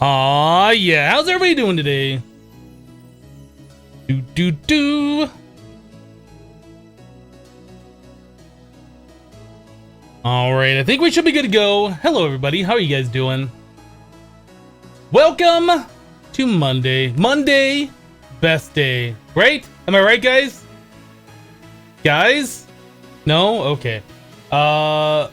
Yeah, how's everybody doing today? All right, I think we should be good to go. Hello, everybody. How are you guys doing? Welcome to Monday. Monday, best day, right? Am I right, guys? Guys? No? Okay. So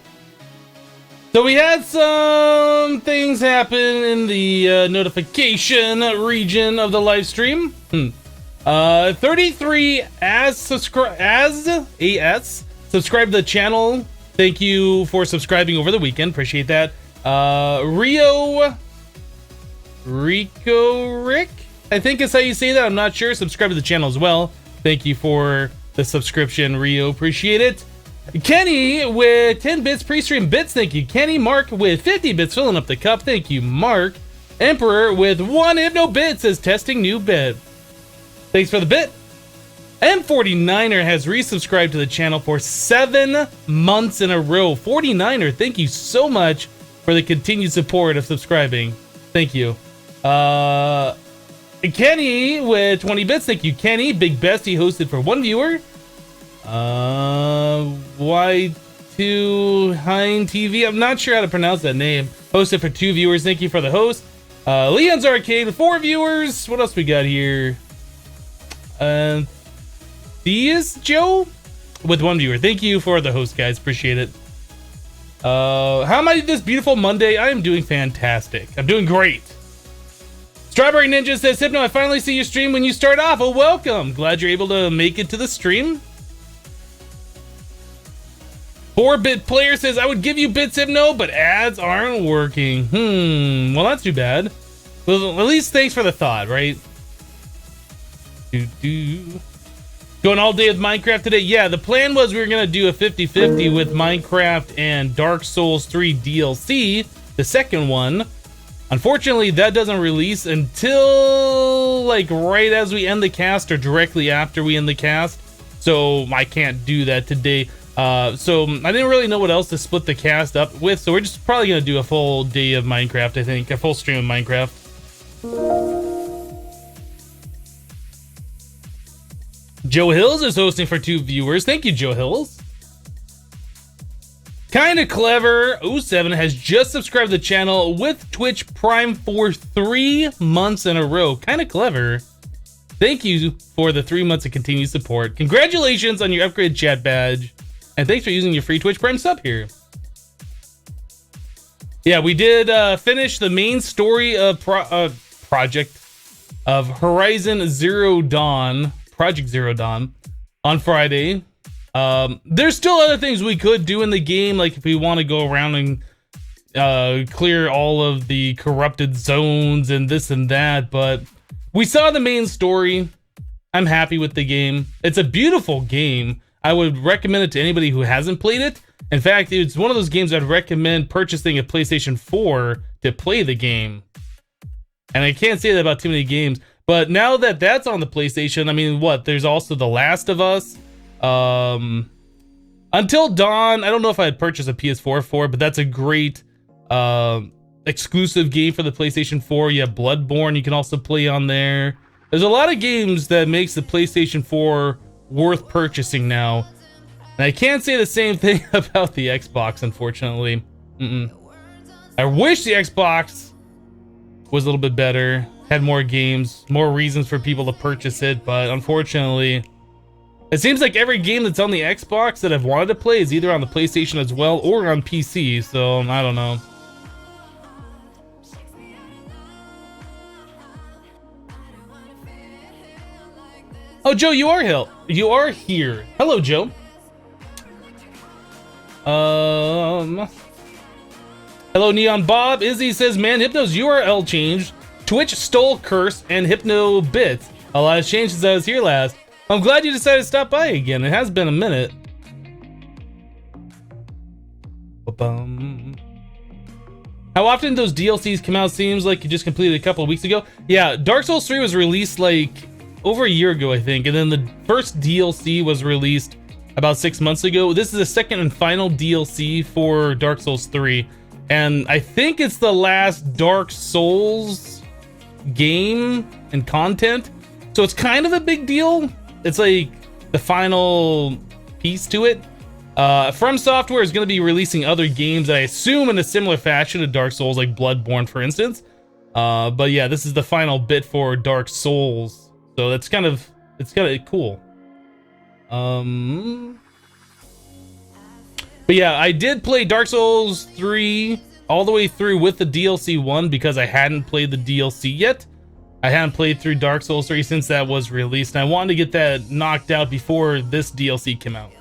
we had some things happen in the notification region of the live stream. 33 subscribe to the channel. Thank you for subscribing over the weekend. Appreciate that. Rick, I think is how you say that. I'm not sure. Subscribe to the channel as well. Thank you for the subscription, Rio. Appreciate it. Kenny with 10 bits pre-stream bits. Thank you, Kenny. Mark with 50 bits filling up the cup. Thank you, Mark. Emperor with 1 hypno bit says testing new bit. Thanks for the bit. M49er has resubscribed to the channel for 7 months in a row. 49er, thank you so much for the continued support of subscribing. Thank you. Kenny with 20 bits. Thank you, Kenny. Big Bestie hosted for 1 viewer. Y2 Hein TV. I'm not sure how to pronounce that name. Hosted for 2 viewers. Thank you for the host. Leon's Arcade with 4 viewers. What else we got here? Theus Joe with 1 viewer. Thank you for the host, guys. Appreciate it. How am I this beautiful Monday? I am doing fantastic. I'm doing great. Strawberry Ninja says, Hypno, I finally see your stream when you start off. Oh, welcome. Glad you're able to make it to the stream. 4-bit player says, I would give you bits, Hypno, but ads aren't working. Well, that's too bad. Well, at least thanks for the thought, right? Going all day with Minecraft today. Yeah, the plan was we were going to do a 50-50 with Minecraft and Dark Souls 3 DLC, the second one. Unfortunately, that doesn't release until like right as we end the cast or directly after we end the cast. So I can't do that today. So I didn't really know what else to split the cast up with. So we're just probably going to do a full day of Minecraft, I think. A full stream of Minecraft. Joe Hills is hosting for 2 viewers. Thank you, Joe Hills. Kinda Clever 07 has just subscribed to the channel with Twitch Prime for 3 months in a row. Kinda Clever. Thank you for the 3 months of continued support. Congratulations on your upgraded chat badge. And thanks for using your free Twitch Prime sub here. Yeah, we did finish the main story of Project Zero Dawn on Friday. There's still other things we could do in the game, like if we want to go around and clear all of the corrupted zones and this and that, but we saw the main story. I'm happy with the game. It's a beautiful game. I would recommend it to anybody who hasn't played it. In fact, it's one of those games I'd recommend purchasing a PlayStation 4 to play the game. And I can't say that about too many games, but now that that's on the PlayStation, I mean, there's also The Last of Us. Until Dawn, I don't know if I'd purchase a PS4 for, but that's a great exclusive game for the PlayStation 4. You have Bloodborne you can also play on there. There's a lot of games that makes the PlayStation 4 worth purchasing now. And I can't say the same thing about the Xbox, unfortunately. I wish the Xbox was a little bit better, had more games, more reasons for people to purchase it, but unfortunately, it seems like every game that's on the Xbox that I've wanted to play is either on the PlayStation as well or on PC, so I don't know. Oh, Joe, you are here. Hello, Joe. Hello, Neon Bob. Izzy says, man, Hypno's URL changed. Twitch stole Curse and Hypno Bits. A lot has changed since I was here last. I'm glad you decided to stop by again. It has been a minute. How often those DLCs come out seems like you just completed a couple of weeks ago. Yeah, Dark Souls 3 was released like over a year ago, I think. And then the first DLC was released about 6 months ago. This is the second and final DLC for Dark Souls 3. and I think it's the last Dark Souls game and content, so it's kind of a big deal. It's like the final piece to it. From Software is going to be releasing other games that I assume in a similar fashion to Dark Souls, like Bloodborne, for instance. But yeah, this is the final bit for Dark Souls, so it's kind of cool. But yeah, I did play Dark Souls 3 all the way through with the DLC 1 because I hadn't played the DLC yet. I hadn't played through Dark Souls 3 since that was released, and I wanted to get that knocked out before this DLC came out.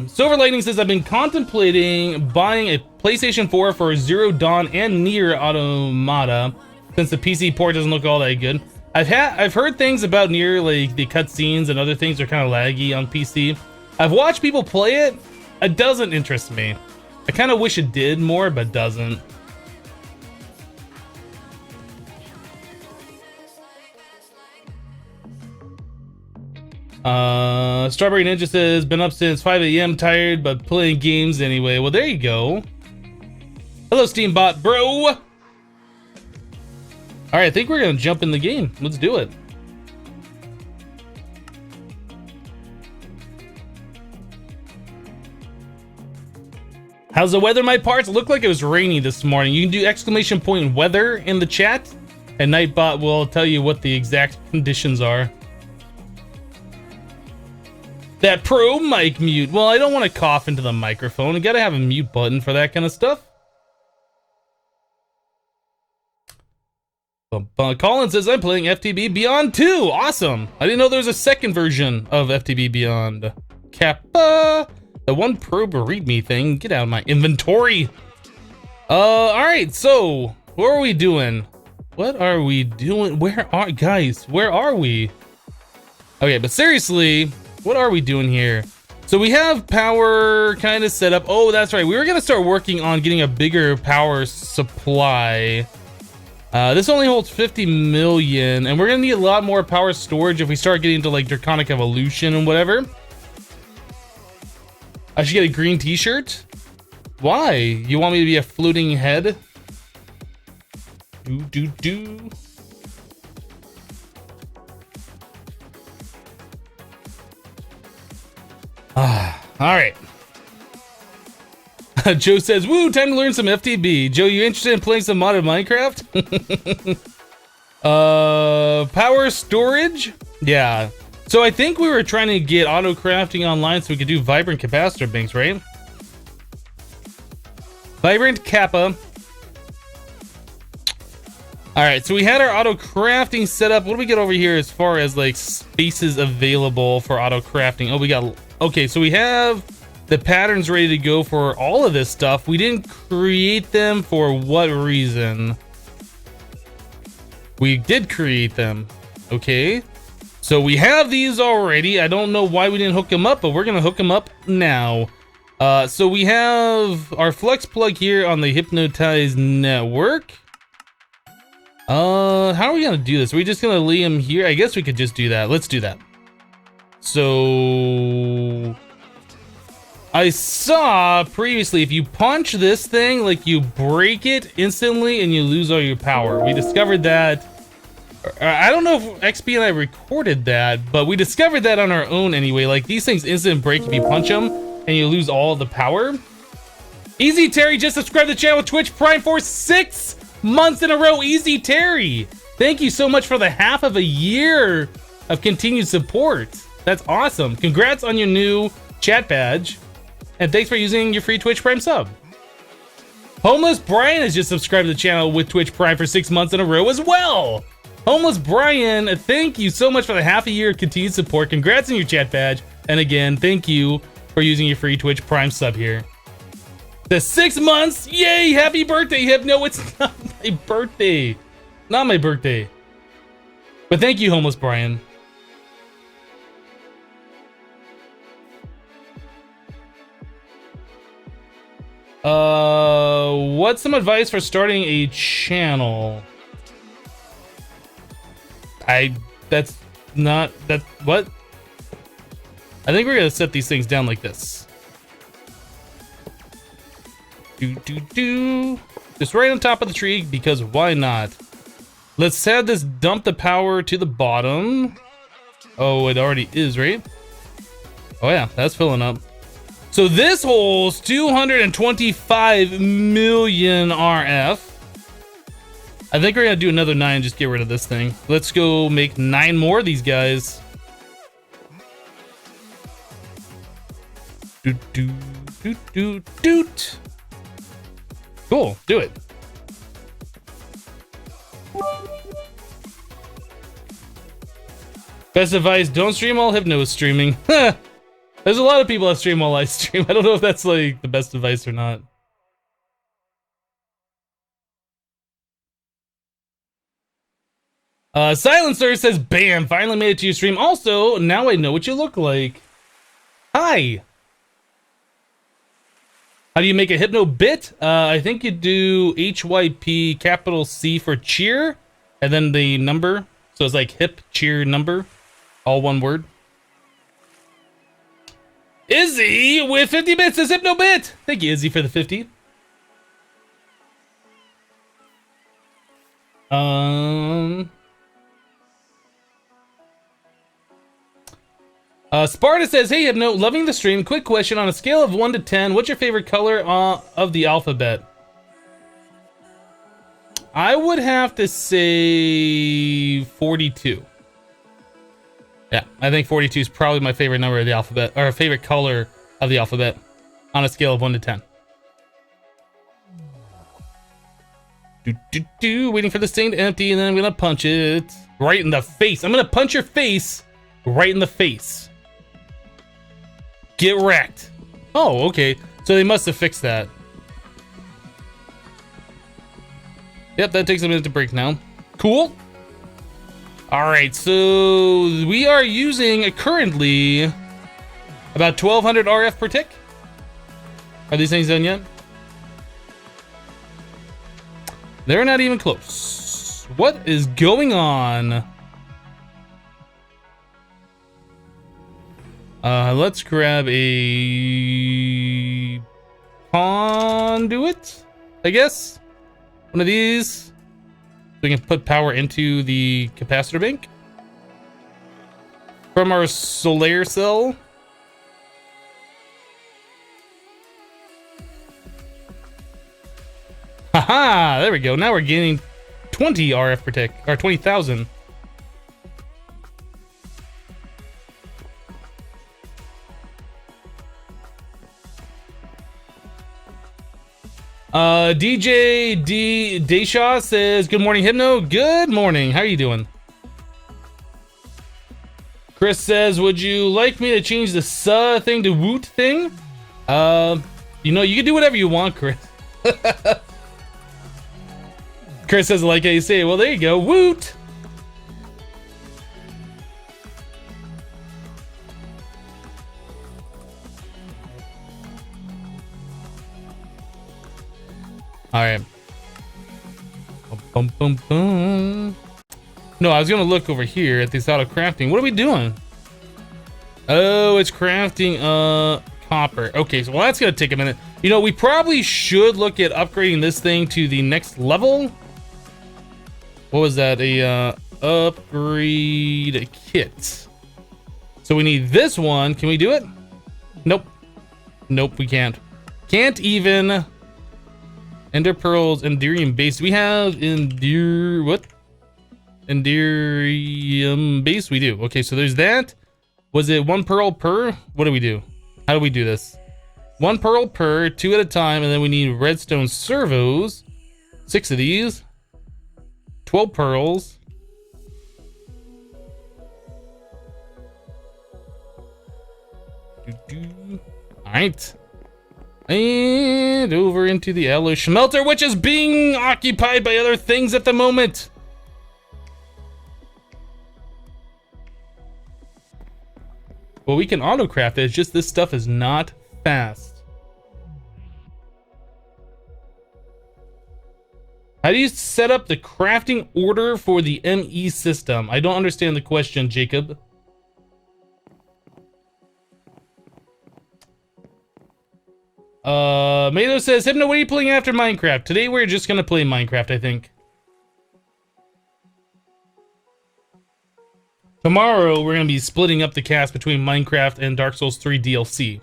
Silver Lightning says, I've been contemplating buying a PlayStation 4 for Zero Dawn and Nier Automata since the PC port doesn't look all that good. I've heard things about Nier, like the cutscenes and other things are kind of laggy on PC. I've watched people play it. It doesn't interest me. I kind of wish it did more, but doesn't. Strawberry Ninja says, been up since 5 a.m. tired, but playing games anyway. Well, there you go. Hello, Steambot, bro. All right, I think we're gonna jump in the game. Let's do it. How's the weather, my parts? It looked like it was rainy this morning. You can do exclamation point weather in the chat, and Nightbot will tell you what the exact conditions are. That pro mic mute. Well, I don't want to cough into the microphone. You gotta have a mute button for that kind of stuff. Colin says, I'm playing FTB Beyond 2. Awesome. I didn't know there was a second version of FTB Beyond. Kappa. The one probe readme thing. Get out of my inventory. Alright, so what are we doing? What are we doing? Where are guys? Where are we? Okay, but seriously, what are we doing here? So we have power kind of set up. Oh, that's right. We were gonna start working on getting a bigger power supply. This only holds 50 million, and we're gonna need a lot more power storage if we start getting into like Draconic Evolution and whatever. I should get a green t-shirt. Why? You want me to be a floating head? Do. All right. Joe says, woo, time to learn some FTB. Joe, you interested in playing some modded Minecraft? Power storage? Yeah. So I think we were trying to get auto crafting online so we could do vibrant capacitor banks, right? Vibrant Kappa. All right, so we had our auto crafting set up. What do we get over here as far as like spaces available for auto crafting? Oh, we got, okay, so we have the patterns ready to go for all of this stuff. We didn't create them for what reason? We did create them. Okay, so we have these already. I don't know why we didn't hook them up, but we're gonna hook them up now. So we have our flex plug here on the Hypnotize network. How are we gonna do this? Are we just gonna leave them here? I guess we could just do that. Let's do that. So I saw previously, if you punch this thing, like you break it instantly and you lose all your power. We discovered that. I don't know if XP and I recorded that, but we discovered that on our own anyway. Like these things instant break if you punch them and you lose all the power. Easy Terry just subscribed to the channel with Twitch Prime for 6 months in a row. Easy Terry, thank you so much for the half of a year of continued support. That's awesome. Congrats on your new chat badge. And thanks for using your free Twitch Prime sub. Homeless Brian has just subscribed to the channel with Twitch Prime for 6 months in a row as well. Homeless Brian, thank you so much for the half a year of continued support. Congrats on your chat badge. And again, thank you for using your free Twitch Prime sub here. The 6 months, yay, happy birthday, Hypno. It's not my birthday. Not my birthday. But thank you, Homeless Brian. What's some advice for starting a channel? not that what? I think we're gonna set these things down like this. Just right on top of the tree, because why not? Let's have this dump the power to the bottom. Oh, it already is, right? Oh yeah, that's filling up. So this holds 225 million RF. I think we're gonna do another 9 and just get rid of this thing. Let's go make 9 more of these guys. Doot. Cool, do it. Best advice, don't stream while Hypno is streaming. There's a lot of people that stream while I stream. I don't know if that's like the best advice or not. Silencer says, bam, finally made it to your stream. Also, now I know what you look like. Hi. How do you make a Hypno bit? I think you do HYP capital C for cheer, and then the number. So it's like hip cheer number, all one word. Izzy with 50 bits says Hypno bit. Thank you, Izzy, for the 50. Sparta says, hey Hypno, loving the stream. Quick question, on a scale of 1 to 10, what's your favorite color of the alphabet? I would have to say 42. Yeah, I think 42 is probably my favorite number of the alphabet, or favorite color of the alphabet on a scale of 1 to 10. Waiting for this thing to empty, and then I'm gonna punch it right in the face. I'm gonna punch your face right in the face. Get wrecked. Oh, okay. So they must have fixed that. Yep, that takes a minute to break now. Cool. All right, so we are using currently about 1200 RF per tick. Are these things done yet? They're not even close. What is going on? Let's grab a conduit, I guess. One of these. So we can put power into the capacitor bank from our solar cell. Haha, there we go. Now we're getting 20 RF per tick, or 20,000. DJ D Deshaw says, good morning, Hypno. Good morning. How are you doing? Chris says, would you like me to change the thing to woot thing? You know, you can do whatever you want, Chris. Chris says, like how you say, well, there you go, woot. All right. Boom, boom, boom. No, I was gonna look over here at this auto crafting. What are we doing? Oh, it's crafting copper. Okay, so well, that's gonna take a minute. You know, we probably should look at upgrading this thing to the next level. What was that? A upgrade kit. So we need this one. Can we do it? Nope. Nope, we can't. Can't even. Ender pearls, Enderium base. We have what? Enderium base. We do. Okay, so there's that. Was it 1 pearl per? What do we do? How do we do this? 1 pearl per, 2 at a time, and then we need redstone servos. 6 of these. 12 pearls. All right. And over into the alloy smelter, which is being occupied by other things at the moment. Well, we can autocraft it. It's just this stuff is not fast. How do you set up the crafting order for the ME system? I don't understand the question, Jacob. Mado says, Hypno, what are you playing after Minecraft? Today we're just gonna play Minecraft, I think. Tomorrow we're gonna be splitting up the cast between Minecraft and Dark Souls 3 DLC.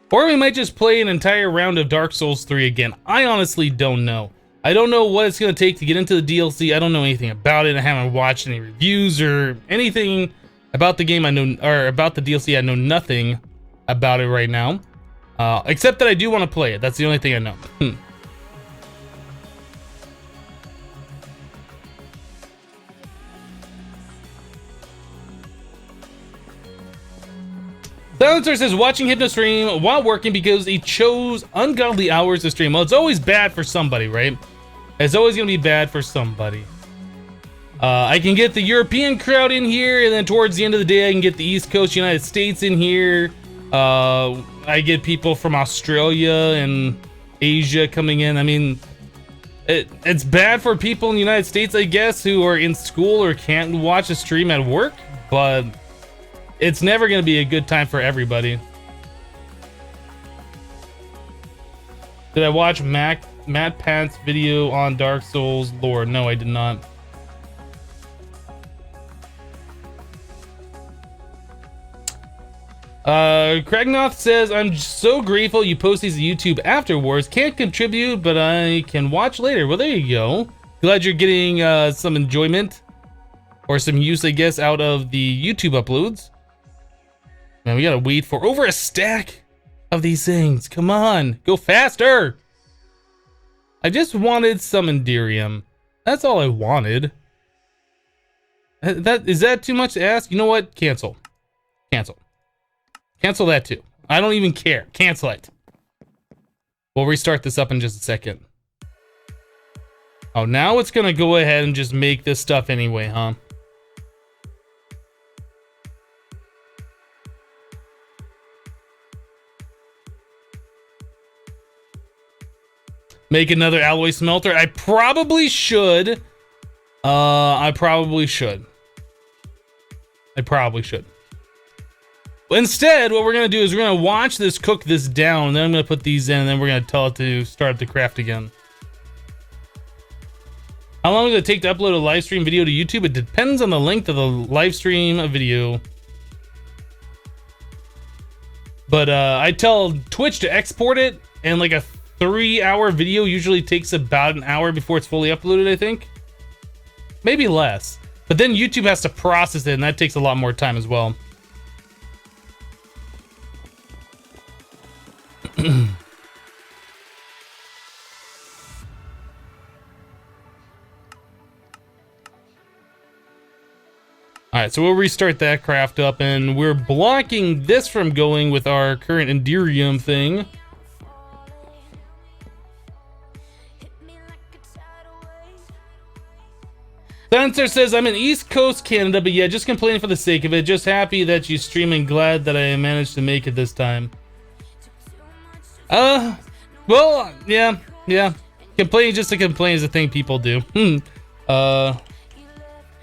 Or we might just play an entire round of Dark Souls 3 again. I honestly don't know. I don't know what it's gonna take to get into the DLC. I don't know anything about it. I haven't watched any reviews or anything about the game. I know, or about the DLC. I know nothing about it right now, except that I do want to play it. That's the only thing I know. Silencer says, watching Hypno stream while working because he chose ungodly hours to stream. Well, it's always bad for somebody, right? It's always gonna be bad for somebody. I can get the European crowd in here, and then towards the end of the day I can get the East Coast United States in here. I get people from Australia and Asia coming in. I mean, it's bad for people in the United States, I guess, who are in school or can't watch a stream at work, but it's never going to be a good time for everybody. Did I watch Matt Pant's video on Dark Souls lore? No, I did not. Kragnoth says, I'm so grateful you post these to YouTube afterwards. Can't contribute, but I can watch later. Well, there you go. Glad you're getting some enjoyment or some use, I guess, out of the YouTube uploads. Man, we gotta wait for over a stack of these things. Come on, go faster. I just wanted some Enderium. That's all I wanted. Is that too much to ask? You know what? Cancel. Cancel. Cancel that too. I don't even care. Cancel it. We'll restart this up in just a second. Oh, now it's gonna go ahead and just make this stuff anyway, huh? Make another alloy smelter? I probably should. I probably should. Instead, what we're gonna do is we're gonna watch this cook this down, and then I'm gonna put these in, and then we're gonna tell it to start up the craft again. How long does it take to upload a live stream video to YouTube? It depends on the length of the live stream video. But I tell Twitch to export it, and like a 3-hour video usually takes about an hour before it's fully uploaded, I think. Maybe less. But then YouTube has to process it, and that takes a lot more time as well. Alright, so we'll restart that craft up, and we're blocking this from going with our current Enderium thing. Sensor says, I'm in East Coast Canada, but yeah, just complaining for the sake of it. Just happy that you stream and glad that I managed to make it this time. Well, yeah. Complaining just to complain is a thing people do. I'm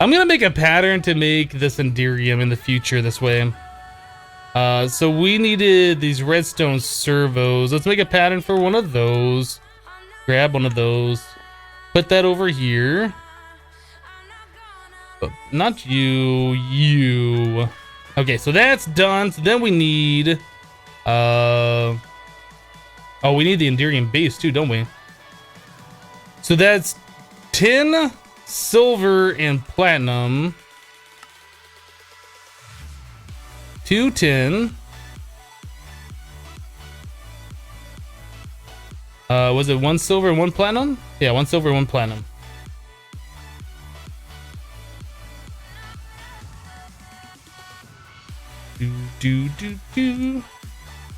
gonna make a pattern to make this Enderium in the future this way. So we needed these redstone servos. Let's make a pattern for one of those. Grab one of those. Put that over here. But not you. Okay, so that's done. So then we need... Oh, we need the Enderium base too, don't we? So that's tin, silver, and platinum. 2 tin. Was it 1 silver and 1 platinum? Yeah, 1 silver, 1 platinum. Do.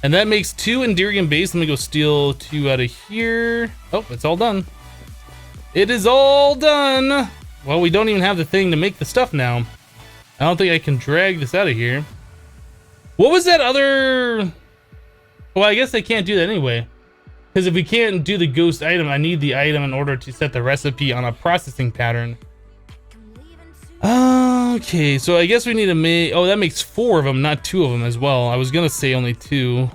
And that makes 2 Enderium base. Let me go steal 2 out of here. Oh, it's all done. It is all done. Well, we don't even have the thing to make the stuff now. I don't think I can drag this out of here. What was that other... Well, I guess they can't do that anyway. Because if we can't do the ghost item, I need the item in order to set the recipe on a processing pattern. Okay, so I guess we need to make... Oh, that makes 4 of them, not 2 of them as well. I was gonna say only 2.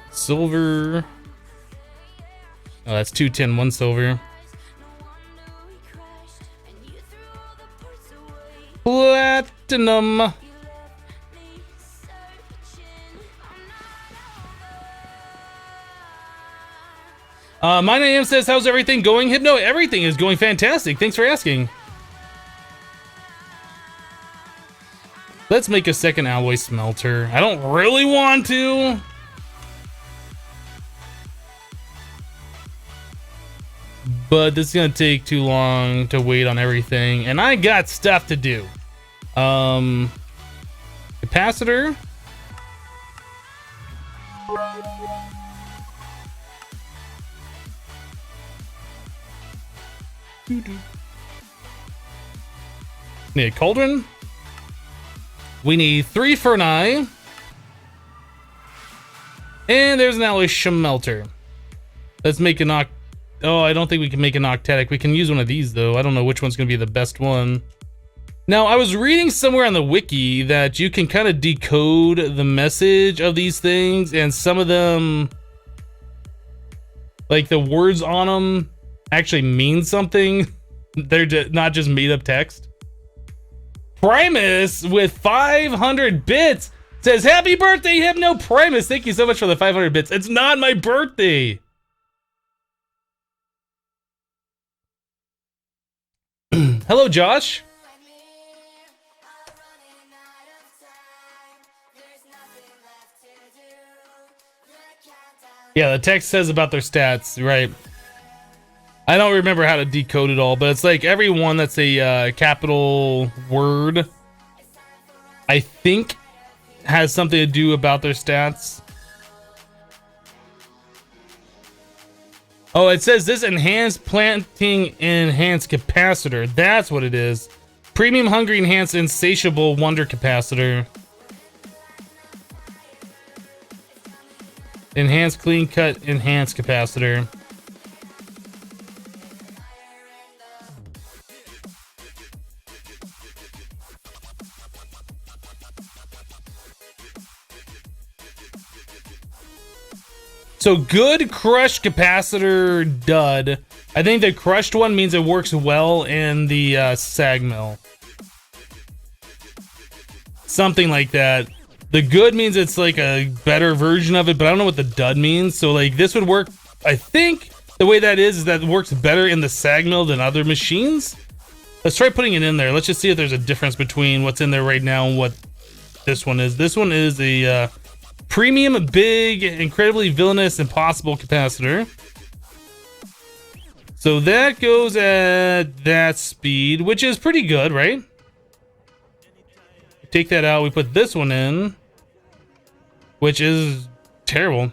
Silver. Oh, that's 2 tin, 1 silver. Platinum. My name says, how's everything going? Hypno, everything is going fantastic. Thanks for asking. Let's make a second alloy smelter. I don't really want to. But this is gonna take too long to wait on everything. And I got stuff to do. Capacitor. Need a cauldron. We need 3 Ferni. And there's an alloy smelter. Let's make an Oh, I don't think we can make an octetic. We can use one of these though. I don't know which one's gonna be the best one. Now, I was reading somewhere on the wiki that you can kind of decode the message of these things, and some of them, like the words on them, actually mean something. They're not just made up text. Primus with 500 bits says, happy birthday, Hypno Primus. Thank you so much for the 500 bits. It's not my birthday. Hello, Josh. Yeah, the text says about their stats, right? I don't remember how to decode it all, but it's like every one that's a capital word, I think, has something to do about their stats. Oh, it says this enhanced planting enhanced capacitor. That's what it is. Premium hungry enhanced insatiable wonder capacitor. Enhanced clean cut enhanced capacitor. So good crushed capacitor dud. I think the crushed one means it works well in the sag mill. Something like that. The good means it's like a better version of it, but I don't know what the dud means. So like this would work, I think the way that is that it works better in the sag mill than other machines. Let's try putting it in there. Let's just see if there's a difference between what's in there right now and what this one is. This one is a premium, big, incredibly villainous, impossible capacitor. So that goes at that speed, which is pretty good, right? Take that out, we put this one in, which is terrible.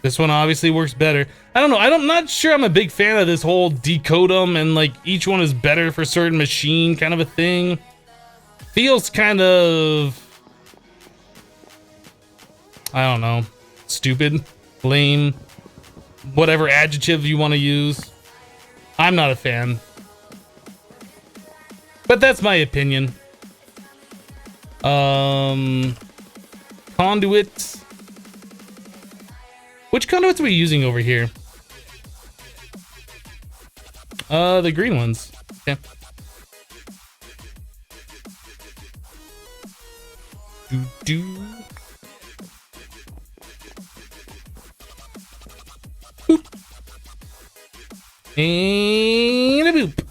This one obviously works better. I don't know, I'm not sure I'm a big fan of this whole decode them and like each one is better for a certain machine kind of a thing. Feels kind of, I don't know, stupid, lame, whatever adjective you want to use. I'm not a fan. But that's my opinion. Conduits. Which conduits are we using over here? The green ones. Okay. Boop. And a boop.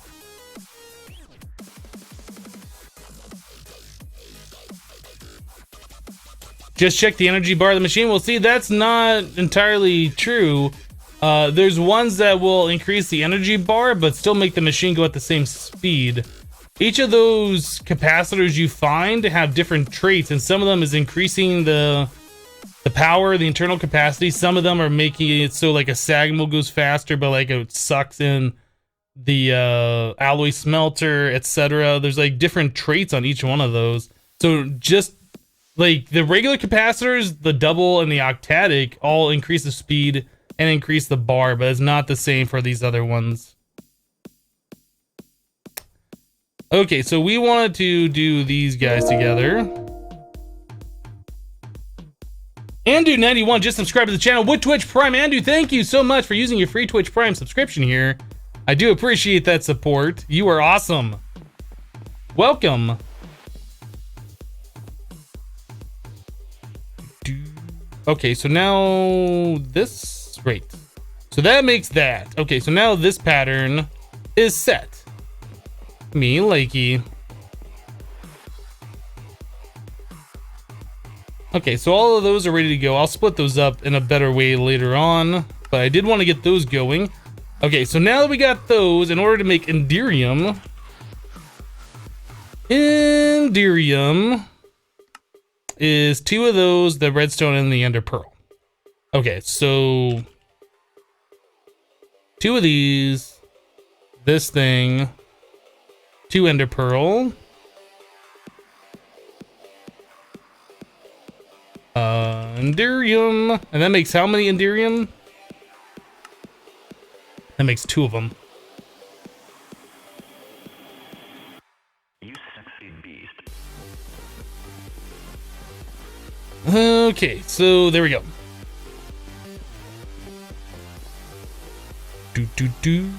Just check the energy bar of the machine. Well, see, that's not entirely true. There's ones that will increase the energy bar, but still make the machine go at the same speed. Each of those capacitors you find have different traits, and some of them is increasing the power, the internal capacity. Some of them are making it so like a sag mill goes faster, but like it sucks in the alloy smelter, etc. There's like different traits on each one of those. So just like the regular capacitors, the double and the octatic all increase the speed and increase the bar, but it's not the same for these other ones. Okay, so we wanted to do these guys together. Andu91 just subscribed to the channel with Twitch Prime. Andu, thank you so much for using your free Twitch Prime subscription here. I do appreciate that support. You are awesome. Welcome. Okay, so now this, right. So that makes that. Okay, so now this pattern is set. Me likey. Okay, so all of those are ready to go. I'll split those up in a better way later on, but I did want to get those going. Okay, so now that we got those, in order to make Enderium, is 2 of those, the redstone and the ender pearl. Okay, so 2 of these, this thing, 2 ender pearl, Enderium, and that makes how many Enderium? That makes 2 of them. You sexy beast. Okay, so there we go. Do. You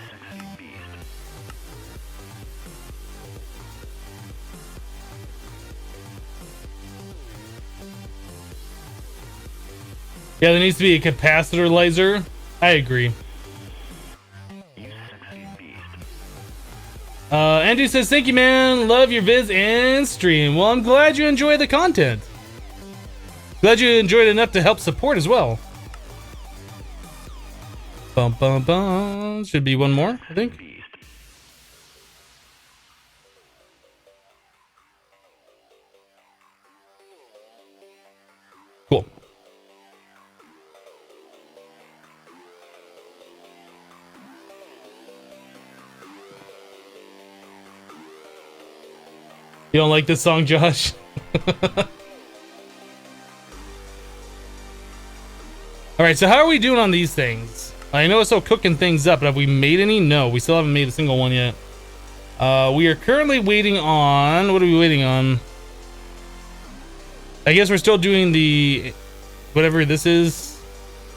sexy beast. Yeah, there needs to be a capacitorizer. I agree. You sexy beast. Andrew says, thank you, man. Love your vids and stream. Well, I'm glad you enjoy the content. Glad you enjoyed enough to help support as well. Bum, bum, bum. Should be one more, I think. Beast. Cool. You don't like this song, Josh? Alright, so how are we doing on these things? I know it's still cooking things up, but have we made any? No, we still haven't made a single one yet. We are currently waiting on... What are we waiting on? I guess we're still doing the... whatever this is.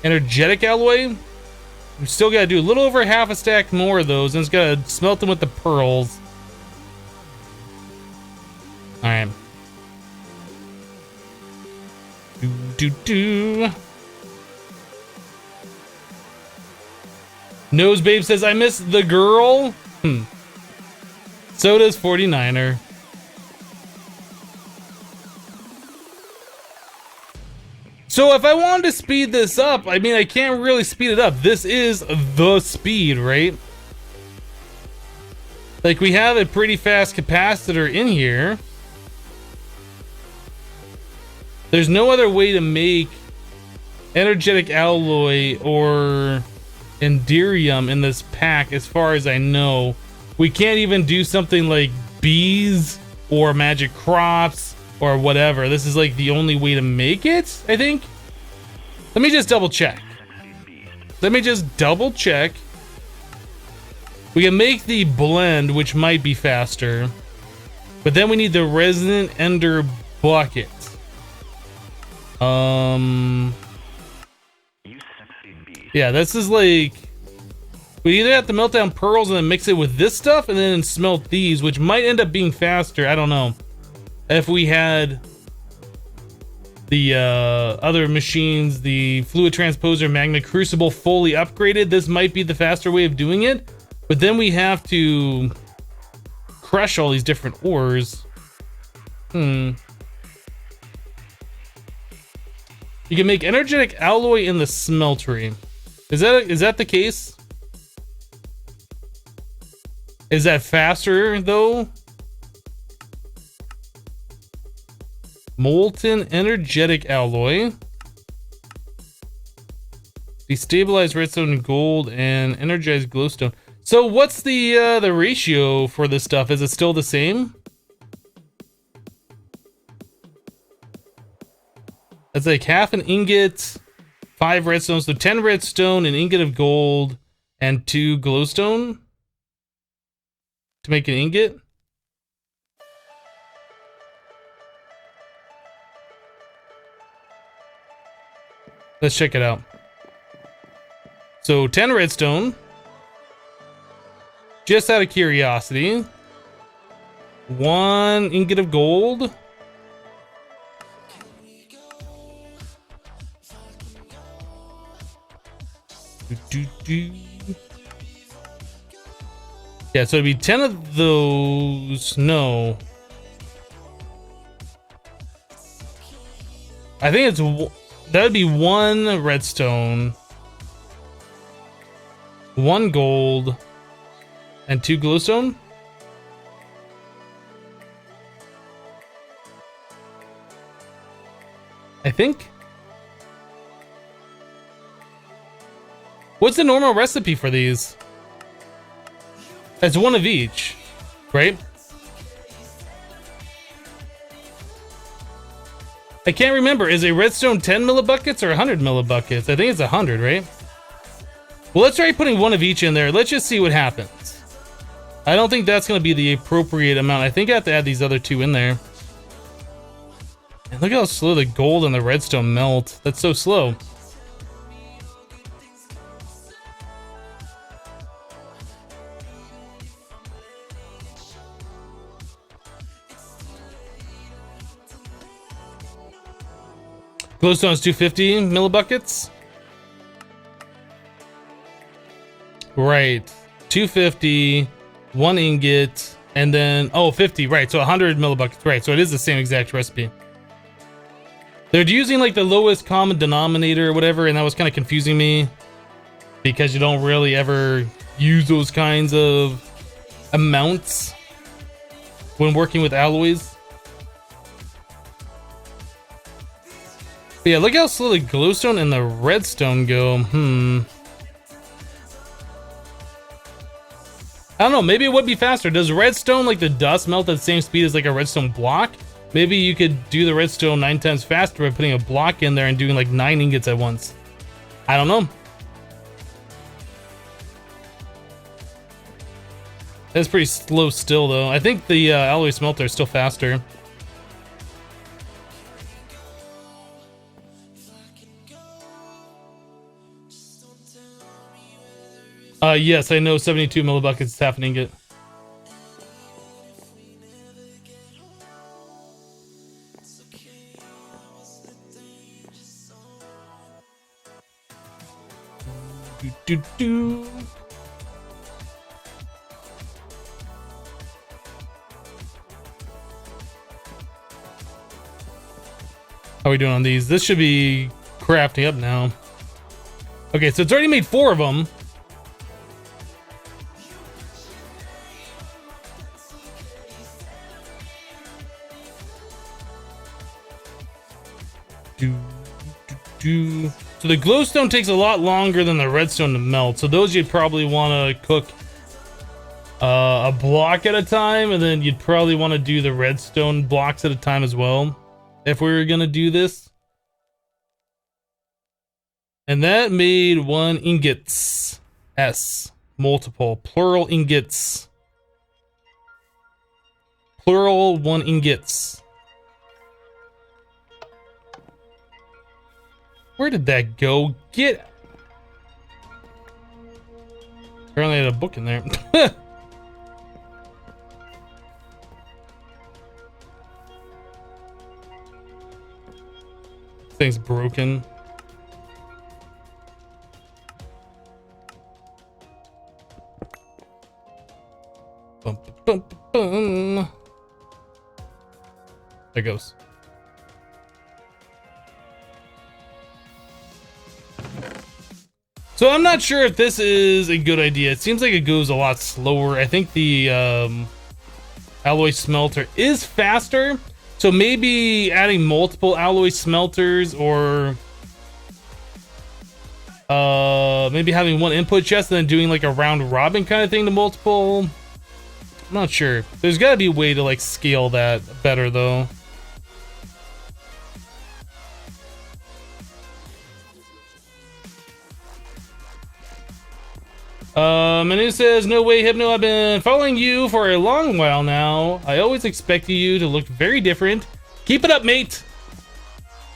Energetic alloy? We still gotta do a little over half a stack more of those, and it's gotta smelt them with the pearls. Alright. Do. Nose Babe says, I miss the girl. So does 49er. So if I wanted to speed this up, I mean, I can't really speed it up. This is the speed, right? Like, we have a pretty fast capacitor in here. There's no other way to make energetic alloy or Enderium in this pack, as far as I know. We can't even do something like bees or magic crops or whatever. This is like the only way to make it, I think. Let me just double check. We can make the blend, which might be faster, but then we need the resonant ender bucket. Yeah, this is like, we either have to melt down pearls and then mix it with this stuff and then smelt these, which might end up being faster. I don't know. If we had the other machines, the fluid transposer, magma crucible fully upgraded, this might be the faster way of doing it. But then we have to crush all these different ores. You can make energetic alloy in the smeltery. Is that the case? Is that faster though? Molten energetic alloy. Destabilize redstone and gold and energize glowstone. So what's the ratio for this stuff? Is it still the same? It's like half an ingot, 5 redstone, so 10 redstone, an ingot of gold, and 2 glowstone to make an ingot. Let's check it out. So 10 redstone, just out of curiosity. 1 ingot of gold. Yeah, so it'd be 10 of those. No. I think it's... that would be 1 redstone, 1 gold, and 2 glowstone. I think. What's the normal recipe for these? It's 1 of each, right? I can't remember. Is a redstone 10 millibuckets or 100 millibuckets? I think it's 100, right? Well, let's try putting 1 of each in there. Let's just see what happens. I don't think that's going to be the appropriate amount. I think I have to add these other 2 in there. And look how slow the gold and the redstone melt. That's so slow. Glowstone's 250 millibuckets. Right. 250, 1 ingot, and then, oh, 50, right. So 100 millibuckets, right. So it is the same exact recipe. They're using like the lowest common denominator or whatever, and that was kind of confusing me because you don't really ever use those kinds of amounts when working with alloys. But yeah, look how slow the glowstone and the redstone go. I don't know, maybe it would be faster. Does redstone, like the dust, melt at the same speed as like a redstone block? Maybe you could do the redstone 9 times faster by putting a block in there and doing like 9 ingots at once. I don't know. That's pretty slow still though. I think the alloy smelter is still faster. Yes, I know 72 millibuckets is half an ingot. Do. How are we doing on these? This should be crafting up now. Okay, so it's already made 4 of them. So the glowstone takes a lot longer than the redstone to melt. So those you'd probably want to cook a block at a time, and then you'd probably want to do the redstone blocks at a time as well, if we were gonna do this. And that made 1 ingots. S. Multiple. Plural ingots. Plural 1 ingots. Where did that go? Get... Apparently I had a book in there. Thing's broken. Bum, bum, bum. There it goes. So I'm not sure if this is a good idea. It seems like it goes a lot slower. I think the alloy smelter is faster. So maybe adding multiple alloy smelters or Maybe having one input chest and then doing like a round robin kind of thing to multiple. I'm not sure. There's got to be a way to like scale that better though. And it says, no way, Hypno, I've been following you for a long while now. I always expected you to look very different. Keep it up, mate.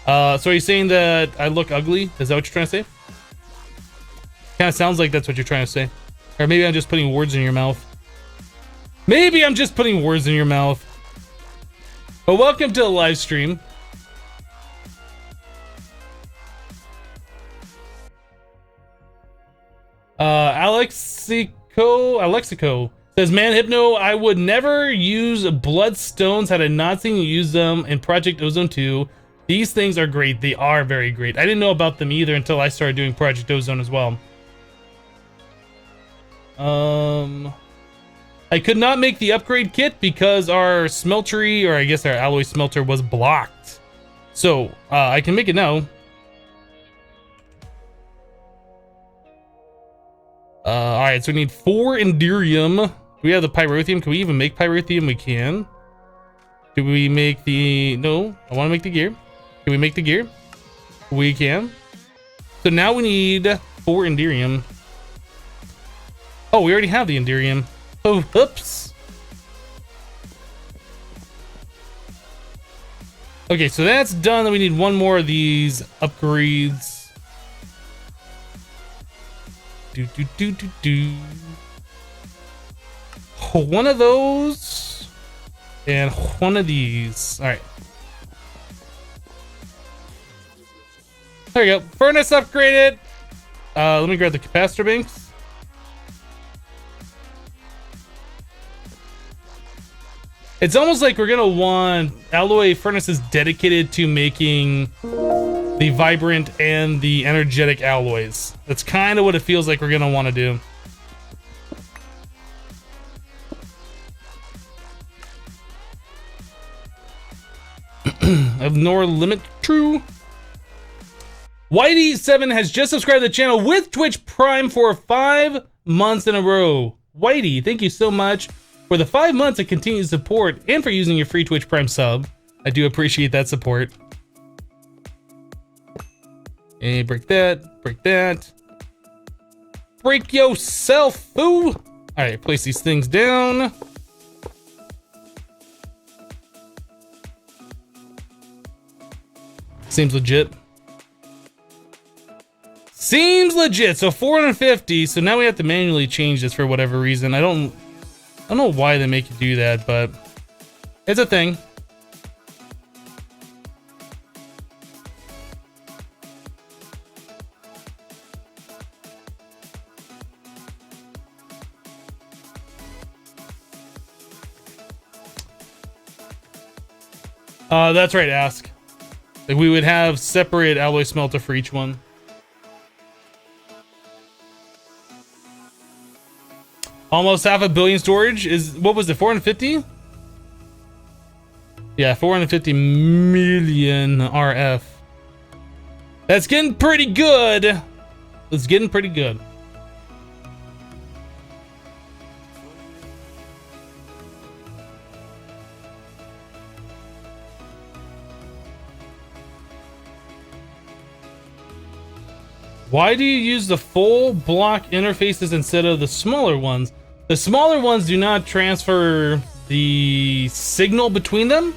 So are you saying that I look ugly? Is that what you're trying to say? Kind of sounds like that's what you're trying to say. Or maybe I'm just putting words in your mouth. Maybe I'm just putting words in your mouth. But welcome to the live stream. Alexico says, man, Hypno, I would never use bloodstones had I not seen you use them in Project Ozone 2. These things are great. They are very great. I didn't know about them either until I started doing Project Ozone as well. I could not make the upgrade kit because our smeltery, or I guess our alloy smelter, was blocked. So, I can make it now. Alright, so we need 4 Enderium. We have the Pyrotheum. Can we even make Pyrotheum? We can. Do we make the... No, I want to make the gear. Can we make the gear? We can. So now we need 4 Enderium. Oh, we already have the Enderium. Oh, oops. Okay, so that's done. Then we need one more of these upgrades. One of those and one of these. All right. There we go. Furnace upgraded. Let me grab the capacitor banks. It's almost like we're gonna want alloy furnaces dedicated to making the vibrant and the energetic alloys. That's kind of what it feels like we're gonna want to do. Ignore limit true. Whitey7 has just subscribed to the channel with Twitch Prime for 5 months in a row. Whitey, thank you so much for the 5 months of continued support and for using your free Twitch Prime sub. I do appreciate that support. And break that, break that. Break yourself, foo! Alright, place these things down. Seems legit. Seems legit. So 450. So now we have to manually change this for whatever reason. I don't know why they make you do that, but it's a thing. That's right, ask. Like we would have separate alloy smelter for each one. Almost 500 million storage is, what was it, 450? Yeah, 450 million RF. That's getting pretty good. It's getting pretty good. Why do you use the full block interfaces instead of the smaller ones? The smaller ones do not transfer the signal between them.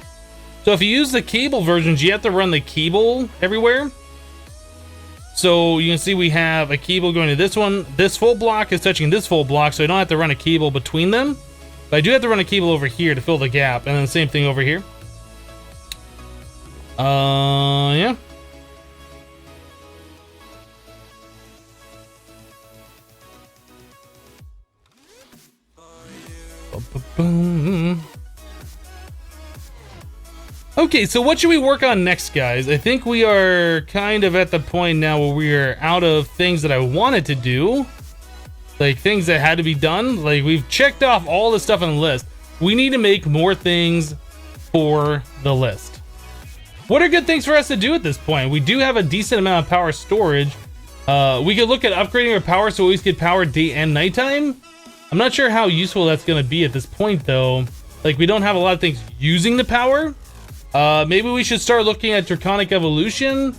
So if you use the cable versions, you have to run the cable everywhere. So you can see we have a cable going to this one. This full block is touching this full block, so I don't have to run a cable between them. But I do have to run a cable over here to fill the gap, and then the same thing over here. Yeah. Okay, so what should we work on next, guys? I think we are kind of at the point now where we are out of things that I wanted to do. Like, things that had to be done. Like, we've checked off all the stuff on the list. We need to make more things for the list. What are good things for us to do at this point? We do have a decent amount of power storage. We could look at upgrading our power so we always get power day and nighttime. I'm not sure how useful that's going to be at this point, though. Like, we don't have a lot of things using the power. Maybe we should start looking at Draconic Evolution.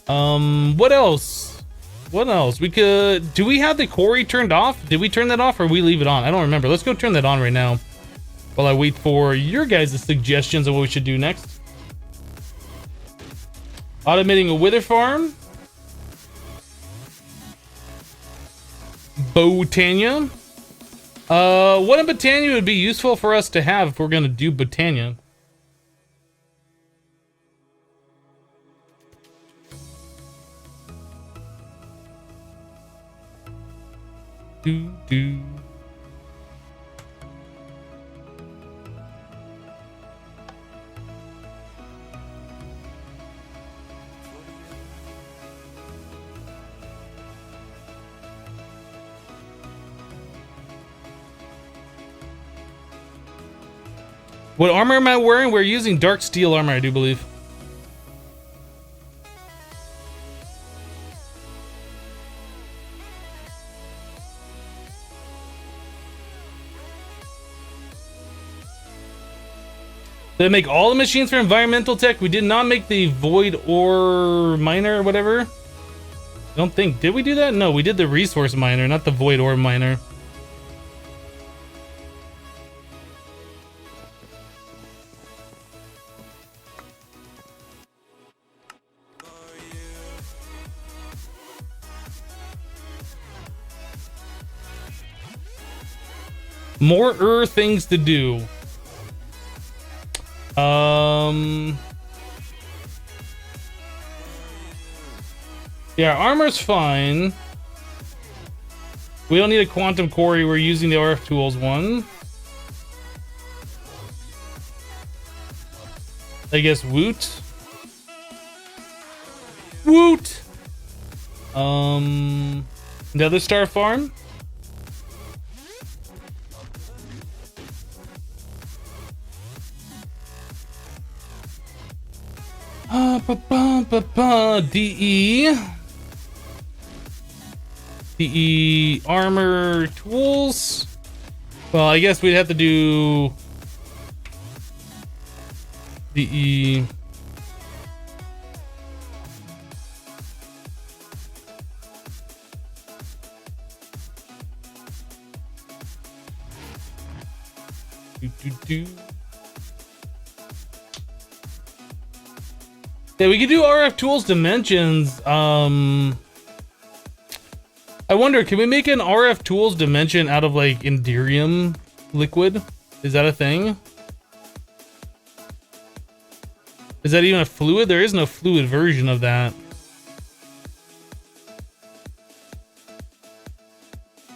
What else? What else? We could... Do we have the quarry turned off? Did we turn that off or we leave it on? I don't remember. Let's go turn that on right now while I wait for your guys' suggestions of what we should do next. Automating a wither farm. Botania. What in Botania would be useful for us to have if we're gonna do Botania? Do. What armor am I wearing? We're using dark steel armor, I do believe. Did I make all the machines for environmental tech? We did not make the void ore miner or whatever. I don't think. Did we do that? No, we did the resource miner, not the void ore miner. More things to do. Yeah, armor's fine. We don't need a quantum quarry. We're using the RF tools one. I guess woot. Woot. Another star farm. DE armor tools. Well, I guess we'd have to do DE. Yeah, we could do RF tools dimensions. I wonder, can we make an RF tools dimension out of like Enderium liquid? Is that a thing? Is that even a fluid? There is no fluid version of that.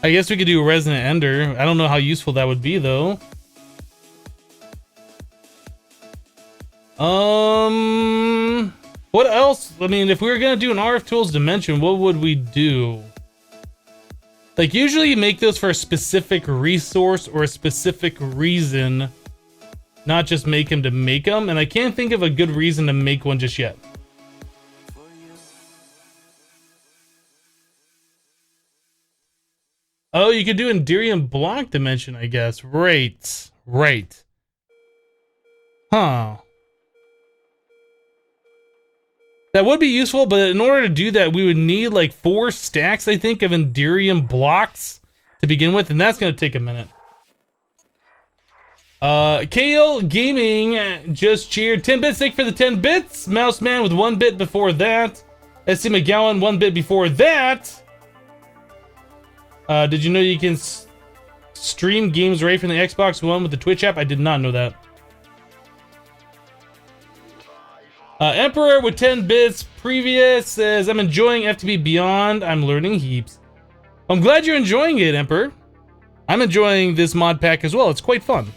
I guess we could do Resonant Ender. I don't know how useful that would be though. What else? I mean, if we were gonna do an RF tools dimension, what would we do? Like, usually you make those for a specific resource or a specific reason, not just make them to make them, and I can't think of a good reason to make one just yet. Oh, you could do Enderium block dimension, I guess. Right. Right. Huh. That would be useful, but in order to do that, we would need like 4 stacks, I think, of Enderium blocks to begin with, and that's going to take a minute. KL Gaming just cheered 10 bits. Thank you for the 10 bits. Mouse Man with 1 bit before that. SC McGowan 1 bit before that. Did you know you can stream games right from the Xbox One with the Twitch app? I did not know that. Emperor with 10 bits previous says, I'm enjoying FTB Beyond. I'm learning heaps. I'm glad you're enjoying it, Emperor. I'm enjoying this mod pack as well. It's quite fun.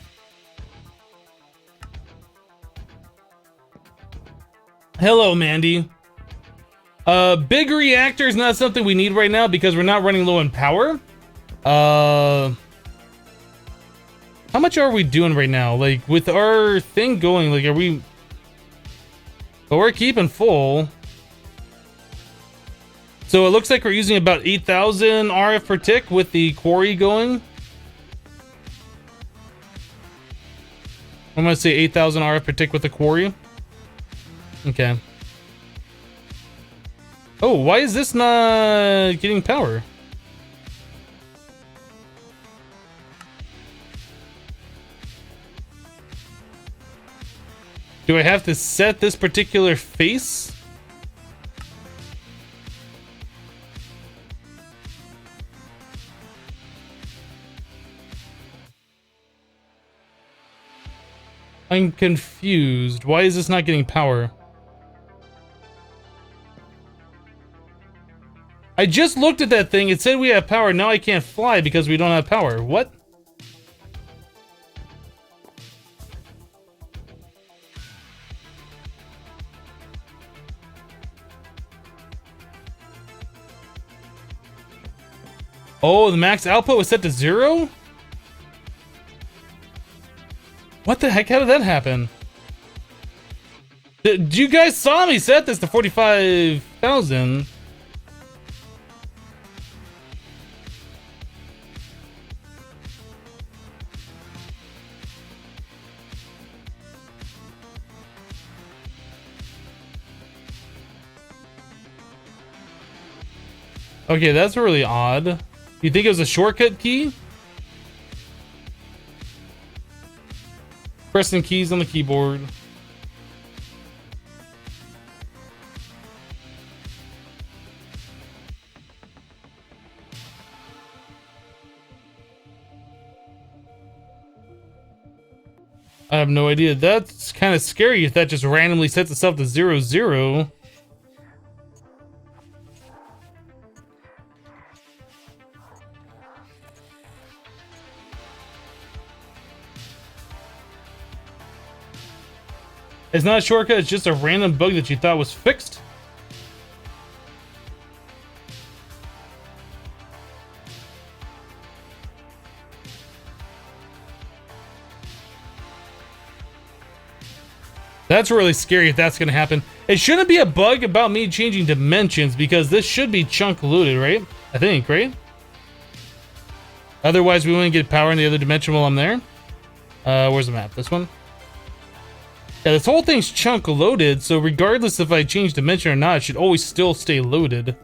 Hello, Mandy. Big reactor is not something we need right now because we're not running low on power. How much are we doing right now? Like, with our thing going, like, are we... But we're keeping full. So it looks like we're using about 8,000 RF per tick with the quarry going. I'm gonna say 8,000 RF per tick with the quarry. Okay. Oh, why is this not getting power? Do I have to set this particular face? I'm confused. Why is this not getting power? I just looked at that thing. It said we have power. Now I can't fly because we don't have power. What? Oh, the max output was set to 0? What the heck? How did that happen? You guys saw me set this to 45,000. Okay, that's really odd. You think it was a shortcut key? Pressing keys on the keyboard. I have no idea. That's kind of scary if that just randomly sets itself to 0, 0. It's not a shortcut, it's just a random bug that you thought was fixed. That's really scary if that's gonna happen. It shouldn't be a bug about me changing dimensions because this should be chunk loaded, right? I think, right? Otherwise we wouldn't get power in the other dimension while I'm there. Where's the map? This one? Yeah, this whole thing's chunk loaded, so regardless if I change dimension or not, it should always still stay loaded.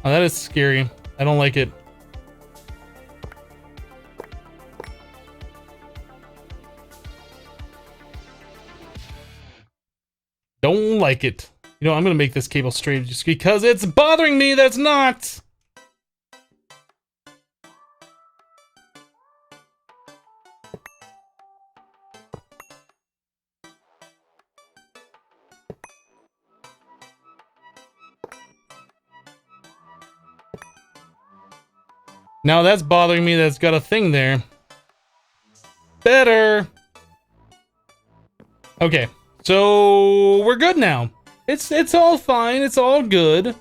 Oh, that is scary. I don't like it. Don't like it. You know, I'm gonna make this cable straight just because it's bothering me that's not! Now that's bothering me that's got a thing there. Better! Okay, so we're good now. It's all fine, it's all good.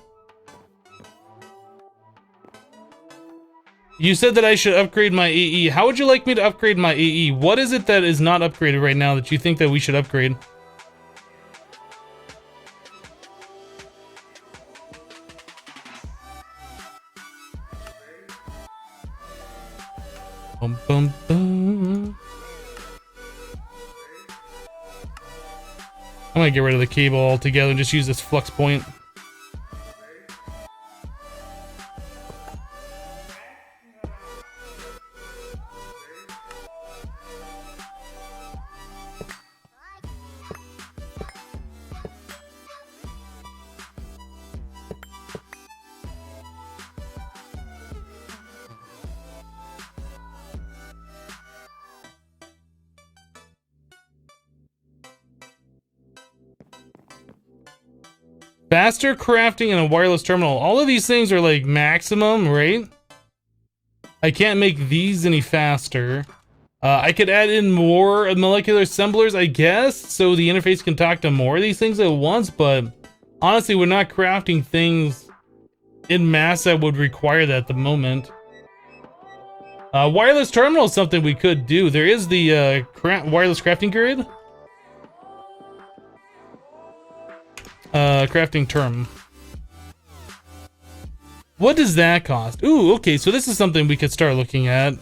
You said that I should upgrade my AE. How would you like me to upgrade my AE? What is it that is not upgraded right now that you think that we should upgrade? Bum, bum, bum. I'm gonna get rid of the cable altogether and just use this flux point. Faster crafting and a wireless terminal. All of these things are like maximum, right? I can't make these any faster. I could add in more molecular assemblers, I guess, so the interface can talk to more of these things at once, but honestly, we're not crafting things in mass that would require that at the moment. Wireless terminal is something we could do. There is the wireless crafting grid. Crafting term. What does that cost? Ooh, okay, so this is something we could start looking at.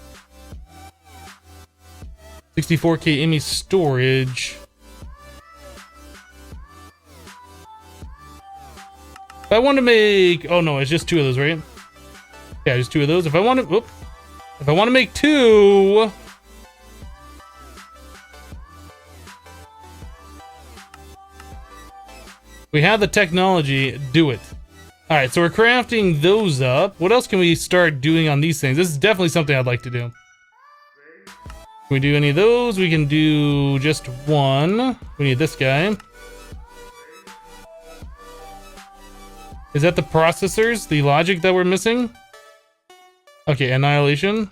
64K IMI storage. If I want to make, oh no, it's just 2 of those, right? Yeah, just 2 of those. If I want to make 2, we have the technology. Do it. All right, so we're crafting those up. What else can we start doing on these things? This is definitely something I'd like to do. Can we do any of those? We can do just 1. We need this guy. Is that the processors, the logic that we're missing? Okay, annihilation.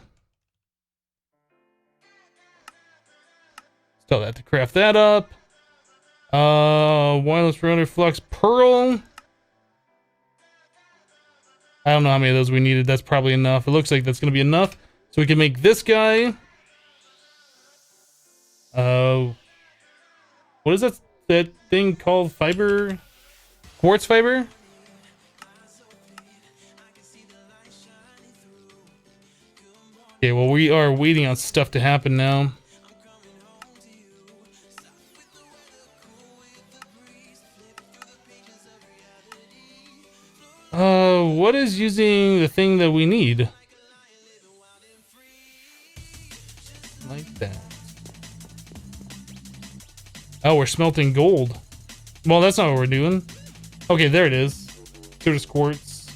Still have to craft that up. Wireless router flux pearl. I don't know how many of those we needed. That's probably enough. It looks like that's gonna be enough. So we can make this guy. What is that thing called? Fiber? Quartz fiber? Okay, well, we are waiting on stuff to happen now. What is using the thing that we need? Like that. Oh, we're smelting gold. Well, that's not what we're doing. Okay, there it is. So does quartz.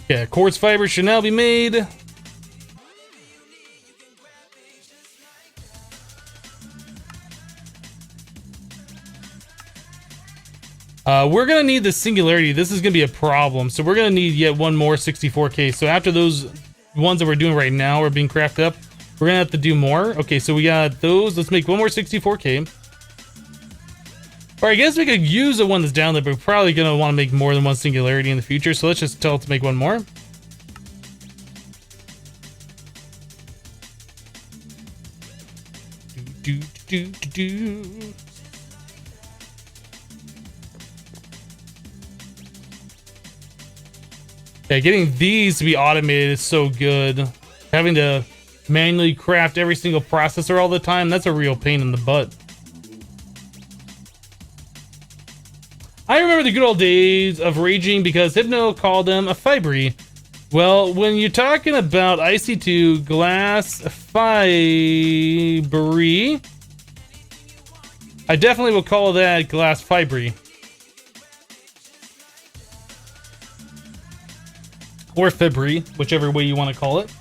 Yeah, quartz fiber should now be made. We're gonna need the singularity. This is gonna be a problem. So we're gonna need yet one more 64K. So after those ones that we're doing right now are being crafted up, we're gonna have to do more. Okay, so we got those. Let's make one more 64K. Or I guess we could use the one that's down there, but we're probably gonna want to make more than one singularity in the future. So let's just tell it to make one more. Yeah, getting these to be automated is so good. Having to manually craft every single processor all the time, that's a real pain in the butt. I remember the good old days of raging because Hypno called them a fibery. Well, when you're talking about IC2 glass fibery, I definitely will call that glass fibery. Or fibry, whichever way you want to call it.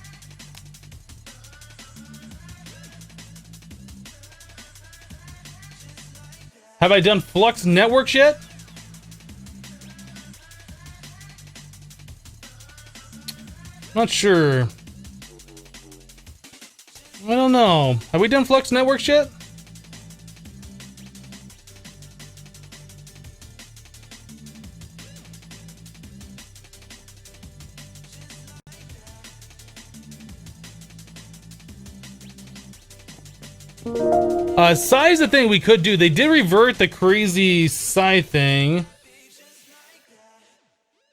Have I done Flux Networks yet? Not sure. I don't know. Have we done Flux Networks yet? Size the thing we could do. They did revert the crazy Psi thing.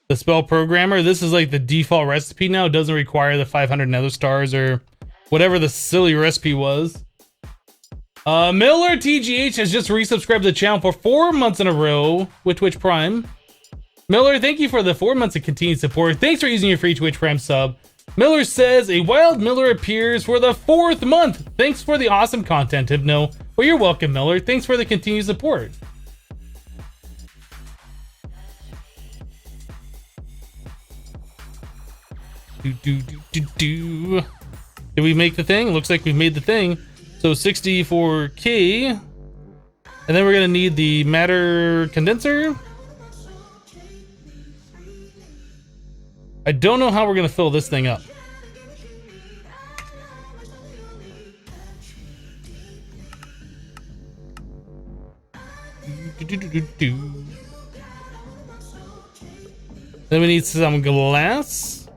The spell programmer. This is like the default recipe now. It doesn't require the 500 nether stars or whatever the silly recipe was. Miller TGH has just resubscribed to the channel for 4 months in a row with Twitch Prime. Miller, thank you for the 4 months of continued support. Thanks for using your free Twitch Prime sub. Miller says, a wild Miller appears for the 4th month. Thanks for the awesome content, Hypno. Well, you're welcome, Miller. Thanks for the continued support. Did we make the thing? Looks like we made the thing. So 64K. And then we're going to need the matter condenser. I don't know how we're going to fill this thing up. Then we need some glass.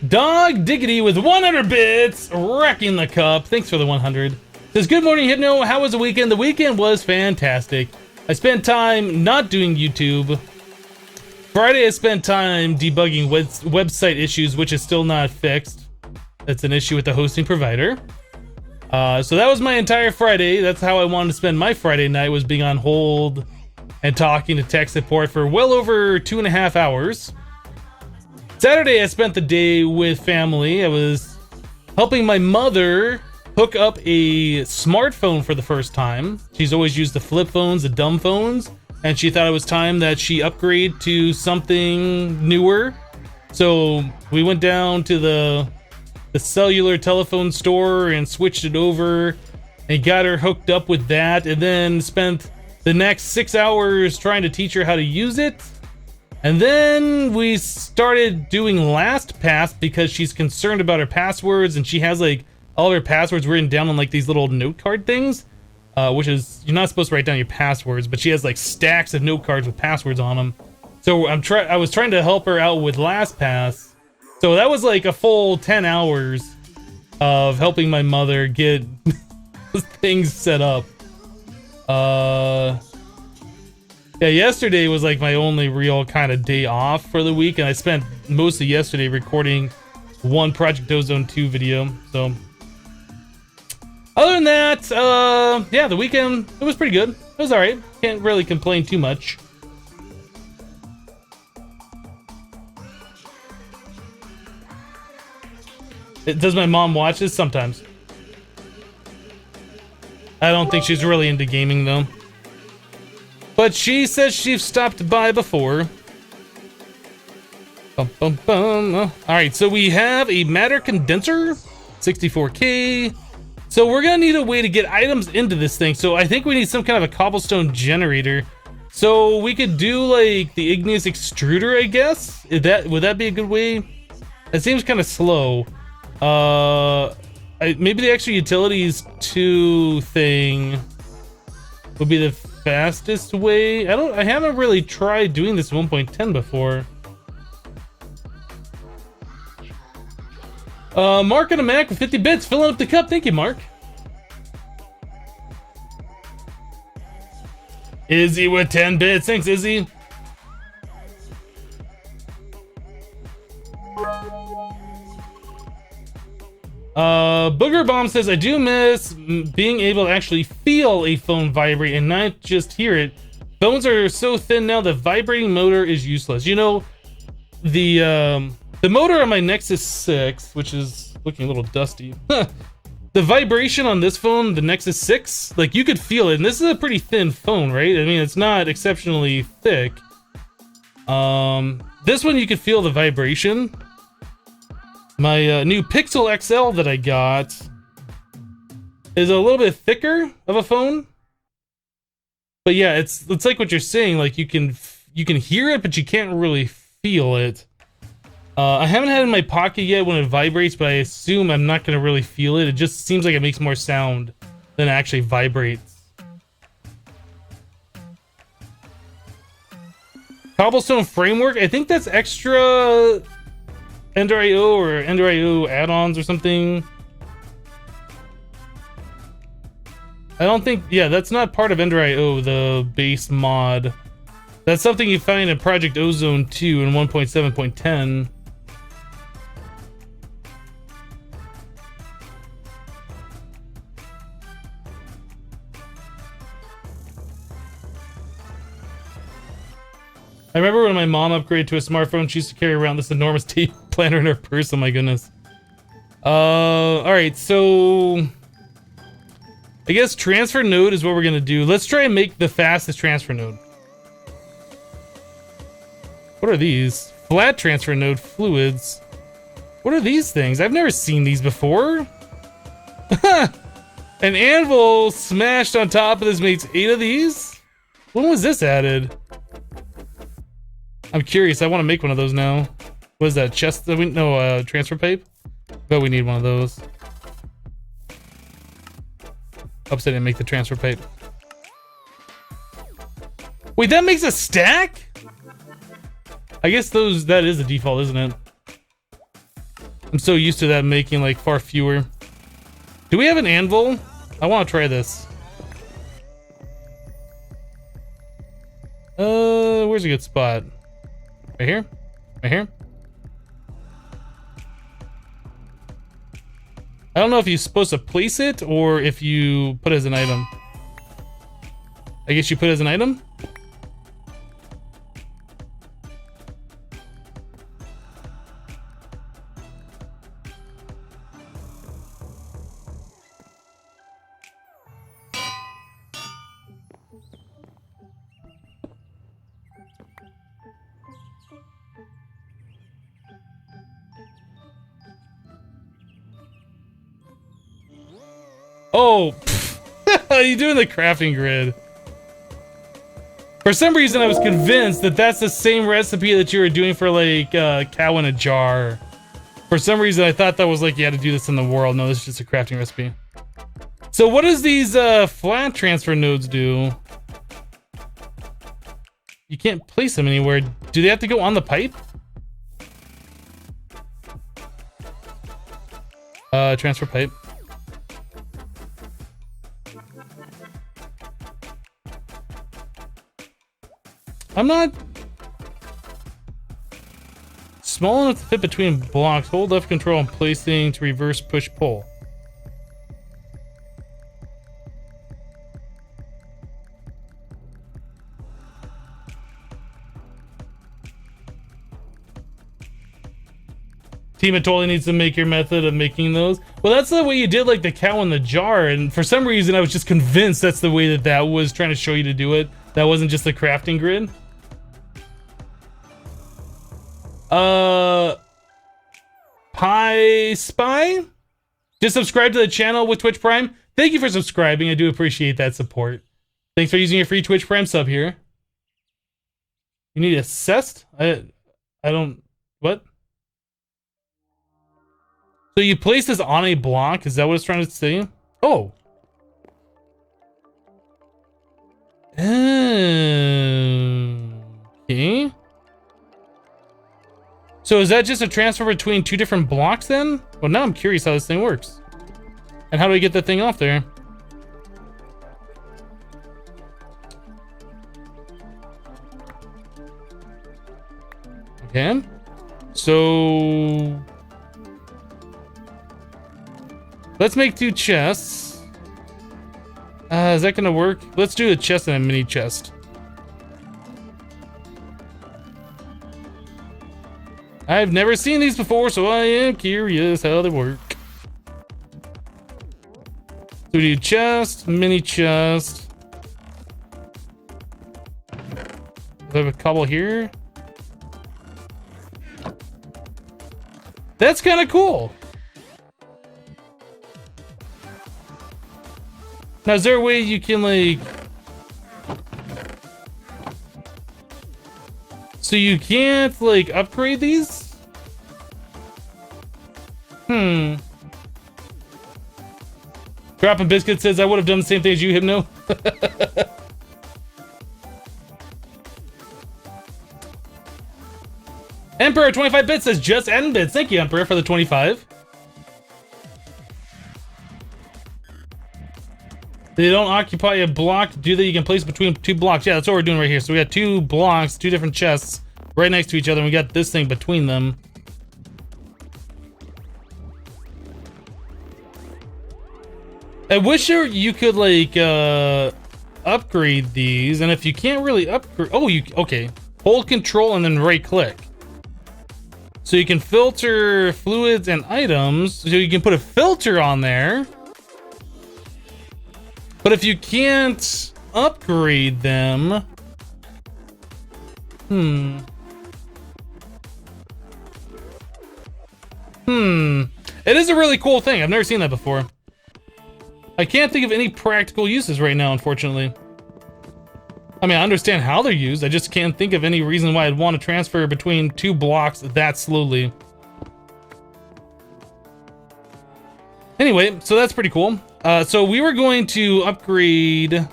Dog Diggity with 100 bits, wrecking the cup. Thanks for the 100. Says, good morning, Hypno. How was the weekend? The weekend was fantastic. I spent time not doing YouTube. Friday, I spent time debugging website issues, which is still not fixed. That's an issue with the hosting provider. So that was my entire Friday. That's how I wanted to spend my Friday night, was being on hold and talking to tech support for well over 2.5 hours. Saturday, I spent the day with family. I was helping my mother hook up a smartphone for the first time. She's always used the flip phones, the dumb phones, and she thought it was time that she upgrade to something newer. So we went down to the cellular telephone store and switched it over and got her hooked up with that, and then spent the next 6 hours trying to teach her how to use it. And then we started doing LastPass because she's concerned about her passwords, and she has like all her passwords written down on like these little note card things, which is, you're not supposed to write down your passwords, but she has like stacks of note cards with passwords on them. So I was trying to help her out with LastPass. So that was like a full 10 hours of helping my mother get things set up. Yeah, yesterday was like my only real kind of day off for the week, and I spent most of yesterday recording one Project Ozone 2 video. So other than that, yeah, the weekend, it was pretty good. It was alright. Can't really complain too much. Does my mom watch this? Sometimes. I don't think she's really into gaming though. But she says she's stopped by before. Bum, bum, bum. Alright, so we have a matter condenser, 64K. So we're gonna need a way to get items into this thing. So I think we need some kind of a cobblestone generator. So we could do like the igneous extruder, I guess. Would that be a good way? It seems kind of slow. Maybe the extra utilities 2 thing would be the fastest way. I haven't really tried doing this 1.10 before. Mark on a Mac with 50 bits, filling up the cup. Thank you, Mark. Izzy with 10 bits. Thanks, Izzy. Booger Bomb says, I do miss being able to actually feel a phone vibrate and not just hear it. Phones are so thin now that vibrating motor is useless. You know, the motor on my Nexus 6, which is looking a little dusty. The vibration on this phone, the Nexus 6, like you could feel it. And this is a pretty thin phone, right? I mean, it's not exceptionally thick. This one you could feel the vibration. My new Pixel XL that I got is a little bit thicker of a phone, but yeah, it's like what you're saying. Like you can hear it, but you can't really feel it. I haven't had it in my pocket yet when it vibrates, but I assume I'm not gonna really feel it. It just seems like it makes more sound than it actually vibrates. Cobblestone framework. I think that's extra Ender.io or Ender.io add-ons or something. I don't think, yeah, that's not part of Ender.io, the base mod. That's something you find in Project Ozone 2 in 1.7.10. I remember when my mom upgraded to a smartphone, she used to carry around this enormous tape planner in her purse. Oh my goodness. Alright, so I guess transfer node is what we're gonna do. Let's try and make the fastest transfer node. What are these? Flat transfer node fluids. What are these things? I've never seen these before. An anvil smashed on top of this makes 8 of these? When was this added? I'm curious. I want to make one of those now. What is that? Chest? No, transfer pipe? But we need one of those. Oops, I didn't make the transfer pipe. Wait, that makes a stack? I guess that is the default, isn't it? I'm so used to that making like far fewer. Do we have an anvil? I want to try this. Where's a good spot? Right here? Right here? I don't know if you're supposed to place it or if you put it as an item. I guess you put it as an item? Oh, you doing the crafting grid. For some reason, I was convinced that that's the same recipe that you were doing for like cow in a jar. For some reason, I thought that was like you had to do this in the world. No, this is just a crafting recipe. So what does these flat transfer nodes do? You can't place them anywhere. Do they have to go on the pipe? Transfer pipe. I'm not small enough to fit between blocks. Hold left control and placing to reverse push pull. Team, it totally needs to make your method of making those. Well, that's the way you did like the cow in the jar, and for some reason I was just convinced that's the way that that was trying to show you to do it. That wasn't just the crafting grid. Pie Spy? Just subscribe to the channel with Twitch Prime. Thank you for subscribing. I do appreciate that support. Thanks for using your free Twitch Prime sub here. You need assessed? I don't... What? So you place this on a block? Is that what it's trying to say? Oh. Okay. So is that just a transfer between two different blocks then? Well, now I'm curious how this thing works. And how do I get that thing off there? Okay. So... let's make 2 chests. Is that gonna work? Let's do a chest and a mini chest. I've never seen these before, so I am curious how they work. So we do chest, mini chest. I have a cobble here. That's kind of cool. Now, is there a way you can like... so you can't like upgrade these? Dropping Biscuit says I would have done the same thing as you, Hypno. Emperor 25 bits says just end bits. Thank you, Emperor, for the 25. They don't occupy a block, do they? You can place between 2 blocks. Yeah, that's what we're doing right here. So we got 2 blocks, 2 different chests right next to each other, and we got this thing between them. I wish you could like upgrade these, and if you can't really upgrade, oh, you okay? Hold control and then right click. So you can filter fluids and items. So you can put a filter on there. But if you can't upgrade them, it is a really cool thing. I've never seen that before. I can't think of any practical uses right now, unfortunately. I mean, I understand how they're used. I just can't think of any reason why I'd want to transfer between 2 blocks that slowly. Anyway, so that's pretty cool. So we were going to upgrade.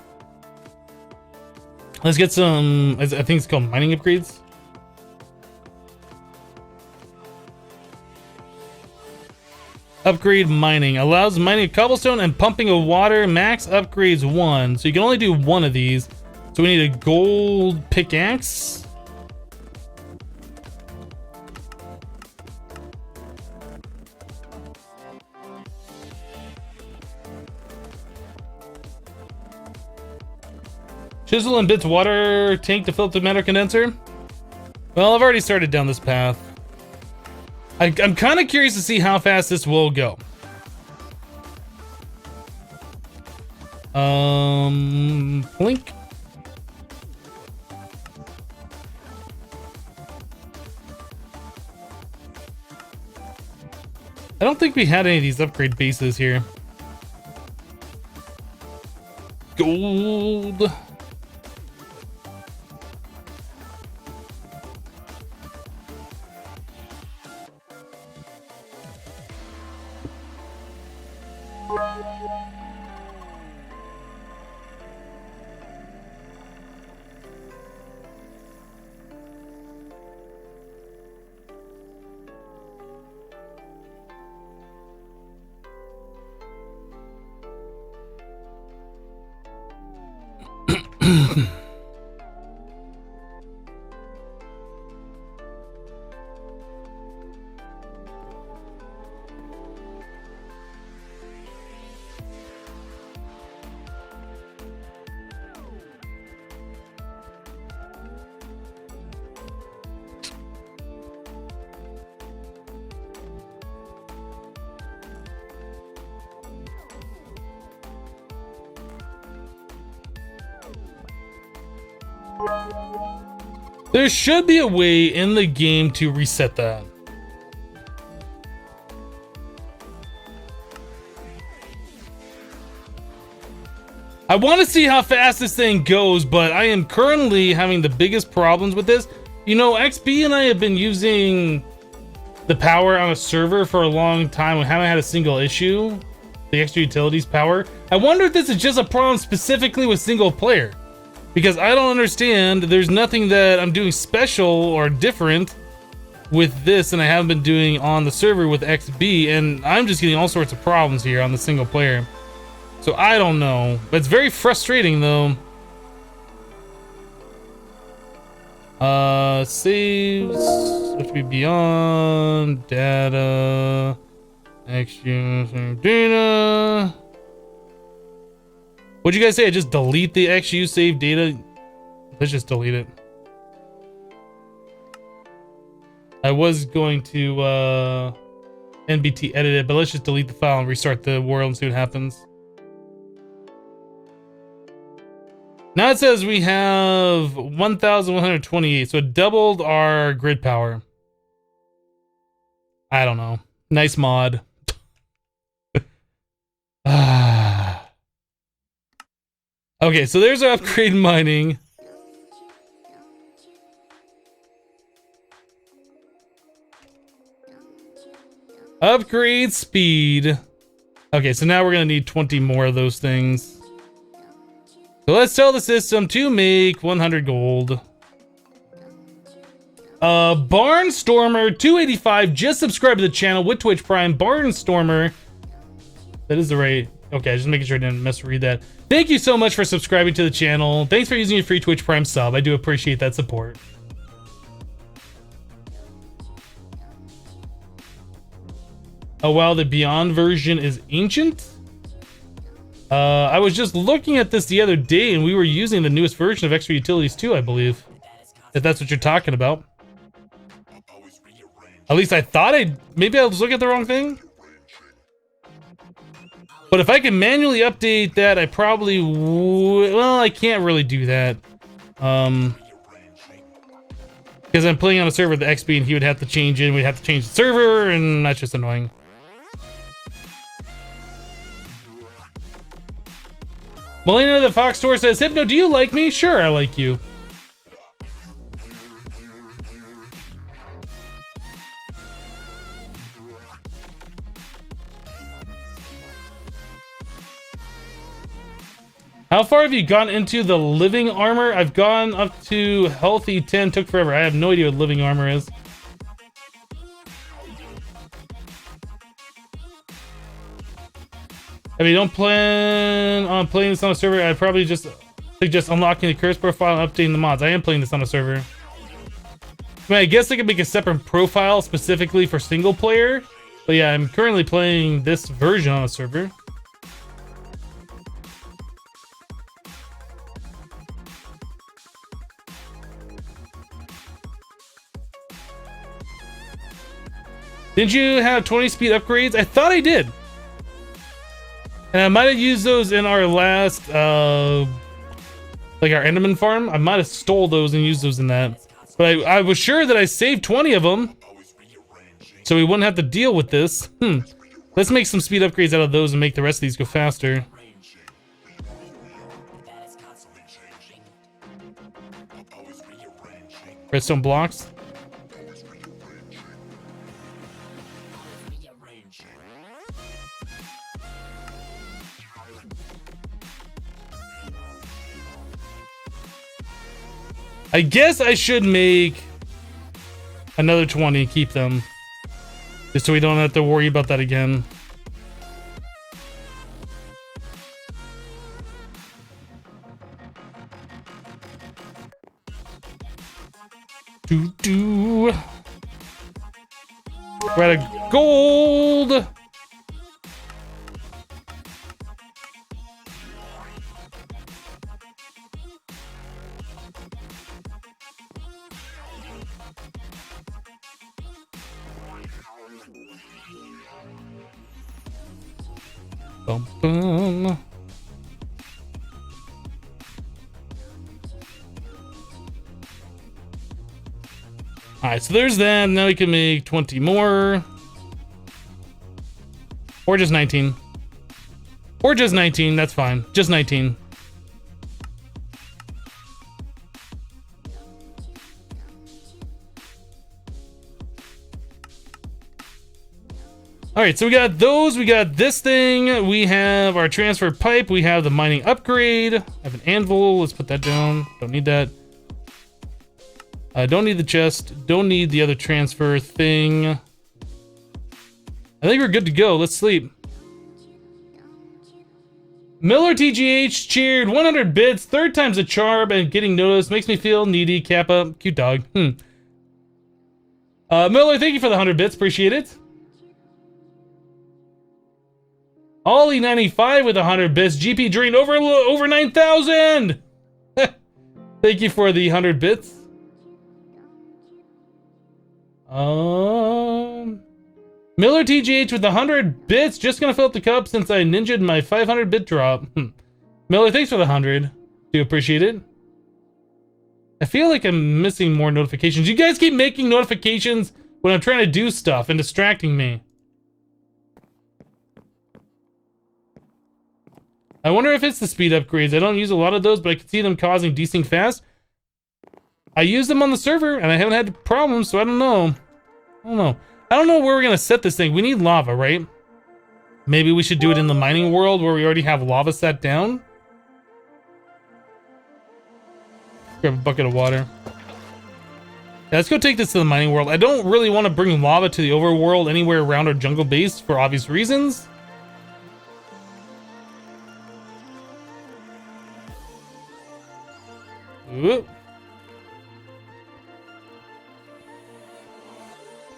Let's get some, I think it's called mining upgrades. Upgrade mining. Allows mining of cobblestone and pumping of water. Max upgrades 1. So you can only do one of these. So we need a gold pickaxe. Chisel and bits water tank to fill up the matter condenser. Well, I've already started down this path. I'm kind of curious to see how fast this will go. Blink. I don't think we had any of these upgrade bases here. Gold. There should be a way in the game to reset that. I want to see how fast this thing goes, but I am currently having the biggest problems with this. You know, XB and I have been using the power on a server for a long time. We haven't had a single issue. The extra utilities power. I wonder if this is just a problem specifically with single player. Because I don't understand, there's nothing that I'm doing special or different with this than I haven't been doing on the server with XB, and I'm just getting all sorts of problems here on the single player. So I don't know, but it's very frustrating though. Saves, FTB Beyond, data, XU data. What'd you guys say? I just delete the XU save data? Let's just delete it. I was going to NBT edit it, but let's just delete the file and restart the world and see what happens. Now it says we have 1,128, so it doubled our grid power. I don't know. Nice mod. Okay, so there's our upgrade mining. Upgrade speed. Okay, so now we're gonna need 20 more of those things. So let's tell the system to make 100 gold. Barnstormer 285 just subscribed to the channel with Twitch Prime. Barnstormer. That is the right. Okay, just making sure I didn't misread that. Thank you so much for subscribing to the channel. Thanks for using your free Twitch Prime sub. I do appreciate that support. Oh wow, the Beyond version is ancient? I was just looking at this the other day and we were using the newest version of Extra Utilities 2, I believe. If that's what you're talking about. At least I thought maybe I was looking at the wrong thing? But if I can manually update that, I probably would. Well, I can't really do that. Because I'm playing on a server with the XP and he would have to change in. We'd have to change the server, and that's just annoying. Melina the Fox Store says, Hypno, do you like me? Sure, I like you. How far have you gone into the living armor? I've gone up to healthy 10. Took forever. I have no idea what living armor is. If you don't plan on playing this on a server, I'd probably just suggest unlocking the curse profile and updating the mods. I am playing this on a server. I mean, I guess I could make a separate profile specifically for single player. But yeah, I'm currently playing this version on a server. Didn't you have 20 speed upgrades? I thought I did. And I might have used those in our last, like our Enderman farm. I might have stole those and used those in that. But I was sure that I saved 20 of them. So we wouldn't have to deal with this. Let's make some speed upgrades out of those and make the rest of these go faster. Redstone blocks. I guess I should make another 20, keep them. Just so we don't have to worry about that again. We're out of gold. Bum, bum. Alright, so there's that. Now we can make 20 more. Or just 19. Or just 19, that's fine. Just 19. Alright, so we got those, we got this thing, we have our transfer pipe, we have the mining upgrade, I have an anvil, let's put that down, don't need that. Don't need the chest, don't need the other transfer thing. I think we're good to go, let's sleep. Miller TGH cheered 100 bits, third time's a charm, and getting noticed makes me feel needy. Kappa, cute dog. Miller, thank you for the 100 bits, appreciate it. Ollie 95 with 100 bits. GP drained over 9,000. Thank you for the 100 bits. Miller TGH with 100 bits. Just gonna fill up the cup since I ninja'd my 500 bit drop. Miller, thanks for the 100. Do appreciate it. I feel like I'm missing more notifications. You guys keep making notifications when I'm trying to do stuff and distracting me. I wonder if it's the speed upgrades. I don't use a lot of those, but I can see them causing desync fast. I use them on the server, and I haven't had problems, so I don't know. I don't know where we're gonna set this thing. We need lava, right? Maybe we should do it in the mining world where we already have lava set down. Grab a bucket of water. Yeah, let's go take this to the mining world. I don't really want to bring lava to the overworld anywhere around our jungle base for obvious reasons. Ooh.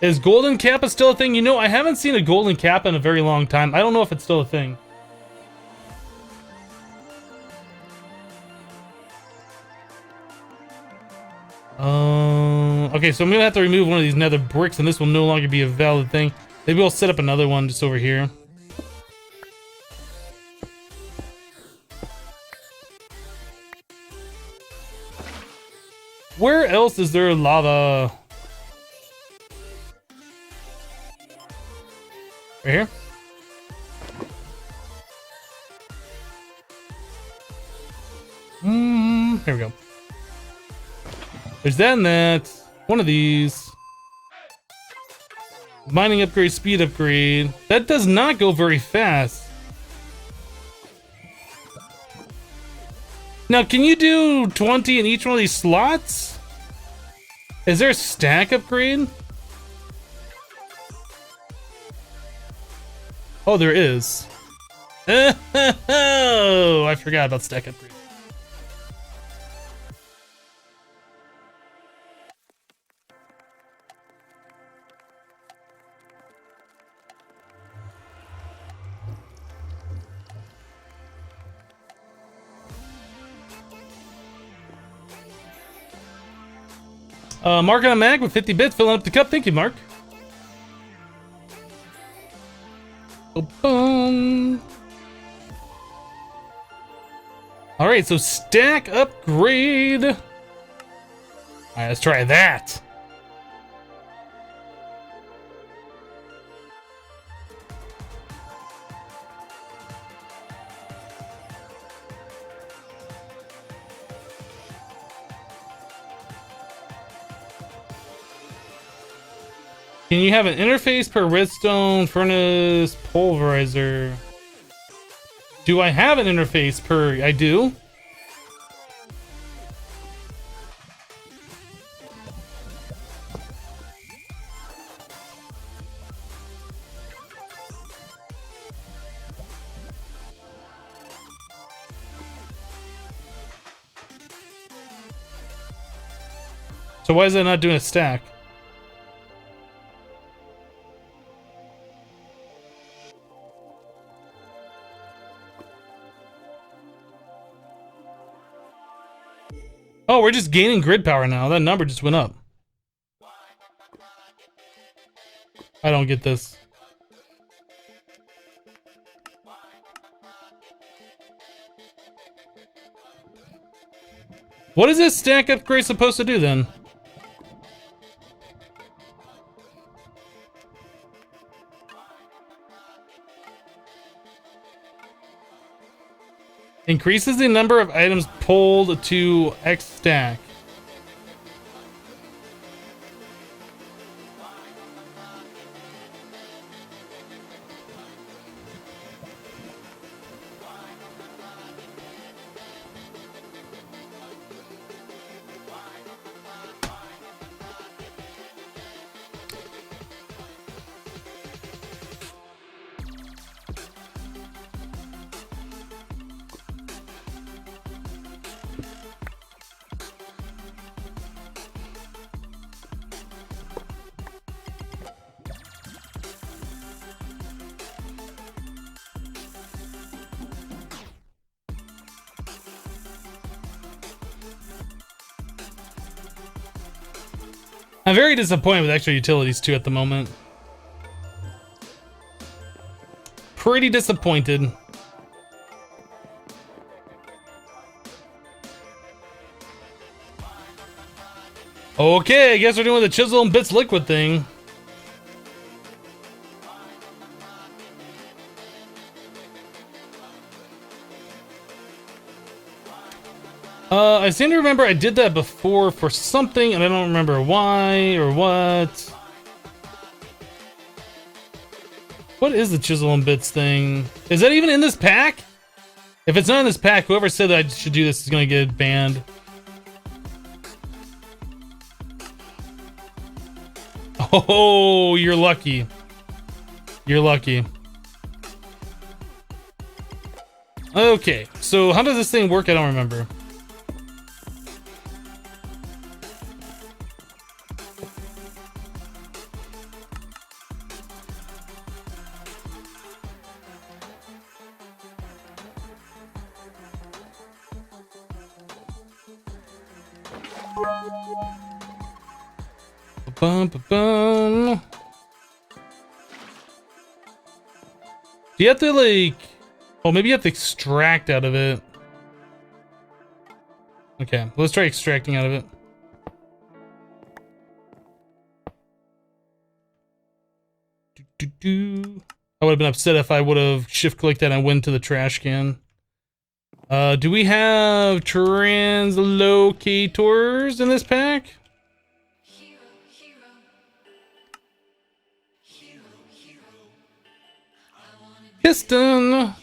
Is golden kappa still a thing? You know, I haven't seen a golden kappa in a very long time. I don't know if it's still a thing. Okay, so I'm gonna have to remove one of these nether bricks, and this will no longer be a valid thing. Maybe we'll set up another one just over here. Where else is there lava? Right here? Here we go. There's that and that. One of these. Mining upgrade, speed upgrade. That does not go very fast. Now, can you do 20 in each one of these slots? Is there a stack upgrade? Oh, there is. Oh, I forgot about stack upgrade. Mark on a mag with 50 bits, filling up the cup. Thank you, Mark. Boom. All right, so stack upgrade. All right, let's try that. Can you have an interface per redstone furnace pulverizer? Do I have an interface per? I do. So why is that not doing a stack? Oh, we're just gaining grid power now. That number just went up. I don't get this. What is this stack upgrade supposed to do then? Increases the number of items pulled to X stack. I'm very disappointed with extra utilities too at the moment. Pretty disappointed. Okay, I guess we're doing the chisel and bits liquid thing. I seem to remember I did that before for something, and I don't remember why or what. What is the chisel and bits thing? Is that even in this pack? If it's not in this pack, whoever said that I should do this is gonna get banned. Oh, you're lucky. You're lucky. Okay, so how does this thing work? I don't remember. Bum, bum, bum. Do you have to like... Oh, maybe you have to extract out of it. Okay, let's try extracting out of it. I would have been upset if I would have shift-clicked that and went to the trash can. Do we have translocators in this pack? Piston.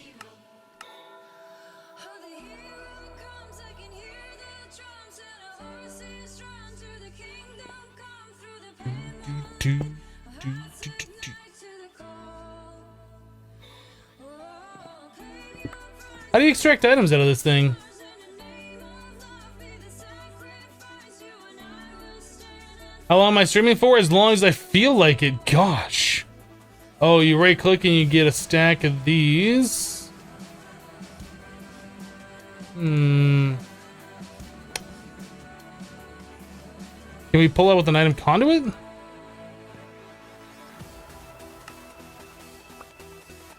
How do you extract items out of this thing? How long am I streaming for? As long as I feel like it. Gosh. Oh, you right click and you get a stack of these. Can we pull out with an item conduit?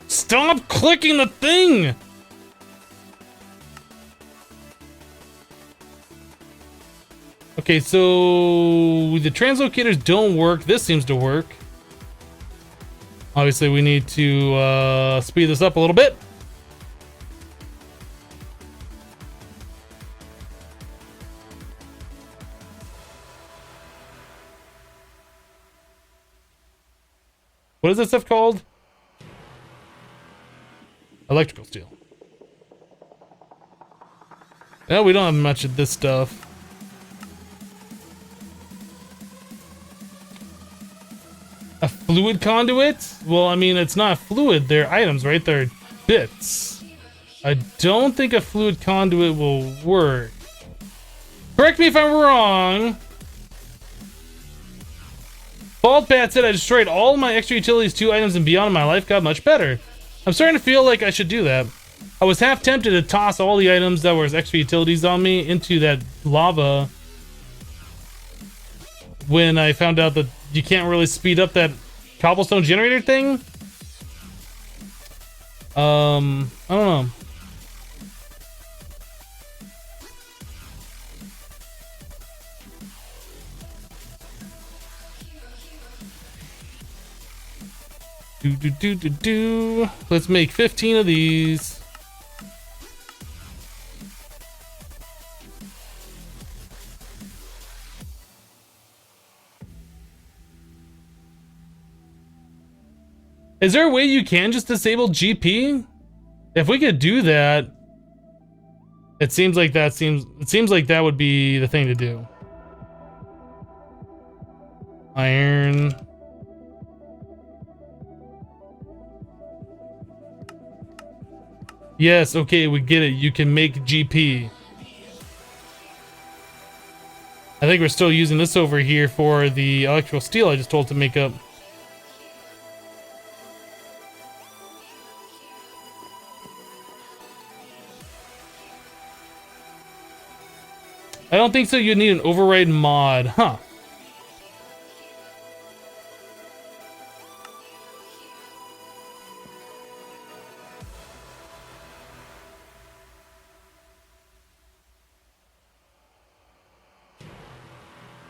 Stop clicking the thing! Okay, so the translocators don't work. This seems to work. Obviously, we need to speed this up a little bit. What is that stuff called? Electrical steel. No, we don't have much of this stuff. A fluid conduit? Well, I mean, it's not fluid. They're items, right? They're bits. I don't think a fluid conduit will work. Correct me if I'm wrong. Baldpat said I destroyed all my extra utilities 2 items and beyond, my life got much better. I'm starting to feel like I should do that. I was half tempted to toss all the items that were extra utilities on me into that lava when I found out that you can't really speed up that cobblestone generator thing. I don't know. Let's make 15 of these. Is there a way you can just disable GP? If we could do that, it seems like that would be the thing to do. Iron. Yes, okay, we get it. You can make GP. I think we're still using this over here for the electrical steel I just told to make up. I don't think so. You need an override mod, huh?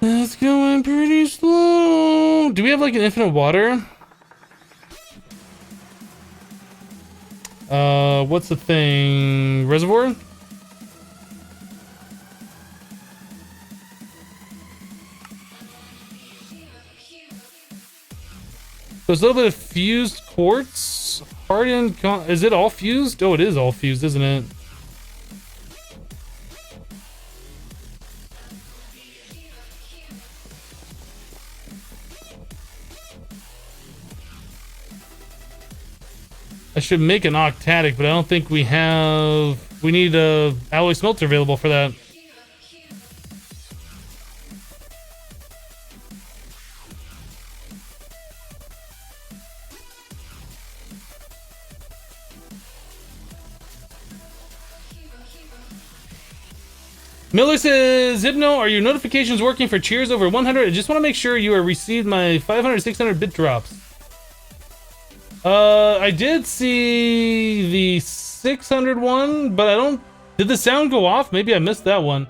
That's going pretty slow. Do we have like an infinite water? What's the thing? Reservoir? There's a little bit of fused quartz. Hardened. Is it all fused? Oh, it is all fused, isn't it? I should make an octatic, but I don't think we have... We need a alloy smelter available for that. Miller says, Hypno, are your notifications working for cheers over 100? I just want to make sure you have received my 500, 600 bit drops. I did see the 600 one, but I don't... Did the sound go off? Maybe I missed that one.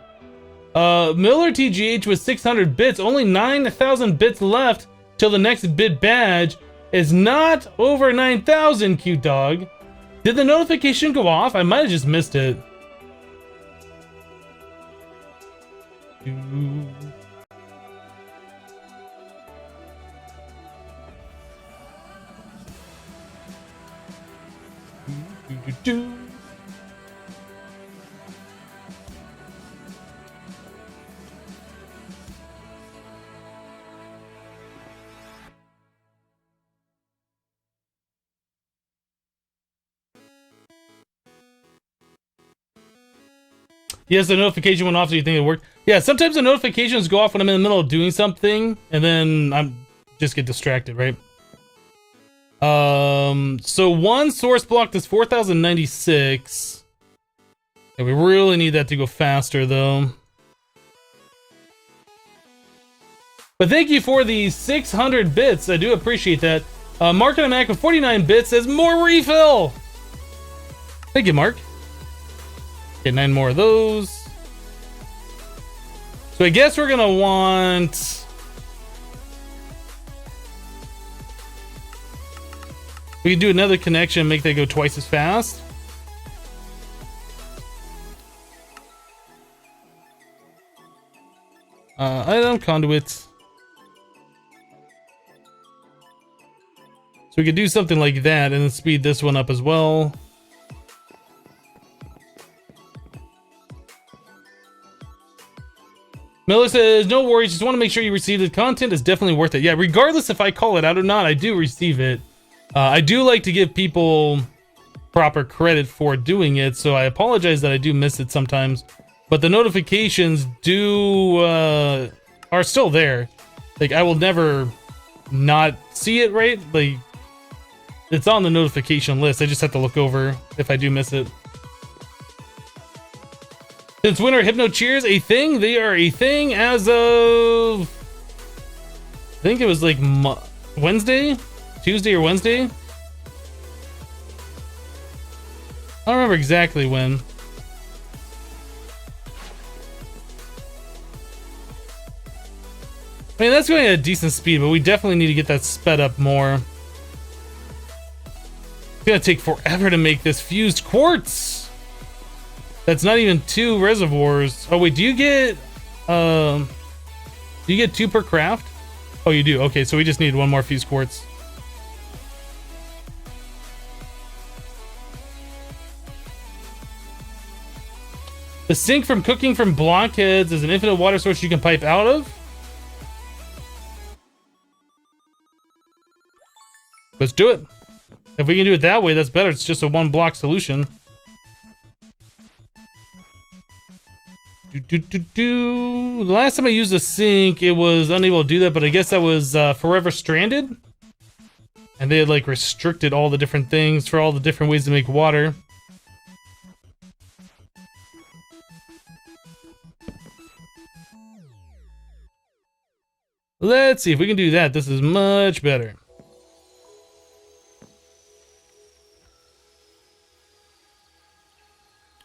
Miller TGH with 600 bits. Only 9,000 bits left till the next bit badge is not over 9,000, cute dog. Did the notification go off? I might have just missed it. Yes, the notification went off, so you think it worked. Yeah, sometimes the notifications go off when I'm in the middle of doing something, and then I'm just get distracted, right? So one source block is 4,096. Yeah, we really need that to go faster, though. But thank you for the 600 bits. I do appreciate that. Mark and a Mac with 49 bits says more refill. Thank you, Mark. Get 9 more of those. So I guess we're gonna want... We can do another connection and make that go twice as fast. Item conduit. So we could do something like that and then speed this one up as well. Miller says, no worries, just want to make sure you receive the content. Is definitely worth it. Yeah, regardless if I call it out or not, I do receive it. I do like to give people proper credit for doing it, so I apologize that I do miss it sometimes. But the notifications are still there. Like, I will never not see it, right? Like, it's on the notification list. I just have to look over if I do miss it. Since when are Hypno Cheers a thing? They are a thing as of... I think it was like Wednesday? Tuesday or Wednesday? I don't remember exactly when. I mean, that's going at a decent speed, but we definitely need to get that sped up more. It's gonna take forever to make this fused quartz. That's not even 2 reservoirs. Oh wait, do you get 2 per craft? Oh, you do. Okay, so we just need 1 more fused quartz. The sink from cooking from blockheads is an infinite water source you can pipe out of. Let's do it. If we can do it that way, that's better. It's just a 1 block solution. The last time I used the sink, it was unable to do that, but I guess that was Forever Stranded. And they had like restricted all the different things for all the different ways to make water. Let's see if we can do that. This is much better.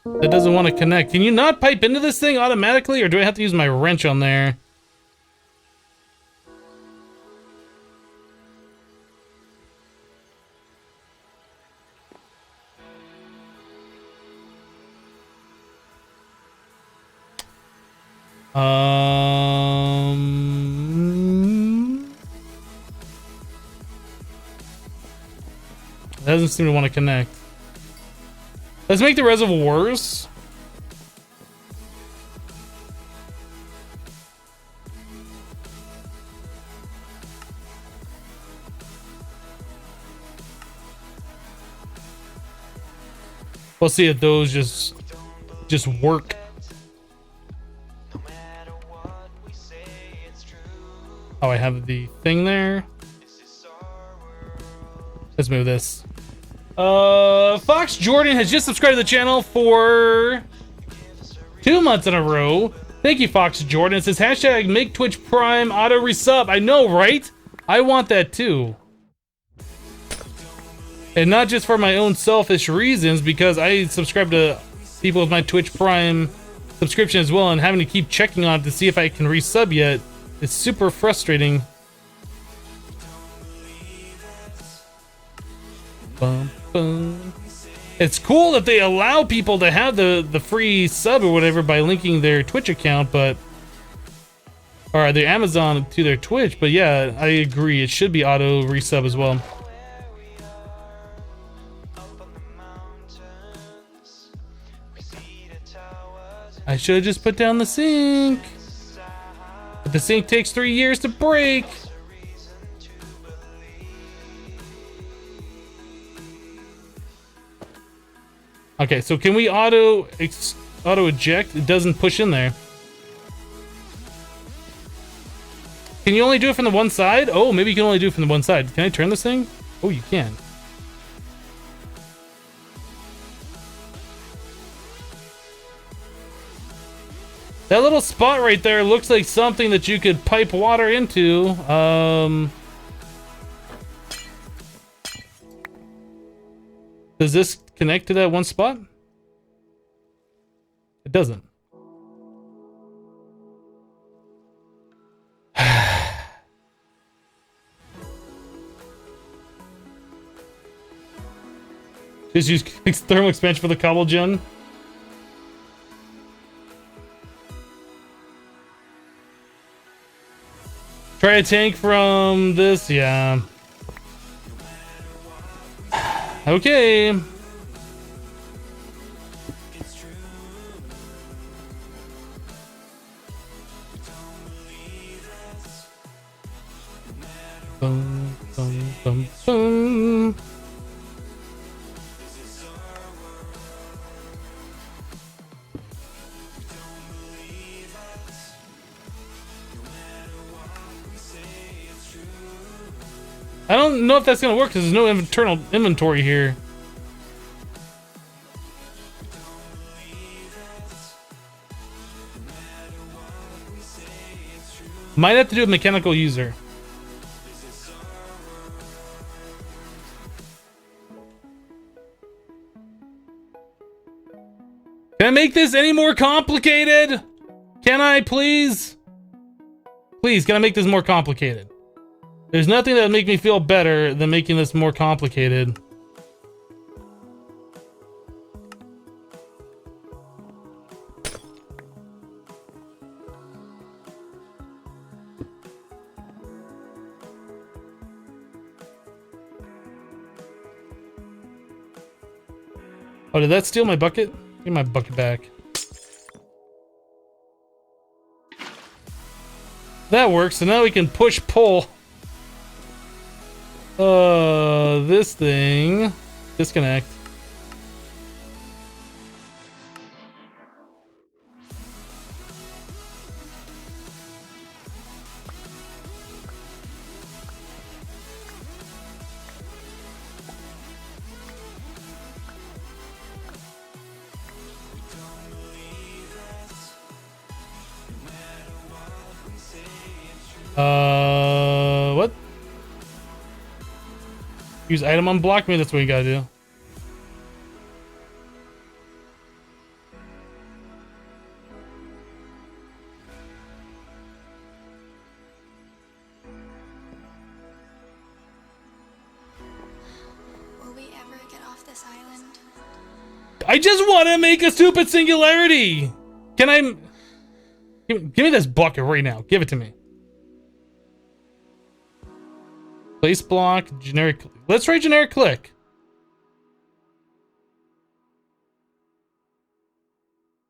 That doesn't want to connect. Can you not pipe into this thing automatically, or do I have to use my wrench on there? It doesn't seem to want to connect. Let's make the reservoirs. We'll see if those just work. Oh, I have the thing there. Let's move this. Fox Jordan has just subscribed to the channel for 2 months in a row. Thank you, Fox Jordan. It says hashtag make Twitch Prime auto resub. I know, right? I want that too. And not just for my own selfish reasons, because I subscribe to people with my Twitch Prime subscription as well, and having to keep checking on it to see if I can resub yet is super frustrating. Bum, bum. It's cool that they allow people to have the free sub or whatever by linking their Twitch account, but or their Amazon to their Twitch. But yeah, I agree. It should be auto resub as well. I should have just put down the sink. But the sink takes 3 years to break. Okay, so can we auto auto eject, it doesn't push in there. Can you only do it from the one side? Oh, maybe you can only do it from the one side. Can I turn this thing? Oh, you can. That little spot right there looks like something that you could pipe water into. Does this connect to that one spot? It doesn't. Just use thermal expansion for the cobble gen. Try a tank from this, yeah. Okay. Boom, boom, boom, boom. I don't know if that's gonna work because there's no internal inventory here. Might have to do a mechanical user. Can I make this any more complicated? Can I, please? Please, can I make this more complicated? There's nothing that would make me feel better than making this more complicated. Oh, did that steal my bucket? Give me my bucket back. That works, so now we can push-pull. This thing. Disconnect. What? Use item unblock me, that's what you gotta do. Will we ever get off this island? I just want to make a stupid singularity! Can I... Give me this bucket right now. Give it to me. Place block, generic... Let's try generic click.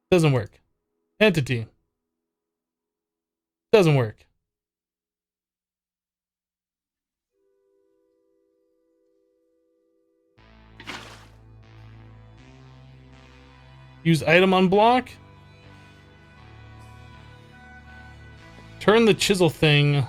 Doesn't work. Entity. Doesn't work. Use item unblock. Turn the chisel thing.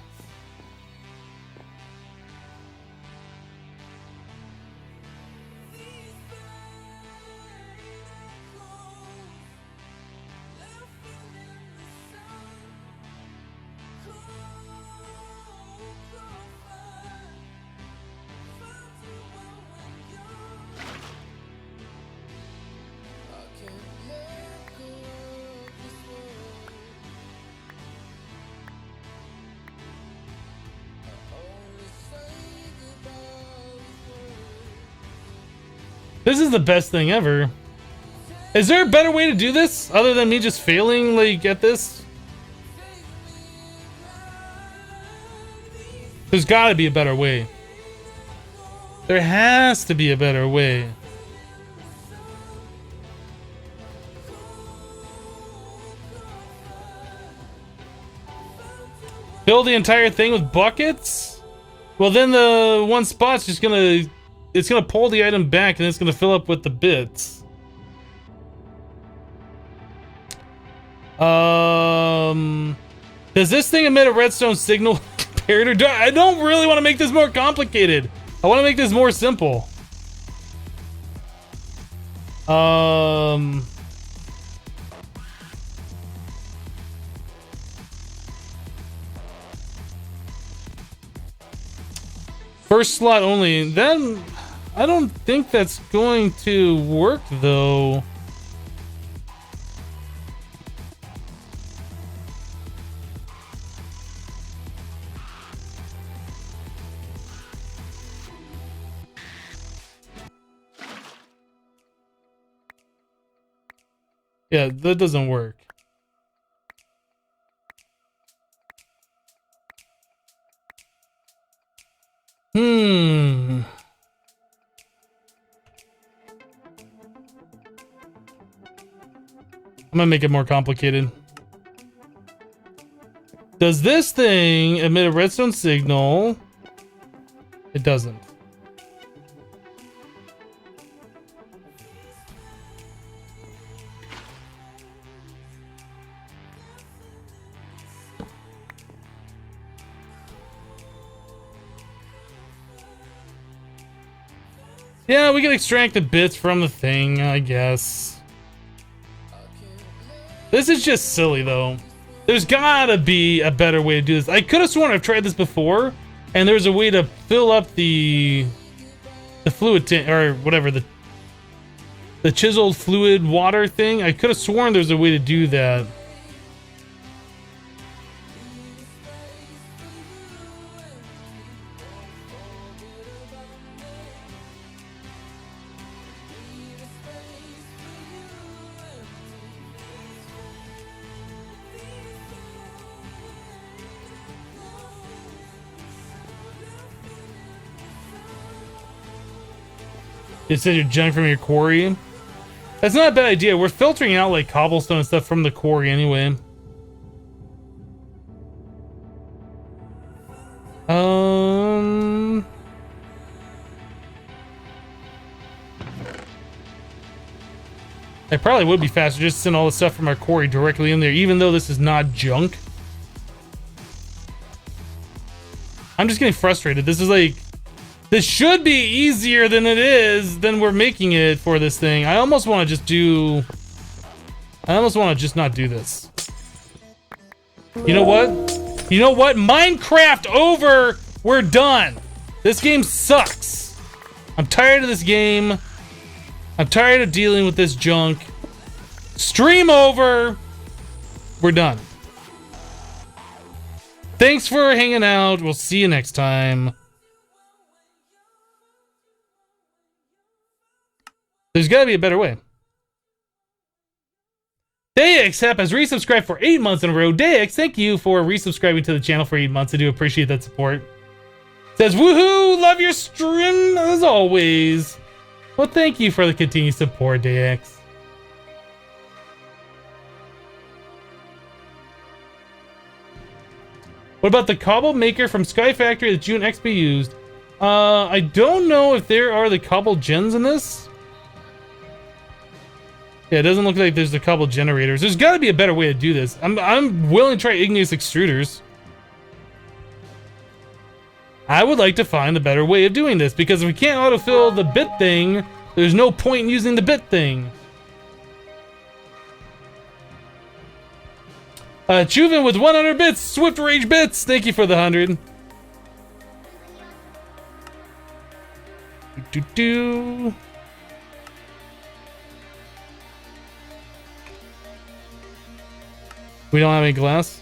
This is the best thing ever. Is there a better way to do this other than me just failing like at this? There's gotta be a better way. There has to be a better way. Fill the entire thing with buckets? Well, then the one spot's just gonna... It's gonna pull the item back and it's gonna fill up with the bits. Does this thing emit a redstone signal compared to? I don't really want to make this more complicated. I want to make this more simple. First slot only. Then I don't think that's going to work though. Yeah, that doesn't work. I'm gonna make it more complicated. Does this thing emit a redstone signal? It doesn't. Yeah, we can extract the bits from the thing, I guess. This is just silly, though. There's gotta be a better way to do this. I could have sworn I've tried this before, and there's a way to fill up the fluid tank, or whatever, the chiseled fluid water thing. I could have sworn there's a way to do that. It said you're junk from your quarry. That's not a bad idea. We're filtering out like cobblestone and stuff from the quarry anyway. It probably would be faster just to send all the stuff from our quarry directly in there, even though this is not junk. I'm just getting frustrated. This is like, this should be easier than it is, than we're making it for this thing. I almost want to just do... I almost want to just not do this. You know what? You know what? Minecraft over! We're done! This game sucks. I'm tired of this game. I'm tired of dealing with this junk. Stream over! We're done. Thanks for hanging out. We'll see you next time. There's gotta be a better way. DayX has resubscribed for 8 months in a row. DayX, thank you for resubscribing to the channel for 8 months. I do appreciate that support. Says, woohoo! Love your stream as always. Well, thank you for the continued support, DayX. What about the cobble maker from Sky Factory that June XP used? I don't know if there are the cobble gens in this. Yeah, it doesn't look like there's a couple generators. There's got to be a better way to do this. I'm willing to try igneous extruders. I would like to find the better way of doing this, because if we can't autofill the bit thing, there's no point in using the bit thing. Chuven with 100 bits, Swift Rage bits. Thank you for the 100. Do. We don't have any glass.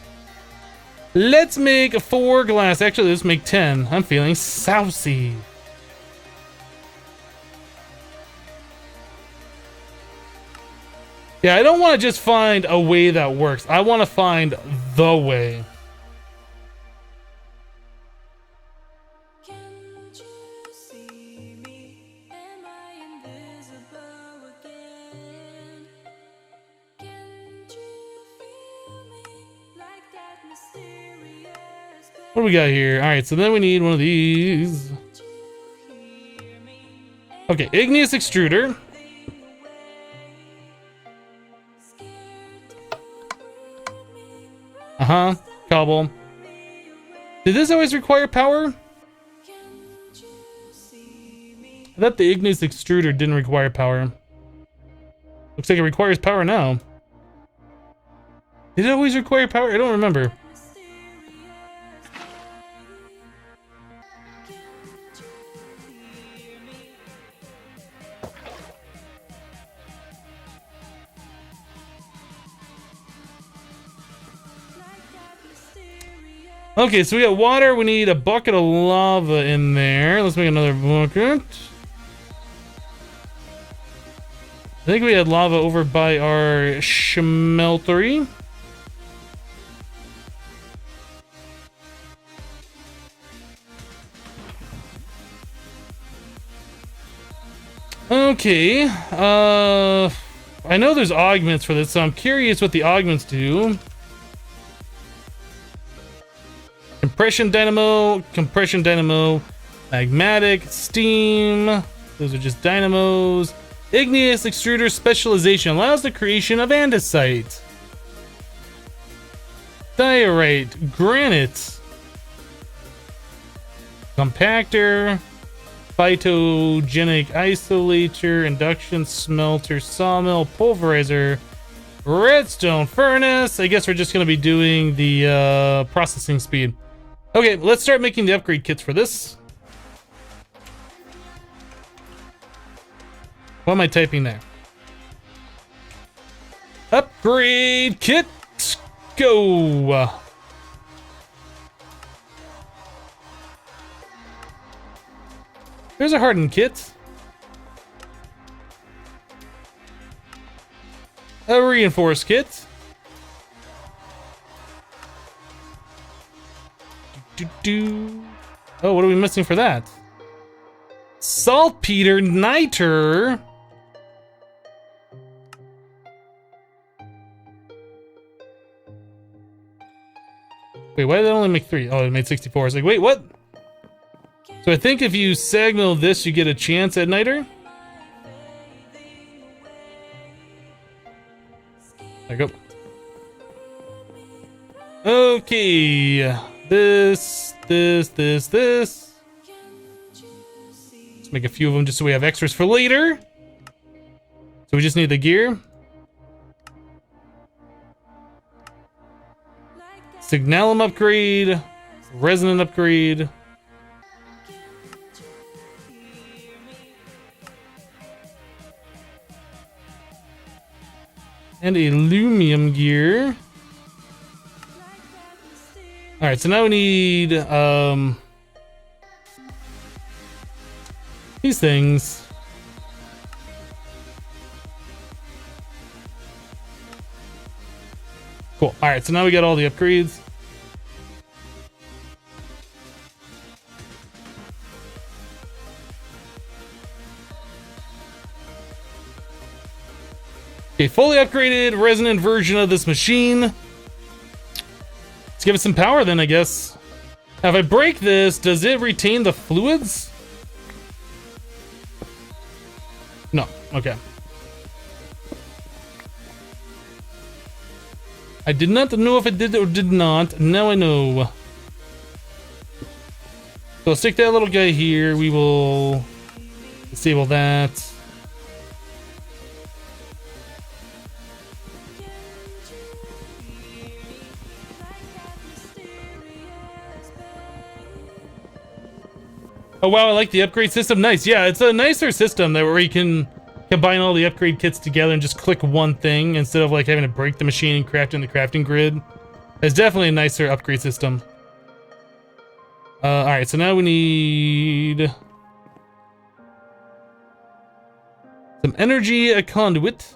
Let's make 4 glass. Actually, let's make 10. I'm feeling saucy. Yeah, I don't want to just find a way that works. I want to find the way. What do we got here? All right, so then we need one of these. Okay, igneous extruder. Uh-huh. Cobble. Did this always require power? I thought the igneous extruder didn't require power. Looks like it requires power now. Did it always require power? I don't remember. Okay, so we got water. We need a bucket of lava in there. Let's make another bucket. I think we had lava over by our smeltery. Okay. I know there's augments for this, so I'm curious what the augments do. Compression dynamo, magmatic, steam. Those are just dynamos. Igneous extruder specialization allows the creation of andesite. Diorite, granite. Compactor, phytogenic isolator, induction smelter, sawmill, pulverizer, redstone furnace. I guess we're just going to be doing the processing speed. Okay, let's start making the upgrade kits for this. What am I typing there? Upgrade kit, go. There's a hardened kit. A reinforced kit. Oh, what are we missing for that? Saltpeter niter. Wait, why did it only make 3? Oh, it made 64. I was like, wait, what? So I think if you sag mill this, you get a chance at niter. There you go. Okay. This. Let's make a few of them just so we have extras for later. So we just need the gear. Signalum upgrade. Resonant upgrade. And aluminum gear. Alright, so now we need these things. Cool. Alright, so now we got all the upgrades. Okay, fully upgraded resonant version of this machine. Let's give it some power then, I guess. Now, if I break this, does it retain the fluids? No. Okay. I did not know if it did or did not. Now I know. So I'll stick that little guy here. We will disable that. Oh wow, I like the upgrade system. Nice. Yeah, it's a nicer system that where you can combine all the upgrade kits together and just click one thing instead of like having to break the machine and craft in the crafting grid. It's definitely a nicer upgrade system. Alright, so now we need some energy, a conduit.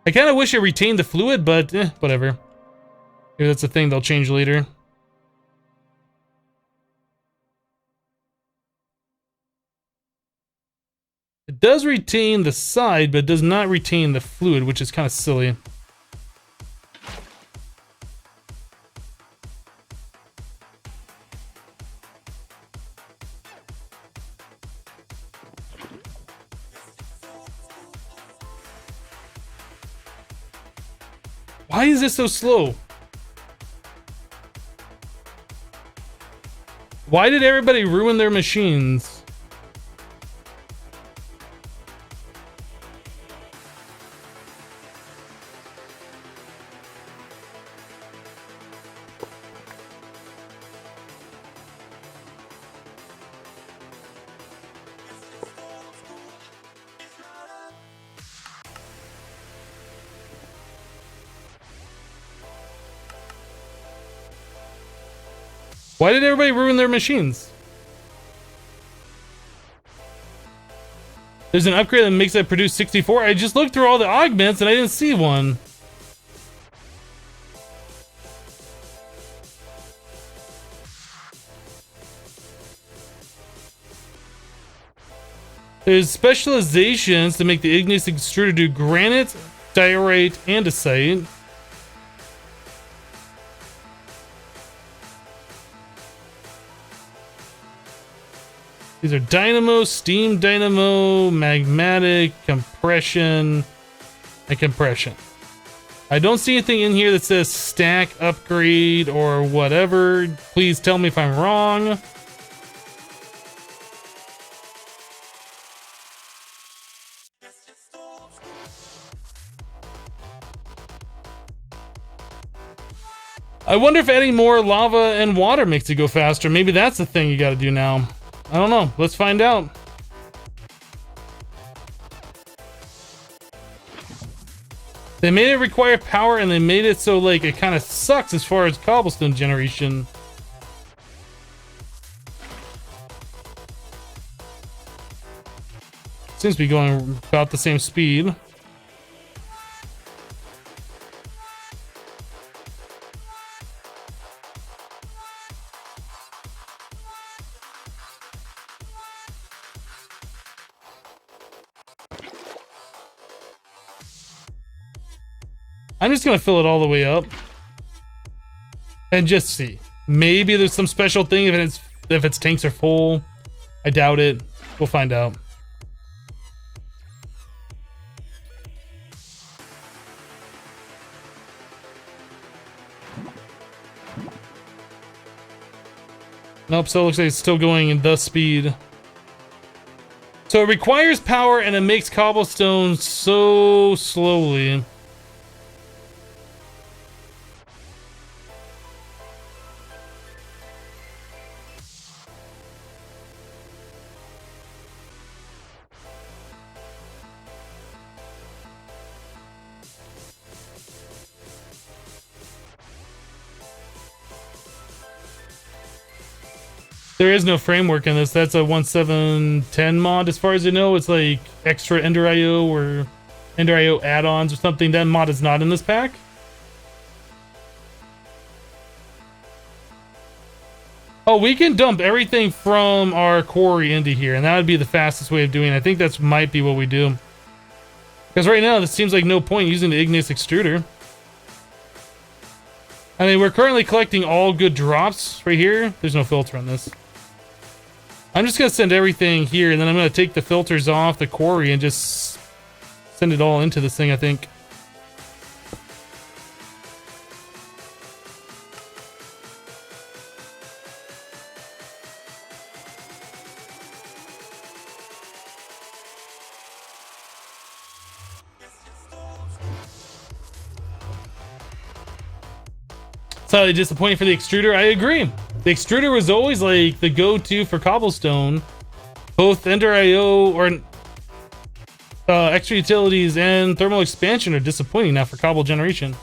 I kind of wish it retained the fluid, but whatever. Maybe that's a thing they'll change later. It does retain the side, but does not retain the fluid, which is kind of silly. Why is this so slow? Why did everybody ruin their machines? Why did everybody ruin their machines? There's an upgrade that makes it produce 64. I just looked through all the augments and I didn't see one. There's specializations to make the igneous extruder do granite, diorite, andesite. These are dynamo, steam dynamo, magmatic, compression, and compression. I don't see anything in here that says stack, upgrade, or whatever. Please tell me if I'm wrong. I wonder if adding more lava and water makes it go faster. Maybe that's the thing you gotta do now. I don't know. Let's find out. They made it require power and they made it so like it kind of sucks as far as cobblestone generation. Seems to be going about the same speed. I'm just gonna fill it all the way up and just see. Maybe there's some special thing if its tanks are full. I doubt it. We'll find out. Nope, so it looks like it's still going in the speed. So it requires power and it makes cobblestone so slowly. There is no framework in this. That's a 1.7.10 mod. As far as I know, it's like extra Ender IO or Ender IO add-ons or something. That mod is not in this pack. Oh, we can dump everything from our quarry into here, and that would be the fastest way of doing it. I think that might be what we do. Because right now, this seems like no point using the igneous extruder. I mean, we're currently collecting all good drops right here. There's no filter on this. I'm just going to send everything here, and then I'm going to take the filters off the quarry and just send it all into this thing, I think. Slightly disappointing for the extruder. I agree. The extruder was always like the go-to for cobblestone. Both Ender IO or extra utilities and thermal expansion are disappointing now for cobble generation.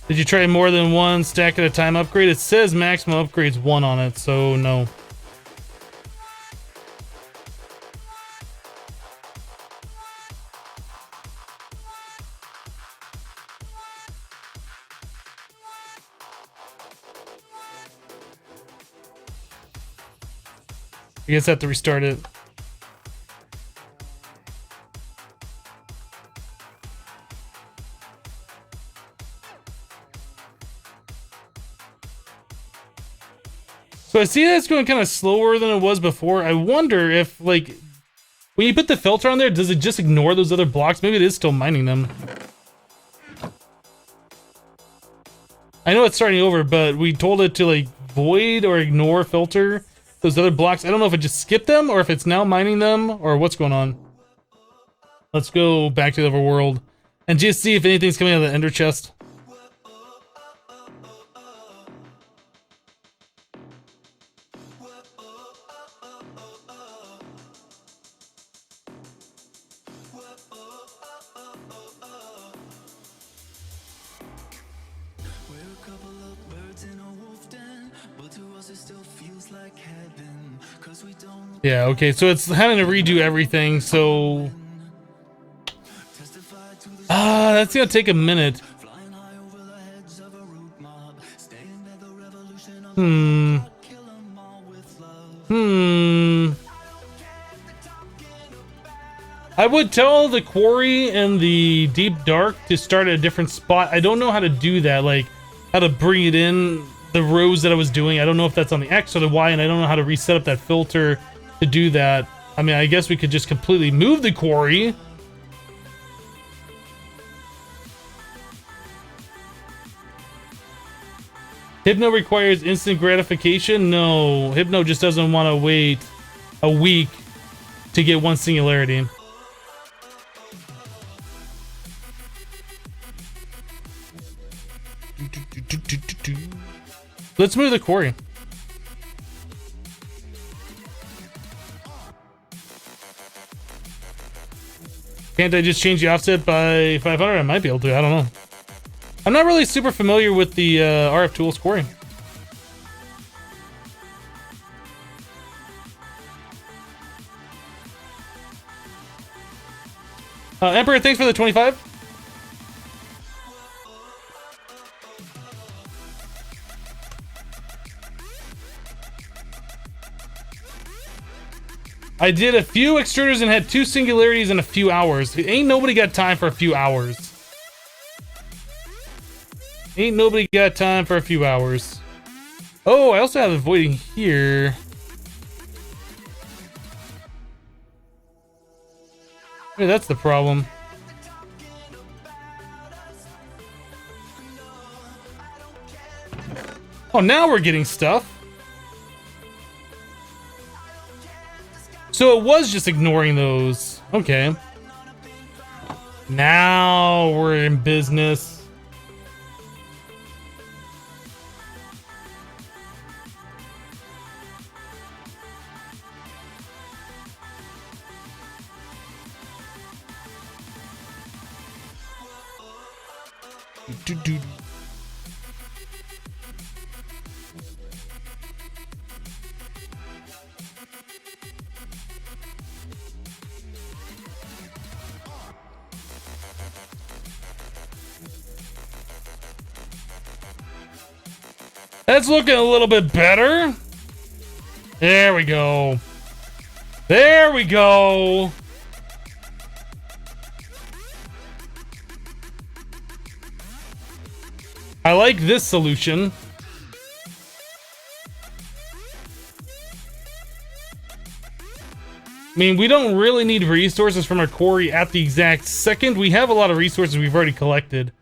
Did you try more than one stack at a time upgrade? It says maximum upgrades 1 on it, so no. I guess I have to restart it. So I see that it's going kind of slower than it was before. I wonder if, like, when you put the filter on there, does it just ignore those other blocks? Maybe it is still mining them. I know it's starting over, but we told it to, like, void or ignore filter those other blocks. I don't know if it just skipped them or if it's now mining them or what's going on. Let's go back to the overworld and just see if anything's coming out of the ender chest. Yeah, okay, so it's having to redo everything, so... that's gonna take a minute. I would tell the quarry and the deep dark to start at a different spot. I don't know how to do that, like how to bring it in the rows that I was doing. I don't know if that's on the X or the Y, and I don't know how to reset up that filter to do that. I mean, I guess we could just completely move the quarry. Hypno requires instant gratification? No, Hypno just doesn't want to wait a week to get one singularity. Let's move the quarry. Can't I just change the offset by 500? I might be able to, I don't know. I'm not really super familiar with the RF Tools quarry. Emperor, thanks for the 25. I did a few extruders and had 2 singularities in a few hours. Ain't nobody got time for a few hours. Ain't nobody got time for a few hours. Oh, I also have a voiding here. Maybe that's the problem. Oh, now we're getting stuff. So it was just ignoring those. Okay. Now we're in business. That's looking a little bit better. There we go. There we go. I like this solution. I mean, we don't really need resources from our quarry at the exact second. We have a lot of resources we've already collected.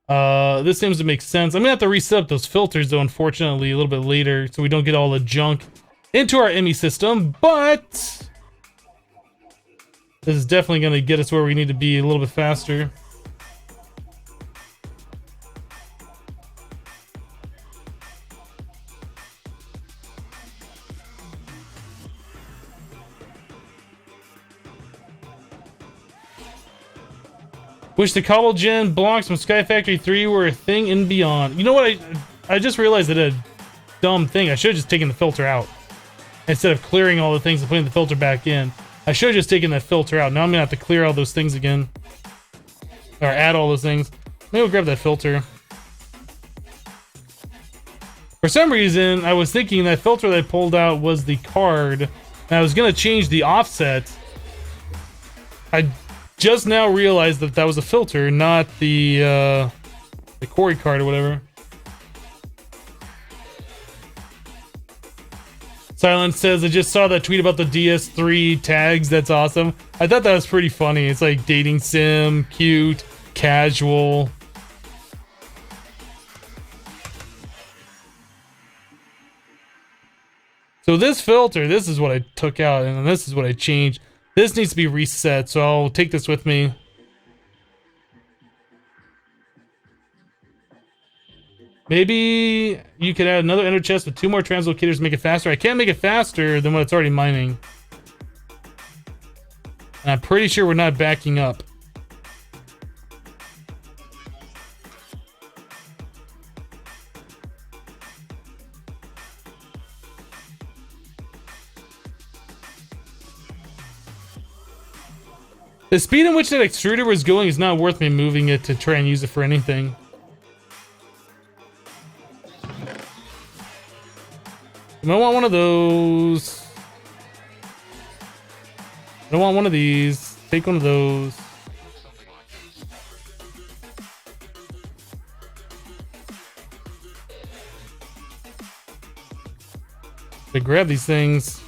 This seems to make sense. I'm gonna have to reset up those filters though, unfortunately, a little bit later, so we don't get all the junk into our ME system, but this is definitely gonna get us where we need to be a little bit faster. Wish the cobble gen blocks from Sky Factory 3 were a thing in Beyond. You know what? I just realized that a dumb thing. I should have just taken the filter out. Instead of clearing all the things and putting the filter back in. I should have just taken that filter out. Now I'm going to have to clear all those things again. Or add all those things. Maybe we'll grab that filter. For some reason, I was thinking that filter that I pulled out was the card. And I was going to change the offset. I just now realized that that was a filter, not the quarry card or whatever. Silence says, I just saw that tweet about the DS3 tags. That's awesome. I thought that was pretty funny. It's like dating sim, cute, casual. So this filter, this is what I took out, and this is what I changed. This needs to be reset, so I'll take this with me. Maybe you could add another ender chest with 2 more translocators to make it faster. I can't make it faster than what it's already mining. And I'm pretty sure we're not backing up. The speed in which that extruder was going is not worth me moving it to try and use it for anything. I don't want one of those. I don't want one of these. Take one of those. They grab these things.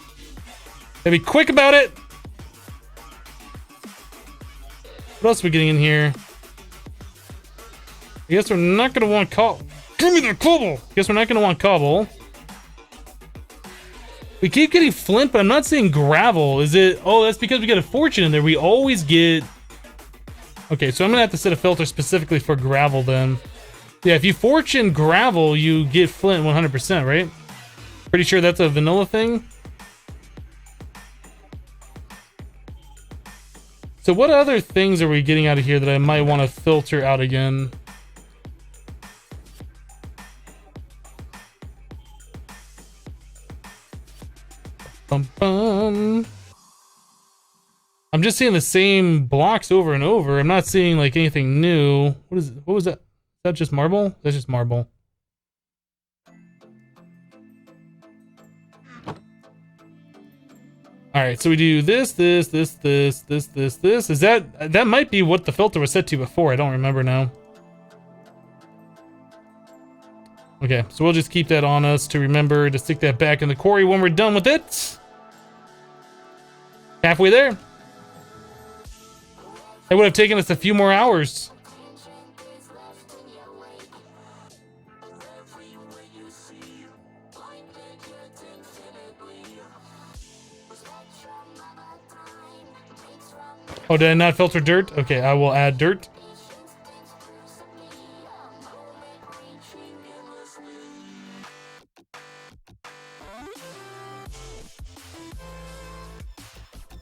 Gotta be quick about it. What else are we getting in here? I guess we're not gonna want cobble. Give me the cobble! Guess we're not gonna want cobble. We keep getting flint, but I'm not seeing gravel. Is it? Oh, that's because we got a fortune in there. We always get... Okay, so I'm gonna have to set a filter specifically for gravel then. Yeah, if you fortune gravel, you get flint 100%, right? Pretty sure that's a vanilla thing. So what other things are we getting out of here that I might want to filter out again? Bum, bum. I'm just seeing the same blocks over and over. I'm not seeing like anything new. What is it? What was that? Is that just marble? That's just marble. All right, so we do this. Is that might be what the filter was set to before? I don't remember now. Okay, so we'll just keep that on us to remember to stick that back in the quarry when we're done with it. Halfway there. It would have taken us a few more hours. Oh, did I not filter dirt? Okay, I will add dirt.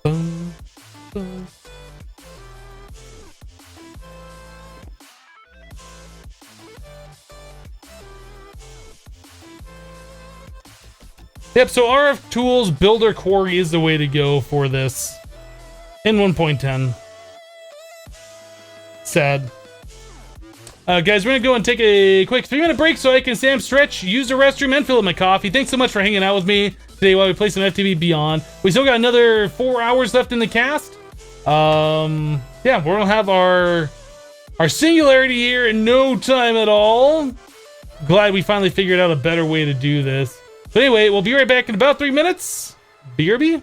Boom, boom. Yep, so RF Tools Builder Quarry is the way to go for this. In 1.10. Sad. Guys, we're gonna go and take a quick 3-minute break so I can stand, stretch, use the restroom, and fill up my coffee. Thanks so much for hanging out with me today while we play some FTB Beyond. We still got another 4 hours left in the cast. Yeah, we're gonna have our singularity here in no time at all. Glad we finally figured out a better way to do this. But anyway, we'll be right back in about 3 minutes. BRB.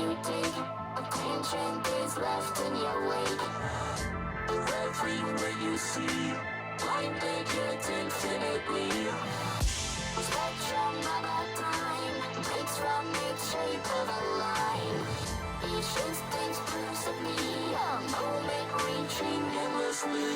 you did. A clean trend is left in your wake. Everywhere you see, blinded yet infinitely. Spectrum of our time breaks from its shape of a line. Each instance proves to be a moment reaching endlessly.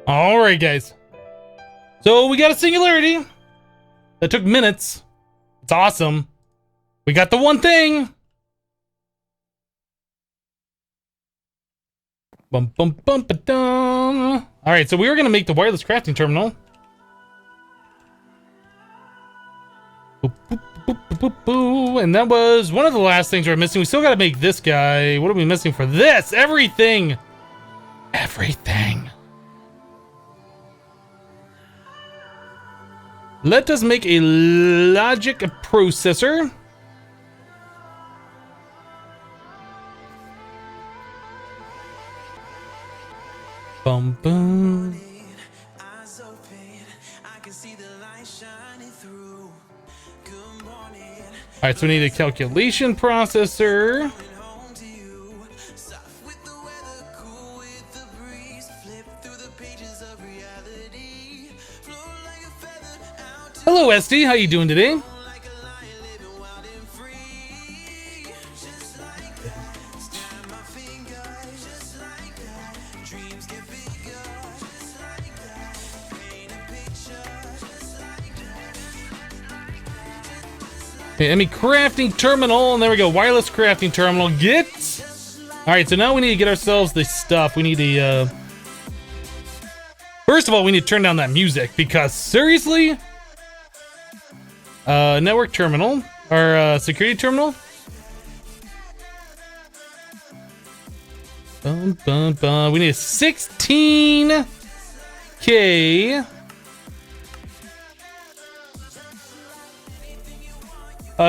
All right, guys. So we got a singularity that took minutes. It's awesome. We got the one thing. Bum bum bum ba dum. All right, so we were gonna make the wireless crafting terminal. Boop, boop, boop, boop, boop, boop. And that was one of the last things we're missing. We still gotta make this guy. What are we missing for this? Everything. Everything. Let us make a logic processor. Bum bum. Alright, so we need a calculation processor. Hello, SD. How you doing today? Okay, Emmy crafting terminal, and there we go. Wireless crafting terminal. Get. All right, so now we need to get ourselves the stuff. We need to. First of all, we need to turn down that music because seriously. Network terminal or security terminal. Bum, bum, bum. We need a 16K.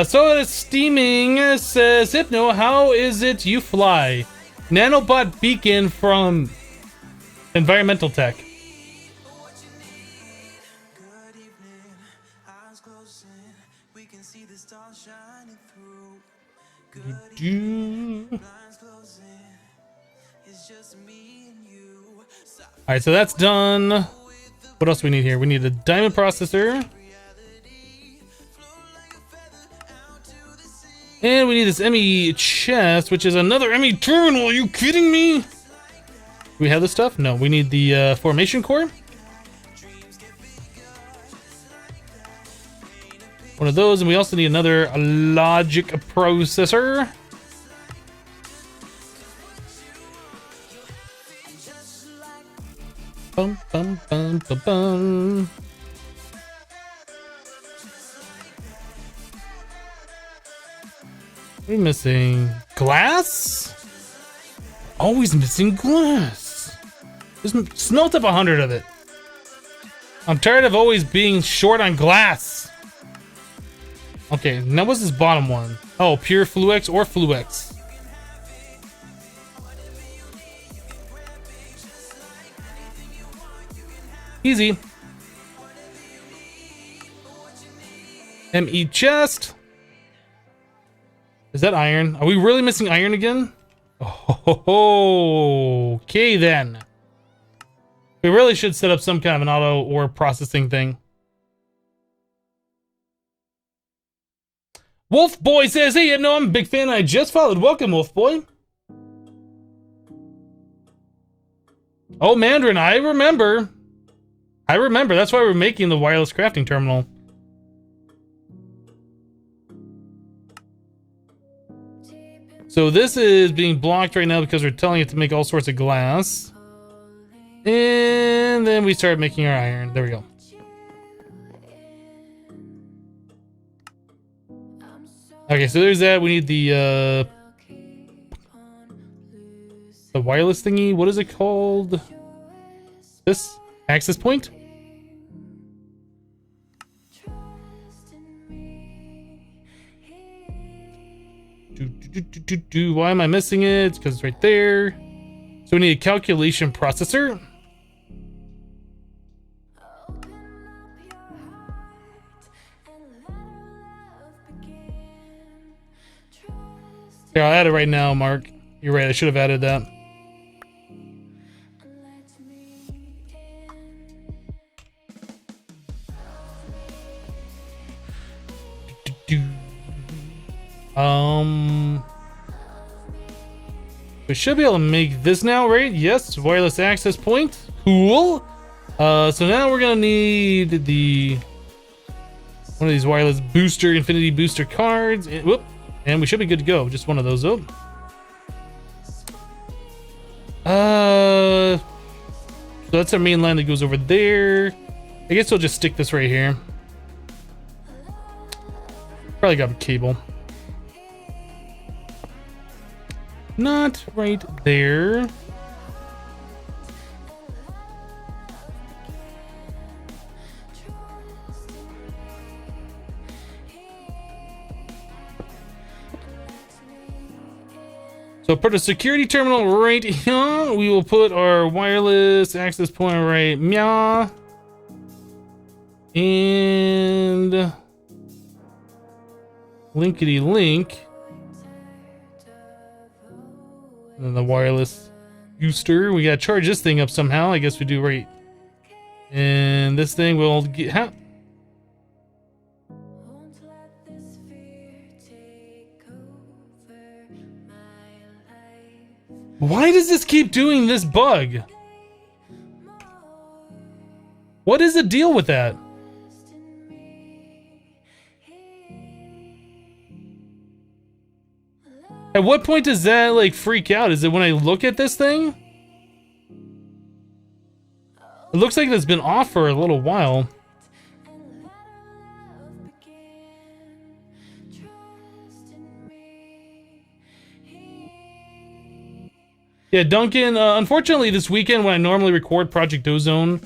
So it's steaming, says Hypno, how is it you fly? Nanobot beacon from environmental tech. Alright, so that's done. What else do we need here? We need a diamond processor. And we need this ME chest, which is another ME terminal. Are you kidding me? Do we have this stuff? No, we need the formation core. One of those, and we also need another logic processor. Bum, bum, bum, bum, bum. What are we missing? Glass? Always missing glass. Just smelt up 100 of it. I'm tired of always being short on glass. Okay, now what's this bottom one? Oh, pure Fluex or Fluex. Easy. ME chest. Is that iron? Are we really missing iron again? Oh, okay then. We really should set up some kind of an auto ore processing thing. Wolf Boy says, hey, no, I'm a big fan. I just followed. Welcome, Wolf Boy. Oh, Mandarin, I remember. That's why we're making the wireless crafting terminal. So this is being blocked right now because we're telling it to make all sorts of glass. And then we start making our iron. There we go. Okay, so there's that. We need the wireless thingy. What is it called? This access point? Why am I missing it? It's because it's right there. So we need a calculation processor. Yeah, I'll add it right now, Mark. You're right, I should have added that. We should be able to make this now, right? Yes, wireless access point. Cool. So now we're gonna need the one of these wireless booster, infinity booster cards. Whoop. And we should be good to go. Just one of those up. So that's our main line that goes over there. I guess we'll just stick this right here. Probably got a cable. Not right there. So put a security terminal right here. We will put our wireless access point right meow. And linkety link. And then the wireless booster. We gotta charge this thing up somehow. I guess we do right. And this thing will get how? Why does this keep doing this bug? What is the deal with that? At what point does that like freak out? Is it when I look at this thing? It looks like it's been off for a little while. Yeah, Duncan, unfortunately this weekend when I normally record Project Ozone,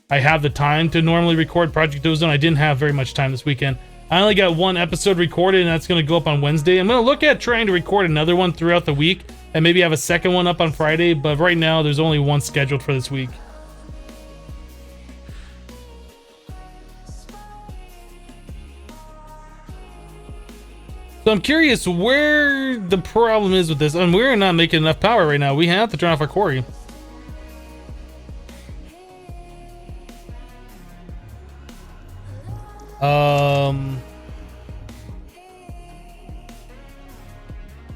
I have the time to normally record Project Ozone. I didn't have very much time this weekend. I only got one episode recorded and that's going to go up on Wednesday. I'm going to look at trying to record another one throughout the week and maybe have a second one up on Friday, but right now there's only one scheduled for this week. So I'm curious where the problem is with this. And we're not making enough power right now. We have to turn off our quarry.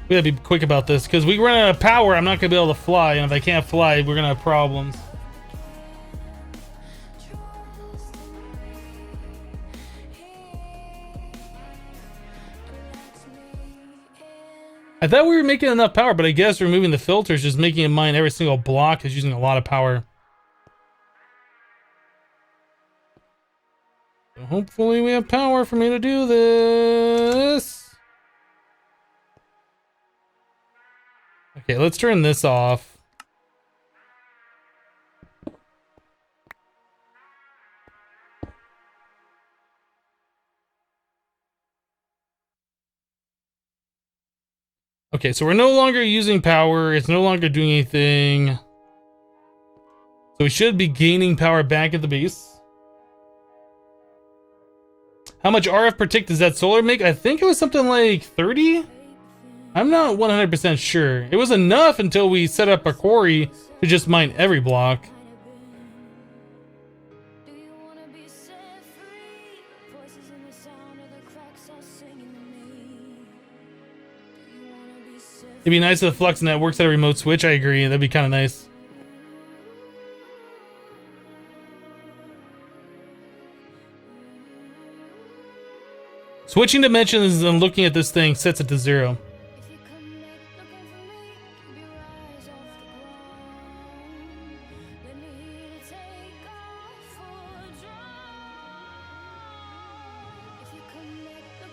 We gotta be quick about this because we run out of power. I'm not gonna be able to fly, and if I can't fly, we're gonna have problems. I thought we were making enough power, but I guess removing the filters, just making it mine every single block is using a lot of power. So hopefully we have power for me to do this. Okay, let's turn this off. Okay, so we're no longer using power. It's no longer doing anything. So we should be gaining power back at the base. How much RF per tick does that solar make? I think it was something like 30? I'm not 100% sure. It was enough until we set up a quarry to just mine every block. It'd be nice if the Flux Net works at a remote switch. I agree. That'd be kind of nice. Switching dimensions and looking at this thing sets it to 0.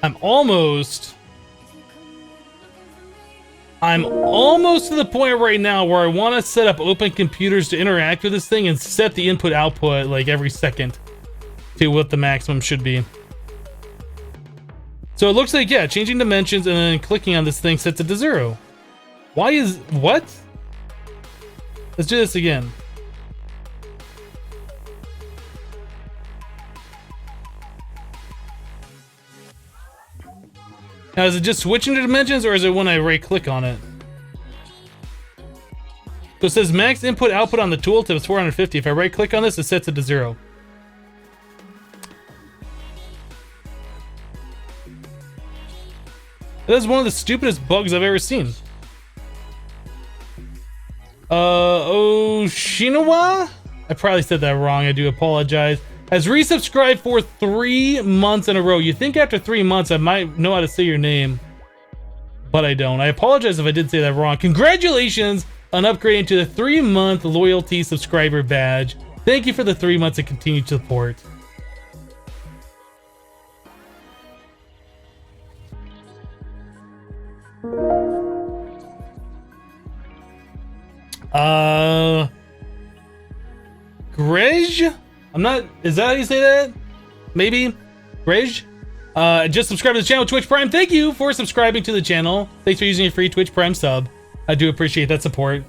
I'm almost to the point right now where I want to set up open computers to interact with this thing and set the input output like every second to what the maximum should be. So it looks like, yeah, changing dimensions and then clicking on this thing sets it to 0. Why is, what? Let's do this again. Now, is it just switching to dimensions, or is it when I right-click on it? So it says max input output on the tooltip is 450. If I right-click on this, it sets it to 0. That is one of the stupidest bugs I've ever seen. Oshinawa? I probably said that wrong. I do apologize. Has resubscribed for 3 months in a row. You think after 3 months I might know how to say your name, but I don't. I apologize if I did say that wrong. Congratulations on upgrading to the 3-month loyalty subscriber badge. Thank you for the 3 months of continued support. Grej? I'm not, is that how you say that? Maybe? Grej? Just subscribe to the channel, Twitch Prime. Thank you for subscribing to the channel. Thanks for using your free Twitch Prime sub. I do appreciate that support.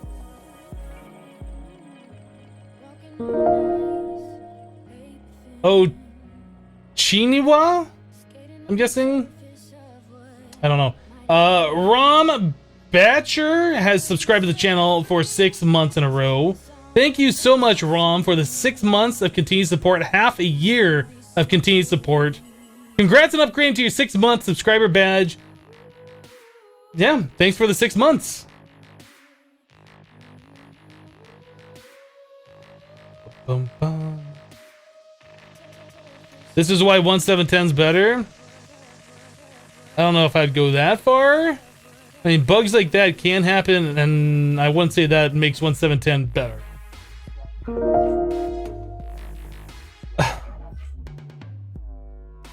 Oh, Chiniwa? I'm guessing? I don't know. Rom Batcher has subscribed to the channel for 6 months in a row. Thank you so much, Rom, for the 6 months of continued support, half a year of continued support. Congrats on upgrading to your 6-month subscriber badge. Yeah, thanks for the 6 months. Bum, bum. This is why 1710's better. I don't know if I'd go that far. I mean, bugs like that can happen, and I wouldn't say that makes 1710 better.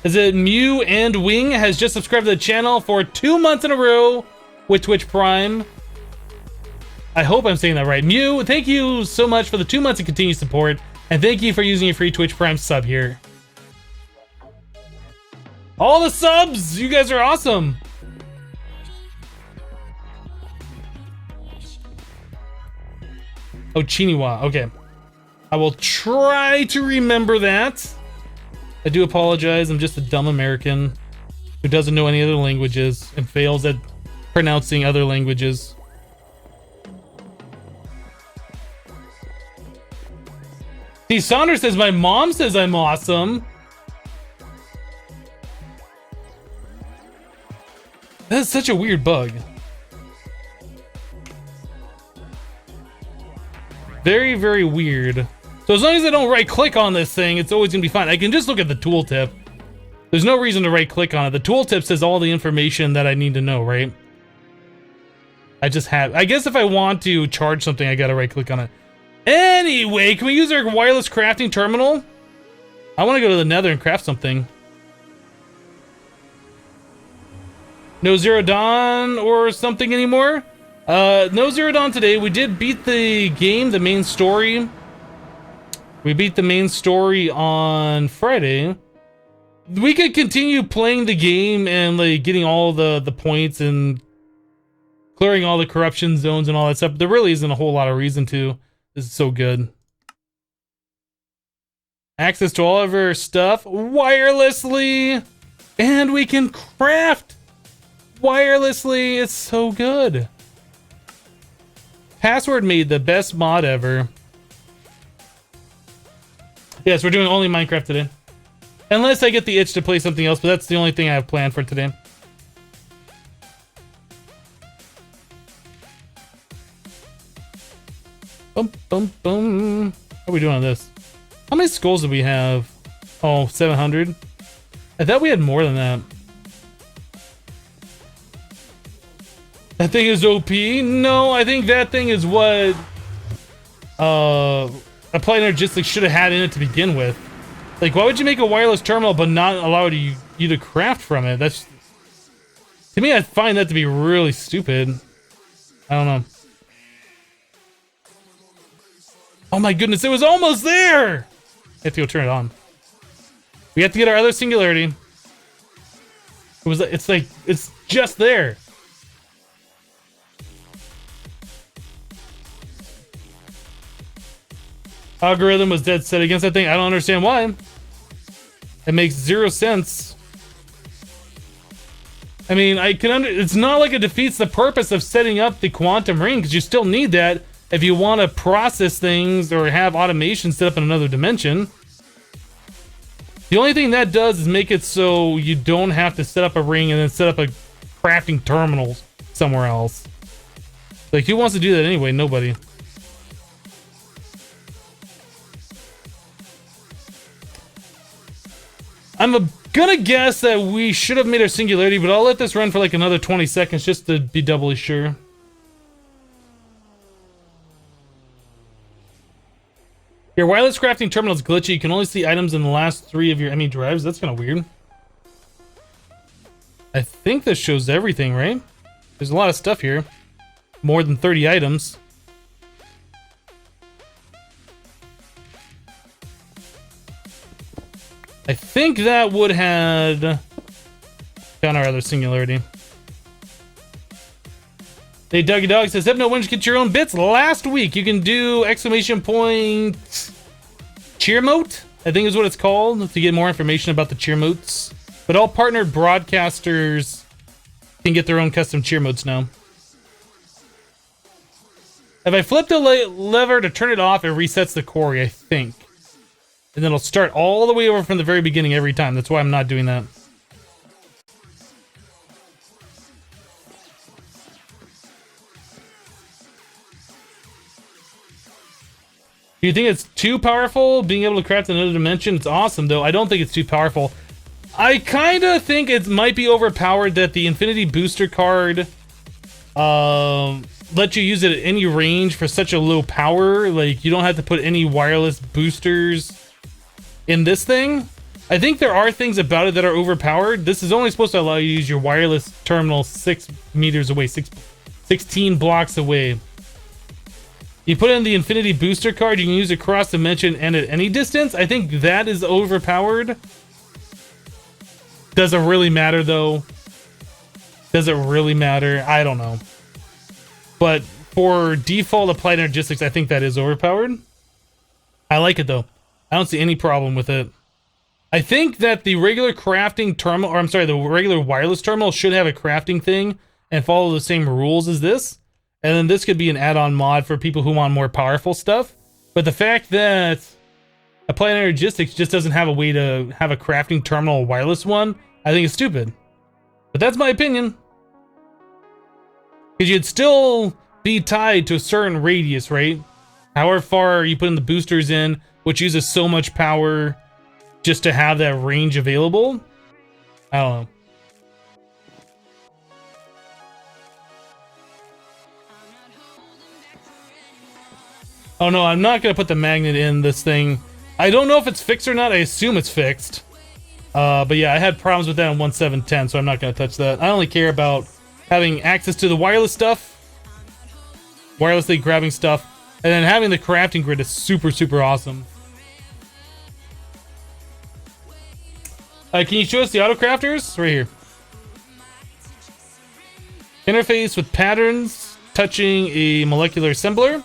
Is it Mew and Wing has just subscribed to the channel for 2 months in a row with Twitch Prime. I hope I'm saying that right. Mew, thank you so much for the 2 months of continued support, and thank you for using your free Twitch Prime sub here. All the subs! You guys are awesome! Oh, Chiniwa. Okay. I will try to remember that. I do apologize. I'm just a dumb American who doesn't know any other languages and fails at pronouncing other languages. See, Saunders says, my mom says I'm awesome. That's such a weird bug. Very, very weird. So as long as I don't right-click on this thing, it's always gonna be fine. I can just look at the tooltip. There's no reason to right-click on it. The tooltip says all the information that I need to know, right? I guess if I want to charge something, I gotta right-click on it. Anyway, can we use our wireless crafting terminal? I want to go to the Nether and craft something. No Zero Dawn or something anymore? No Zero Dawn today. We did beat the game, the main story. We beat the main story on Friday. We could continue playing the game and like getting all the points and clearing all the corruption zones and all that stuff. But there really isn't a whole lot of reason to. This is so good. Access to all of our stuff wirelessly. And we can craft wirelessly. It's so good. Password made the best mod ever. Yes, we're doing only Minecraft today. Unless I get the itch to play something else, but that's the only thing I have planned for today. Boom, boom, boom. How are we doing on this? How many skulls do we have? Oh, 700. I thought we had more than that. That thing is OP? No, I think that thing is what Applied Energistics should have had in it to begin with. Like, why would you make a wireless terminal but not allow you to craft from it? That's, to me, I find that to be really stupid. I don't know. Oh my goodness, it was almost there! I have to go turn it on. We have to get our other singularity. It's just there. Algorithm was dead set against that thing. I don't understand why. It makes zero sense. I mean, it's not like it defeats the purpose of setting up the quantum ring, because you still need that if you want to process things or have automation set up in another dimension. The only thing that does is make it so you don't have to set up a ring and then set up a crafting terminal somewhere else. Like, who wants to do that anyway? Nobody. I'm gonna guess that we should have made our singularity, but I'll let this run for like another 20 seconds just to be doubly sure. Your wireless crafting terminal is glitchy. You can only see items in the last 3 of your ME drives. That's kind of weird. I think this shows everything, right? There's a lot of stuff here. More than 30 items. I think that would have found our other singularity. Hey, Dougie Dog says, Hypno, when did you get your own bits? Last week. You can do exclamation point cheer mote, I think is what it's called, to get more information about the cheer motes. But all partnered broadcasters can get their own custom cheer motes now. If I flip the lever to turn it off, it resets the quarry, I think. And then it'll start all the way over from the very beginning every time. That's why I'm not doing that. Do you think it's too powerful, being able to craft another dimension? It's awesome, though. I don't think it's too powerful. I kind of think it might be overpowered that the Infinity Booster card let you use it at any range for such a low power. Like, you don't have to put any wireless boosters in this thing. I think there are things about it that are overpowered. This is only supposed to allow you to use your wireless terminal 6 meters away, 16 blocks away. You put in the Infinity Booster card, you can use it cross dimension and at any distance. I think that is overpowered. Does it really matter, though? Does it really matter? I don't know. But for default Applied Energistics, I think that is overpowered. I like it, though. I don't see any problem with it. I think that the regular crafting terminal, or I'm sorry, the regular wireless terminal should have a crafting thing and follow the same rules as this. And then this could be an add-on mod for people who want more powerful stuff. But the fact that Applied Energistics just doesn't have a way to have a crafting terminal wireless one, I think it's stupid. But that's my opinion. Because you'd still be tied to a certain radius, right? However far you put in the boosters in, which uses so much power just to have that range available. I don't know. Oh no, I'm not gonna put the magnet in this thing. I don't know if it's fixed or not. I assume it's fixed. But yeah, I had problems with that in 1.7.10, so I'm not gonna touch that. I only care about having access to the wireless stuff, wirelessly grabbing stuff, and then having the crafting grid is super, super awesome. Can you show us the auto crafters? Right here. Interface with patterns, touching a molecular assembler.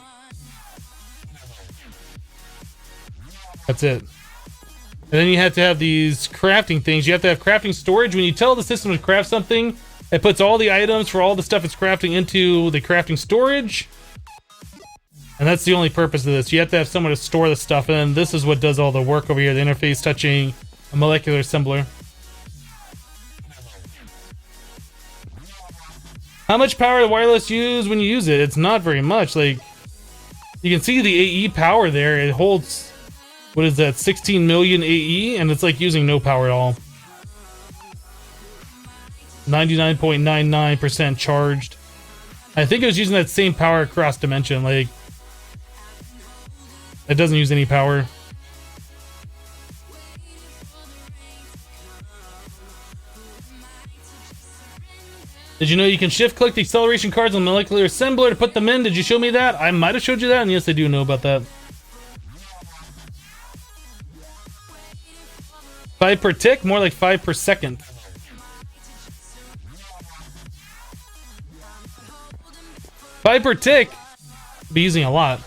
That's it. And then you have to have these crafting things. You have to have crafting storage. When you tell the system to craft something, It puts all the items for all the stuff it's crafting into the crafting storage. And that's the only purpose of this. You have to have somewhere to store the stuff, and this is what does all the work over here, the interface touching a molecular assembler. How much power the wireless use when you use it? It's not very much. Like, you can see the AE power there. It holds, what is that, 16 million AE, and it's like using no power at all. 99.99% charged. I think it was using that same power across dimension. Like, it doesn't use any power. Did you know you can shift click the acceleration cards on the molecular assembler to put them in? Did you show me that? I might have showed you that, and yes, I do know about that. 5 per tick? More like 5 per second. Five per tick? Be using a lot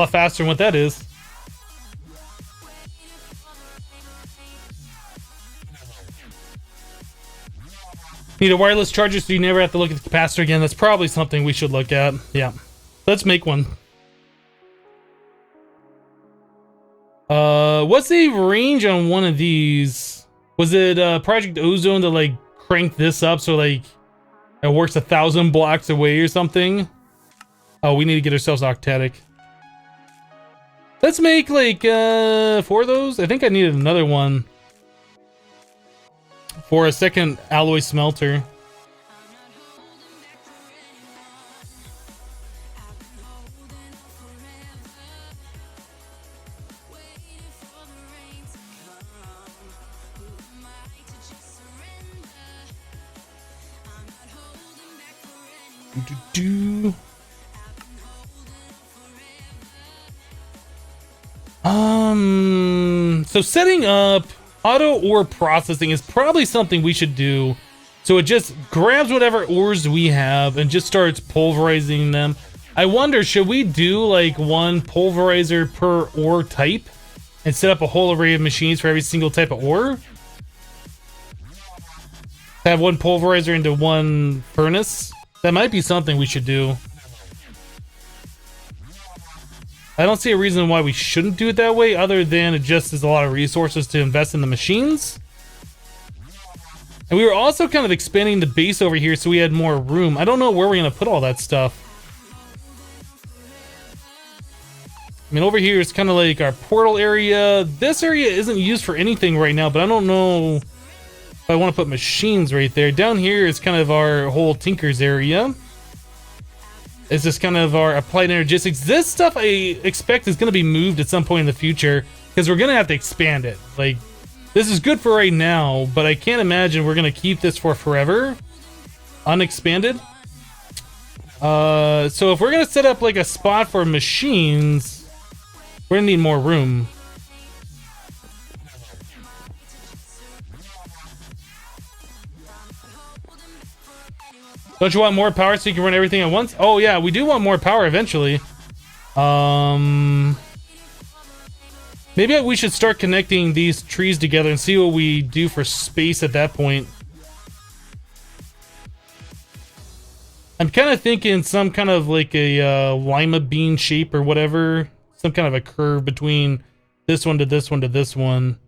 faster than what that is. Need a wireless charger so you never have to look at the capacitor again. That's probably something we should look at. Yeah, let's make one. What's the range on one of these? Was it Project Ozone that like cranked this up so like it works 1,000 blocks away or something? Oh, we need to get ourselves octetic. Let's make like 4 of those. I think I needed another one for a second alloy smelter. So setting up auto ore processing is probably something we should do. So it just grabs whatever ores we have and just starts pulverizing them. I wonder, should we do like one pulverizer per ore type and set up a whole array of machines for every single type of ore? Have one pulverizer into one furnace? That might be something we should do. I don't see a reason why we shouldn't do it that way, other than it just is a lot of resources to invest in the machines. And we were also kind of expanding the base over here so we had more room. I don't know where we're going to put all that stuff. I mean, over here is kind of like our portal area. This area isn't used for anything right now, but I don't know if I want to put machines right there. Down here is kind of our whole Tinker's area. It's just kind of our applied energistics. This stuff I expect is going to be moved at some point in the future because we're going to have to expand it. Like, this is good for right now, but I can't imagine we're going to keep this for forever unexpanded. So if we're going to set up like a spot for machines, we're going to need more room. Don't you want more power so you can run everything at once? Oh yeah, we do want more power eventually. Maybe we should start connecting these trees together and see what we do for space at that point. I'm kind of thinking some kind of like a lima bean shape or whatever. Some kind of a curve between this one to this one to this one.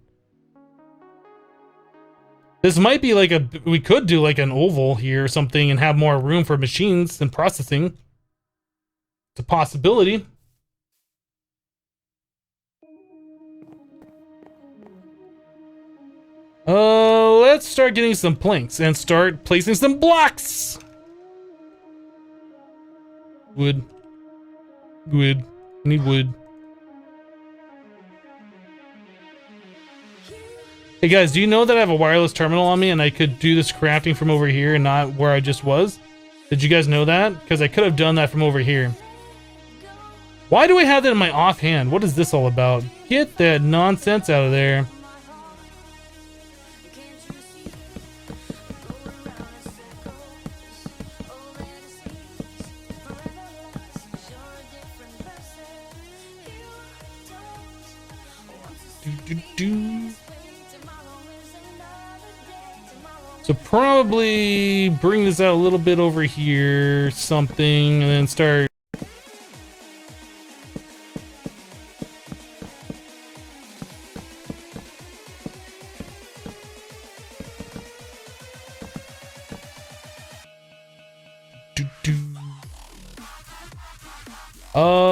This might be like a, we could do like an oval here or something and have more room for machines and processing. It's a possibility. Let's start getting some planks and start placing some blocks. Wood. Wood. I need wood. Hey guys, do you know that I have a wireless terminal on me and I could do this crafting from over here and not where I just was? Did you guys know that? Because I could have done that from over here. Why do I have that in my offhand? What is this all about? Get that nonsense out of there. So probably bring this out a little bit over here, something, and then start.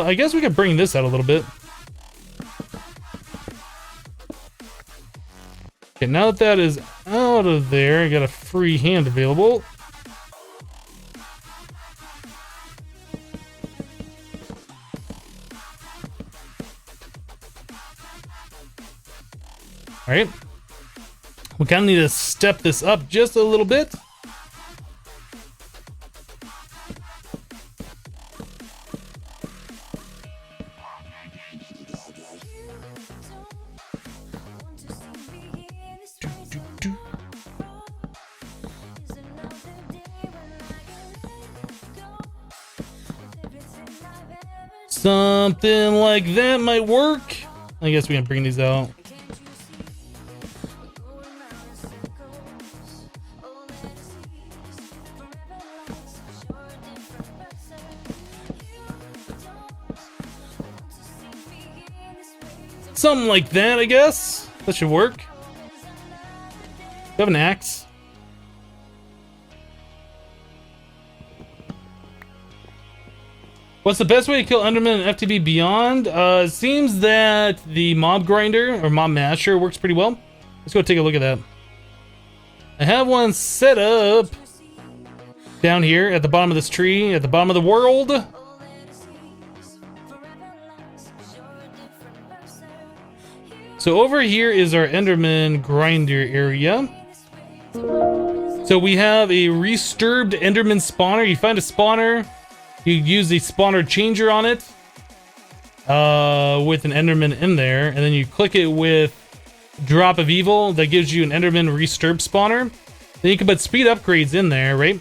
I guess we could bring this out a little bit. Okay, now that that is out of there, I got a free hand available. All right. We kind of need to step this up just a little bit. Something like that might work. I guess we can bring these out. Something like that, I guess. That should work. Do you have an axe? What's the best way to kill Enderman in FTB Beyond? It seems that the mob grinder or mob masher works pretty well. Let's go take a look at that. I have one set up down here at the bottom of this tree, at the bottom of the world. So over here is our Enderman grinder area. So we have a resturbed Enderman spawner. You find a spawner. You use the spawner changer on it with an Enderman in there, and then you click it with Drop of Evil. That gives you an Enderman Resturb spawner. Then you can put speed upgrades in there, right?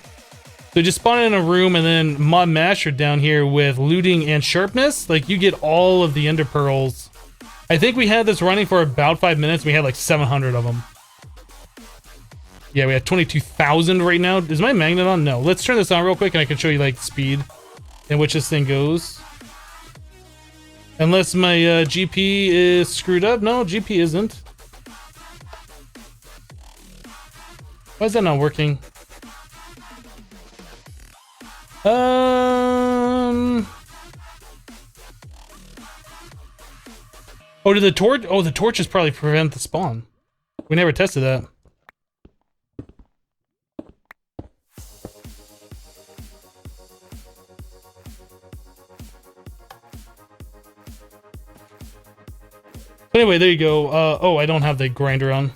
So just spawn it in a room, and then Mob Masher down here with looting and sharpness. Like, you get all of the Ender Pearls. I think we had this running for about 5 minutes. We had like 700 of them. Yeah, we have 22,000 right now. Is my magnet on? No. Let's turn this on real quick, and I can show you like speed in which this thing goes. Unless my GP is screwed up. No, GP isn't. Why is that not working? Oh, did the torch? Oh, the torches probably prevent the spawn. We never tested that. Anyway, there you go. Oh, I don't have the grinder on.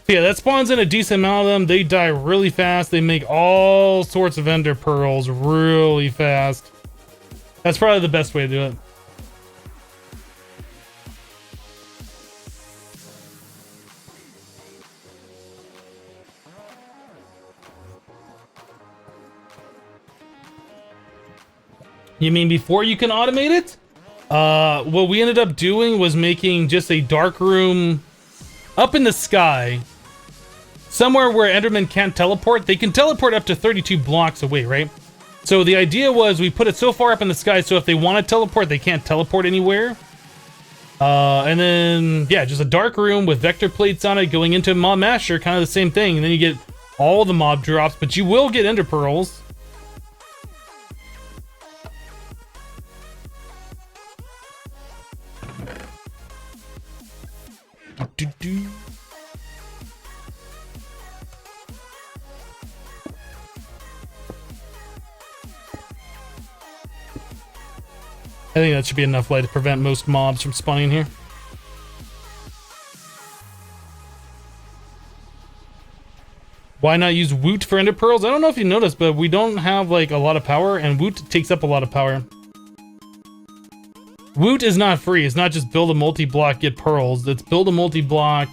Yeah, that spawns in a decent amount of them. They die really fast. They make all sorts of Ender Pearls really fast. That's probably the best way to do it. You mean before you can automate it? What we ended up doing was making just a dark room up in the sky. Somewhere where Endermen can't teleport. They can teleport up to 32 blocks away, right? So the idea was we put it so far up in the sky so if they want to teleport, they can't teleport anywhere. And then, yeah, just a dark room with vector plates on it going into Mob Masher, kind of the same thing. And then you get all the mob drops, but you will get Ender Pearls. I think that should be enough light to prevent most mobs from spawning here. Why not use Woot for Ender Pearls? I don't know if you noticed, but we don't have like a lot of power, and Woot takes up a lot of power. Woot is not free. It's not just build a multi-block, get pearls. It's build a multi-block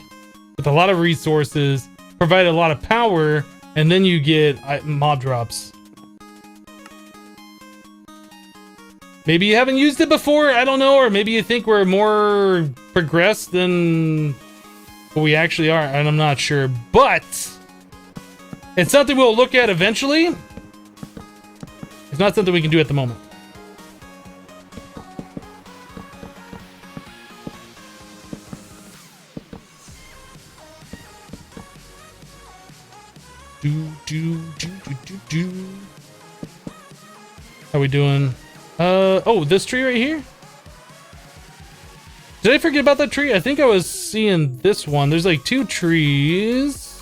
with a lot of resources, provide a lot of power, and then you get mob drops. Maybe you haven't used it before, I don't know, or maybe you think we're more progressed than what we actually are, and I'm not sure, but it's something we'll look at eventually. It's not something we can do at the moment. How we doing? Oh, this tree right here? Did I forget about that tree? I think I was seeing this one. There's like 2 trees.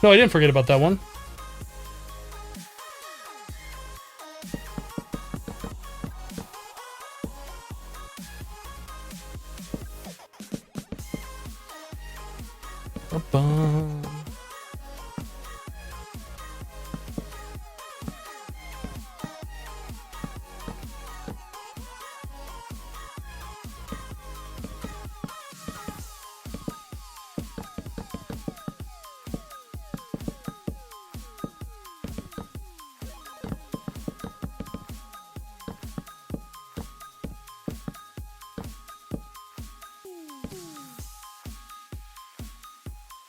No, I didn't forget about that one. Ba-bum.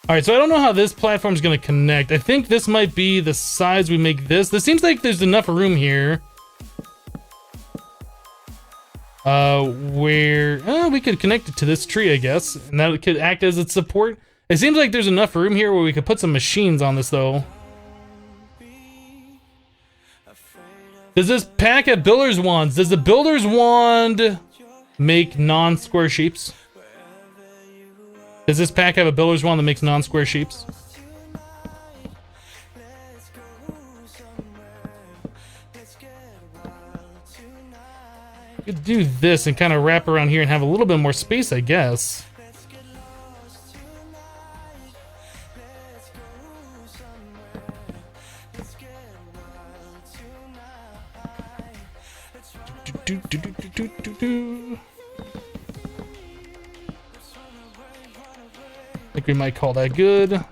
All right, so I don't know how this platform is going to connect. I think this might be the size we make this. This seems like there's enough room here. Where we could connect it to this tree, I guess, and that could act as its support. It seems like there's enough room here where we could put some machines on this, though. Does this pack have builder's wands? Does the builder's wand make non-square shapes? Does this pack have a builder's wand that makes non-square shapes? Could do this and kind of wrap around here and have a little bit more space, I guess. I think we might call that good.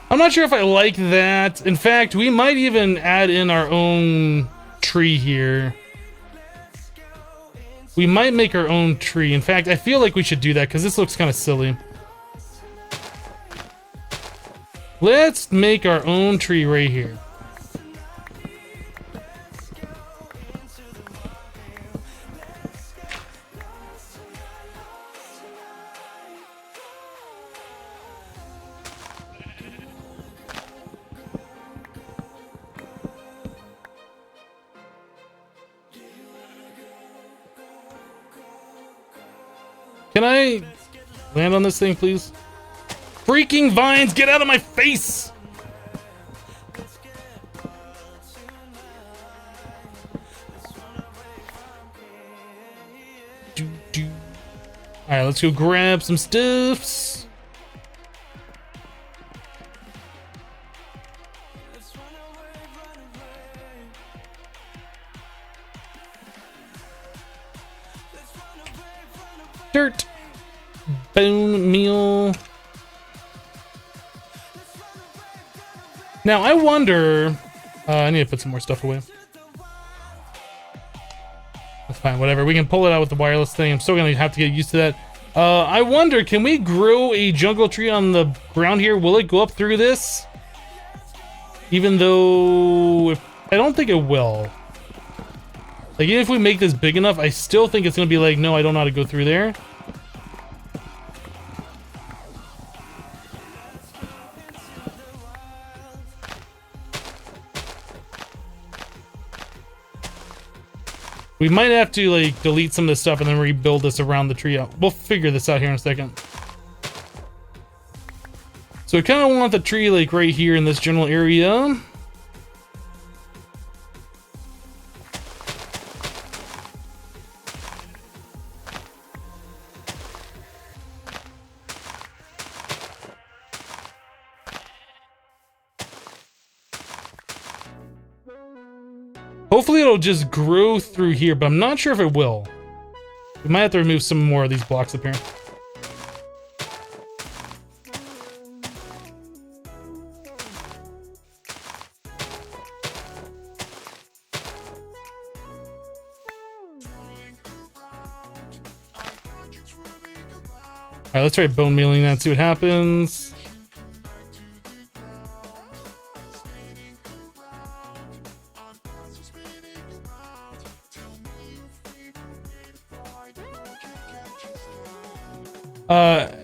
I'm not sure if I like that. In fact, we might even add in our own tree here. We might make our own tree. In fact, I feel like we should do that because this looks kind of silly. Let's make our own tree right here. Can I land on this thing, please? Freaking vines, get out of my face! Alright, let's go grab some stuffs. Dirt. Bone meal. Now I wonder. I need to put some more stuff away. That's fine. Whatever. We can pull it out with the wireless thing. I'm still gonna have to get used to that. I wonder. Can we grow a jungle tree on the ground here? Will it go up through this? Even though I don't think it will. Like, even if we make this big enough, I still think it's gonna be like, no, I don't know how to go through there. We might have to, like, delete some of this stuff and then rebuild this around the tree. We'll figure this out here in a second. So I kind of want the tree like right here in this general area. Hopefully it'll just grow through here, but I'm not sure if it will. We might have to remove some more of these blocks up here. All right, let's try bone mealing that, see what happens.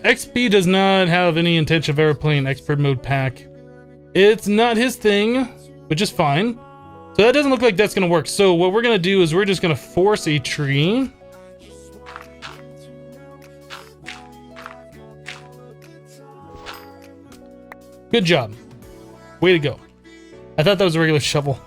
XP does not have any intention of ever playing expert mode pack. It's not his thing, which is fine. So that doesn't look like that's gonna work. So what we're gonna do is we're just gonna force a tree. Good job. Way to go. I thought that was a regular shovel.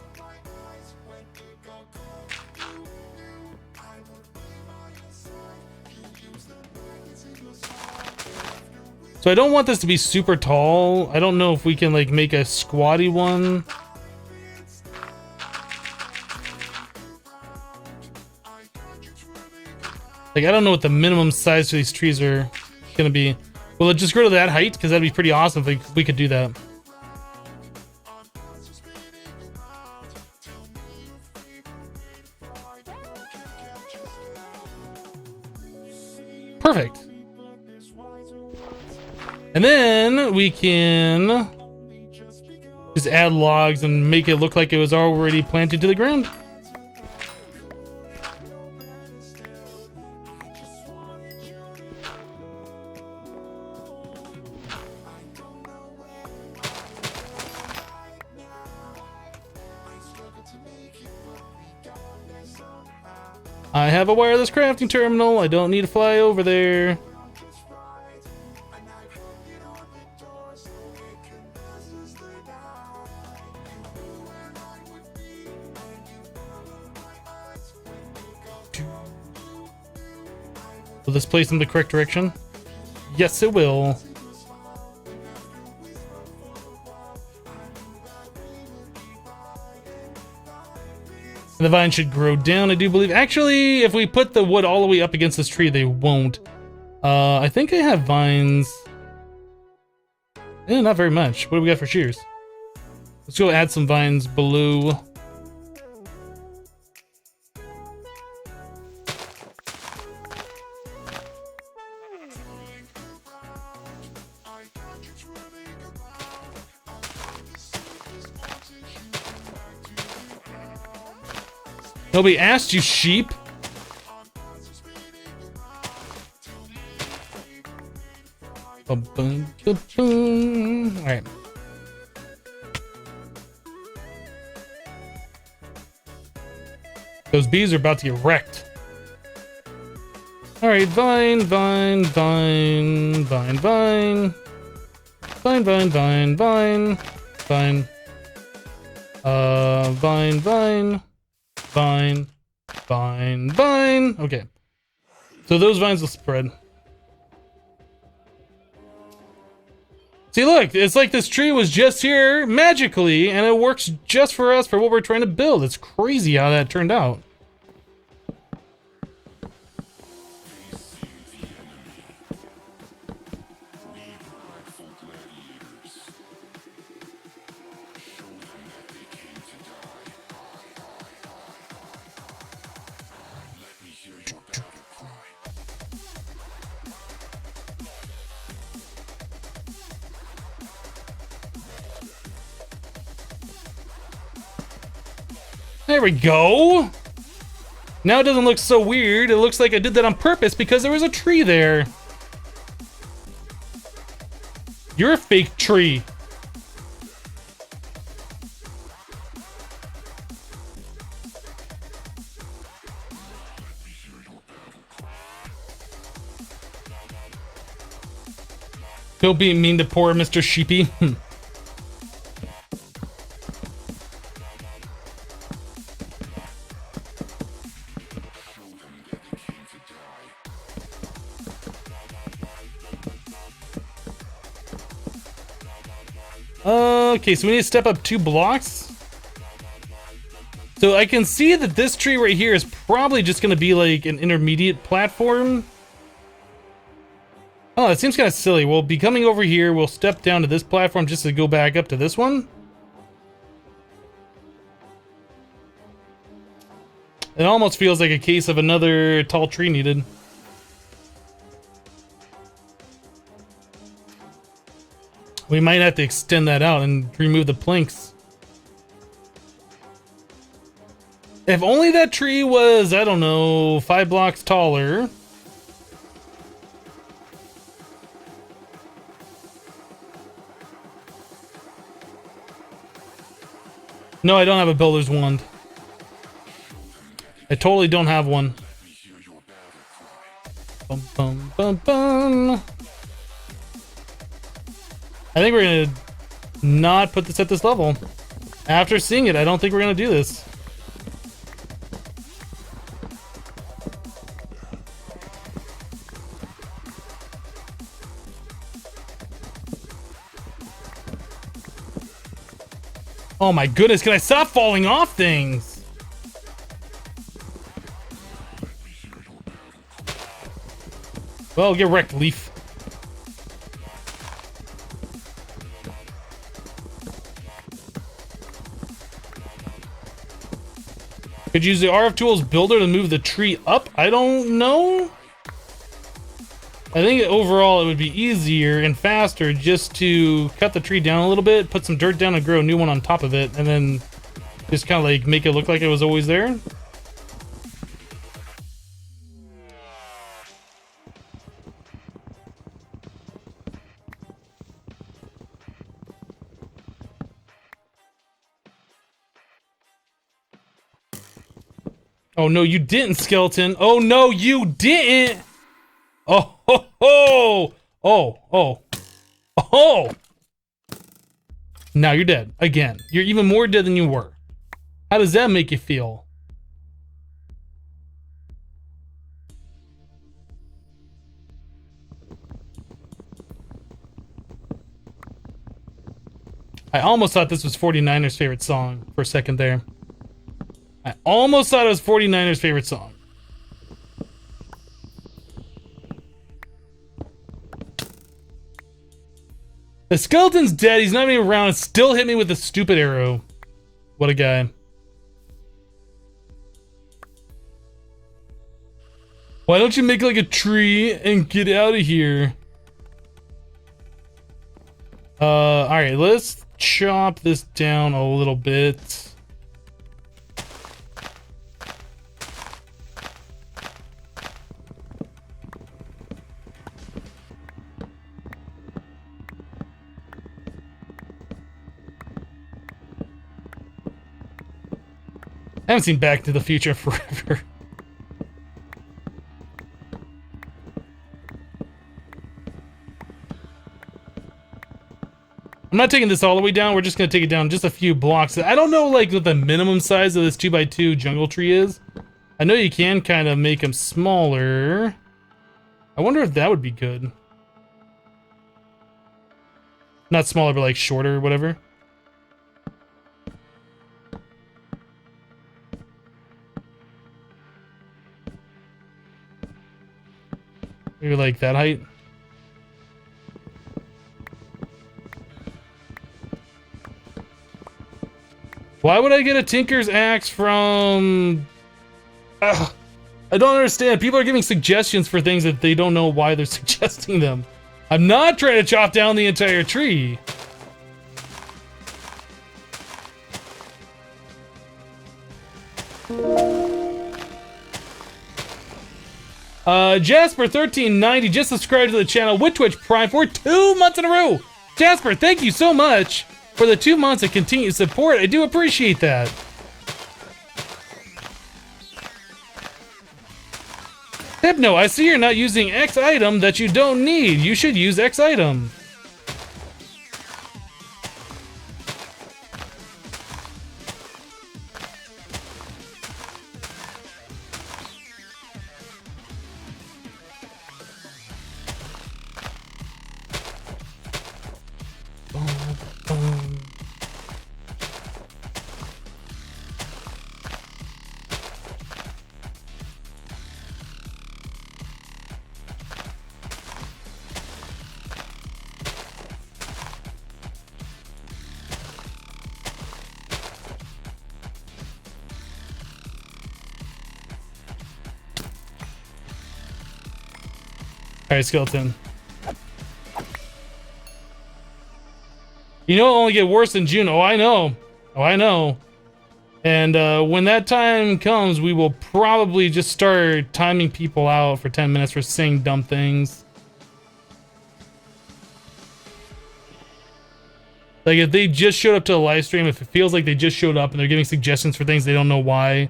So I don't want this to be super tall. I don't know if we can like make a squatty one. Like I don't know what the minimum size for these trees are gonna be. Will it just grow to that height? Because that'd be pretty awesome if we could do that. Perfect. And then we can just add logs and make it look like it was already planted to the ground. I have a wireless crafting terminal. I don't need to fly over there. Will this place in the correct direction? Yes, it will. The vine should grow down, I do believe. Actually, if we put the wood all the way up against this tree, they won't. I think I have vines. Not very much. What do we got for shears? Let's go add some vines below. Nobody asked you, sheep. Alright. Those bees are about to get wrecked. Alright, vine, vine, vine, vine, vine. Vine, vine, vine, vine. Vine. Vine, vine. Vine, vine, vine. Okay. So those vines will spread. See, look, it's like this tree was just here magically, and it works just for us for what we're trying to build. It's crazy how that turned out. There we go. Now it doesn't look so weird. It looks like I did that on purpose because there was a tree there. You're a fake tree. Don't be mean to poor Mr. Sheepy. Okay, so we need to step up 2 blocks. So I can see that this tree right here is probably just going to be like an intermediate platform. Oh, it seems kind of silly. We'll be coming over here. We'll step down to this platform just to go back up to this one. It almost feels like a case of another tall tree needed. We might have to extend that out and remove the planks. If only that tree was, I don't know, 5 blocks taller. No, I don't have a builder's wand. I totally don't have one. Bum, bum, bum, bum. I think we're gonna not put this at this level. After seeing it, I don't think we're gonna do this. Oh my goodness, can I stop falling off things? Well, get wrecked, Leaf. Could use the RF Tools builder to move the tree up? I don't know. I think overall it would be easier and faster just to cut the tree down a little bit, put some dirt down and grow a new one on top of it, and then just kind of like make it look like it was always there. Oh no, you didn't, skeleton. Oh no, you didn't. Oh ho ho. Oh. Oh. Now you're dead again. You're even more dead than you were. How does that make you feel? I almost thought this was 49ers' favorite song for a second there. I almost thought it was 49ers' favorite song. The skeleton's dead. He's not even around. It still hit me with a stupid arrow. What a guy. Why don't you make like a tree and get out of here? Alright, let's chop this down a little bit. I haven't seen Back to the Future in forever. I'm not taking this all the way down. We're just going to take it down just a few blocks. I don't know like what the minimum size of this 2x2 jungle tree is. I know you can kind of make them smaller. I wonder if that would be good. Not smaller, but like shorter or whatever. Maybe like that height. Why would I get a Tinker's Axe from... I don't understand. People are giving suggestions for things that they don't know why they're suggesting them. I'm not trying to chop down the entire tree. Jasper1390 just subscribed to the channel with Twitch Prime for 2 months in a row. Jasper, thank you so much for the 2 months of continued support. I do appreciate that. Hypno, I see you're not using X item that you don't need. You should use X item. Alright, skeleton. You know it'll only get worse in June. Oh, I know. Oh, I know. And when that time comes, we will probably just start timing people out for 10 minutes for saying dumb things. Like, if they just showed up to a live stream, if it feels like they just showed up and they're giving suggestions for things they don't know why,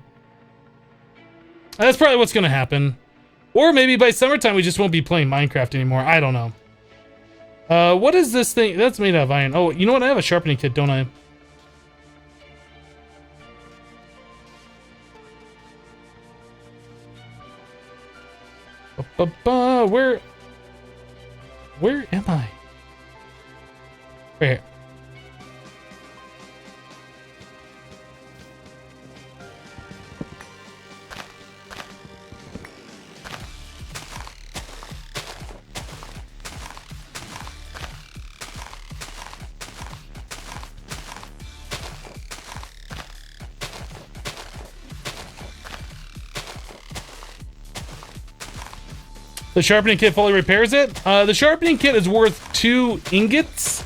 that's probably what's going to happen. Or maybe by summertime, we just won't be playing Minecraft anymore. I don't know. What is this thing? That's made out of iron. Oh, you know what? I have a sharpening kit, don't I? Where am I? Right here. The sharpening kit fully repairs it. The sharpening kit is worth 2 ingots.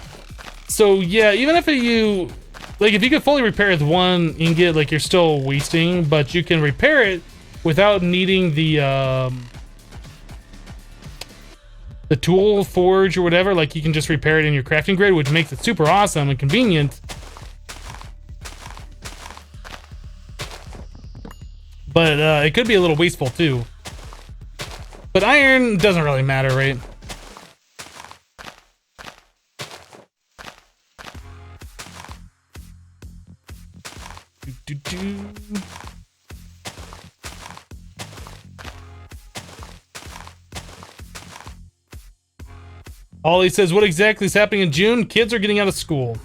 So yeah, even if you could fully repair it with 1 ingot, like, you're still wasting, but you can repair it without needing the tool forge or whatever. Like, you can just repair it in your crafting grid, which makes it super awesome and convenient. But it could be a little wasteful too. But iron doesn't really matter, right? Ollie says, what exactly is happening in June? Kids are getting out of school.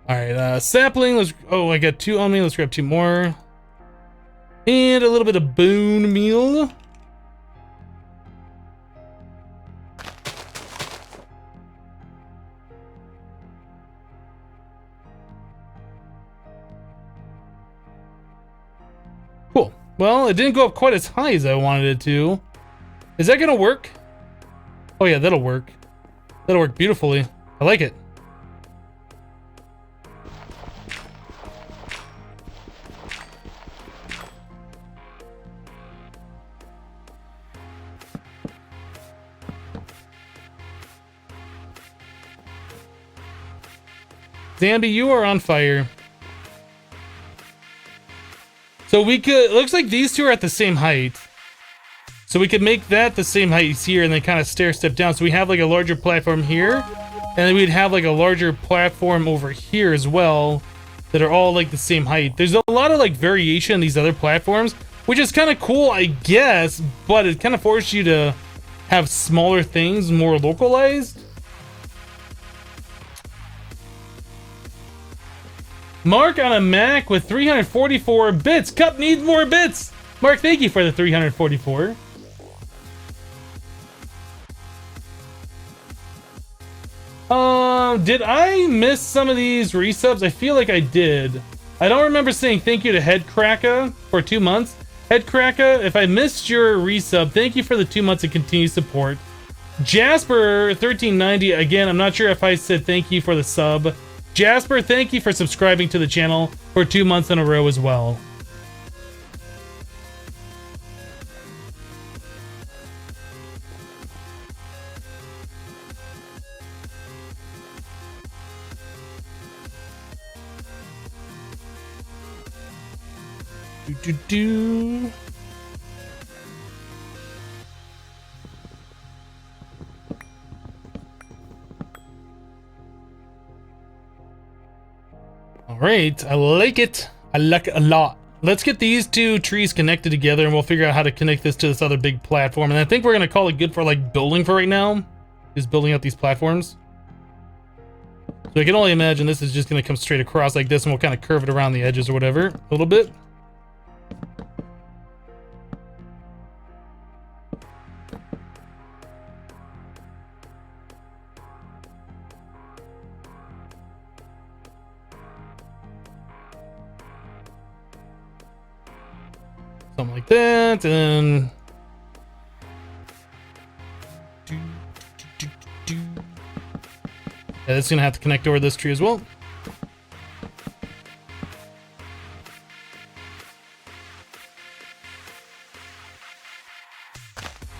Alright, sapling, let's... Oh, I got 2 on me, let's grab 2 more. And a little bit of bone meal. Cool. Well, it didn't go up quite as high as I wanted it to. Is that gonna work? Oh yeah, that'll work. That'll work beautifully. I like it. Zambi, you are on fire. So we could... Looks like these two are at the same height. So we could make that the same height as here and then kind of stair step down. So we have like a larger platform here. And then we'd have like a larger platform over here as well. That are all like the same height. There's a lot of like variation in these other platforms. Which is kind of cool, I guess. But it kind of forces you to have smaller things, more localized. Mark on a Mac with 344 bits. Cup needs more bits. Mark, thank you for the 344. Did I miss some of these resubs? I feel like I did. I don't remember saying thank you to Headcracka for 2 months. Headcracka, if I missed your resub, thank you for the 2 months of continued support. Jasper 1390, again, I'm not sure if I said thank you for the sub. Jasper, thank you for subscribing to the channel for 2 months in a row as well. Do. All right, I like it. I like it a lot. Let's get these 2 trees connected together and we'll figure out how to connect this to this other big platform. And I think we're gonna call it good for like building for right now. Is building out these platforms. So So I can only imagine this is just going to come straight across like this, and we'll kind of curve it around the edges or whatever a little bit. Something like that, and yeah, it's gonna have to connect over this tree as well.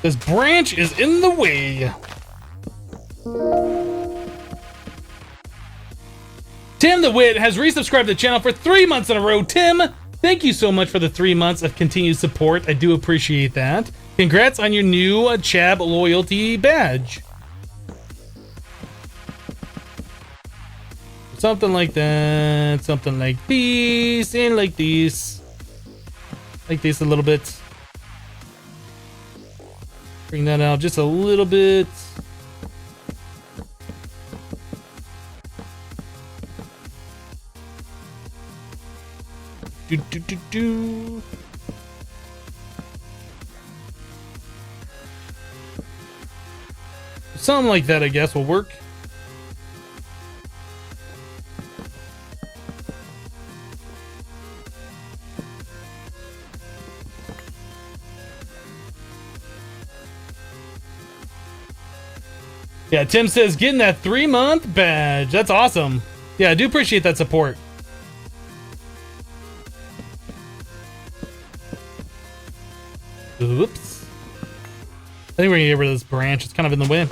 This branch is in the way. Tim the Wit has resubscribed to the channel for 3 months in a row. Tim, thank you so much for the 3 months of continued support. I do appreciate that. Congrats on your new Chab loyalty badge. Something like that, something like these, and like these. Like this a little bit. Bring that out just a little bit. Do. Something like that, I guess, will work. Yeah, Tim says getting that 3-month badge. That's awesome. Yeah, I do appreciate that support. Oops. I think we're gonna get rid of this branch. It's kind of in the way.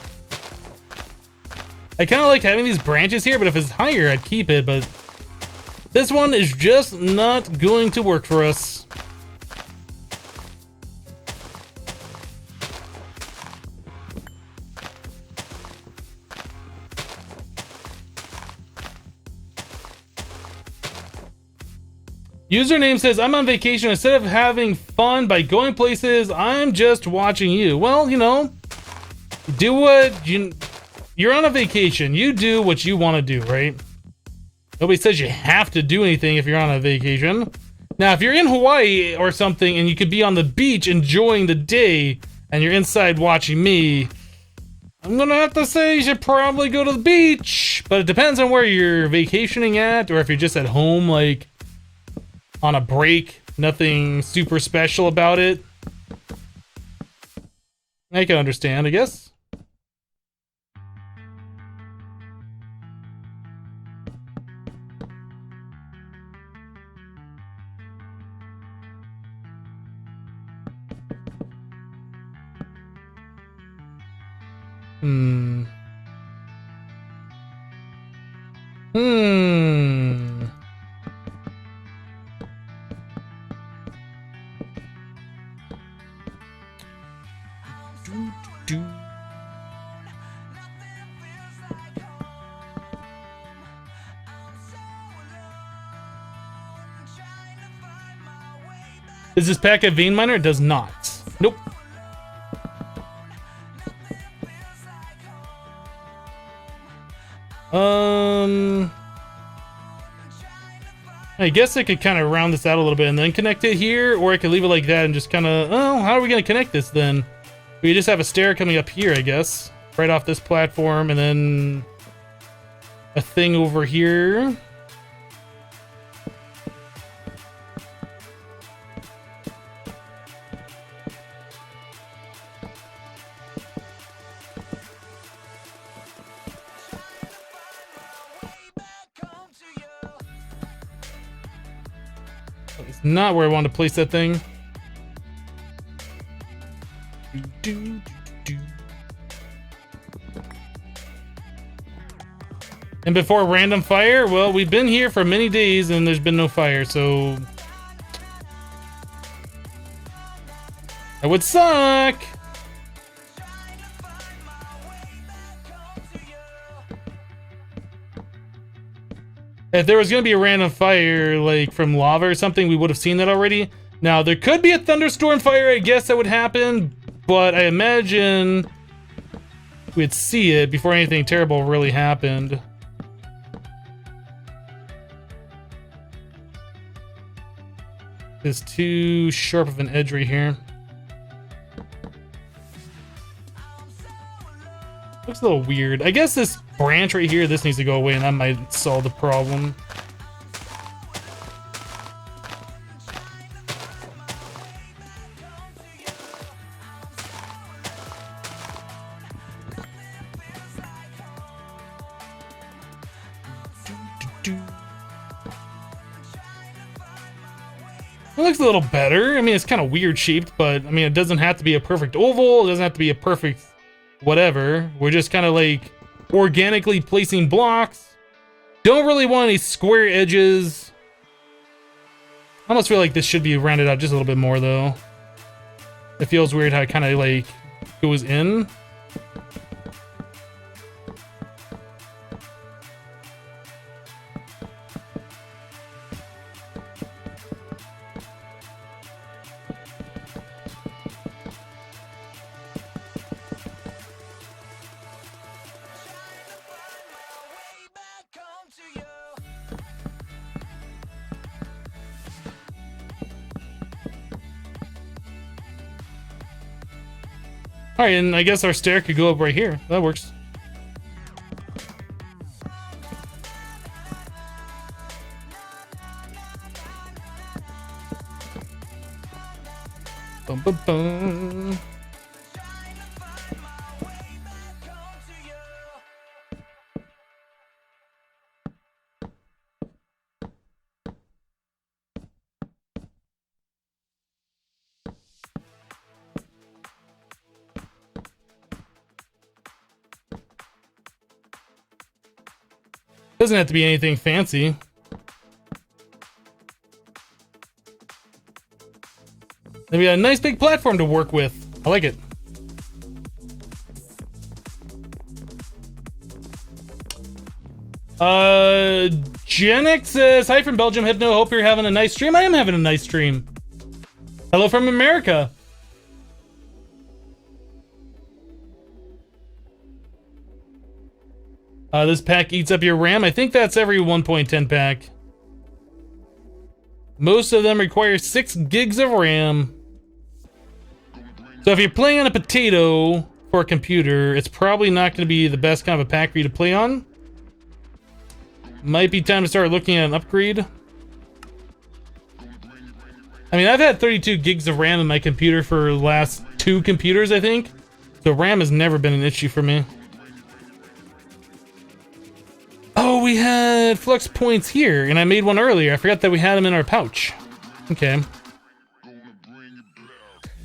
I kind of like having these branches here, but if it's higher, I'd keep it, but this one is just not going to work for us. Username says, I'm on vacation. Instead of having fun by going places, I'm just watching you. Well, you know, do what you're on a vacation. You do what you want to do, right? Nobody says you have to do anything if you're on a vacation. Now, if you're in Hawaii or something and you could be on the beach enjoying the day and you're inside watching me, I'm gonna have to say you should probably go to the beach. But it depends on where you're vacationing at, or if you're just at home, like on a break, nothing super special about it. I can understand, I guess. Does this pack a vein miner? It does not. Nope. I guess I could kind of round this out a little bit and then connect it here, or I could leave it like that and just kind of, oh, how are we going to connect this then? We just have a stair coming up here, I guess, right off this platform, and then a thing over here. It's not where I want to place that thing. And before random fire, well, we've been here for many days and there's been no fire, so that would suck. If there was going to be a random fire, like from lava or something, we would have seen that already. Now, there could be a thunderstorm fire, I guess that would happen, but I imagine we'd see it before anything terrible really happened. this too sharp of an edge right here. Looks a little weird. I guess this branch right here, this needs to go away, and that might solve the problem. It looks a little better. I mean, it's kind of weird shaped, but I mean, it doesn't have to be a perfect oval. It doesn't have to be a perfect whatever. We're just kind of like organically placing blocks. Don't really want any square edges. I almost feel like this should be rounded out just a little bit more though. It feels weird how it kind of like goes in. All right, and I guess our stair could go up right here. That works. Bum, bum, bum. Doesn't have to be anything fancy. And we got a nice big platform to work with. I like it. Genex says, hi from Belgium, Hypno. Hope you're having a nice stream. I am having a nice stream. Hello from America. This pack eats up your RAM. I think that's every 1.10 pack. Most of them require 6 gigs of RAM. So if you're playing on a potato for a computer, it's probably not going to be the best kind of a pack for you to play on. Might be time to start looking at an upgrade. I mean, I've had 32 gigs of RAM in my computer for the last 2 computers, I think. So RAM has never been an issue for me. Oh, we had flux points here, and I made one earlier. I forgot that we had them in our pouch. Okay.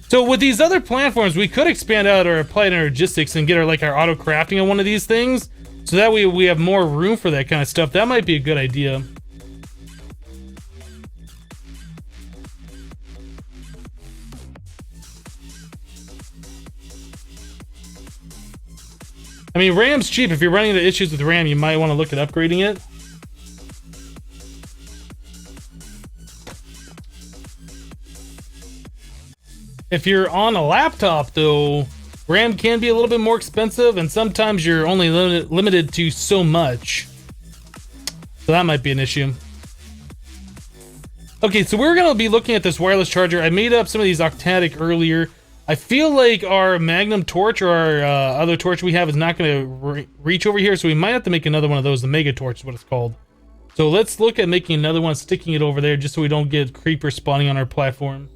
So with these other platforms, we could expand out our applied energistics and get our auto crafting on one of these things. So that way we have more room for that kind of stuff. That might be a good idea. I mean, RAM's cheap. If you're running into issues with RAM, you might want to look at upgrading it. If you're on a laptop, though, RAM can be a little bit more expensive, and sometimes you're only limited to so much. So that might be an issue. Okay, so we're going to be looking at this wireless charger. I made up some of these octatic earlier. I feel like our Magnum torch or our other torch we have is not going to reach over here, so we might have to make another one of those. The Mega Torch is what it's called. So let's look at making another one, sticking it over there, just so we don't get creepers spawning on our platform.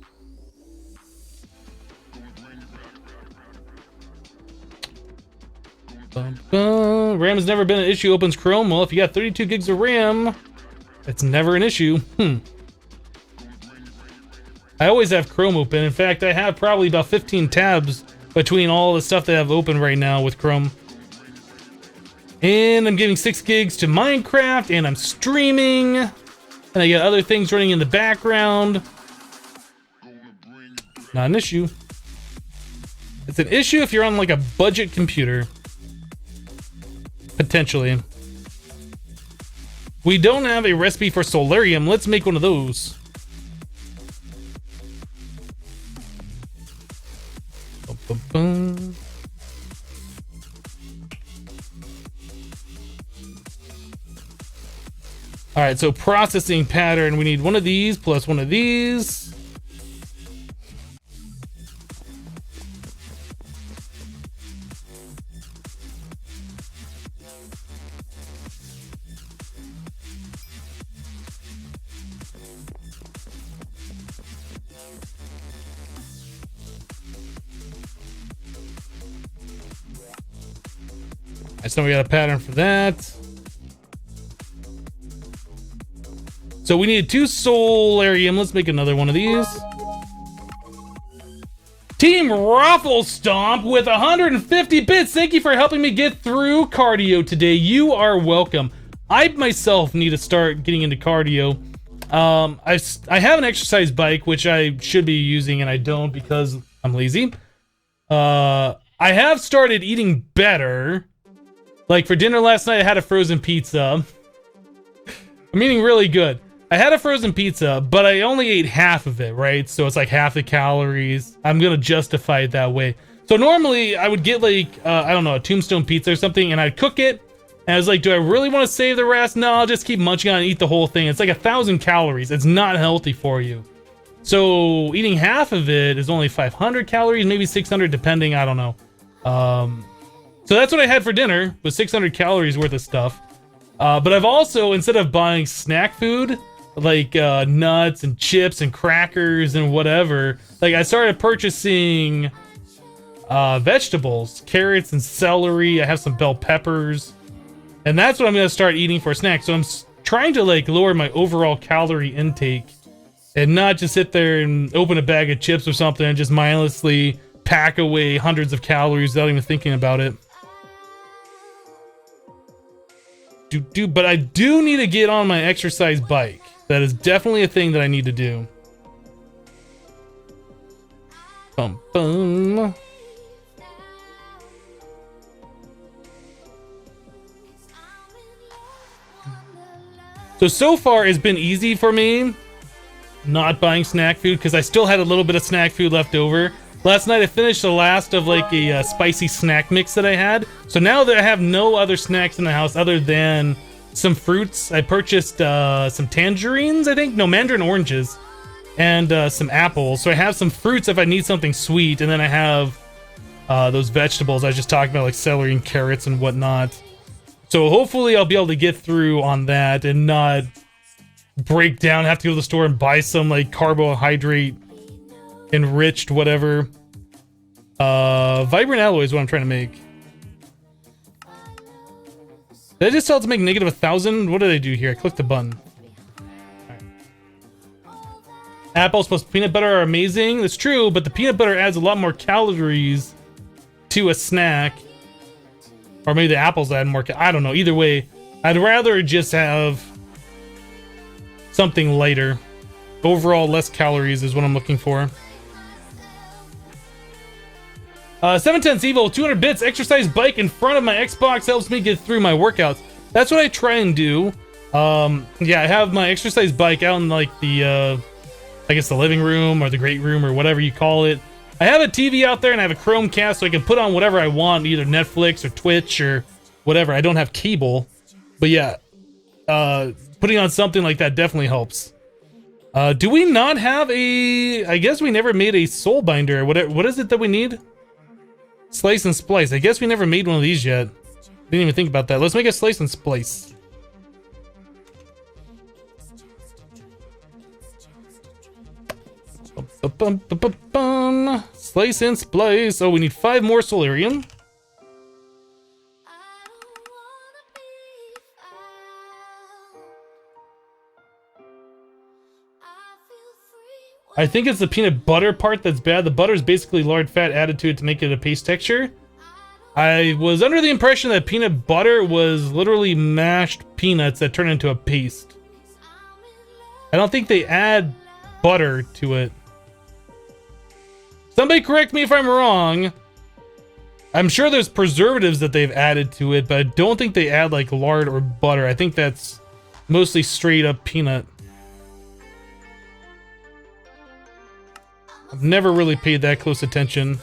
RAM has never been an issue, opens Chrome. Well, if you got 32 gigs of RAM, it's never an issue. I always have Chrome open. In fact, I have probably about 15 tabs between all the stuff that I have open right now with Chrome. And I'm giving 6 gigs to Minecraft, and I'm streaming. And I got other things running in the background. Not an issue. It's an issue if you're on a budget computer. Potentially. We don't have a recipe for Solarium. Let's make one of those. Alright, so processing pattern. We need one of these plus one of these. Alright, so we got a pattern for that. So we need 2 solarium. Let's make another one of these. Team Raffle Stomp with 150 bits. Thank you for helping me get through cardio today. You are welcome. I myself need to start getting into cardio. I have an exercise bike, which I should be using, and I don't because I'm lazy. I have started eating better. Like for dinner last night, I had a frozen pizza. I'm eating really good. I had a frozen pizza, but I only ate half of it, right? So it's like half the calories. I'm gonna justify it that way. So normally I would get like, I don't know, a Tombstone pizza or something, and I'd cook it. And I was like, do I really want to save the rest? No, I'll just keep munching on and eat the whole thing. It's like 1,000 calories. It's not healthy for you. So eating half of it is only 500 calories, maybe 600, depending. I don't know. So that's what I had for dinner, was 600 calories worth of stuff. But I've also, instead of buying snack food, like nuts and chips and crackers and whatever, like I started purchasing vegetables, carrots and celery. I have some bell peppers, and that's what I'm gonna start eating for a snack. So I'm trying to like lower my overall calorie intake and not just sit there and open a bag of chips or something and just mindlessly pack away hundreds of calories without even thinking about it. But I do need to get on my exercise bike. That is definitely a thing that I need to do. Bum, bum. So far it's been easy for me not buying snack food because I still had a little bit of snack food left over. Last night I finished the last of like a spicy snack mix that I had. So now that I have no other snacks in the house other than some fruits, I purchased some tangerines, I think. No, mandarin oranges and some apples. So I have some fruits if I need something sweet, and then I have those vegetables I was just talking about, like celery and carrots and whatnot. So hopefully I'll be able to get through on that and not break down, have to go to the store and buy some like carbohydrate enriched whatever. Vibrant alloy is what I'm trying to make. Did I just tell it to make negative 1,000? What did I do here? I clicked the button. Right. Apples plus peanut butter are amazing. That's true, but the peanut butter adds a lot more calories to a snack. Or maybe the apples add more. I don't know. Either way, I'd rather just have something lighter. Overall, less calories is what I'm looking for. 710 Evo, 200 bits, exercise bike in front of my Xbox helps me get through my workouts. That's what I try and do. Yeah, I have my exercise bike out in like the, I guess the living room or the great room or whatever you call it. I have a TV out there and I have a Chromecast so I can put on whatever I want, either Netflix or Twitch or whatever. I don't have cable, but yeah, putting on something like that definitely helps. Do we not have a, I guess we never made a soul binder. What is it that we need? Slice and splice. I guess we never made one of these yet. Didn't even think about that. Let's make a slice and splice. Slice and splice. Oh, we need 5 more solarium. I think it's the peanut butter part that's bad. The butter is basically lard fat added to it to make it a paste texture. I was under the impression that peanut butter was literally mashed peanuts that turn into a paste. I don't think they add butter to it. Somebody correct me if I'm wrong. I'm sure there's preservatives that they've added to it, but I don't think they add like lard or butter. I think that's mostly straight up peanut. I've never really paid that close attention.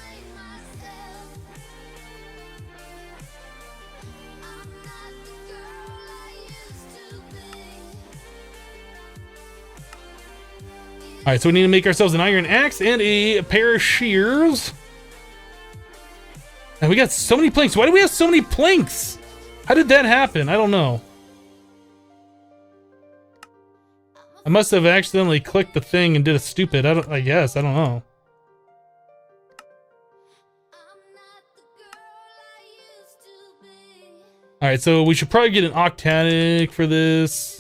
Alright, so we need to make ourselves an iron axe and a pair of shears. And we got so many planks. Why do we have so many planks? How did that happen? I don't know. I must have accidentally clicked the thing and did a stupid. I guess. I don't know. All right, so we should probably get an octanic for this.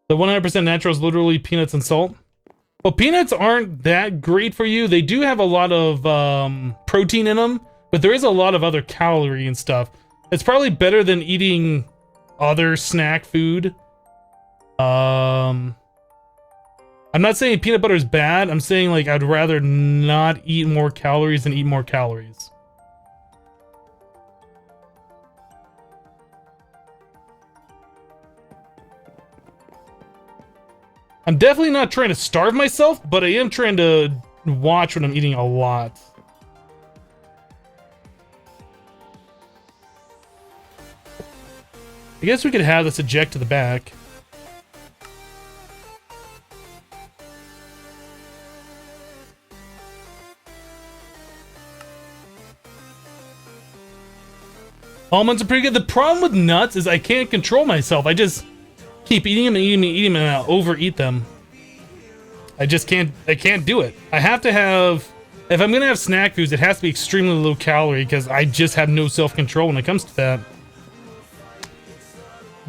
The 100% natural is literally peanuts and salt. Well, peanuts aren't that great for you. They do have a lot of protein in them, but there is a lot of other calorie and stuff. It's probably better than eating other snack food. I'm not saying peanut butter is bad. I'm saying, like, I'd rather not eat more calories than eat more calories. I'm definitely not trying to starve myself, but I am trying to watch when I'm eating a lot. I guess we could have this eject to the back. Almonds are pretty good. The problem with nuts is I can't control myself. I just keep eating them and eating them and eating them, and I'll overeat them. I can't do it. I have to have, if I'm gonna have snack foods, it has to be extremely low calorie because I just have no self-control when it comes to that.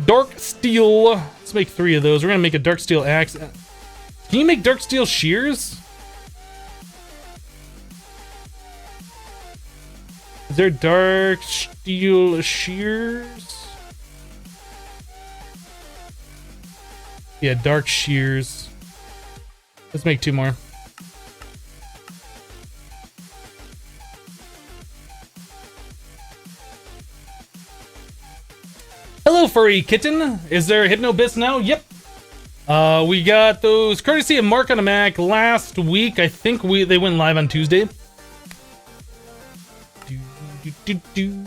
Dark steel. Let's make 3 of those. We're gonna make a dark steel axe. Can you make dark steel shears? Is there dark steel shears? Yeah, dark shears. Let's make 2 more. Hello, furry kitten. Is there Hypno Bits now? Yep. We got those courtesy of Mark on a Mac last week. I think they went live on Tuesday. Do.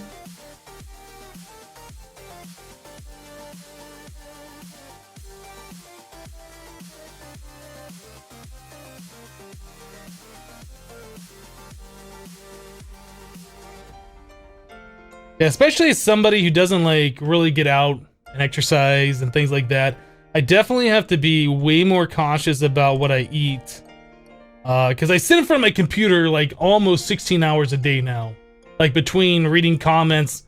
Yeah, especially as somebody who doesn't like really get out and exercise and things like that, I definitely have to be way more cautious about what I eat. Because I sit in front of my computer like almost 16 hours a day now. Like between reading comments,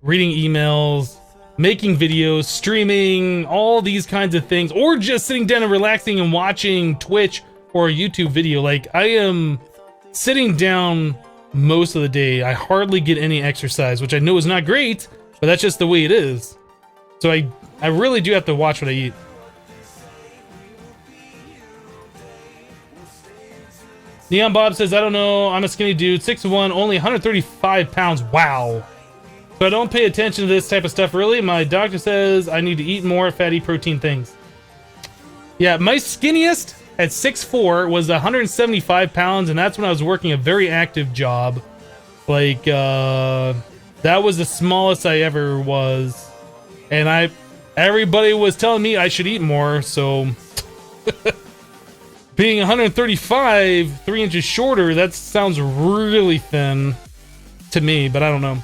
reading emails, making videos, streaming, all these kinds of things, or just sitting down and relaxing and watching Twitch or a YouTube video. Like I am sitting down most of the day. I hardly get any exercise, which I know is not great, but that's just the way it is. So I really do have to watch what I eat. Neon Bob says, I don't know, I'm a skinny dude, 6'1", only 135 pounds. Wow. So I don't pay attention to this type of stuff really. My doctor says I need to eat more fatty protein things. Yeah, my skinniest at 6'4" was 175 pounds, and that's when I was working a very active job. Like, that was the smallest I ever was. And everybody was telling me I should eat more, so... Being 135, 3 inches shorter, that sounds really thin to me, but I don't know.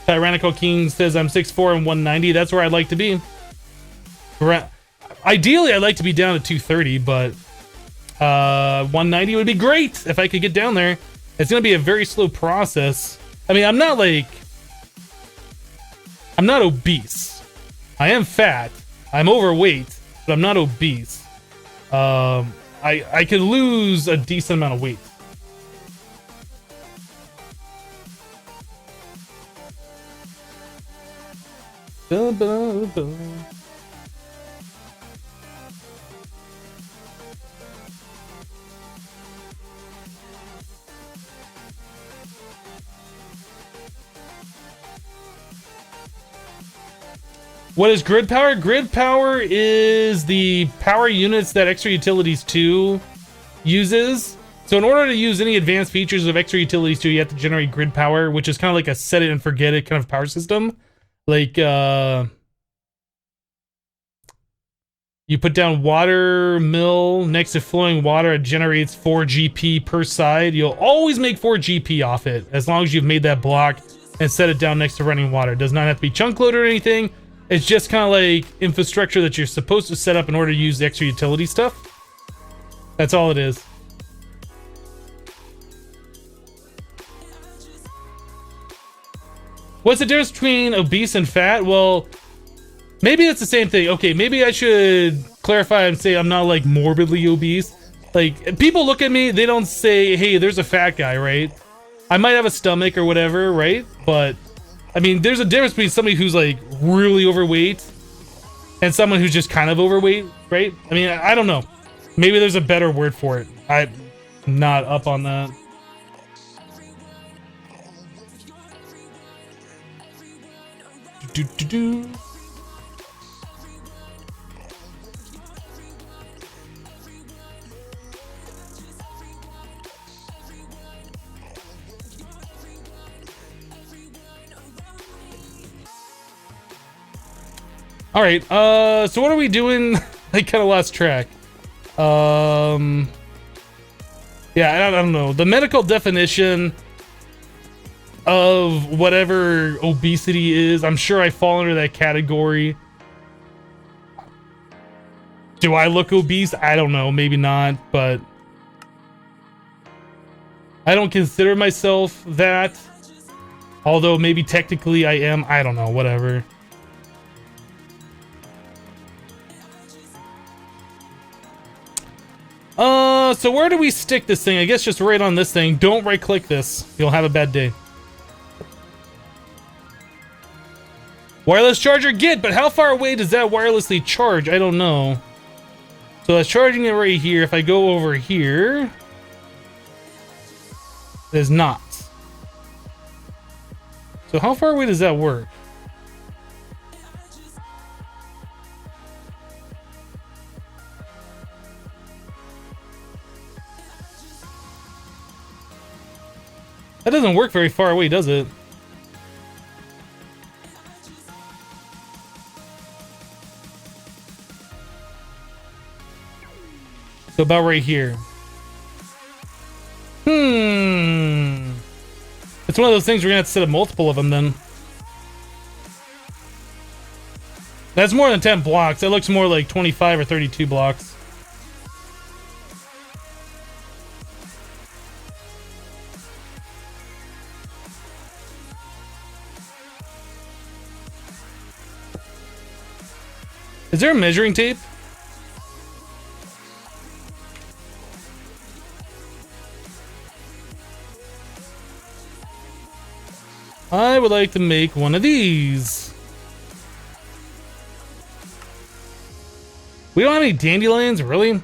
Tyrannical King says I'm 6'4" and 190. That's where I'd like to be. Ideally, I'd like to be down to 230, but 190 would be great if I could get down there. It's going to be a very slow process. I mean, I'm not obese. I am fat. I'm overweight, but I'm not obese. I could lose a decent amount of weight. What is grid power? Grid power is the power units that Extra Utilities 2 uses. So in order to use any advanced features of Extra Utilities 2, you have to generate grid power, which is kind of like a set it and forget it kind of power system. Like, you put down water mill next to flowing water, it generates 4 GP per side. You'll always make 4 GP off it, as long as you've made that block and set it down next to running water. It does not have to be chunk loaded or anything. It's just kind of like infrastructure that you're supposed to set up in order to use the extra utility stuff. That's all it is. What's the difference between obese and fat? Well, maybe it's the same thing. Okay, maybe I should clarify and say I'm not like morbidly obese. Like, people look at me, they don't say, hey, there's a fat guy, right? I might have a stomach or whatever, right? But I mean, there's a difference between somebody who's like really overweight and someone who's just kind of overweight, right? I mean, I don't know. Maybe there's a better word for it. I'm not up on that. Do. All right, so what are we doing? I kind of lost track. Yeah, I don't know. The medical definition of whatever obesity is, I'm sure I fall under that category. Do I look obese? I don't know, maybe not, but I don't consider myself that. Although maybe technically I am, I don't know, whatever. So where do we stick this thing? I guess just right on this thing. Don't right click this. You'll have a bad day. Wireless charger, get, but how far away does that wirelessly charge? I don't know. So that's charging it right here. If I go over here, it is not. So how far away does that work? That doesn't work very far away, does it? So about right here. It's one of those things we're gonna have to set up multiple of them then. That's more than 10 blocks. That looks more like 25 or 32 blocks. Is there a measuring tape? I would like to make one of these. We don't have any dandelions, really?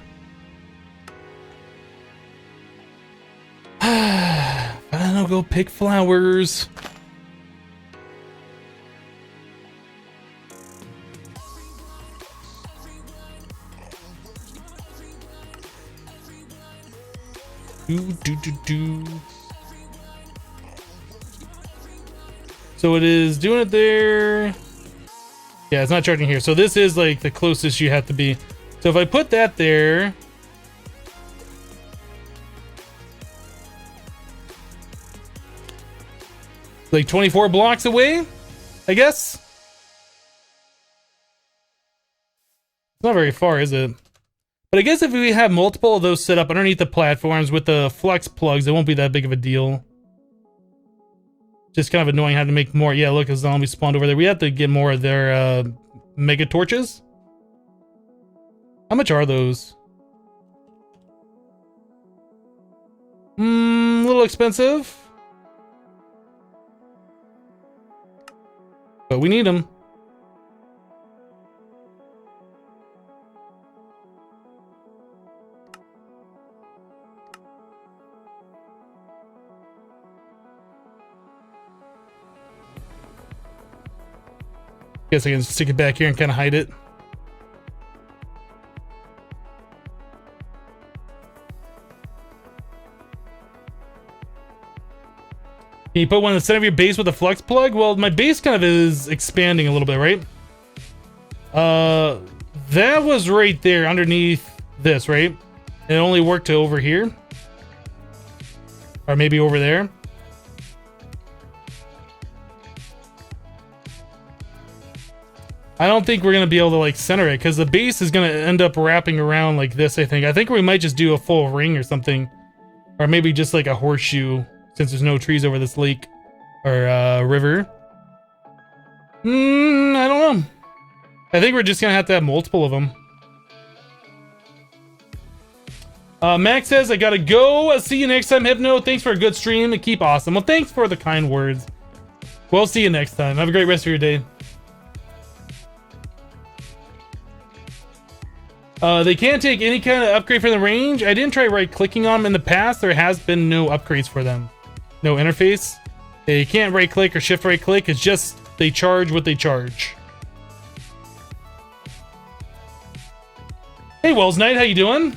I don't know, go pick flowers. Do. So it is doing it there. Yeah, it's not charging here. So this is like the closest you have to be. So if I put that there, like 24 blocks away, I guess. It's not very far, is it? But I guess if we have multiple of those set up underneath the platforms with the flex plugs, it won't be that big of a deal. Just kind of annoying having to make more. Yeah, look, a zombie spawned over there. We have to get more of their mega torches. How much are those? A little expensive. But we need them. Guess I can stick it back here and kind of hide it. Can you put one in the center of your base with a flex plug? Well, my base kind of is expanding a little bit, right? That was right there underneath this, right? It only worked to over here. Or maybe over there. I don't think we're going to be able to like center it because the base is going to end up wrapping around like this, I think we might just do a full ring or something. Or maybe just like a horseshoe since there's no trees over this lake or river. I don't know. I think we're just going to have multiple of them. Max says, I gotta go. I'll see you next time, Hypno. Thanks for a good stream and keep awesome. Well, thanks for the kind words. We'll see you next time. Have a great rest of your day. They can't take any kind of upgrade for the range. I didn't try right-clicking on them in the past. There has been no upgrades for them. No interface. They can't right-click or shift right-click. It's just they charge what they charge. Hey, Wells Knight, how you doing?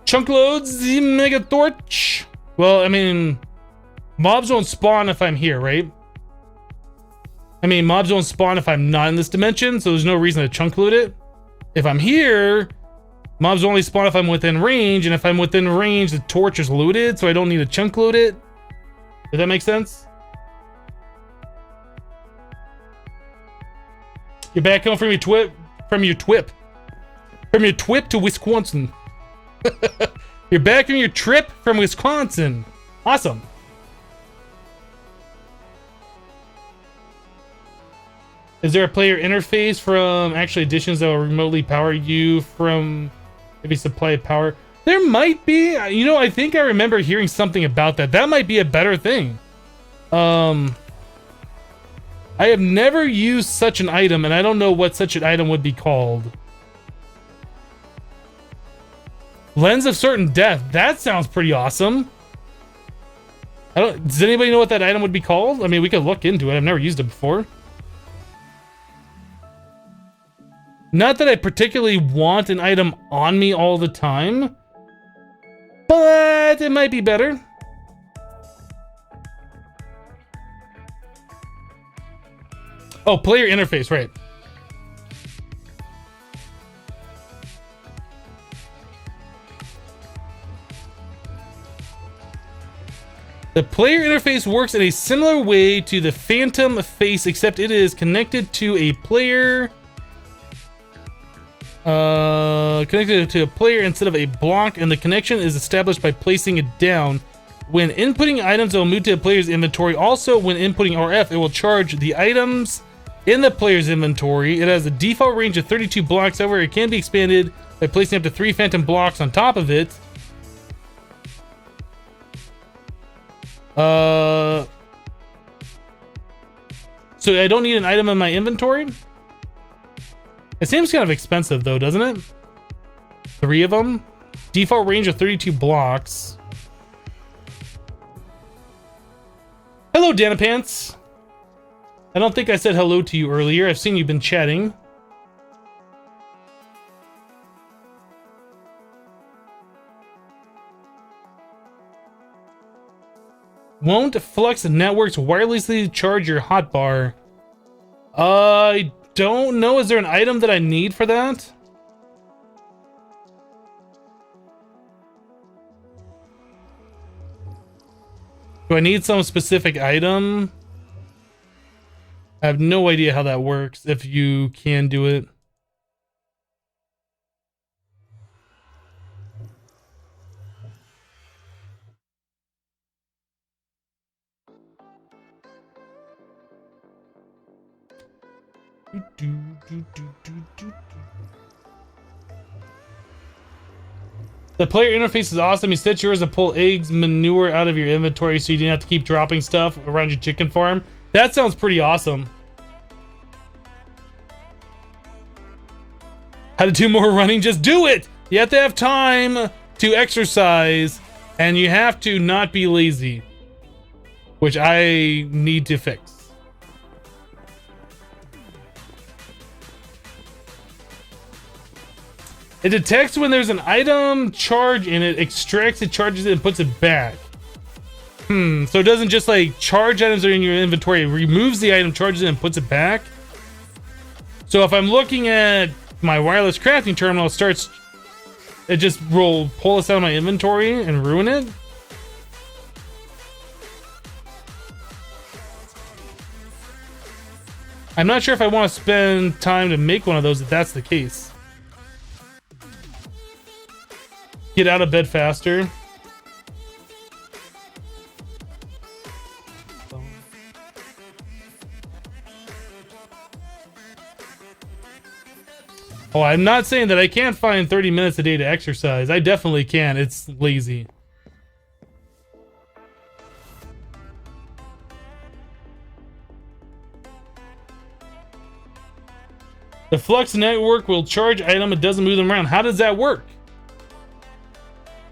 Chunk loads the Mega Torch. Well, I mean, mobs won't spawn if I'm here, right? I mean, mobs won't spawn if I'm not in this dimension, so there's no reason to chunk load it. If I'm here, mobs only spawn if I'm within range, and if I'm within range, the torch is looted, so I don't need to chunk load it. Does that make sense? You're back home from your twip to Wisconsin. You're back from your trip from Wisconsin. Awesome. Is there a player interface from actually additions that will remotely power you from maybe supply power? There might be. You know, I think I remember hearing something about that. That might be a better thing. I have never used such an item, and I don't know what such an item would be called. Lens of Certain Death. That sounds pretty awesome. Does anybody know what that item would be called? I mean, we could look into it. I've never used it before. Not that I particularly want an item on me all the time, but it might be better. Oh, player interface, right. The player interface works in a similar way to the Phantom face, except it is connected to a player. Connected to a player instead of a block, and the connection is established by placing it down. When inputting items, it will move to the player's inventory. Also, when inputting RF, it will charge the items in the player's inventory. It has a default range of 32 blocks. However, it can be expanded by placing up to 3 Phantom blocks on top of it. So I don't need an item in my inventory? It seems kind of expensive though, doesn't it? 3 of them? Default range of 32 blocks. Hello, Danapants. I don't think I said hello to you earlier. I've seen you've been chatting. Won't Flux Networks wirelessly charge your hotbar? I don't know. Is there an item that I need for that? Do I need some specific item? I have no idea how that works, if you can do it. The player interface is awesome. You set yours to pull eggs, manure out of your inventory so you didn't have to keep dropping stuff around your chicken farm. That sounds pretty awesome. How to do more running? Just do it! You have to have time to exercise, and you have to not be lazy, which I need to fix. It detects when there's an item charge in it, extracts it, charges it, and puts it back. So it doesn't just like charge items that are in your inventory, it removes the item, charges it, and puts it back. So if I'm looking at my wireless crafting terminal, it just will pull this out of my inventory and ruin it. I'm not sure if I want to spend time to make one of those if that's the case. Get out of bed faster. Oh, I'm not saying that I can't find 30 minutes a day to exercise. I definitely can. It's lazy. The Flux network will charge item. It doesn't move them around. How does that work?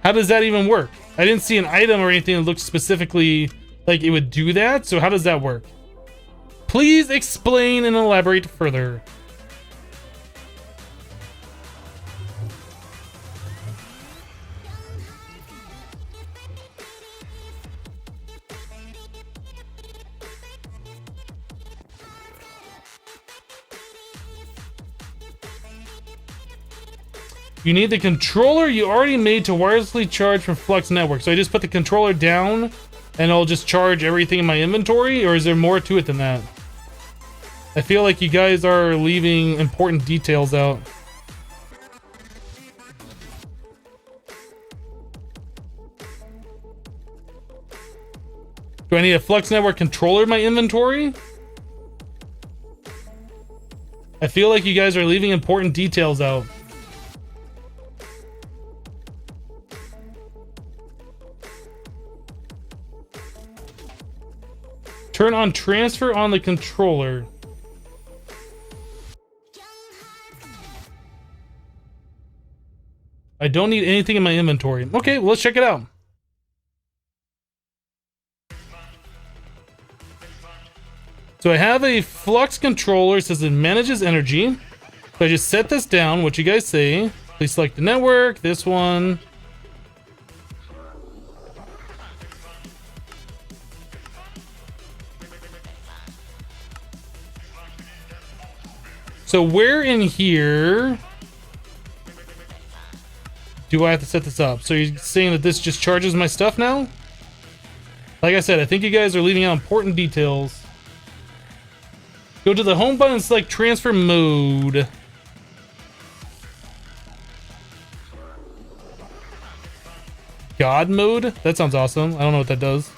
How does that even work? I didn't see an item or anything that looks specifically like it would do that. So how does that work? Please explain and elaborate further. You need the controller you already made to wirelessly charge from Flux Network. So I just put the controller down and I'll just charge everything in my inventory? Or is there more to it than that? I feel like you guys are leaving important details out. Do I need a Flux Network controller in my inventory? I feel like you guys are leaving important details out. Turn on transfer on the controller. I don't need anything in my inventory. Okay, well, let's check it out. So I have a Flux controller. It says it manages energy. So I just set this down. What you guys say? Please select the network. This one. So where in here do I have to set this up? So you're saying that this just charges my stuff now? Like I said, I think you guys are leaving out important details. Go to the home button and select transfer mode. God mode? That sounds awesome. I don't know what that does.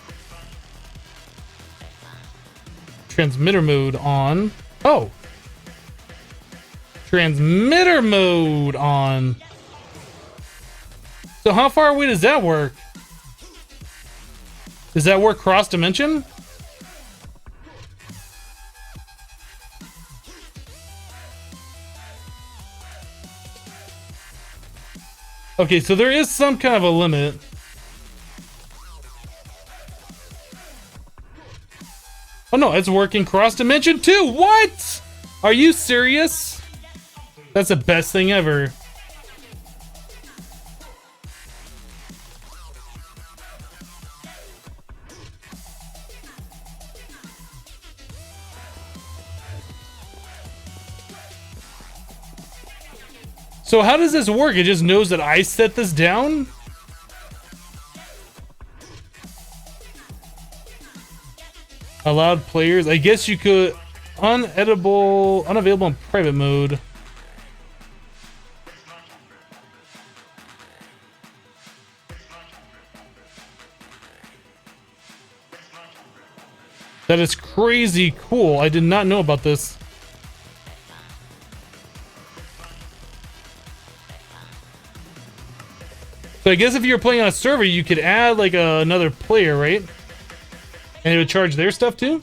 Transmitter mode on. Oh! Transmitter mode on. So how far away does that work? Does that work cross dimension? Okay, so there is some kind of a limit. Oh no, it's working cross dimension too. What? Are you serious? That's the best thing ever. So how does this work? It just knows that I set this down? Allowed players. I guess you could unavailable in private mode. That is crazy cool. I did not know about this. So I guess if you're playing on a server, you could add like another player, right? And it would charge their stuff too?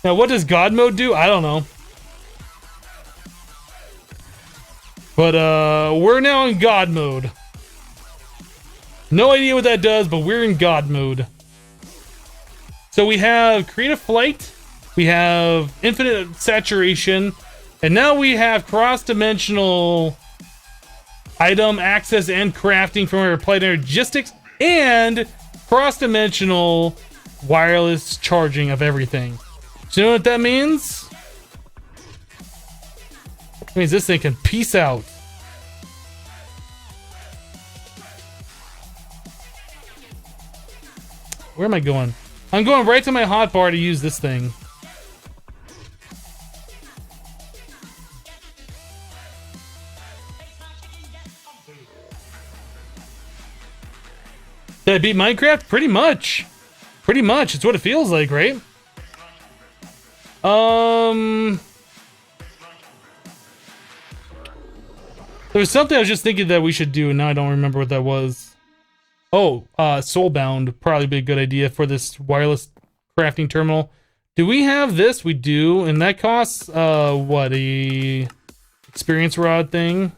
Now what does God mode do? I don't know. But we're now in God mode. No idea what that does, but we're in God mode. So we have creative flight, we have infinite saturation, and now we have cross-dimensional item access and crafting from our applied energistics and cross-dimensional wireless charging of everything. So you know what that means? It means this thing can peace out. Where am I going? I'm going right to my hotbar to use this thing. Did I beat Minecraft? Pretty much. Pretty much. It's what it feels like, right? There was something I was just thinking that we should do, and now I don't remember what that was. Oh, Soulbound. Probably be a good idea for this wireless crafting terminal. Do we have this? We do, and that costs, what, a experience rod thing?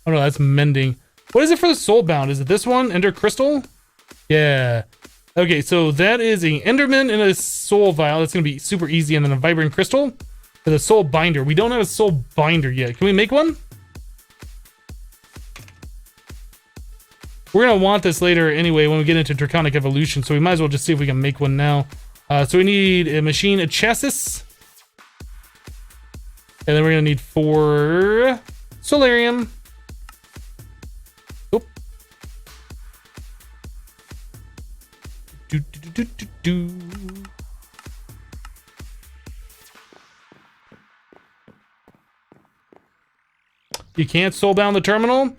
Oh no, that's mending. What is it for the Soulbound? Is it this one? Ender Crystal? Yeah. Okay, so that is a Enderman and a Soul Vial. That's going to be super easy. And then a Vibrant Crystal for the Soul Binder. We don't have a Soul Binder yet. Can we make one? We're going to want this later anyway when we get into Draconic Evolution. So we might as well just see if we can make one now. So we need a machine, a chassis. And then we're going to need 4 Solarium. Oop. Do. You can't soulbound the terminal?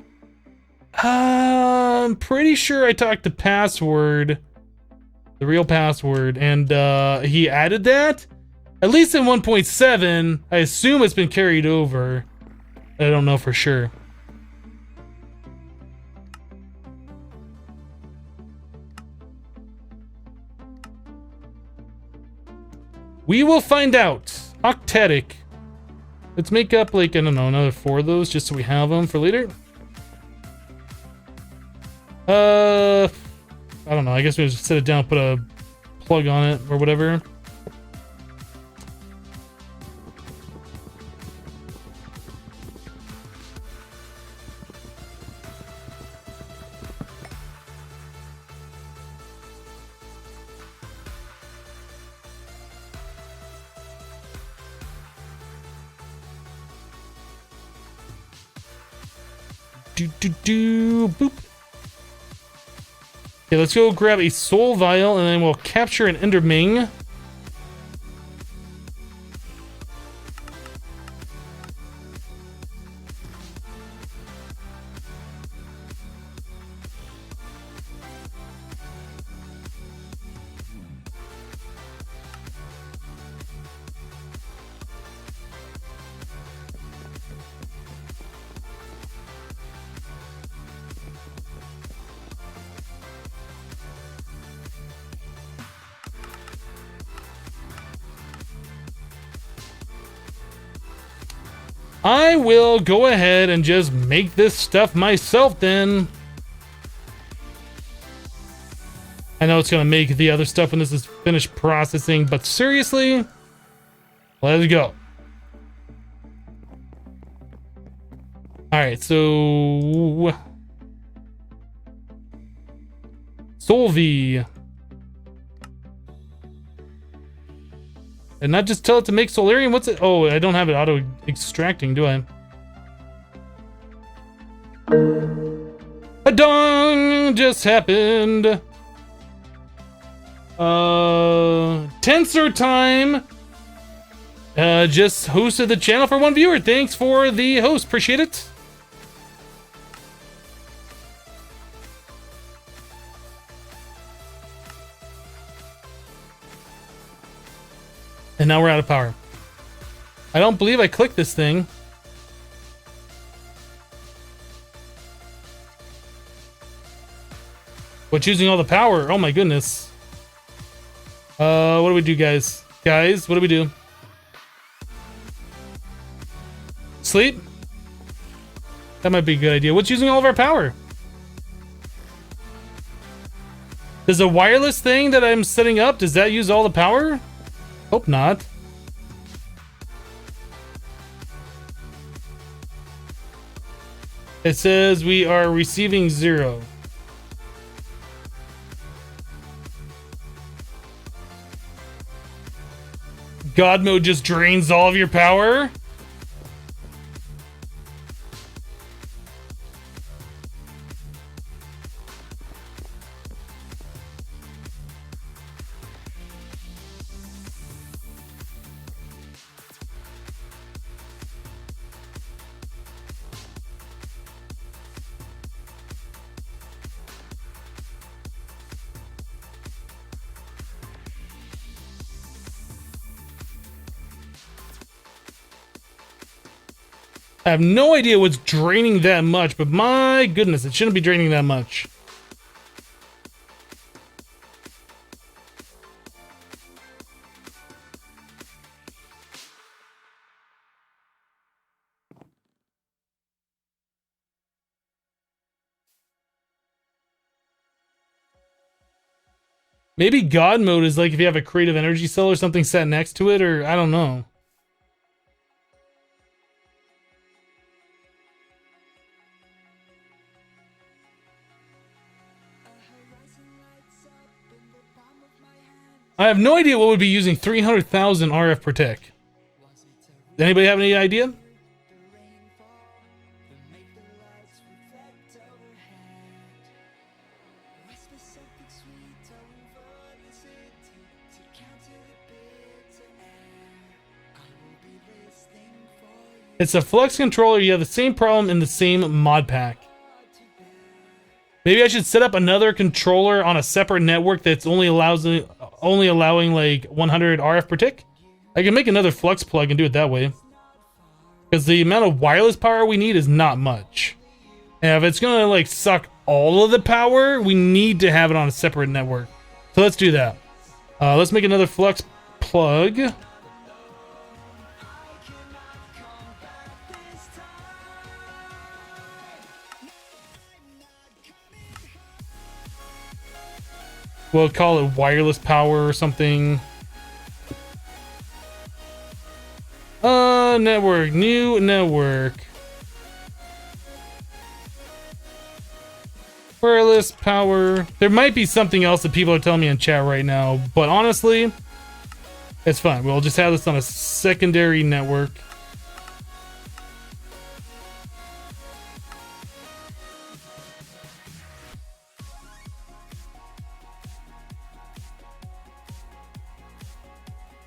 I'm pretty sure I talked to Password, the real password, and he added that? At least in 1.7, I assume it's been carried over. I don't know for sure. We will find out. Octetic. Let's make up, like, I don't know, another 4 of those just so we have them for later. I don't know. I guess we just set it down, put a plug on it or whatever. Boop. Okay, let's go grab a Soul Vial, and then we'll capture an Enderming. I will go ahead and just make this stuff myself then. I know it's going to make the other stuff when this is finished processing, but seriously, let's go. Alright, so Solvi. And not just tell it to make Solarium. What's it? Oh, I don't have it auto extracting, do I? A dong just happened. Tensor time. Just hosted the channel for 1 viewer. Thanks for the host. Appreciate it. And now we're out of power. I don't believe I clicked this thing. What's using all the power? Oh my goodness. What do we do, guys? Guys, what do we do? Sleep? That might be a good idea. What's using all of our power? Does a wireless thing that I'm setting up, does that use all the power? Hope not. It says we are receiving 0. God mode just drains all of your power? I have no idea what's draining that much, but my goodness, it shouldn't be draining that much. Maybe God mode is like if you have a creative energy cell or something set next to it, or I don't know. I have no idea what would be using 300,000 RF per tick. Anybody have any idea? It's a flux controller. You have the same problem in the same mod pack. Maybe I should set up another controller on a separate network that's only allowing like 100 RF per tick. I can make another flux plug and do it that way. Because the amount of wireless power we need is not much. And if it's gonna like suck all of the power, we need to have it on a separate network. So let's do that. Let's make another flux plug. We'll call it wireless power or something. Network, new network. Wireless power. There might be something else that people are telling me in chat right now, but honestly, it's fine. We'll just have this on a secondary network.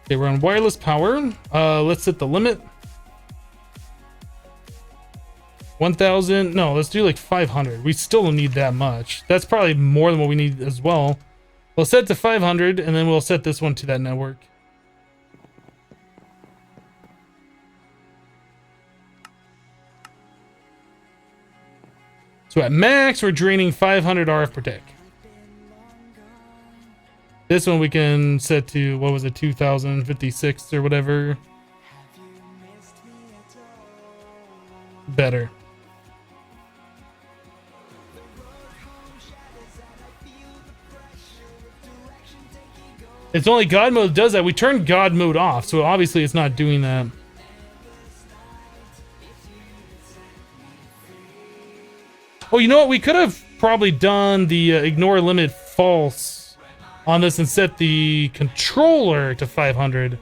Okay, we're on wireless power. Let's set the limit. 1,000. No, let's do like 500. We still don't need that much. That's probably more than what we need as well. We'll set it to 500, and then we'll set this one to that network. So at max, we're draining 500 RF per tick. This one we can set to, what was it, 2056 or whatever. Better. It's only God mode that does that. We turned God mode off, so obviously it's not doing that. Oh, you know what? We could have probably done the ignore limit false on this and set the controller to 500.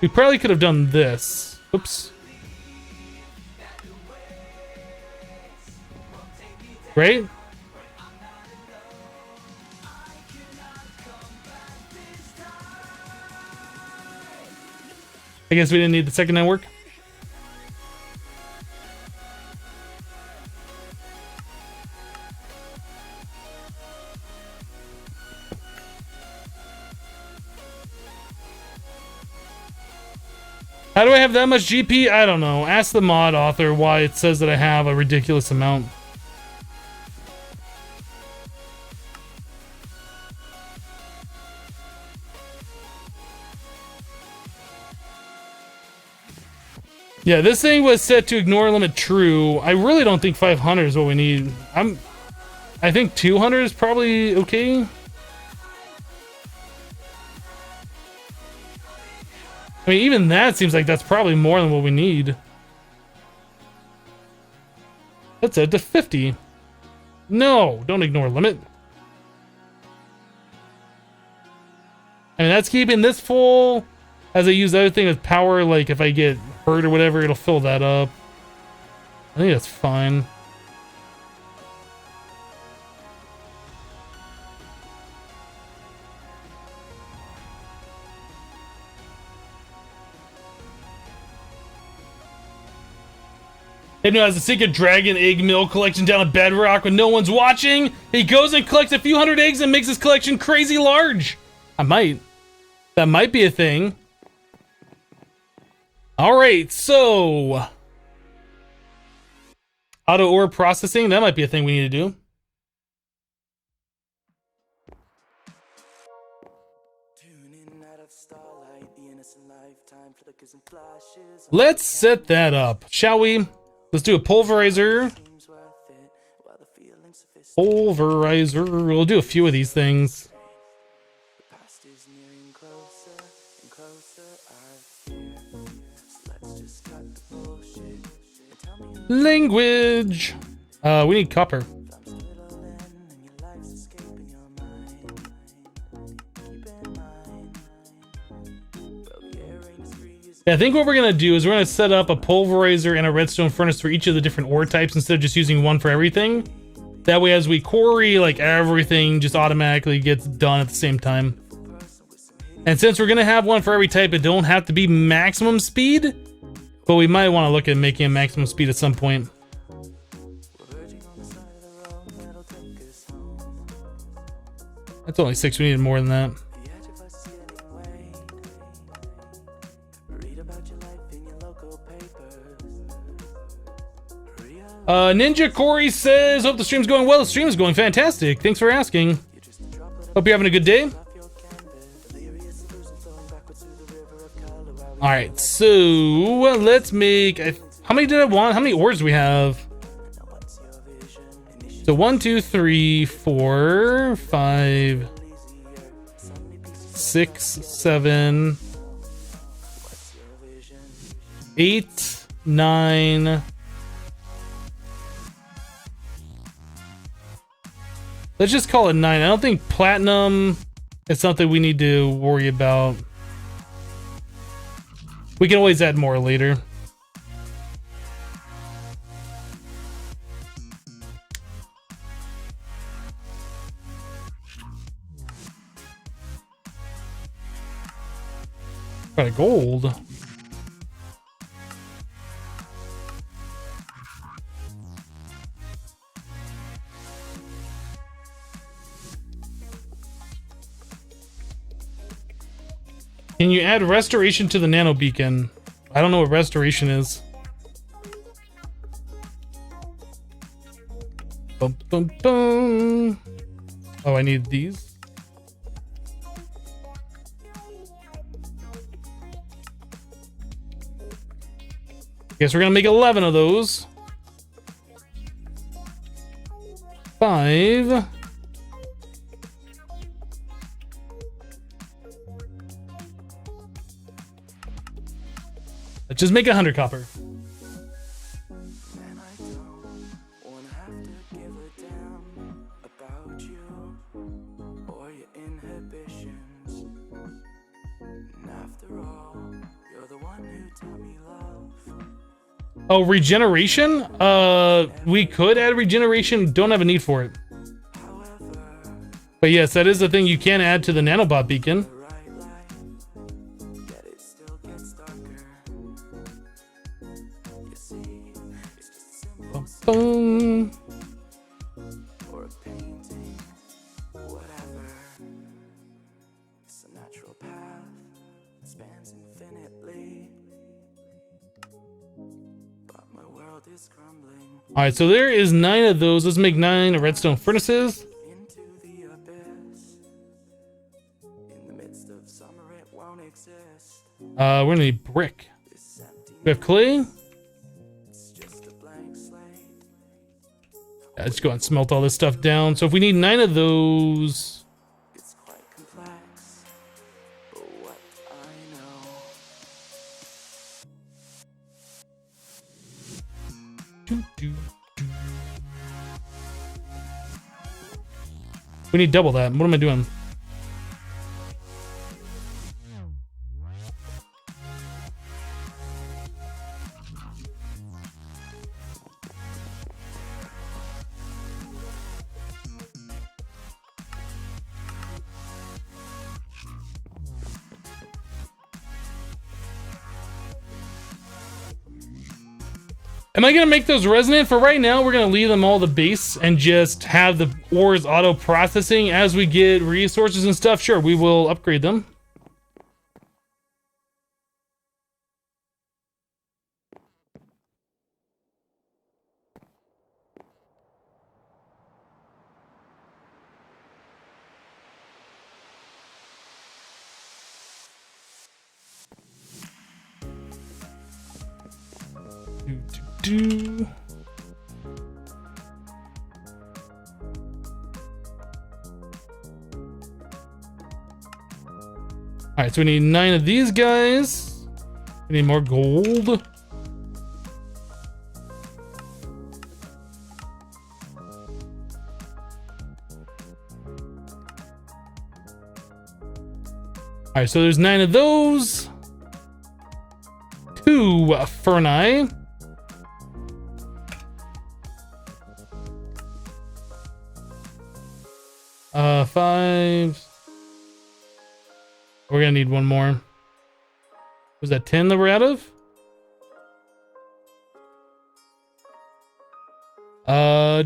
We probably could have done this. Oops. Right? I guess we didn't need the second network. How do I have that much GP? I don't know. Ask the mod author why it says that I have a ridiculous amount. Yeah, this thing was set to ignore limit true. I really don't think 500 is what we need. I think 200 is probably okay. I mean, even that seems like that's probably more than what we need. Let's set it to 50. No, don't ignore limit. I mean, that's keeping this full. As I use the other thing with power, like if I get hurt or whatever, it'll fill that up. I think that's fine. Hypno has a secret dragon egg mill collection down at Bedrock when no one's watching. He goes and collects a few hundred eggs and makes his collection crazy large. I might. That might be a thing. All right, so auto ore processing, that might be a thing we need to do. Let's set that up, shall we? Let's do a pulverizer. Pulverizer. We'll do a few of these things. Language. We need copper. Yeah, I think what we're gonna do is we're gonna set up a pulverizer and a redstone furnace for each of the different ore types instead of just using one for everything. That way, as we quarry, like, everything just automatically gets done at the same time. And since we're gonna have one for every type, it don't have to be maximum speed, but we might want to look at making a maximum speed at some point. That's only 6. We needed more than that. Ninja Corey says, hope the stream's going well. The stream is going fantastic. Thanks for asking. Hope you're having a good day. Alright, so let's make... How many did I want? How many ores do we have? So 1, 2, 3, 4, 5, 6, 7, 8, 9... Let's just call it 9. I don't think platinum is something we need to worry about. We can always add more later. Got a gold. Can you add restoration to the nano beacon? I don't know what restoration is. Bum, bum, bum. Oh, I need these. Guess we're gonna make 11 of those. 5. Let's just make 100 copper. Oh, regeneration? We could add regeneration. Don't have a need for it. But yes, that is the thing you can add to the nanobot beacon. Boom. Or a painting, whatever. It's a natural path, it spans infinitely. But my world is crumbling. Alright, so there is 9 of those. Let's make 9 redstone furnaces. Into the abyss. In the midst of summer, it won't exist. We're gonna need brick. We have clay. Yeah, let's go and smelt all this stuff down. So if we need 9 of those, it's quite complex, but what I know. We need double that. What am I doing? Am I gonna make those resonant? For right now, we're gonna leave them all the base and just have the ores auto processing. As we get resources and stuff, sure, we will upgrade them. do. All right, so we need 9 of these guys. We need more gold. All right, so there's 9 of those. 2 Ferni. Five. We're gonna need one more. Was that 10 that we're out of?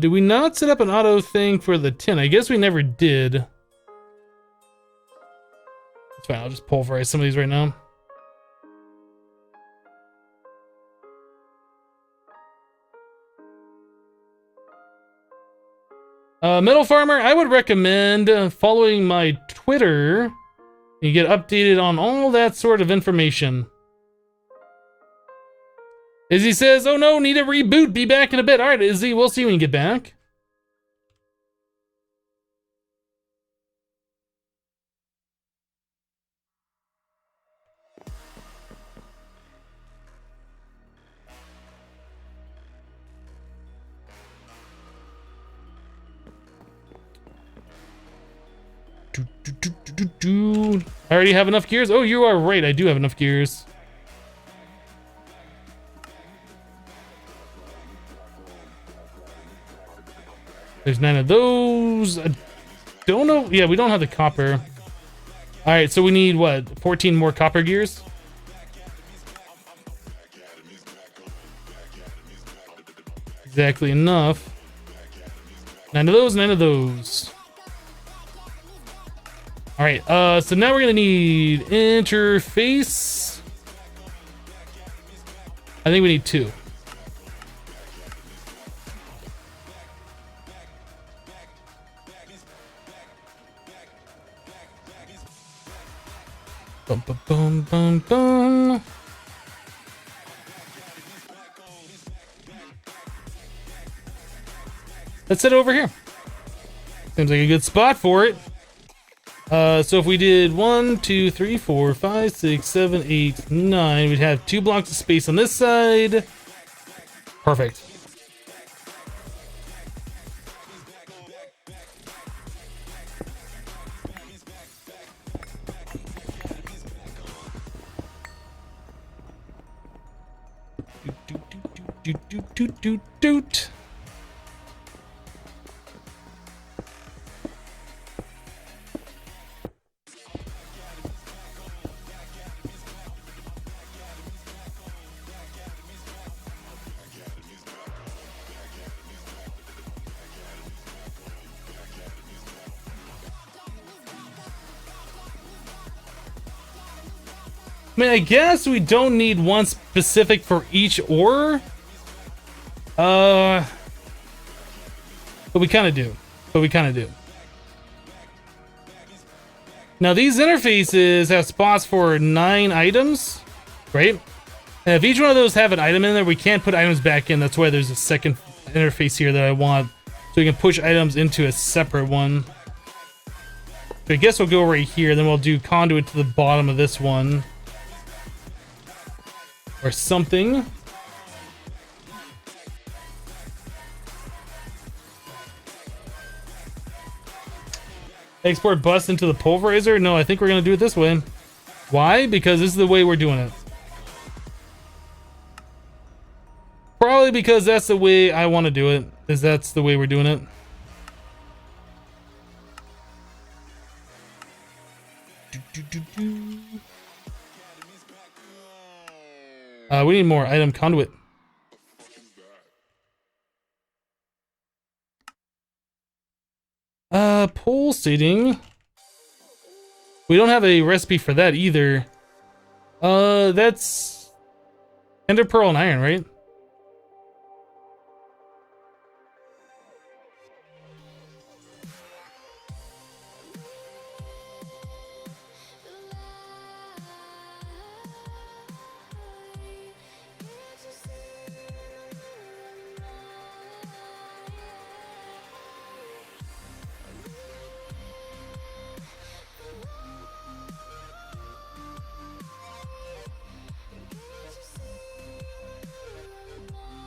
Did we not set up an auto thing for the 10? I guess we never did. It's fine, I'll just pulverize some of these right now. Metal Farmer, I would recommend following my Twitter. You get updated on all that sort of information. Izzy says, oh no, need a reboot, be back in a bit. All right, Izzy, we'll see when you get back. I already have enough gears. Oh, you are right. I do have enough gears. There's 9 of those. I don't know. Yeah, we don't have the copper. All right, so we need what? 14 more copper gears? Exactly enough. 9 of those, 9 of those. All right, so now we're gonna need interface. I think we need 2. Bum, bum, bum, bum, bum. Let's set it over here. Seems like a good spot for it. So if we did 1, 2, 3, 4, 5, 6, 7, 8, 9, we'd have 2 blocks of space on this side. Perfect. Doot. I mean, I guess we don't need one specific for each ore. But we kind of do. Now, these interfaces have spots for 9 items, right? And if each one of those have an item in there, we can't put items back in. That's why there's a second interface here that I want. So we can push items into a separate one. So I guess we'll go right here. Then we'll do conduit to the bottom of this one. Or something. Export bus into the pulverizer? No, I think we're going to do it this way. Why? Because this is the way we're doing it. Probably because that's the way I want to do it. Is that's the way we're doing it. We need more item conduit. Pole seating. We don't have a recipe for that either. That's ender pearl and iron, right?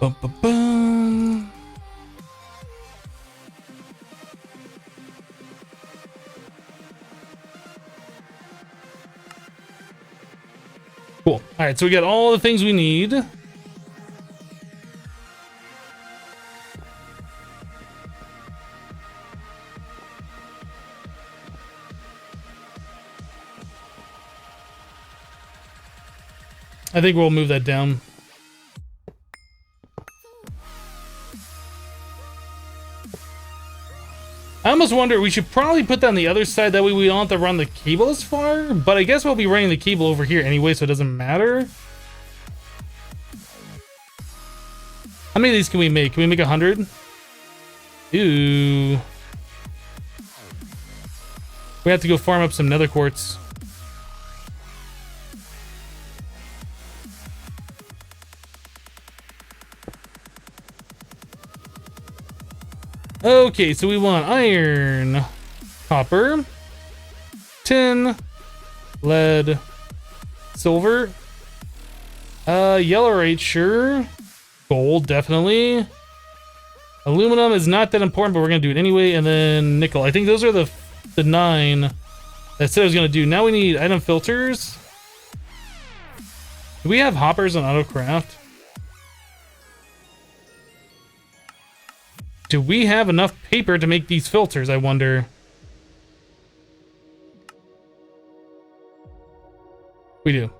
Bum, bum, bum. Cool. All right, so we got all the things we need. I think we'll move that down. I almost wonder, we should probably put that on the other side, that way we don't have to run the cable as far, but I guess we'll be running the cable over here anyway, so it doesn't matter. How many of these can we make? Can we make 100? Ooh. We have to go farm up some nether quartz. Okay, so we want iron, copper, tin, lead, silver, yellow, sure, gold, definitely. Aluminum is not that important, but we're gonna do it anyway, and then nickel. I think those are the 9 that I said I was gonna do. Now we need item filters. Do we have hoppers on AutoCraft? Do we have enough paper to make these filters, I wonder? We do.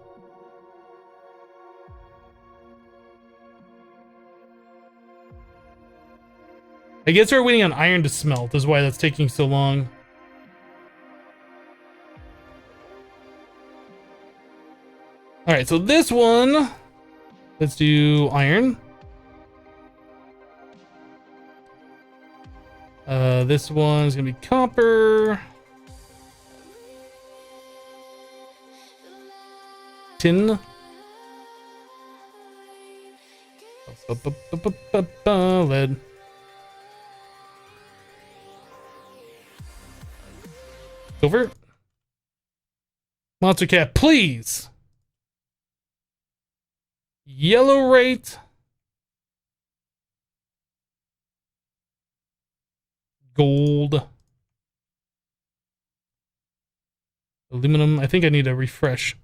I guess we're waiting on iron to smelt, is why that's taking so long. Alright, so this one, let's do iron. This one's gonna be copper. Tin. Lead. Silver. Monster cat, please. Yellow rate. Gold. Aluminum. I think I need a refresh.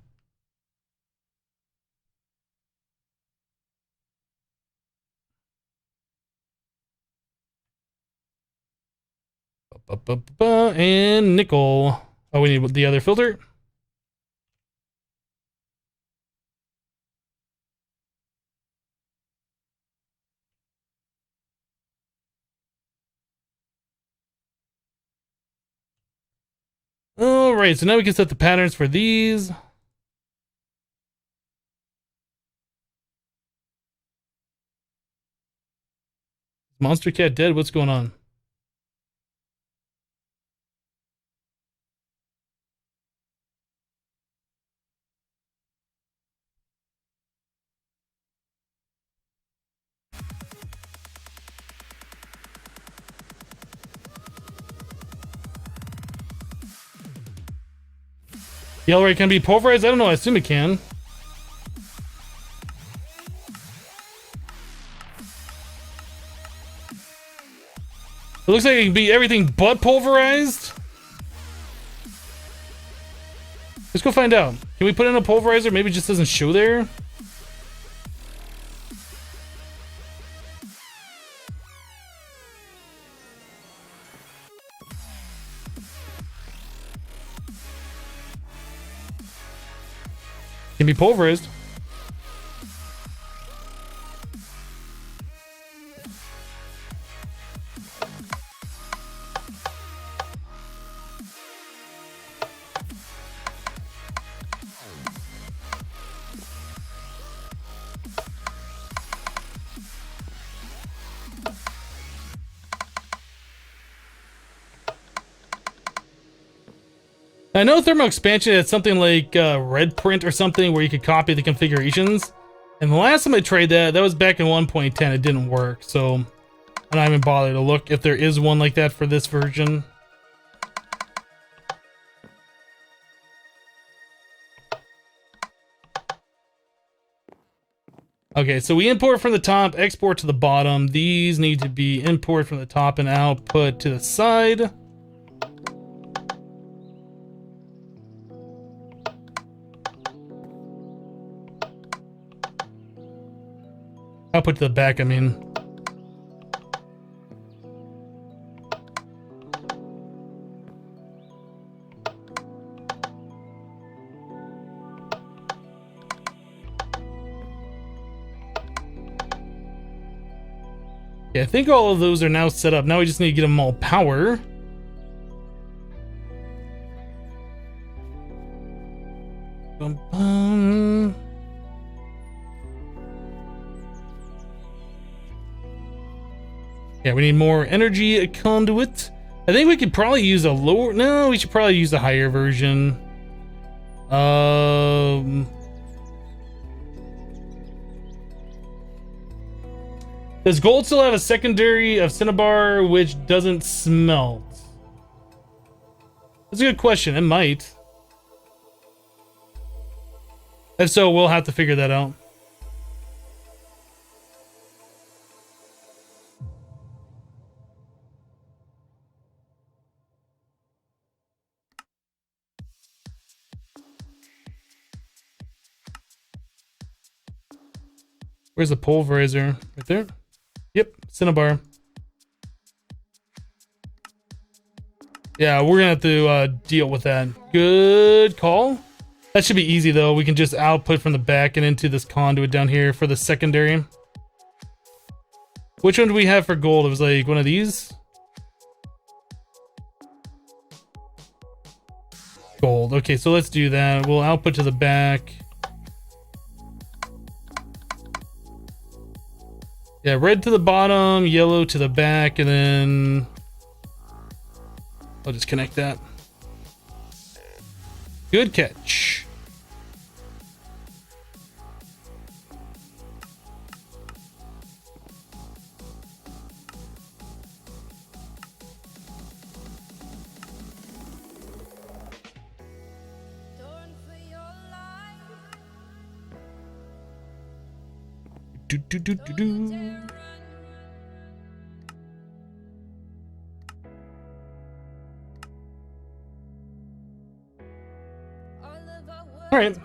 And nickel. Oh, we need the other filter. All right, so now we can set the patterns for these. Monster cat dead? What's going on? Yellow ray can be pulverized? I don't know, I assume it can. It looks like it can be everything but pulverized. Let's go find out. Can we put in a pulverizer? Maybe it just doesn't show there. Can be pulverized. I know thermal expansion had something like red print or something where you could copy the configurations. And the last time I tried that was back in 1.10. It didn't work, so I'm not even bothered to look if there is one like that for this version. Okay, so we import from the top, export to the bottom. These need to be import from the top and output to the side. Output to the back, I mean. Yeah, I think all of those are now set up. Now we just need to get them all power. Bum, bum. Yeah, we need more energy conduit. I think we could probably use a lower... No, we should probably use a higher version. Does gold still have a secondary of cinnabar which doesn't smelt? That's a good question. It might. If so, we'll have to figure that out. Where's the pulverizer? Right there? Yep, cinnabar. Yeah, we're gonna have to deal with that. Good call. That should be easy though. We can just output from the back and into this conduit down here for the secondary. Which one do we have for gold? It was like one of these? Gold. Okay, so let's do that. We'll output to the back. Yeah, red to the bottom, yellow to the back, and then I'll just connect that. Good catch. Do, do, do, do, do. All right.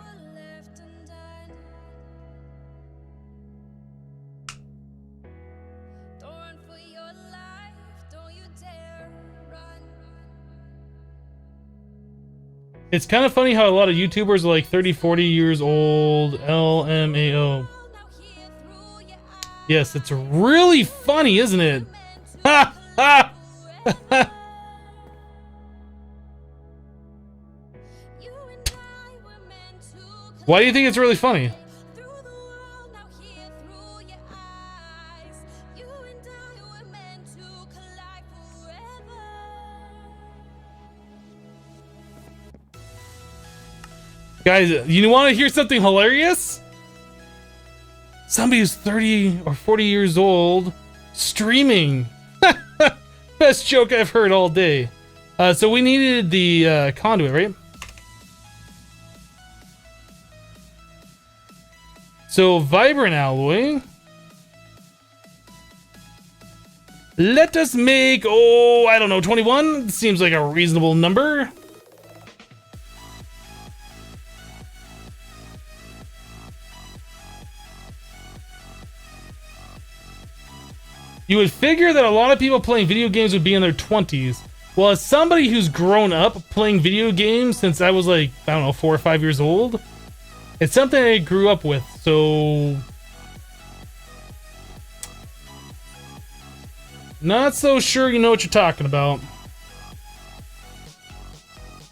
It's kind of funny how a lot of YouTubers are like 30, 40 years old. LMAO. Yes, it's really funny, isn't it? Ha ha! Why do you think it's really funny? Guys, you want to hear something hilarious? Somebody who's 30 or 40 years old streaming. Best joke I've heard all day. So we needed the conduit, right? So vibrant alloy. Let us make, oh, I don't know, 21? Seems like a reasonable number. You would figure that a lot of people playing video games would be in their 20s. Well, as somebody who's grown up playing video games since I was like, I don't know, 4 or 5 years old, it's something I grew up with, so... Not so sure you know what you're talking about.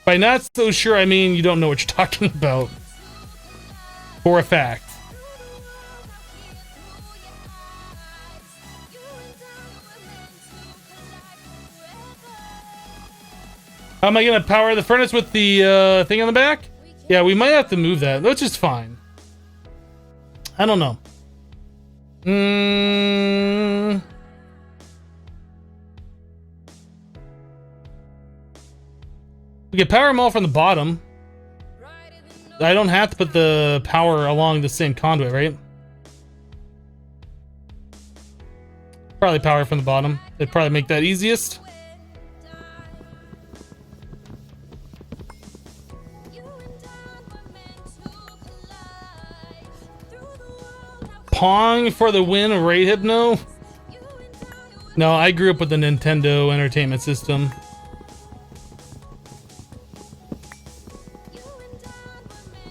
By not so sure, I mean you don't know what you're talking about. For a fact. How am I gonna power the furnace with the thing on the back? Yeah, we might have to move that, which is fine. I don't know. We can power them all from the bottom. I don't have to put the power along the same conduit, right? Probably power from the bottom. They'd probably make that easiest. Pong for the win, right, Hypno? No, I grew up with the Nintendo Entertainment System.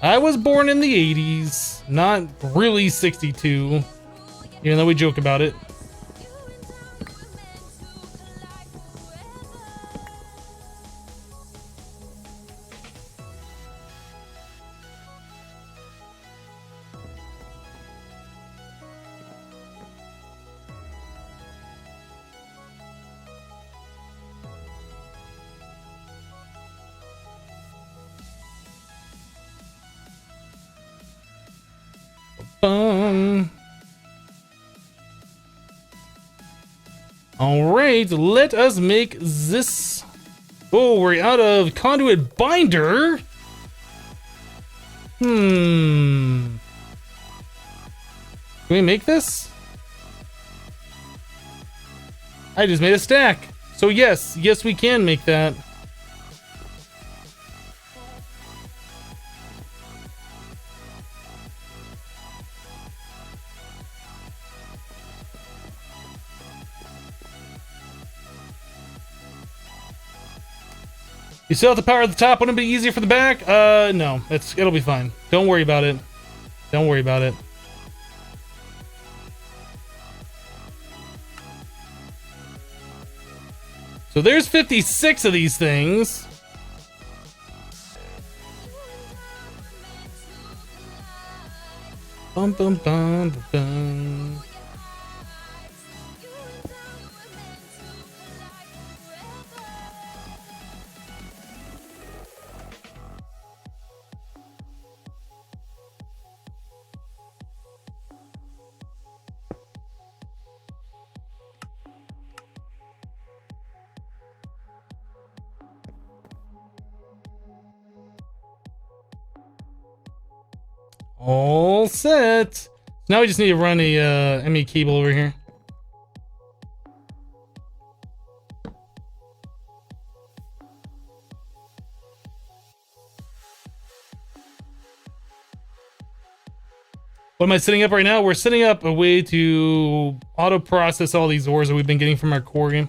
I was born in the 80s, not really 62, even though we joke about it. All right, let us make this. Oh, we're out of conduit binder. Can we make this? I just made a stack. So yes, we can make that. You still have the power at the top. Wouldn't it be easier for the back? No. It'll be fine. Don't worry about it. Don't worry about it. So there's 56 of these things. Bum bum bum bum bum. All set. Now we just need to run a ME cable over here. What am I setting up right now? We're setting up a way to auto process all these ores that we've been getting from our quarry.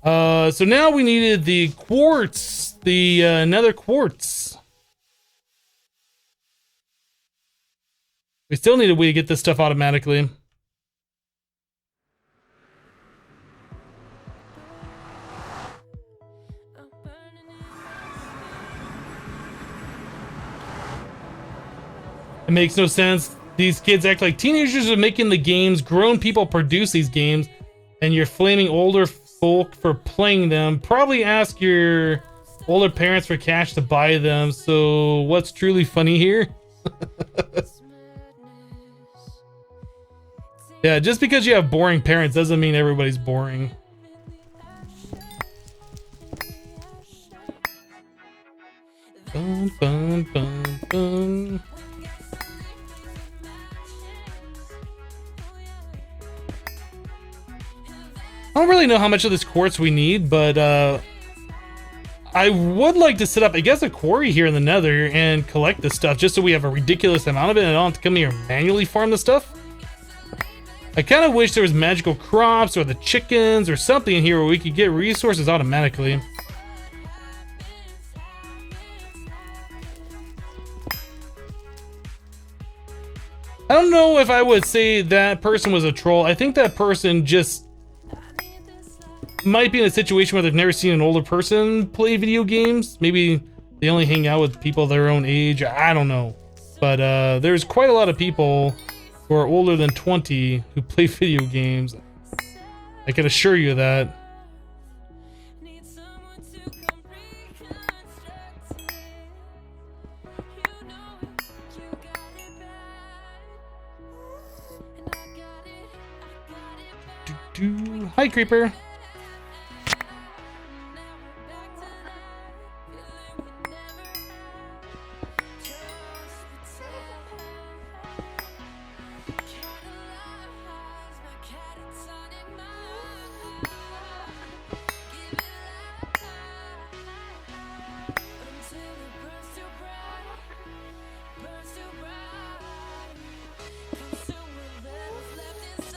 So now we needed the quartz, the nether quartz. We still need a way to get this stuff automatically. It makes no sense. These kids act like teenagers are making the games. Grown people produce these games, and you're flaming older folk for playing them. Probably ask your older parents for cash to buy them. So what's truly funny here? Yeah, just because you have boring parents doesn't mean everybody's boring. Bum, bum, bum, bum. I don't really know how much of this quartz we need, but I would like to set up, I guess, a quarry here in the nether and collect this stuff just so we have a ridiculous amount of it and I don't have to come here and manually farm the stuff. I kind of wish there was magical crops or the chickens or something in here where we could get resources automatically. I don't know if I would say that person was a troll. I think that person just might be in a situation where they've never seen an older person play video games. Maybe they only hang out with people their own age. I don't know. But there's quite a lot of people who are older than 20 who play video games. I can assure you that. Hi, Creeper.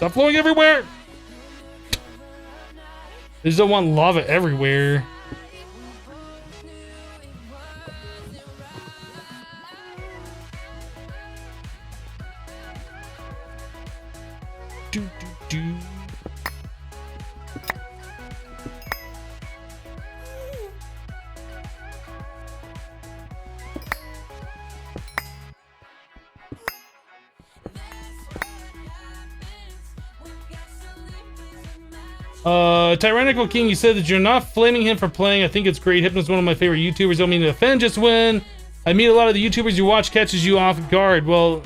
Stop flowing everywhere! I just don't want lava everywhere. Do, do, do. Tyrannical King, you said that you're not flaming him for playing. I think it's great. Hypno's one of my favorite YouTubers. Don't mean to offend, just when I meet a lot of the YouTubers you watch catches you off guard. Well,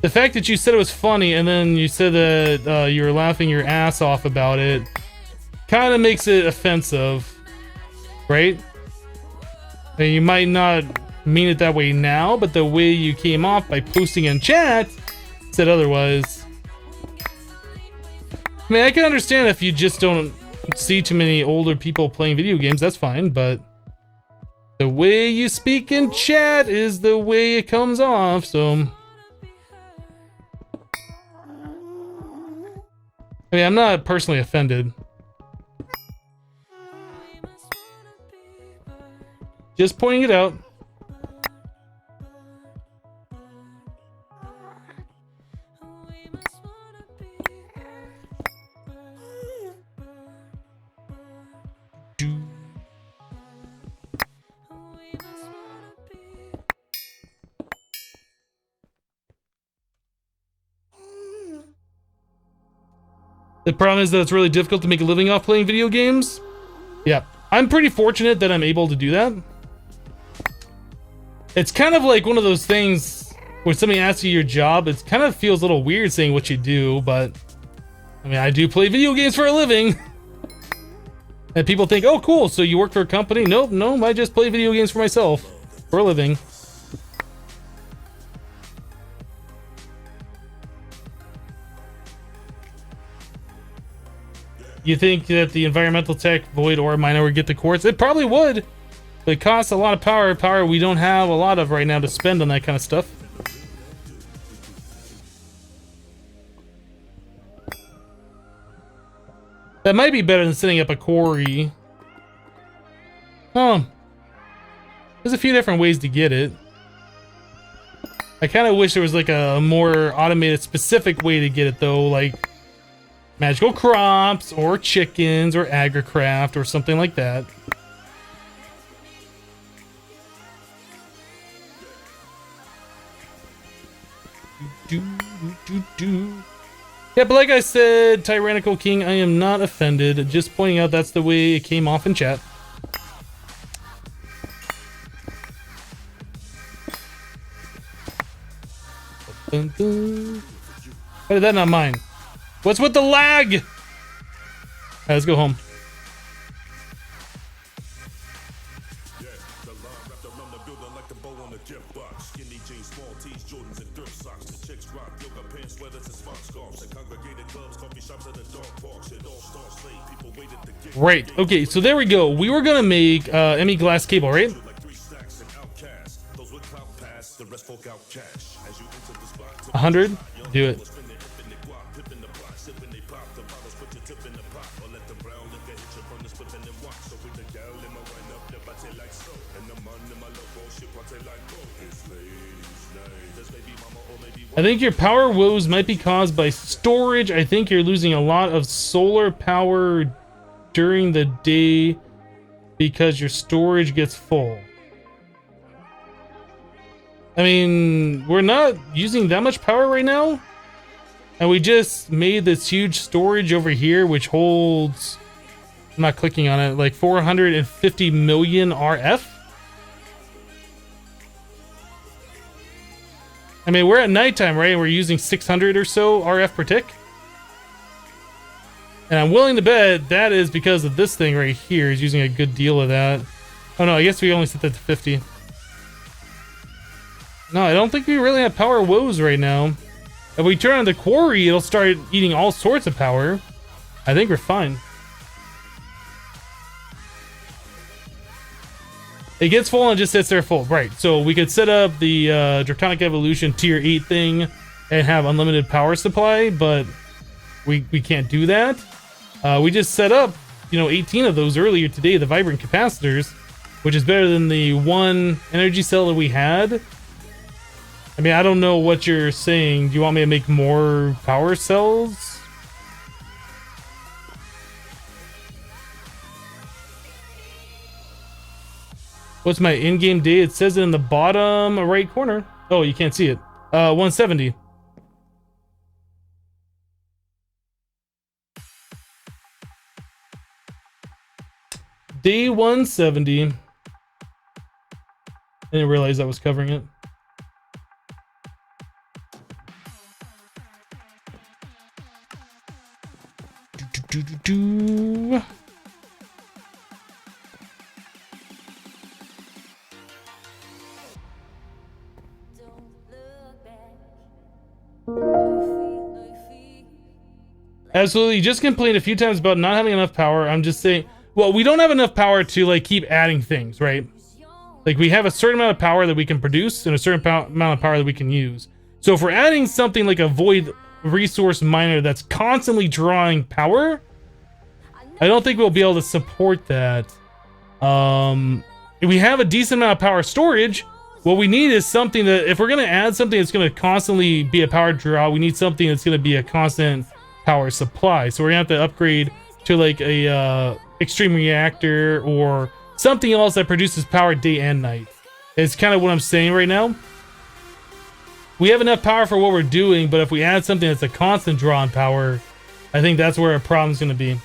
the fact that you said it was funny and then you said that you were laughing your ass off about it kind of makes it offensive, right? And you might not mean it that way now, but the way you came off by posting in chat said otherwise. I mean, I can understand if you just don't see too many older people playing video games, that's fine, but the way you speak in chat is the way it comes off, so... I mean, I'm not personally offended. Just pointing it out. The problem is that it's really difficult to make a living off playing video games. Yeah, I'm pretty fortunate that I'm able to do that. It's kind of like one of those things when somebody asks you your job, it kind of feels a little weird saying what you do, but I mean, I do play video games for a living. And people think, oh cool, so you work for a company? Nope, no, I just play video games for myself for a living. You think that the environmental tech, Void or Miner would get the quartz? It probably would. But it costs a lot of power we don't have a lot of right now to spend on that kind of stuff. That might be better than setting up a quarry. Oh. There's a few different ways to get it. I kind of wish there was like a more automated specific way to get it though, like magical crops, or chickens, or agricraft, or something like that. Yeah, but like I said, Tyrannical King, I am not offended. Just pointing out that's the way it came off in chat. Why did that not mine? What's with the lag? Alright, let's go home. Right, okay, so there we go. We were gonna make ME glass cable, right? 100? Do it. I think your power woes might be caused by storage. I think you're losing a lot of solar power during the day because your storage gets full. I mean, we're not using that much power right now. And we just made this huge storage over here, which holds, I'm not clicking on it, like 450 million RF. I mean, we're at nighttime, right? We're using 600 or so RF per tick. And I'm willing to bet that is because of this thing right here is using a good deal of that. Oh no, I guess we only set that to 50. No, I don't think we really have power woes right now. If we turn on the quarry, it'll start eating all sorts of power. I think we're fine. It gets full and just sits there full. Right, so we could set up the Draconic Evolution tier 8 thing and have unlimited power supply, but we can't do that. We just set up, 18 of those earlier today, the vibrant capacitors, which is better than the one energy cell that we had. I mean, I don't know what you're saying. Do you want me to make more power cells? What's my in-game day? It says it in the bottom right corner. Oh, you can't see it. 170. Day 170. I didn't realize I was covering it. Do. Absolutely. You just complained a few times about not having enough power. I'm just saying, well, we don't have enough power to like keep adding things, right? Like we have a certain amount of power that we can produce and a certain amount of power that we can use. So if we're adding something like a void resource miner that's constantly drawing power, I don't think we'll be able to support that. If we have a decent amount of power storage, what we need is something that, if we're going to add something that's going to constantly be a power draw, we need something that's going to be a constant power supply. So we're going to have to upgrade to like a extreme reactor or something else that produces power day and night. It's kind of what I'm saying right now. We have enough power for what we're doing, but if we add something that's a constant draw on power, I think that's where our problem's going to be.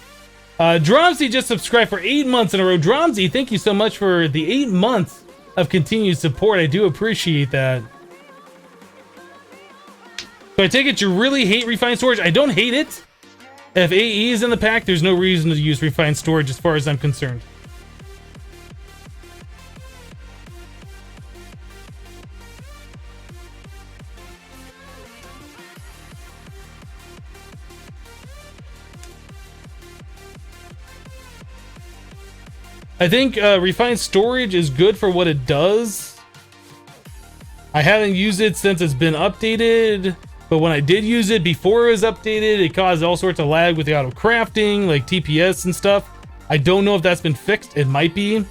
Dromsy just subscribed for 8 months in a row. Dromsy, thank you so much for the 8 months of continued support. I do appreciate that. So I take it you really hate refined storage? I don't hate it. If AE is in the pack, there's no reason to use refined storage as far as I'm concerned. I think refined storage is good for what it does. I haven't used it since it's been updated, but when I did use it before it was updated, it caused all sorts of lag with the auto crafting, like TPS and stuff. I don't know if that's been fixed. It might be.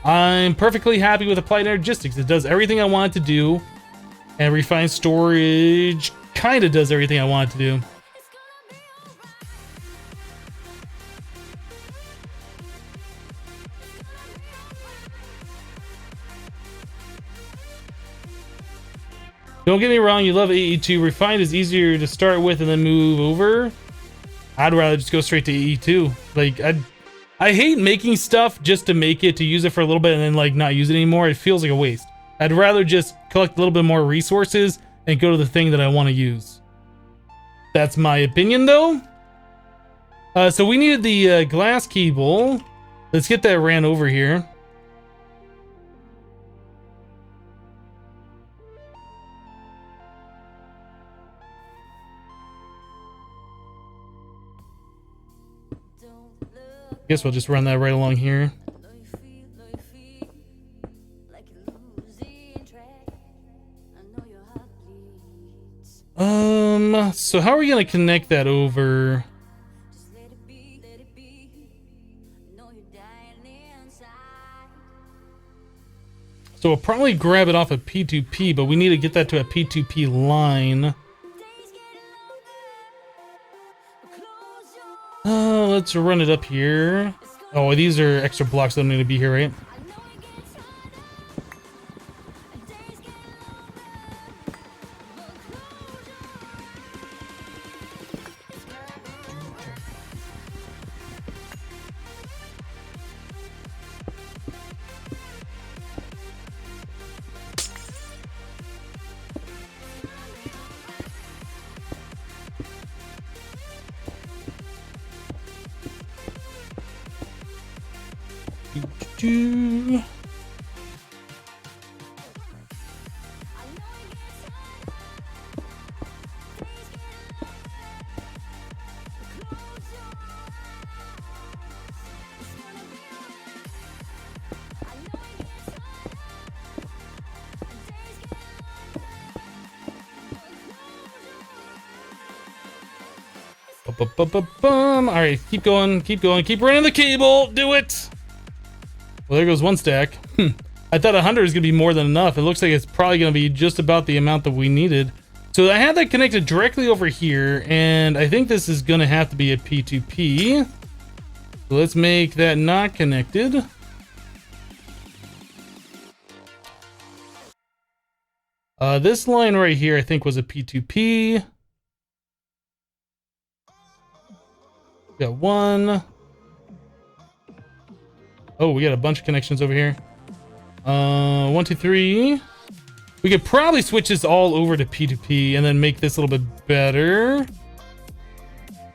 I'm perfectly happy with Applied Energistics. It does everything I want it to do, and refined storage kind of does everything I want it to do. Don't get me wrong, you love AE2. Refined is easier to start with and then move over. I'd rather just go straight to AE2. Like, I hate making stuff just to make it, to use it for a little bit and then like not use it anymore. It feels like a waste. I'd rather just collect a little bit more resources and go to the thing that I want to use. That's my opinion though. So we needed the glass cable. Let's get that ran over here. Guess we'll just run that right along here. So how are we gonna connect that over? So we'll probably grab it off of P2P, but we need to get that to a P2P line. Let's run it up here. Oh, these are extra blocks that don't need to be here, right? All right, keep going, keep running the cable. Do it. Well, there goes one stack. I thought 100 was gonna be more than enough. It looks like it's probably gonna be just about the amount that we needed. So I had that connected directly over here, and I think this is gonna have to be a P2P. So let's make that not connected. This line right here, I think, was a P2P. Got one. Oh, we got a bunch of connections over here. 1, 2, 3. We could probably switch this all over to P2P and then make this a little bit better.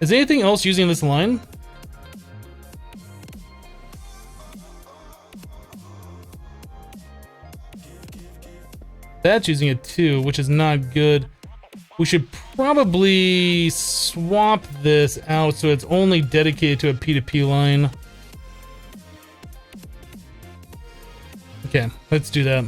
Is anything else using this line? That's using it too, which is not good. We should probably swap this out so it's only dedicated to a P2P line. Okay, let's do that.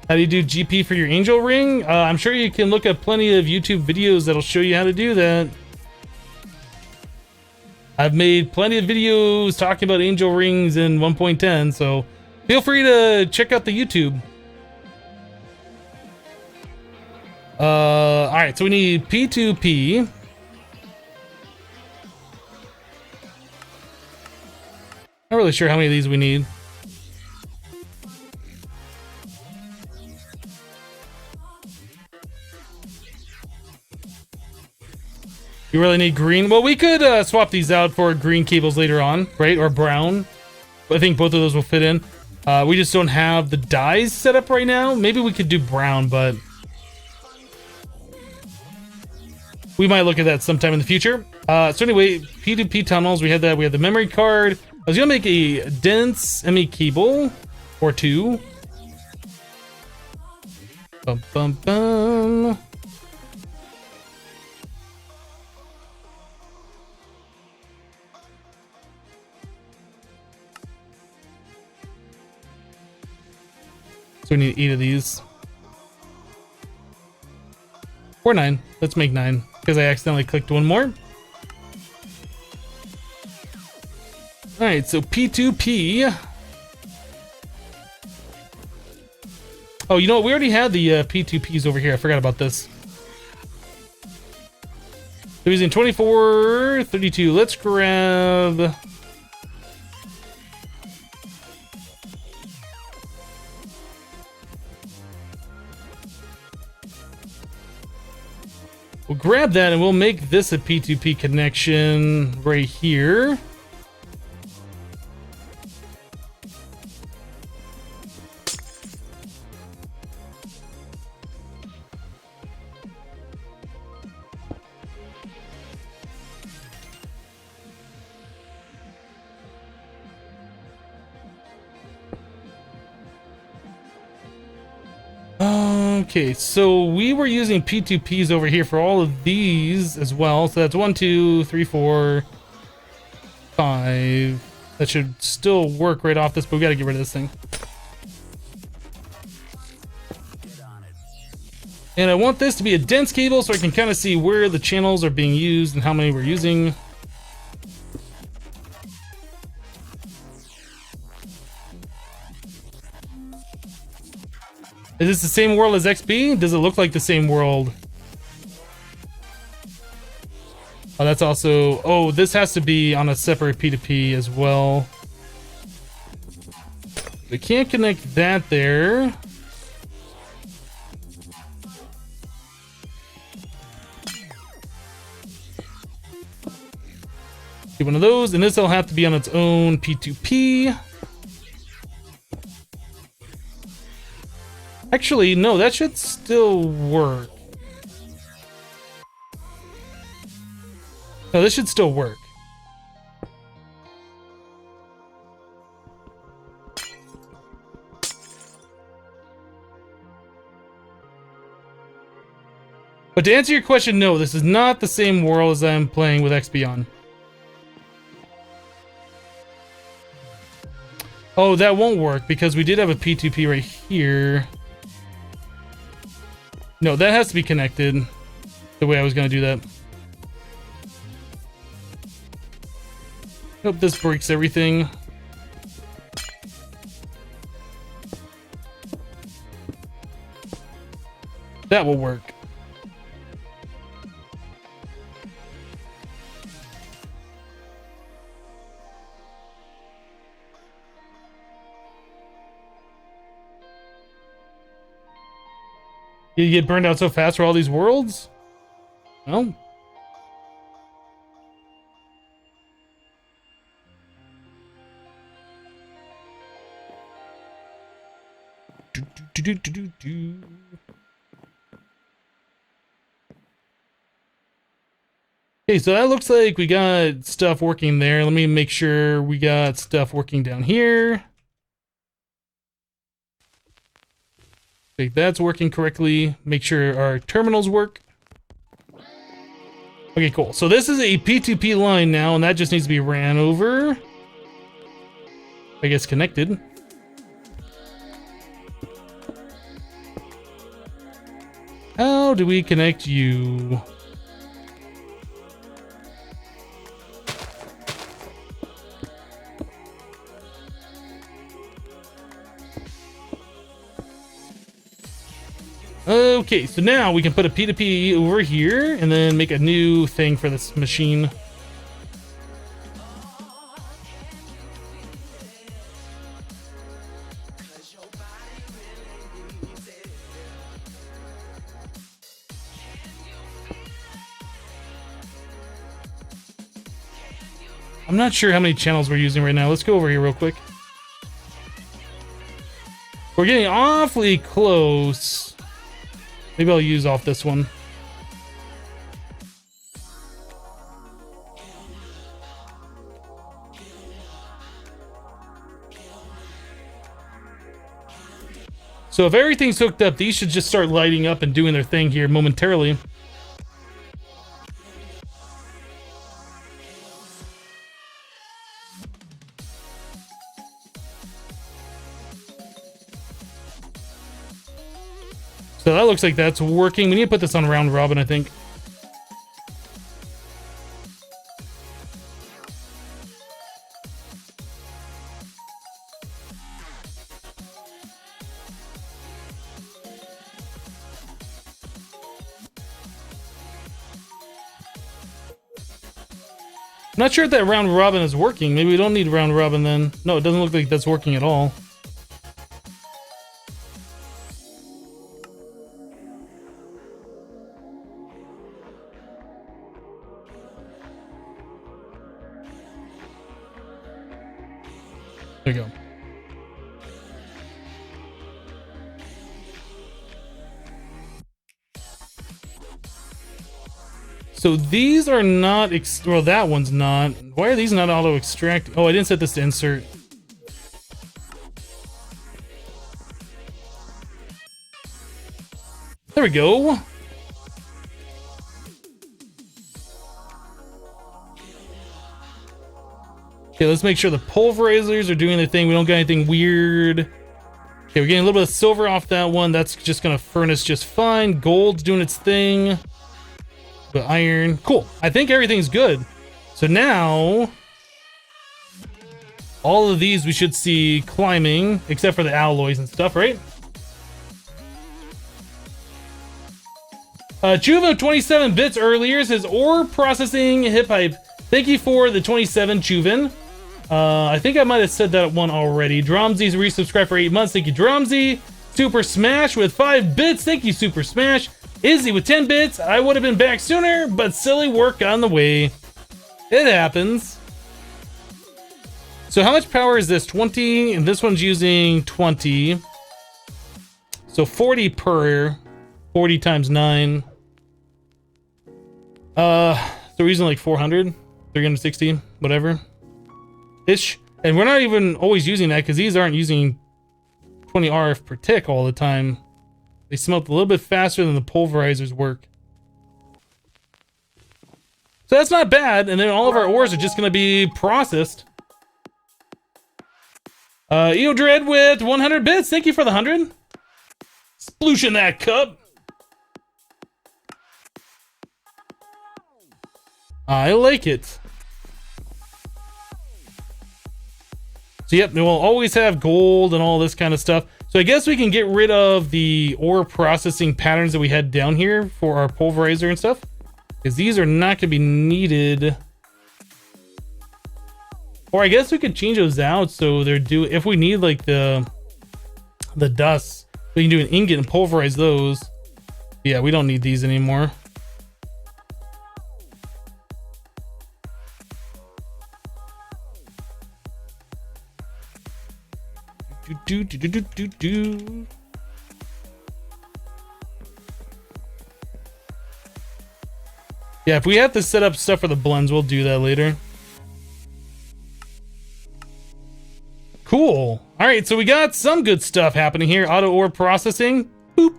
How do you do GP for your angel ring? I'm sure you can look at plenty of YouTube videos that'll show you how to do that. I've made plenty of videos talking about angel rings in 1.10, so feel free to check out the YouTube. All right, so we need P2P. Not really sure how many of these we need. You really need green? Well, we could swap these out for green cables later on, right? Or brown. I think both of those will fit in. We just don't have the dyes set up right now. Maybe we could do brown, but we might look at that sometime in the future. So anyway, P2P tunnels, we have that. We have the memory card. I was gonna make a dense ME cable or two. Bum, bum, bum. So we need 8 of these. Or 9. Let's make 9, because I accidentally clicked one more. Alright, so P2P. Oh, you know what? We already had the P2Ps over here. I forgot about this. We're using 24, 32. Let's grab... We'll grab that and we'll make this a P2P connection right here. Okay, so we were using P2Ps over here for all of these as well. So that's 1, 2, 3, 4, 5. That should still work right off this, but we gotta get rid of this thing. And I want this to be a dense cable so I can kind of see where the channels are being used and how many we're using. Is this the same world as XB? Does it look like the same world? Oh, that's also... Oh, this has to be on a separate P2P as well. We can't connect that there. Do one of those, and this will have to be on its own P2P. Actually, no, that should still work. No, this should still work. But to answer your question, no, this is not the same world as I'm playing with XB on. Oh, that won't work because we did have a P2P right here. No, that has to be connected the way I was going to do that. Hope this breaks everything. That will work. You get burned out so fast for all these worlds? Well. Okay, so that looks like we got stuff working there. Let me make sure we got stuff working down here. Think that's working correctly. Make sure our terminals work. Okay, cool. So this is a P2P line now, and that just needs to be ran over. I guess connected. How do we connect you? Okay, so now we can put a P2P over here and then make a new thing for this machine. I'm not sure how many channels we're using right now. Let's go over here real quick. We're getting awfully close. Maybe I'll use off this one. So if everything's hooked up, these should just start lighting up and doing their thing here momentarily. So that looks like that's working. We need to put this on round robin, I think. I'm not sure if that round robin is working. Maybe we don't need round robin then. No, it doesn't look like that's working at all. There you go. So these are not, well, that one's not. Why are these not auto extract? Oh, I didn't set this to insert. There we go. Okay, let's make sure the pulverizers are doing their thing. We don't got anything weird. Okay, we're getting a little bit of silver off that one. That's just gonna furnace just fine. Gold's doing its thing. But iron, cool. I think everything's good. So now, all of these we should see climbing, except for the alloys and stuff, right? Chuva 27 bits earlier says ore processing hip pipe. Thank you for the 27, Chuvan. I think I might have said that one already. Dromzy's resubscribed for 8 months. Thank you, Dromzy. Super Smash with 5 bits. Thank you, Super Smash. Izzy with 10 bits. I would have been back sooner, but silly work on the way. It happens. So how much power is this? 20, and this one's using 20. So 40 per, 40 times 9. So we're using like 400, 360, whatever. Ish. And we're not even always using that because these aren't using 20 RF per tick all the time. They smelt a little bit faster than the pulverizers work. So that's not bad. And then all of our ores are just going to be processed. EO Dread with 100 bits. Thank you for the 100. Splooshing that cup. I like it. So yep, we'll always have gold and all this kind of stuff. So I guess we can get rid of the ore processing patterns that we had down here for our pulverizer and stuff, because these are not going to be needed. Or I guess we could change those out so they're if we need like the dust, we can do an ingot and pulverize those. Yeah, we don't need these anymore. Yeah, if we have to set up stuff for the blends, we'll do that later. Cool. All right, so we got some good stuff happening here. Auto ore processing. Boop.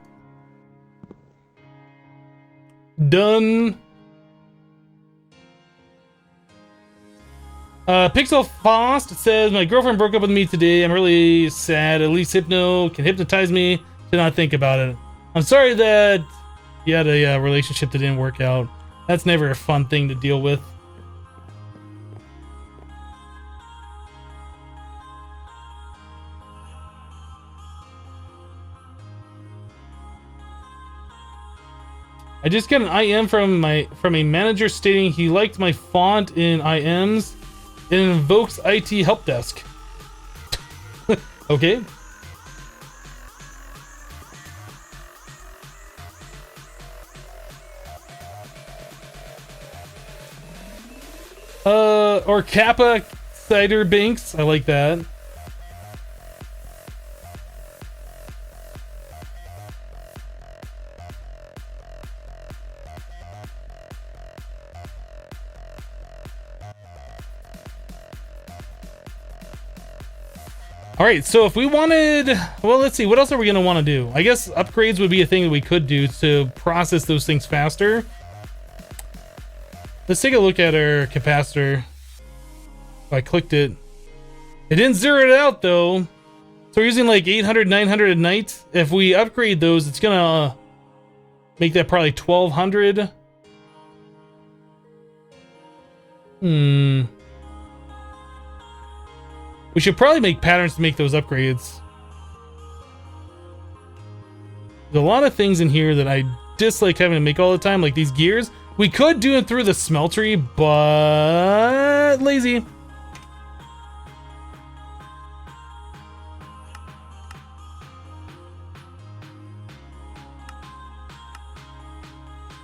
Done. Pixel Fost says, my girlfriend broke up with me today. I'm really sad. At least Hypno can hypnotize me to not think about it. I'm sorry that you had a relationship that didn't work out. That's never a fun thing to deal with. I just got an IM from a manager stating he liked my font in IMs. It invokes IT help desk. Okay. Or Kappa Cider Binks. I like that. All right, so if we wanted, well, let's see, what else are we gonna want to do? I guess upgrades would be a thing that we could do to process those things faster. Let's take a look at our capacitor. If I clicked it, it didn't zero it out though. So we're using like 800, 900 a night. If we upgrade those, it's gonna make that probably 1200. We should probably make patterns to make those upgrades. There's a lot of things in here that I dislike having to make all the time, like these gears. We could do it through the smeltery, but lazy. Do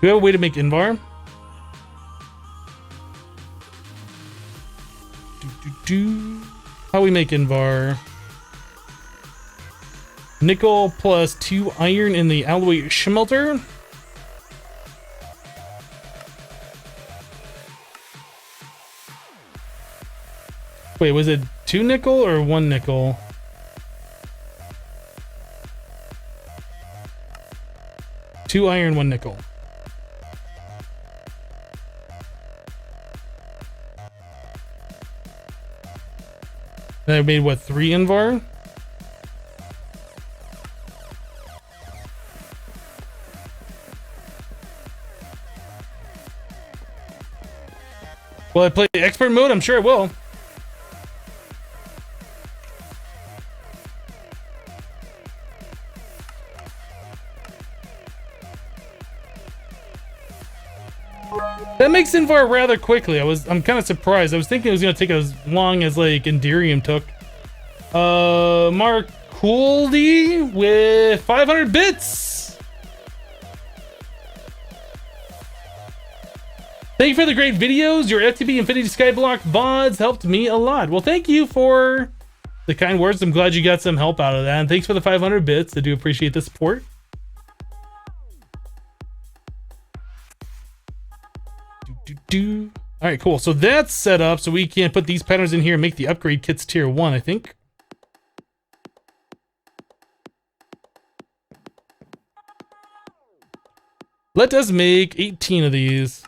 we have a way to make Invar? How we make Invar? Nickel plus 2 iron in the alloy smelter. Wait, was it 2 nickel or 1 nickel? Two iron, 1 nickel. That made what, 3 Invar? Will I play expert mode? I'm sure it will. That makes Invar rather quickly. I'm kind of surprised. I was thinking it was gonna take as long as like Enderium took. Mark Cooldy with 500 bits. Thank you for the great videos. Your FTB Infinity Skyblock VODs helped me a lot. Well, thank you for the kind words. I'm glad you got some help out of that. And thanks for the 500 bits. I do appreciate the support. All right, cool. So that's set up so we can put these patterns in here and make the upgrade kits tier 1, I think. Let us make 18 of these.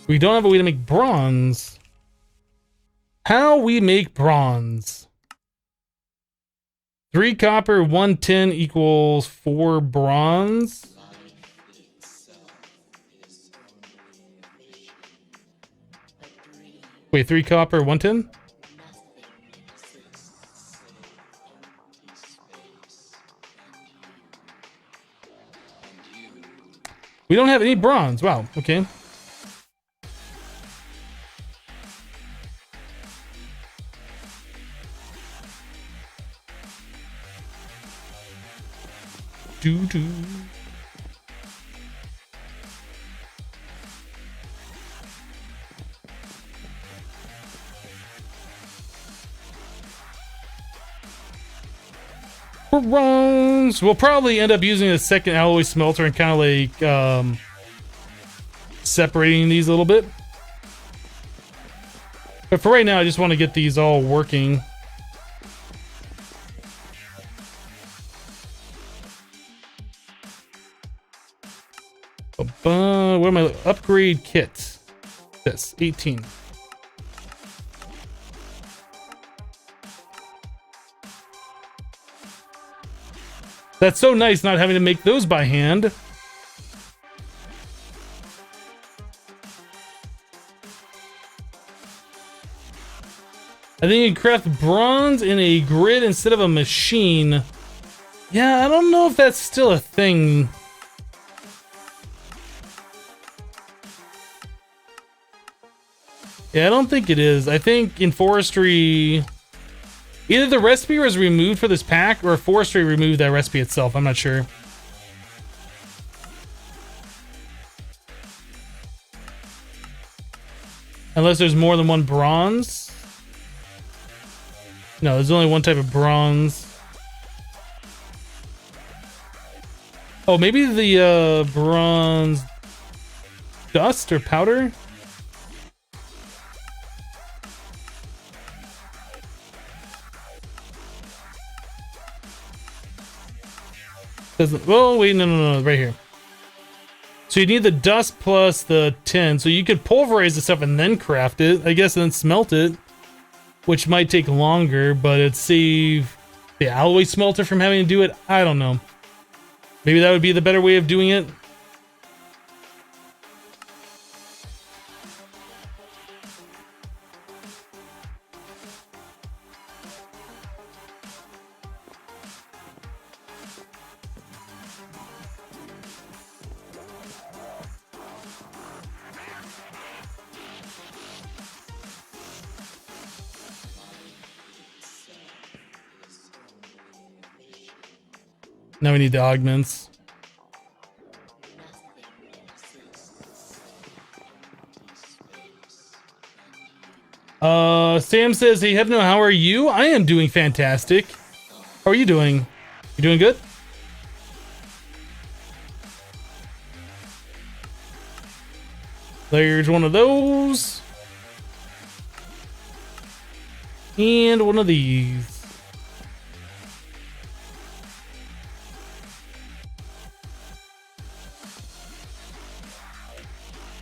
We don't have a way to make bronze. How we make bronze. 3 copper, 1 tin equals 4 bronze. Wait, 3 copper, 1 tin? We don't have any bronze. Wow, okay. Doo-doo. Bronze. We'll probably end up using a second alloy smelter and kind of like separating these a little bit. But for right now, I just want to get these all working. What am I? Upgrade kit. This 18. That's so nice not having to make those by hand. I think you can craft bronze in a grid instead of a machine. Yeah, I don't know if that's still a thing. Yeah, I don't think it is. I think in forestry, either the recipe was removed for this pack or forestry removed that recipe itself. I'm not sure. Unless there's more than one bronze. No, there's only one type of bronze. Oh, maybe the bronze dust or powder? Oh, wait, no, right here. So you need the dust plus the tin. So you could pulverize the stuff and then craft it, I guess, and then smelt it, which might take longer, but it'd save the alloy smelter from having to do it. I don't know. Maybe that would be the better way of doing it. Now we need the augments. Sam says, hey, Hebno, how are you? I am doing fantastic. How are you doing? You doing good? There's one of those. And one of these.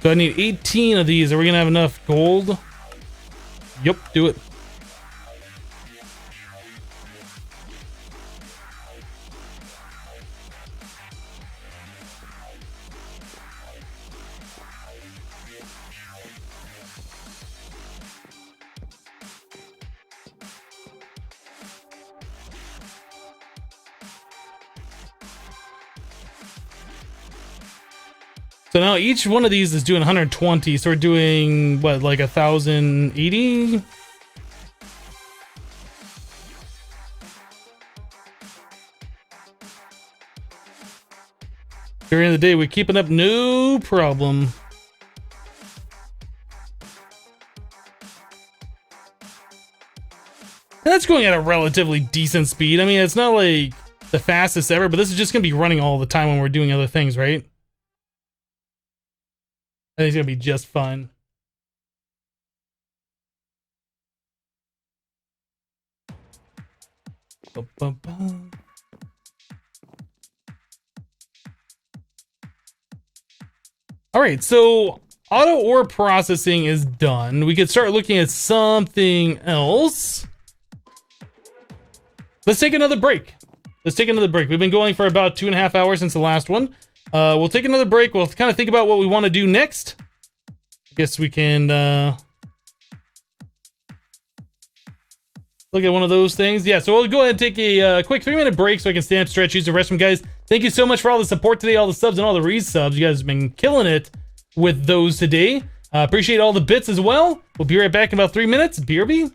So I need 18 of these. Are we gonna have enough gold? Yep, do it. So now each one of these is doing 120, so we're doing, what, like 1,080? During the day, we're keeping up, no problem. That's going at a relatively decent speed. I mean, it's not like the fastest ever, but this is just going to be running all the time when we're doing other things, right? I think it's gonna be just fine. All right, so auto ore processing is done. We could start looking at something else. Let's take another break. We've been going for about 2.5 hours since the last one. We'll take another break. We'll kind of think about what we want to do next. I guess we can look at one of those things. Yeah, so we'll go ahead and take a quick 3-minute break so I can stand up, stretch, use the restroom, guys. Thank you so much for all the support today, all the subs and all the resubs. You guys have been killing it with those today. Appreciate all the bits as well. We'll be right back in about 3 minutes. BRB.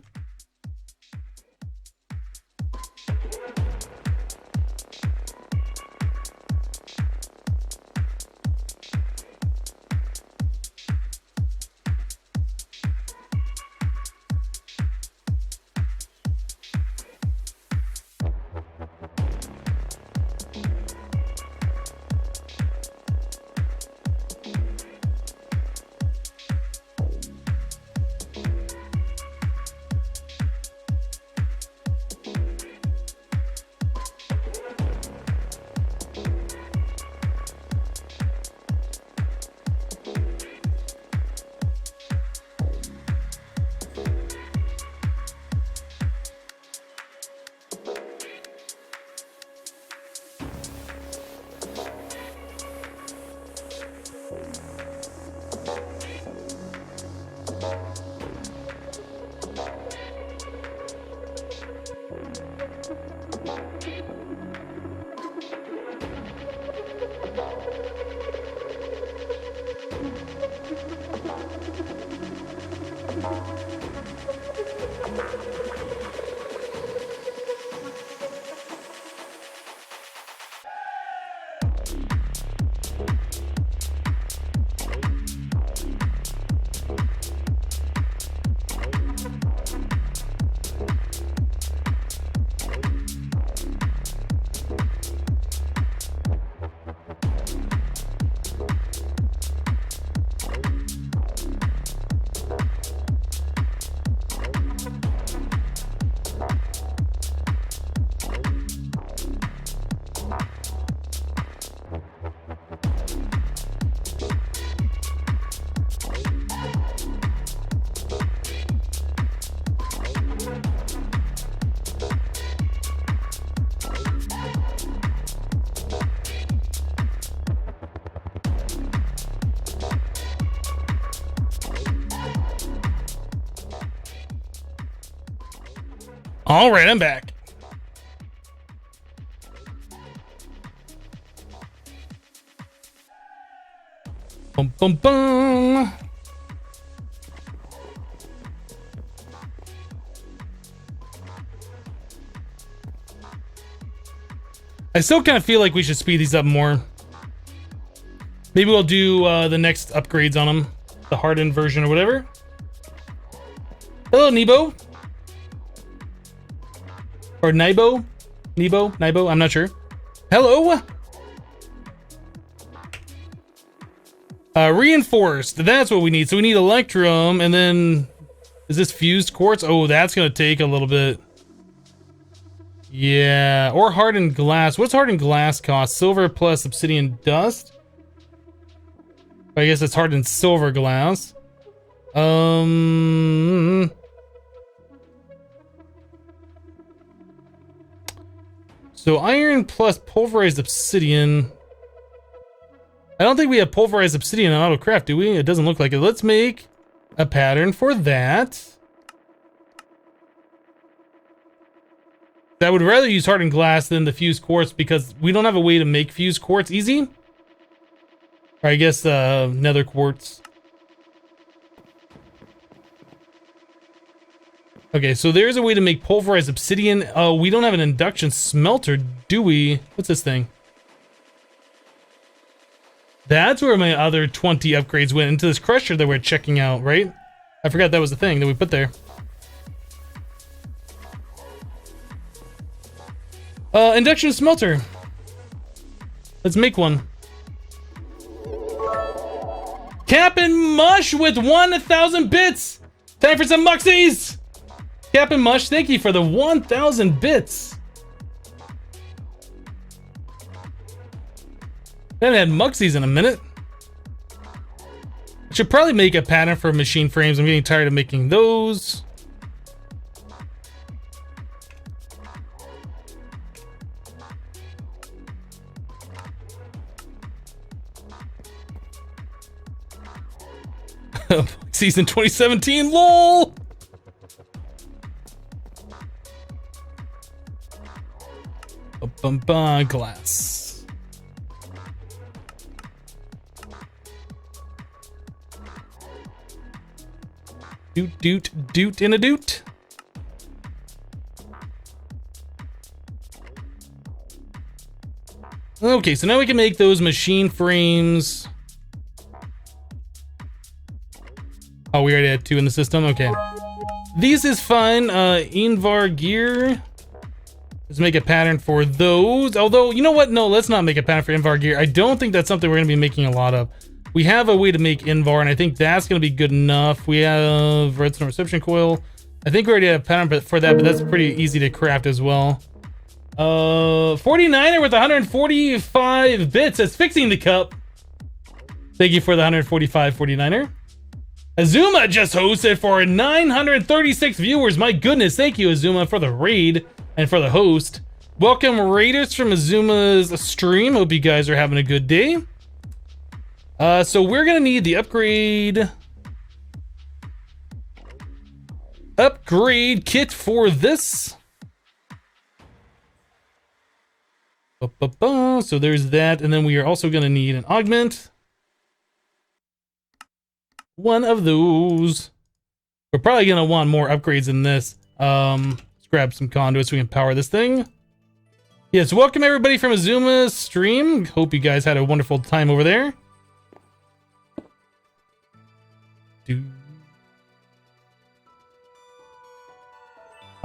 All right, I'm back. Bum, bum, bum. I still kind of feel like we should speed these up more. Maybe we'll do the next upgrades on them. The hardened version or whatever. Hello, Nebo. Or Nibo? Nibo? I'm not sure. Hello? Reinforced. That's what we need. So we need Electrum, and then... Is this fused quartz? Oh, that's going to take a little bit. Yeah. Or hardened glass. What's hardened glass cost? Silver plus obsidian dust? I guess it's hardened silver glass. So iron plus pulverized obsidian. I don't think we have pulverized obsidian on AutoCraft, do we? It doesn't look like it. Let's make a pattern for that. I would rather use hardened glass than the fused quartz because we don't have a way to make fused quartz easy. Or I guess nether quartz. Okay, so there's a way to make pulverized obsidian. Oh, we don't have an induction smelter, do we? What's this thing? That's where my other 20 upgrades went, into this crusher that we're checking out, right? I forgot that was the thing that we put there. Induction smelter. Let's make one. Captain Mush with 1,000 bits. Time for some muxies. Captain Mush, thank you for the 1,000 bits. I haven't had muxies in a minute. Should probably make a pattern for machine frames. I'm getting tired of making those. Season 2017, lol. Glass. Doot in a doot. Okay, so now we can make those machine frames. Oh, we already had 2 in the system. Okay. These is fine. Invar gear. Let's make a pattern for those. Although, you know what? No, let's not make a pattern for Invar gear. I don't think that's something we're going to be making a lot of. We have a way to make Invar, and I think that's going to be good enough. We have redstone reception coil. I think we already have a pattern for that, but that's pretty easy to craft as well. 49er with 145 bits. That's fixing the cup. Thank you for the 145 49er. Azuma just hosted for 936 viewers. My goodness, thank you, Azuma, for the raid and for the host. Welcome, raiders from Azuma's stream. Hope you guys are having a good day. So we're gonna need the upgrade kit for this. So there's that, and then we are also gonna need an augment. One of those. We're probably gonna want more upgrades in this. Let's grab some conduits so we can power this thing. Yes, welcome everybody from Azuma's stream. Hope you guys had a wonderful time over there.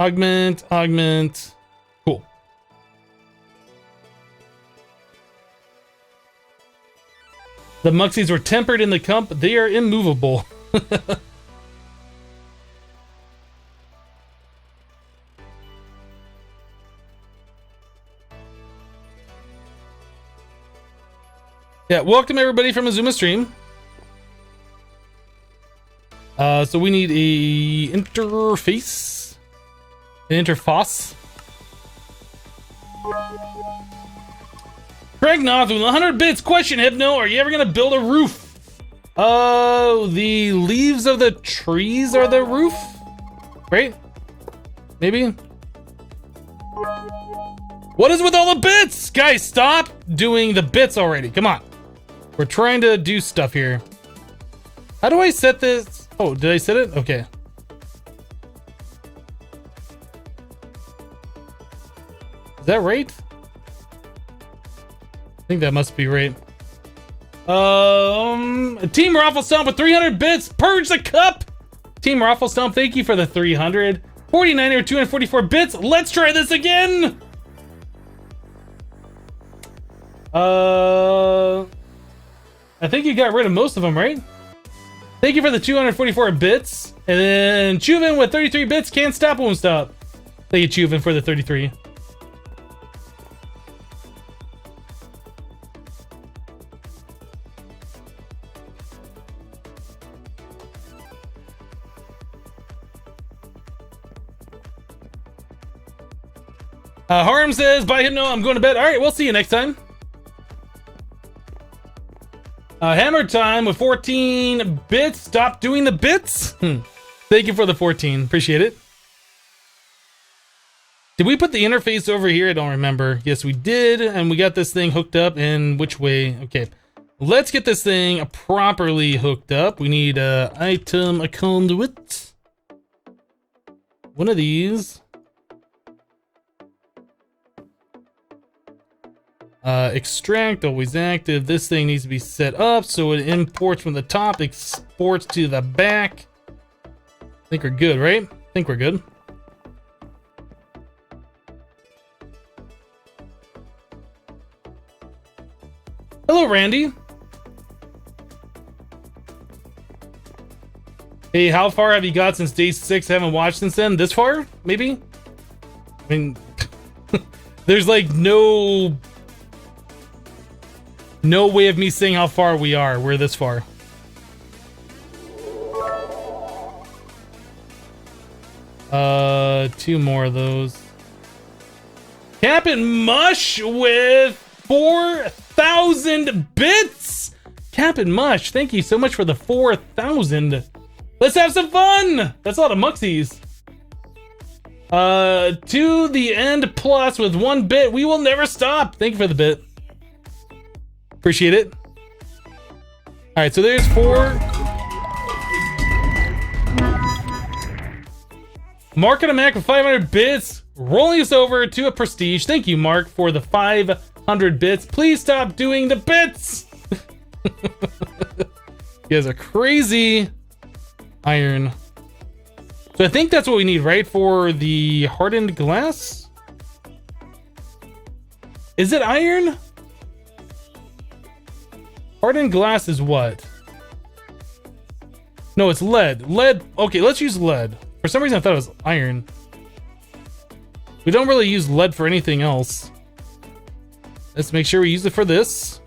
Augment. Cool. The Muxies were tempered in the comp. They are immovable. Yeah, welcome everybody from Azuma stream. So we need a interface. An interface. Craig Noth with 100 bits. Question, Hypno, are you ever gonna build a roof? The leaves of the trees are the roof? Right? Maybe? What is with all the bits? Guys, stop doing the bits already. Come on. We're trying to do stuff here. How do I set this? Oh, did I set it? Okay. Is that right? I think that must be right. Team Raffle Stomp with 300 bits. Purge the cup. Team Raffle Stomp, thank you for the 300. 49 or 244 bits. Let's try this again. I think you got rid of most of them, right? Thank you for the 244 bits. And then Chuvin with 33 bits. Can't stop, won't stop. Thank you, Chuvin, for the 33. Harm says, bye Hypno, I'm going to bed. All right, we'll see you next time. Hammer Time with 14 bits. Stop doing the bits. Thank you for the 14. Appreciate it. Did we put the interface over here? I don't remember. Yes, we did. And we got this thing hooked up. And which way? Okay. Let's get this thing properly hooked up. We need item, a conduit. One of these. Extract, always active. This thing needs to be set up so it imports from the top, exports to the back. I think we're good, right? I think we're good. Hello, Randy. Hey, how far have you got since day 6? I haven't watched since then. This far? Maybe? I mean, there's like no way of me saying how far we are. We're this far. Two more of those. Captain Mush with 4,000 bits. Captain Mush, thank you so much for the 4,000. Let's have some fun. That's a lot of muxies. To the end plus with 1 bit. We will never stop. Thank you for the bit. Appreciate it. All right, so there's 4. Mark and a Mac with 500 bits. Rolling us over to a prestige. Thank you, Mark, for the 500 bits. Please stop doing the bits. You guys are crazy. Iron. So I think that's what we need, right? For the hardened glass? Is it iron? Hardened glass is what? No, it's lead. Lead. Okay, let's use lead. For some reason, I thought it was iron. We don't really use lead for anything else. Let's make sure we use it for this.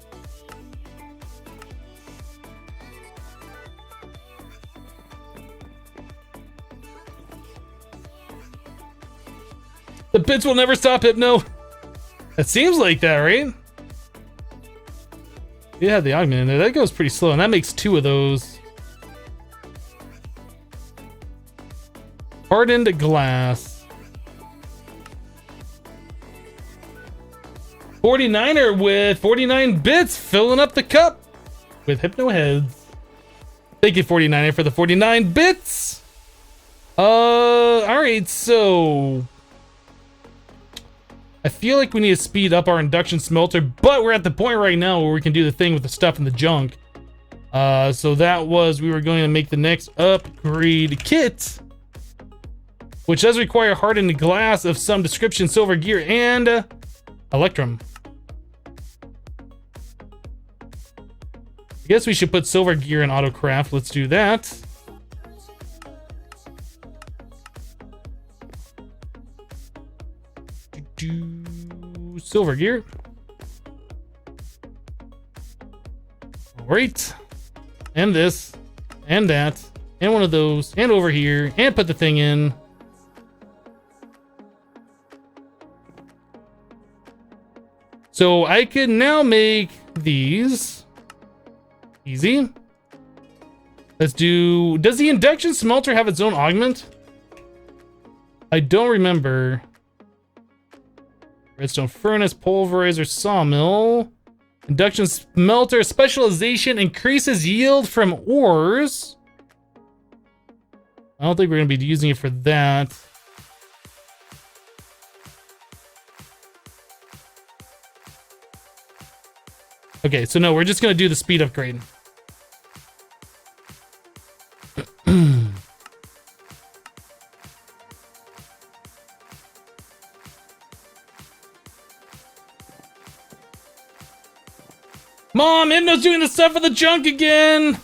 The bits will never stop, Hypno. It seems like that, right? Yeah, the augment in there. That goes pretty slow, and that makes 2 of those. Hardened glass. 49er with 49 bits, filling up the cup with Hypno Heads. Thank you, 49er, for the 49 bits. Alright, so I feel like we need to speed up our induction smelter, but we're at the point right now where we can do the thing with the stuff in the junk. So that was, we were going to make the next upgrade kit, which does require hardened glass of some description, silver gear, and electrum. I guess we should put silver gear in autocraft. Let's do that. Silver gear. Alright. And this. And that. And one of those. And over here. And put the thing in. So I could now make these. Easy. Let's do... Does the induction smelter have its own augment? I don't remember. Redstone furnace, pulverizer, sawmill. Induction smelter specialization increases yield from ores. I don't think we're going to be using it for that. Okay, so no, we're just going to do the speed upgrade. Mom, Hypno's doing the stuff for the junk again!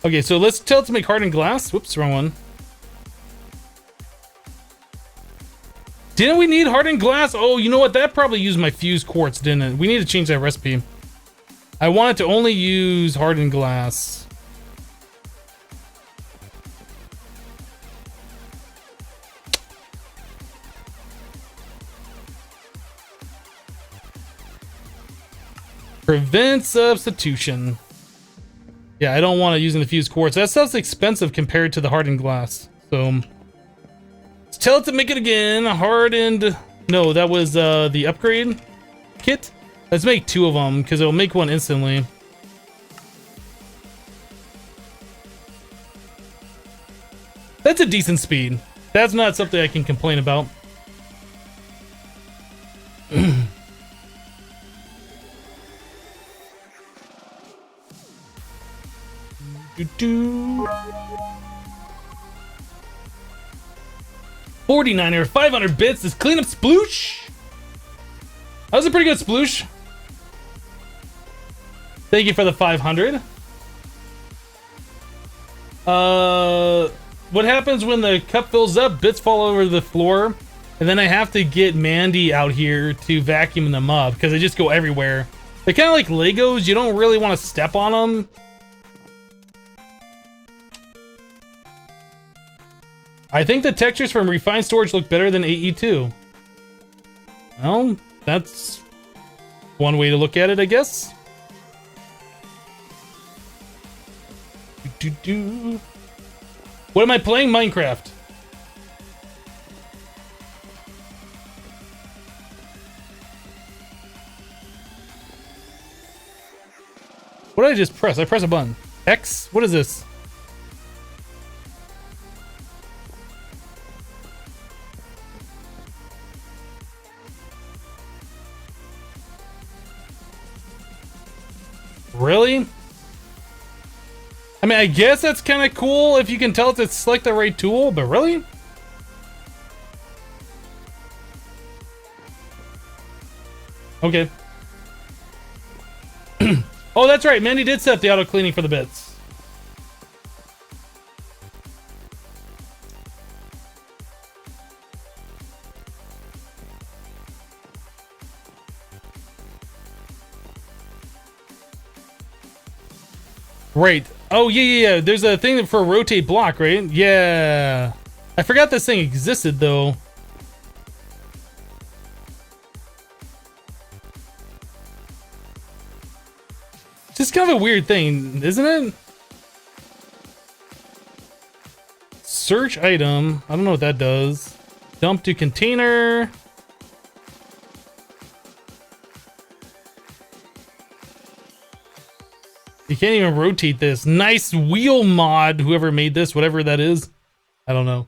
Okay, so let's tell it to make hardened glass. Whoops, wrong one. Didn't we need hardened glass? Oh, you know what? That probably used my fused quartz, didn't it? We need to change that recipe. I wanted to only use hardened glass. Prevent substitution. Yeah, I don't want to use the fused quartz. That stuff's expensive compared to the hardened glass. So let's tell it to make it again. Hardened. No, that was the upgrade kit. Let's make 2 of them because it'll make one instantly. That's a decent speed. That's not something I can complain about. 49er, 500 bits. This cleanup sploosh. That was a pretty good sploosh. Thank you for the 500. What happens when the cup fills up? Bits fall over the floor, and then I have to get Mandy out here to vacuum them up because they just go everywhere. They're kind of like Legos. You don't really want to step on them. I think the textures from Refined Storage look better than AE2. Well, that's one way to look at it, I guess. What am I playing? Minecraft. What did I just press? I press a button. X? What is this? Really? I mean, I guess that's kind of cool if you can tell it to select the right tool, but really? Okay. Oh, that's right. Mandy did set the auto cleaning for the bits. Right. Oh, yeah. There's a thing for a rotate block, right? Yeah. I forgot this thing existed, though. It's just kind of a weird thing, isn't it? Search item. I don't know what that does. Dump to container. You can't even rotate this. Nice wheel mod, whoever made this, whatever that is. I don't know.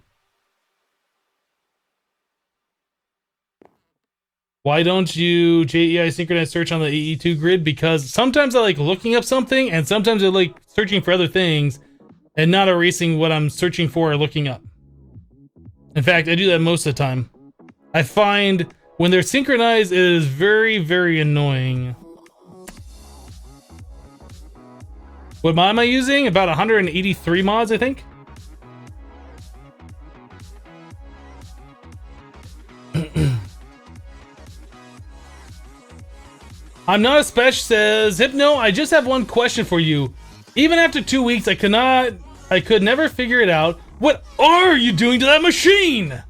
Why don't you JEI synchronize search on the AE2 grid? Because sometimes I like looking up something, and sometimes I like searching for other things and not erasing what I'm searching for or looking up. In fact, I do that most of the time. I find when they're synchronized, it is very, very annoying. What mod am I using? About 183 mods, I think. I'm not a special, says Hypno. I just have one question for you. Even after 2 weeks, I could never figure it out. What are you doing to that machine?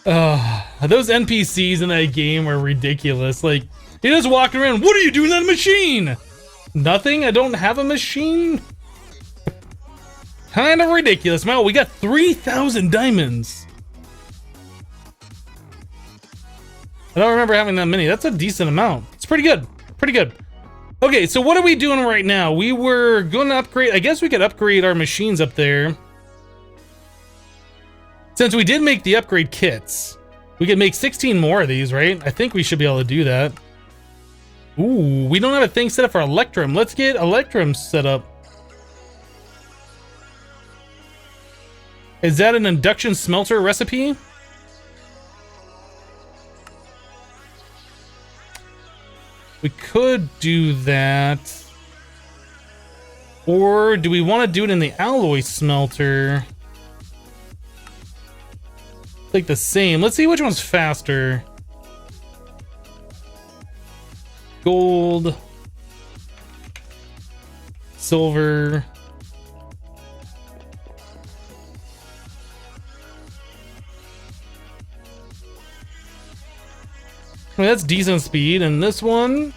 Those NPCs in that game are ridiculous. Like, he just walking around. What are you doing to that machine? Nothing? I don't have a machine? Kind of ridiculous. Wow, we got 3,000 diamonds. I don't remember having that many. That's a decent amount. It's pretty good. Pretty good. Okay, so what are we doing right now? We were going to upgrade. I guess we could upgrade our machines up there. Since we did make the upgrade kits, we could make 16 more of these, right? I think we should be able to do that. Ooh, we don't have a thing set up for Electrum. Let's get Electrum set up. Is that an induction smelter recipe? We could do that. Or do we want to do it in the alloy smelter? It's like the same. Let's see which one's faster. Gold. Silver. I mean, that's decent speed, and this one...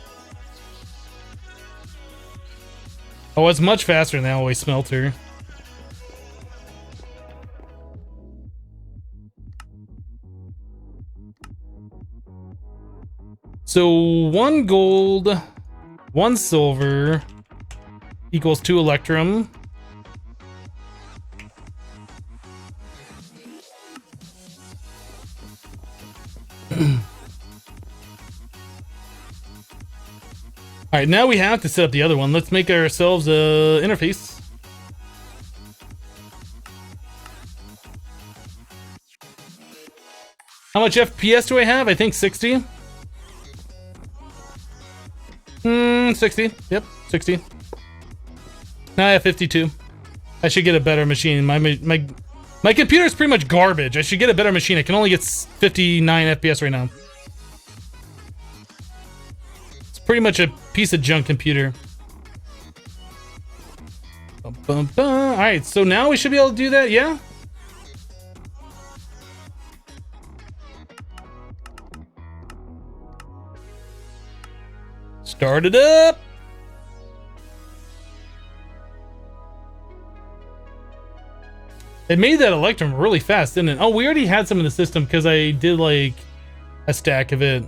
Oh, it's much faster than the alloy smelter. So 1 gold, 1 silver equals 2 electrum. All right, now we have to set up the other one. Let's make ourselves a interface. How much FPS do I have? I think 60. 60. Yep, 60. Now I have 52. I should get a better machine. My computer is pretty much garbage. I should get a better machine. I can only get 59 FPS right now. pretty much a piece of junk computer. Bum, bum, bum. All right, so now we should be able to do that, yeah? Start it up. It made that Electrum really fast, didn't it? Oh, we already had some in the system because I did like a stack of it.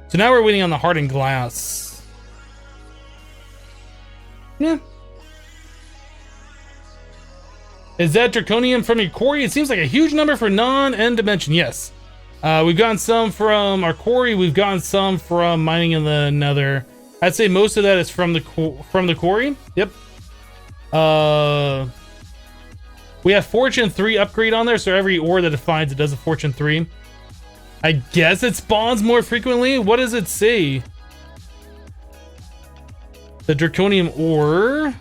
So now we're waiting on the hardened glass. Yeah. Is that draconium from your quarry? It seems like a huge number for non-end dimension. Yes. We've gotten some from our quarry. We've gotten some from mining in the nether. I'd say most of that is from the quarry. Yep. We have Fortune 3 upgrade on there, so every ore that it finds, it does a Fortune 3. I guess it spawns more frequently. What does it say? The draconium ore.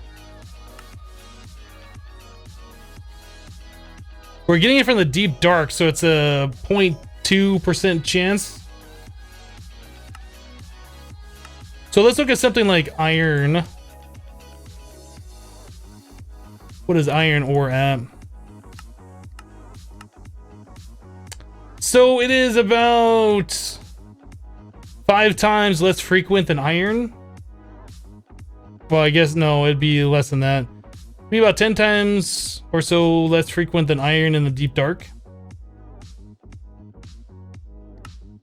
We're getting it from the deep dark, so it's a 0.2% chance. So let's look at something like iron. What is iron ore at? So it is about 5 times less frequent than iron. Well, I guess no, it'd be less than that. It'd be about 10 times or so less frequent than iron in the deep dark.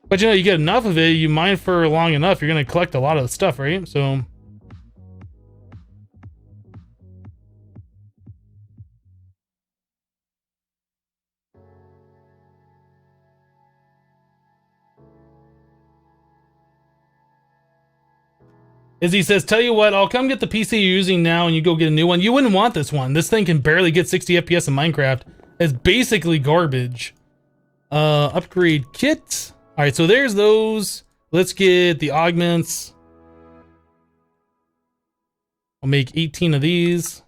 But you know, you get enough of it, you mine for long enough, you're gonna collect a lot of the stuff, right? So Izzy says, tell you what, I'll come get the PC you're using now and you go get a new one. You wouldn't want this one. This thing can barely get 60 FPS in Minecraft. It's basically garbage. Upgrade kit. All right, so there's those. Let's get the augments. I'll make 18 of these.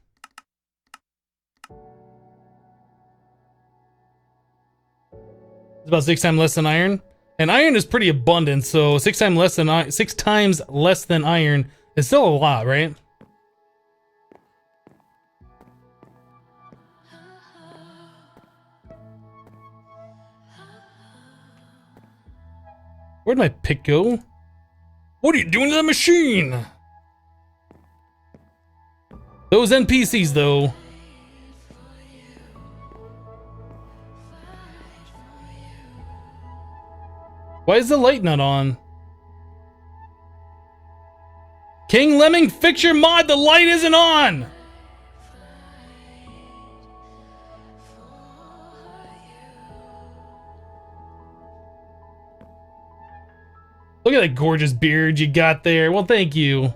It's about 6 times less than iron. And iron is pretty abundant, so 6 times less than iron is still a lot, right? Where'd my pick go? What are you doing to the machine? Those NPCs, though. Why is the light not on? King Lemming, fix your mod. The light isn't on. Look at that gorgeous beard you got there. Well, thank you.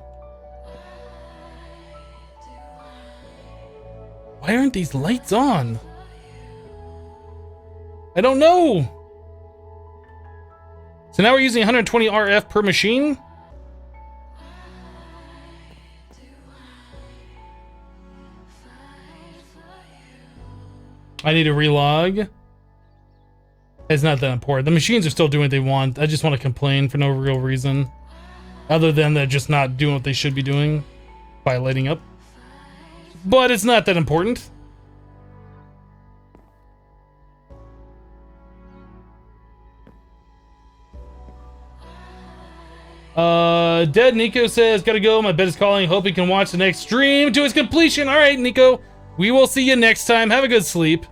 Why aren't these lights on? I don't know. So now we're using 120 RF per machine. I need to relog. It's not that important. The machines are still doing what they want. I just want to complain for no real reason. Other than they're just not doing what they should be doing by lighting up. But it's not that important. Dead Nico says, gotta go, my bed is calling. Hope you can watch the next stream to its completion. All right, Nico, we will see you next time. Have a good sleep.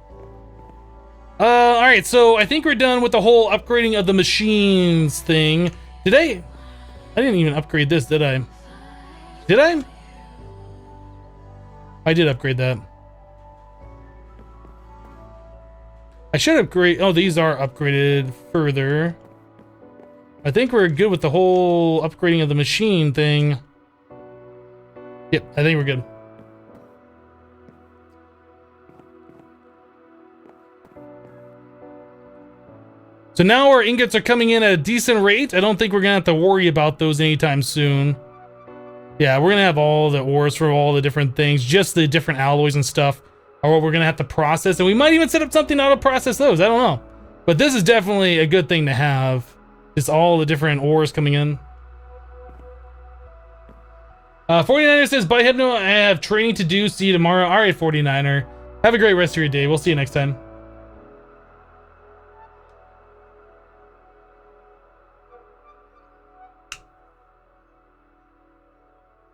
All right, so I think we're done with the whole upgrading of the machines thing. Did I didn't even upgrade this, did I? Did I? I did upgrade that. I should upgrade. Oh, these are upgraded further. I think we're good with the whole upgrading of the machine thing. Yep, I think we're good. So now our ingots are coming in at a decent rate. I don't think we're gonna have to worry about those anytime soon. Yeah, we're gonna have all the ores for all the different things, just the different alloys and stuff are what we're gonna have to process, and we might even set up something to auto-process those, I don't know. But this is definitely a good thing to have. Just all the different ores coming in. 49er says, bye Hypno, I have training to do. See you tomorrow. All right, 49er. Have a great rest of your day. We'll see you next time.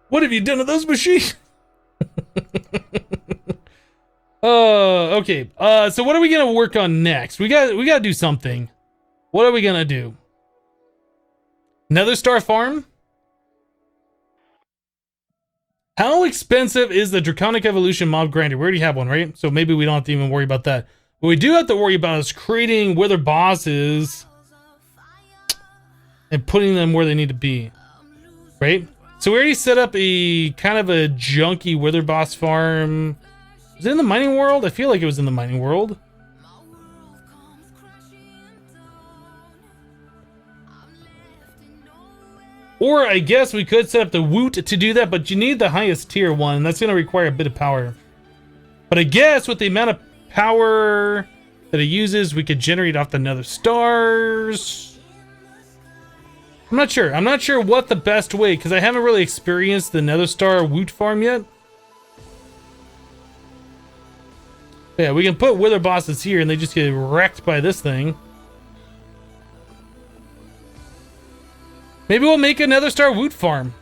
What have you done to those machines? Okay. So what are we gonna work on next? We gotta do something. What are we gonna do? Nether Star Farm? How expensive is the Draconic Evolution Mob Grinder? We already have one, right? So maybe we don't have to even worry about that. What we do have to worry about is creating wither bosses and putting them where they need to be, right? So we already set up a kind of a junky wither boss farm. Was it in the mining world? I feel like it was in the mining world. Or I guess we could set up the Woot to do that, but you need the highest tier one, and that's going to require a bit of power. But I guess with the amount of power that it uses, we could generate off the Nether Stars. I'm not sure. I'm not sure what the best way, because I haven't really experienced the Nether Star Woot farm yet. But yeah, we can put wither bosses here, and they just get wrecked by this thing. Maybe we'll make a Nether Star Woot farm.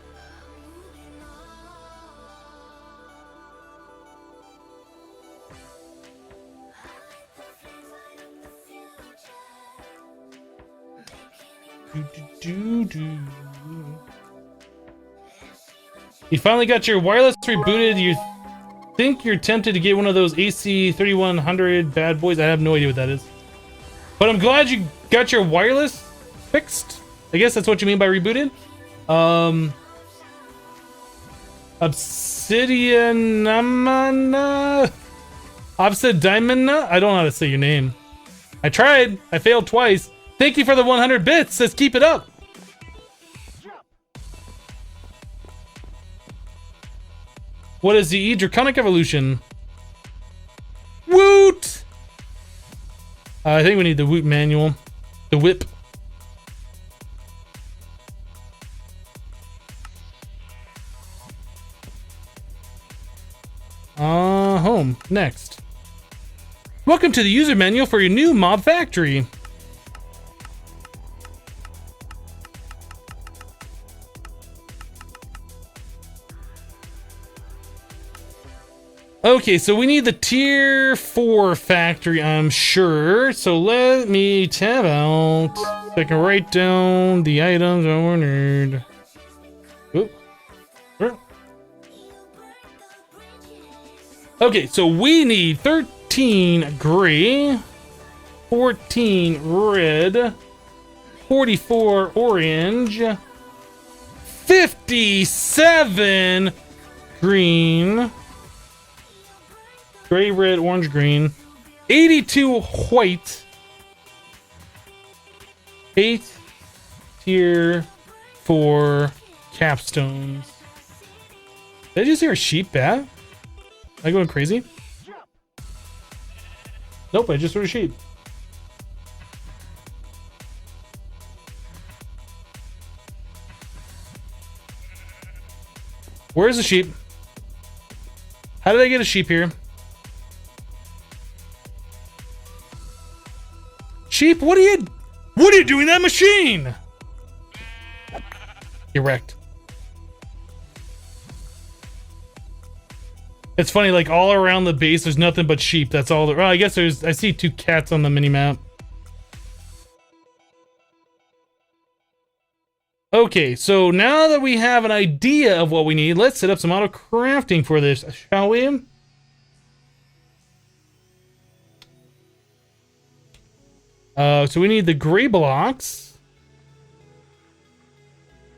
You finally got your wireless rebooted. You think you're tempted to get one of those AC 3100 bad boys? I have no idea what that is. But I'm glad you got your wireless fixed. I guess that's what you mean by rebooted. Obsidianamana? Obsidiamana? I don't know how to say your name. I tried. I failed twice. Thank you for the 100 bits. Says keep it up. What is the Draconic Evolution? Woot! I think we need the Woot manual. The whip. Home. Next. Welcome to the user manual for your new mob factory. Okay, so we need the tier 4 factory, I'm sure. So let me tab out so I can write down the items I ordered. Oop. Okay, so we need 13 gray, 14 red, 44 orange, 57 green, gray, red, orange, green, 82 white, 8 tier 4 capstones. Did I just hear a sheep bat? Am I going crazy? Nope, I just heard a sheep. Where's the sheep? How did I get a sheep here? Sheep, what are you doing in that machine? You're wrecked. It's funny, like all around the base, there's nothing but sheep. That's all. Well, I guess I see 2 cats on the mini map. Okay, so now that we have an idea of what we need, let's set up some auto crafting for this, shall we? So we need the gray blocks.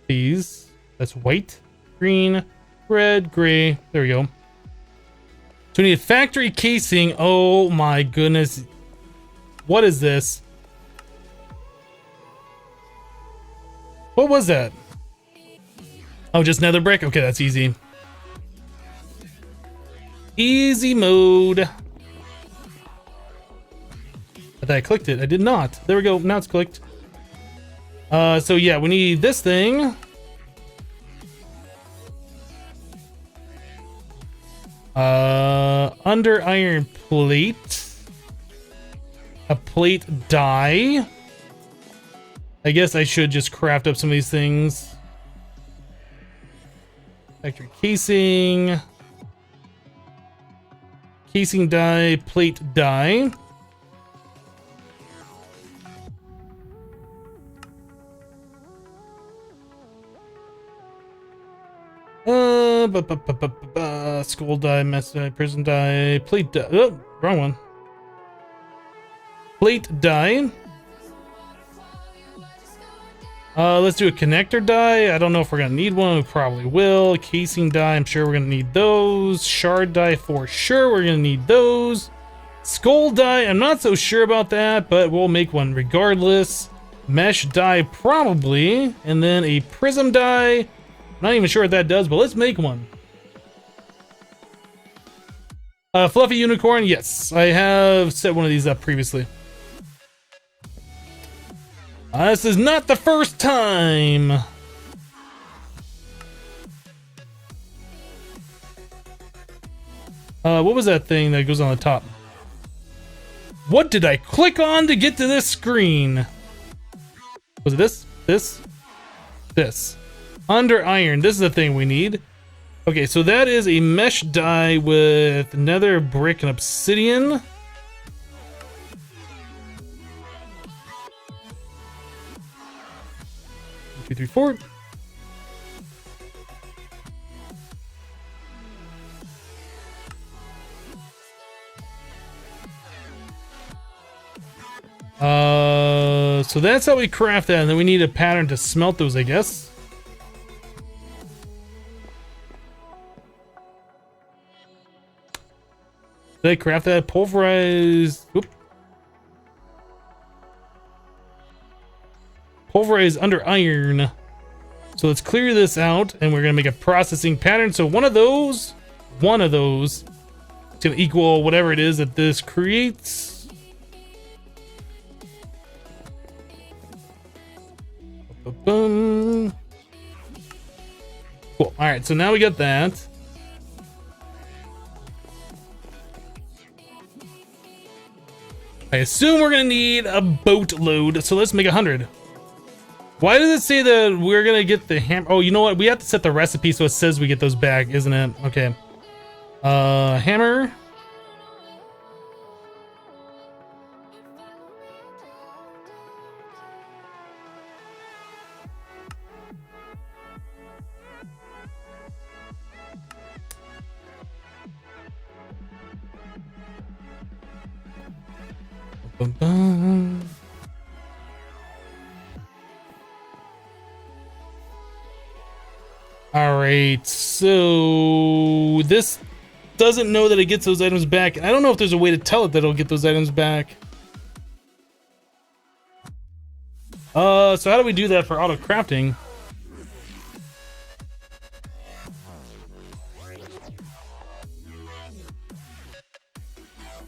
These. That's white, green, red, gray. There we go. So we need a factory casing. Oh my goodness. What is this? What was that? Oh, just nether brick? Okay, that's easy. Easy mode. I thought I clicked it. I did not. There we go. Now it's clicked. So yeah, we need this thing. Under iron plate. A plate die. I guess I should just craft up some of these things. Factory casing. Casing die, plate die. Skull die, mess die, prison die, plate die. Oh, wrong one. Plate die. Let's do a connector die. I don't know if we're gonna need one. We probably will. Casing die. I'm sure we're gonna need those. Shard die for sure. We're gonna need those. Skull die. I'm not so sure about that, but we'll make one regardless. Mesh die probably, and then a prism die. Not even sure what that does, but let's make one. Fluffy unicorn. Yes, I have set one of these up previously. This is not the first time. What was that thing that goes on the top? What did I click on to get to this screen? Was it this? This? This. Under iron. This is the thing we need. Okay, so that is a mesh die with nether brick and obsidian. 2, 3, 4. So that's how we craft that, and then we need a pattern to smelt those, I guess. Did I craft that? Pulverized. Whoop. Pulverize under iron. So let's clear this out, and we're gonna make a processing pattern. So one of those is gonna equal whatever it is that this creates. Boom. Cool. All right, so now we got that. I assume we're gonna need a boatload, so let's make 100. Why does it say that we're gonna get the hammer? Oh, you know what? We have to set the recipe so it says we get those back, isn't it? Okay. Hammer. Bum, bum. All right, so this doesn't know that it gets those items back. I don't know if there's a way to tell it that it'll get those items back. So how do we do that for auto crafting?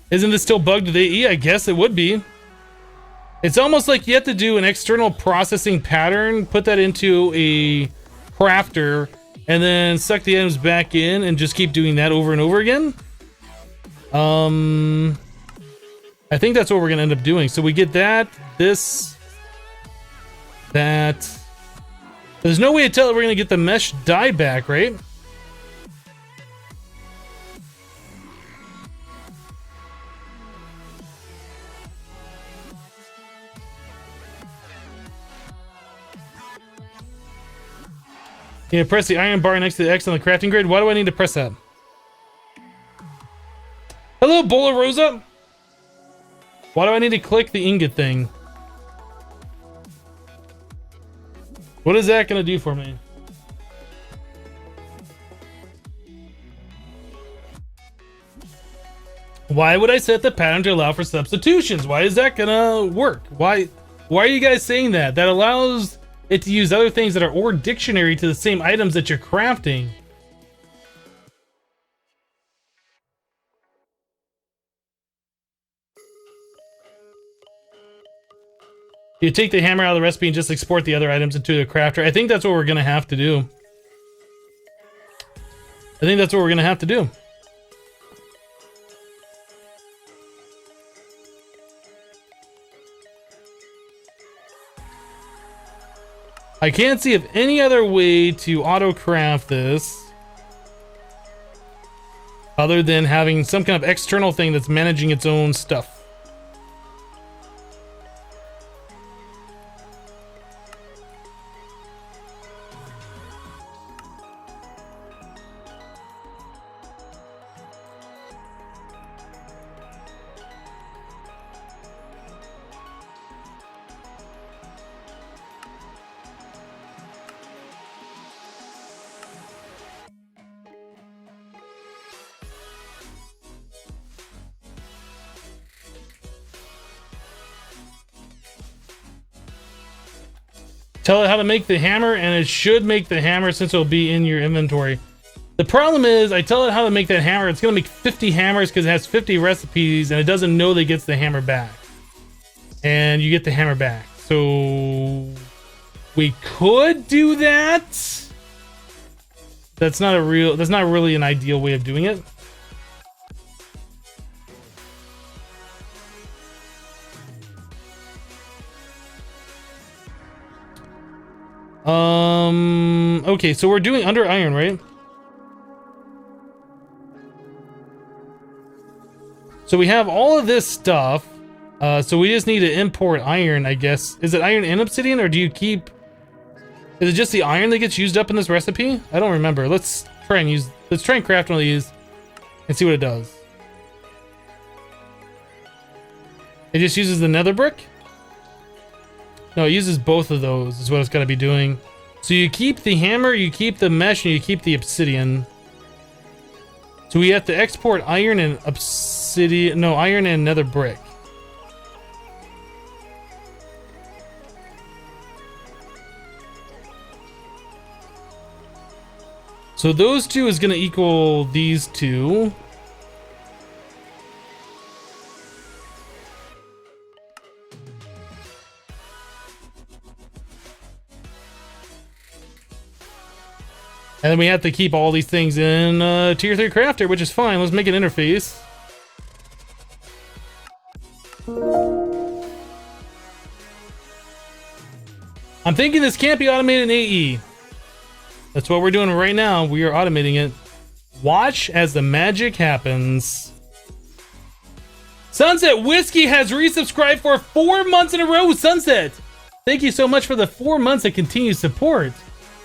Isn't this still bugged today? Yeah, I guess it would be. It's almost like you have to do an external processing pattern, put that into a crafter, and then suck the items back in and just keep doing that over and over again. I think that's what we're gonna end up doing. So we get that, this, that. There's no way to tell that we're gonna get the mesh die back, right? Yeah, press the iron bar next to the X on the crafting grid. Why do I need to press that? Hello, Bola Rosa. Why do I need to click the ingot thing? What is that gonna do for me? Why would I set the pattern to allow for substitutions? Why is that gonna work? Why are you guys saying that? That allows it to use other things that are or dictionary to the same items that you're crafting. You take the hammer out of the recipe and just export the other items into the crafter. I think that's what we're gonna have to do. I think that's what we're gonna have to do. I can't see of any other way to auto craft this other than having some kind of external thing that's managing its own stuff. Tell it how to make the hammer, and it should make the hammer since it'll be in your inventory. The problem is, I tell it how to make that hammer, it's gonna make 50 hammers because it has 50 recipes, and it doesn't know that it gets the hammer back. And you get the hammer back. So we could do that. That's not really an ideal way of doing it. Okay, so we're doing under iron, right? So we have all of this stuff. So we just need to import iron, I guess. Is it iron and obsidian, or do you keep... Is it just the iron that gets used up in this recipe? I don't remember. Let's try and craft one of these and see what it does. It just uses the nether brick? No, it uses both of those is what it's got to be doing. So you keep the hammer, you keep the mesh, and you keep the obsidian. So we have to export iron and obsidian... No, iron and nether brick. So those two is going to equal these two. And then we have to keep all these things in tier 3 crafter, which is fine. Let's make an interface. I'm thinking this can't be automated in AE. That's what we're doing right now. We are automating it. Watch as the magic happens. Sunset Whiskey has resubscribed for 4 months in a row. Sunset, thank you so much for the 4 months of continued support.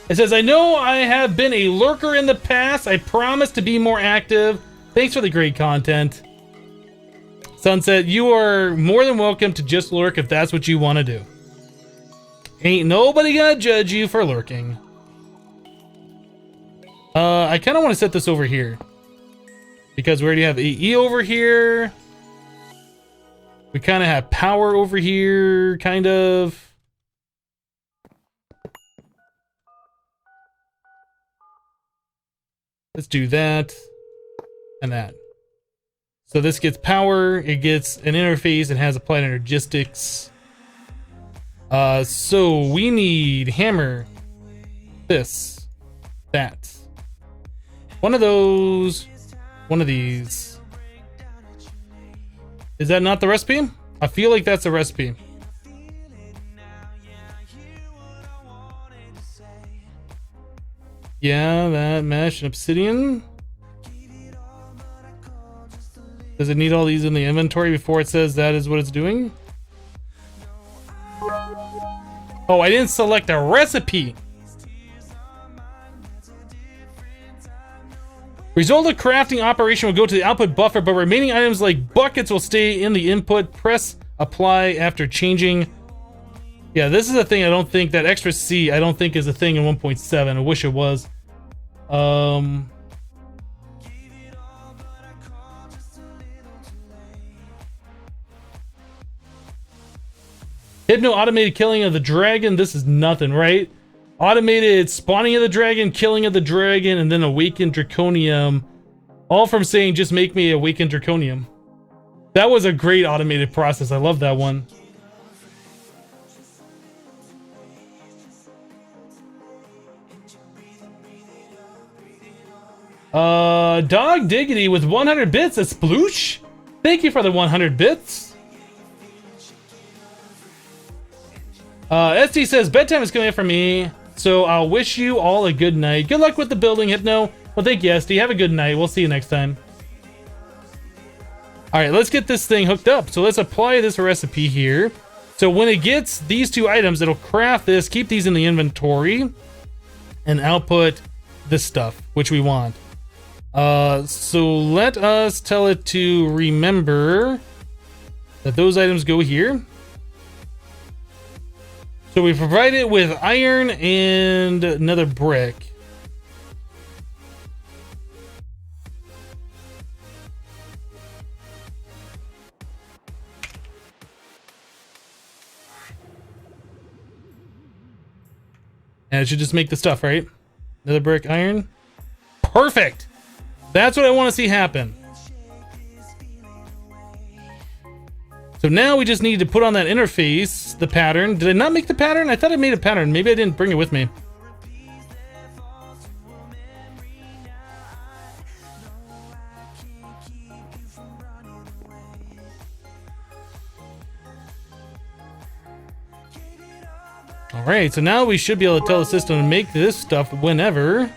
It says, I know I have been a lurker in the past. I promise to be more active. Thanks for the great content. Sunset, you are more than welcome to just lurk if that's what you want to do. Ain't nobody gonna judge you for lurking. I kind of want to set this over here. Because we already have AE over here. We kind of have power over here, kind of. Let's do that and that. So this gets power, it gets an interface, it has applied energistics. So we need hammer, this, that. One of those, one of these. Is that not the recipe? I feel like that's the recipe. Yeah, that mesh and obsidian. Does it need all these in the inventory before it says that is what it's doing? Oh, I didn't select a recipe. Result of crafting operation will go to the output buffer, but remaining items like buckets will stay in the input. Press apply after changing. Yeah, this is a thing I don't think, that extra C, I don't think is a thing in 1.7. I wish it was. Hypno automated killing of the dragon. This is nothing, right? Automated spawning of the dragon, killing of the dragon, and then awakened draconium. All from saying, just make me awakened draconium. That was a great automated process. I love that one. Dog Diggity with 100 bits. A sploosh. Thank you for the 100 bits. SD says, bedtime is coming up for me, so I'll wish you all a good night. Good luck with the building, Hypno. Well, thank you, SD. Have a good night. We'll see you next time. All right, let's get this thing hooked up. So let's apply this recipe here. So when it gets these two items, it'll craft this, keep these in the inventory, and output this stuff, which we want. So let us tell it to remember that those items go here. So we provide it with iron and another brick. And it should just make the stuff, right? Another brick, iron. Perfect! That's what I want to see happen. So now we just need to put on that interface, the pattern. Did I not make the pattern? I thought I made a pattern. Maybe I didn't bring it with me. Alright, so now we should be able to tell the system to make this stuff whenever.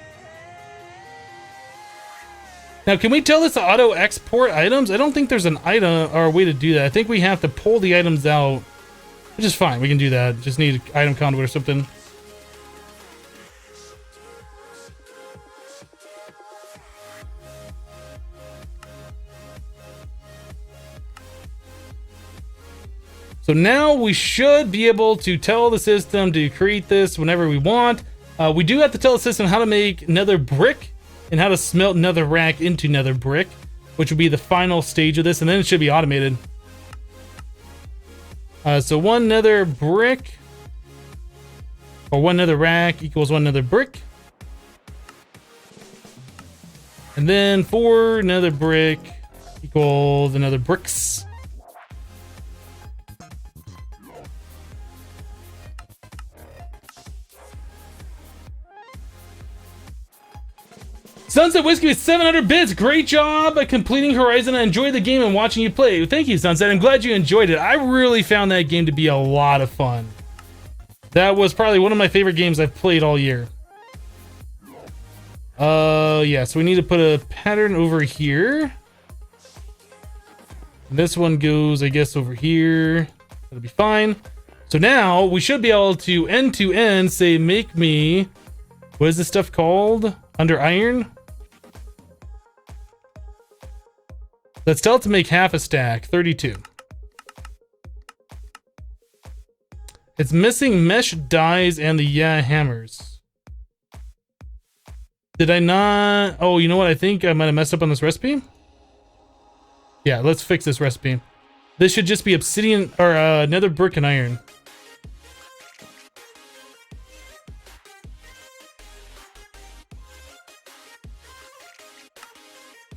Now, can we tell this to auto export items? I don't think there's an item or a way to do that. I think we have to pull the items out, which is fine. We can do that. Just need an item conduit or something. So now we should be able to tell the system to create this whenever we want. We do have to tell the system how to make nether brick and how to smelt nether rack into nether brick, which will be the final stage of this, and then it should be automated. So one nether brick, or one nether rack equals one nether brick. And then 4 nether brick equals another bricks. Sunset Whiskey with 700 bits. Great job at completing Horizon. I enjoyed the game and watching you play. Thank you, Sunset. I'm glad you enjoyed it. I really found that game to be a lot of fun. That was probably one of my favorite games I've played all year. Yeah, so we need to put a pattern over here. This one goes, I guess, over here. That'll be fine. So now we should be able to end say, make me, what is this stuff called? Under iron? Let's tell it to make half a stack, 32. It's missing mesh dies and the hammers. Did I not? Oh, you know what? I think I might have messed up on this recipe. Yeah, let's fix this recipe. This should just be obsidian or nether brick and iron.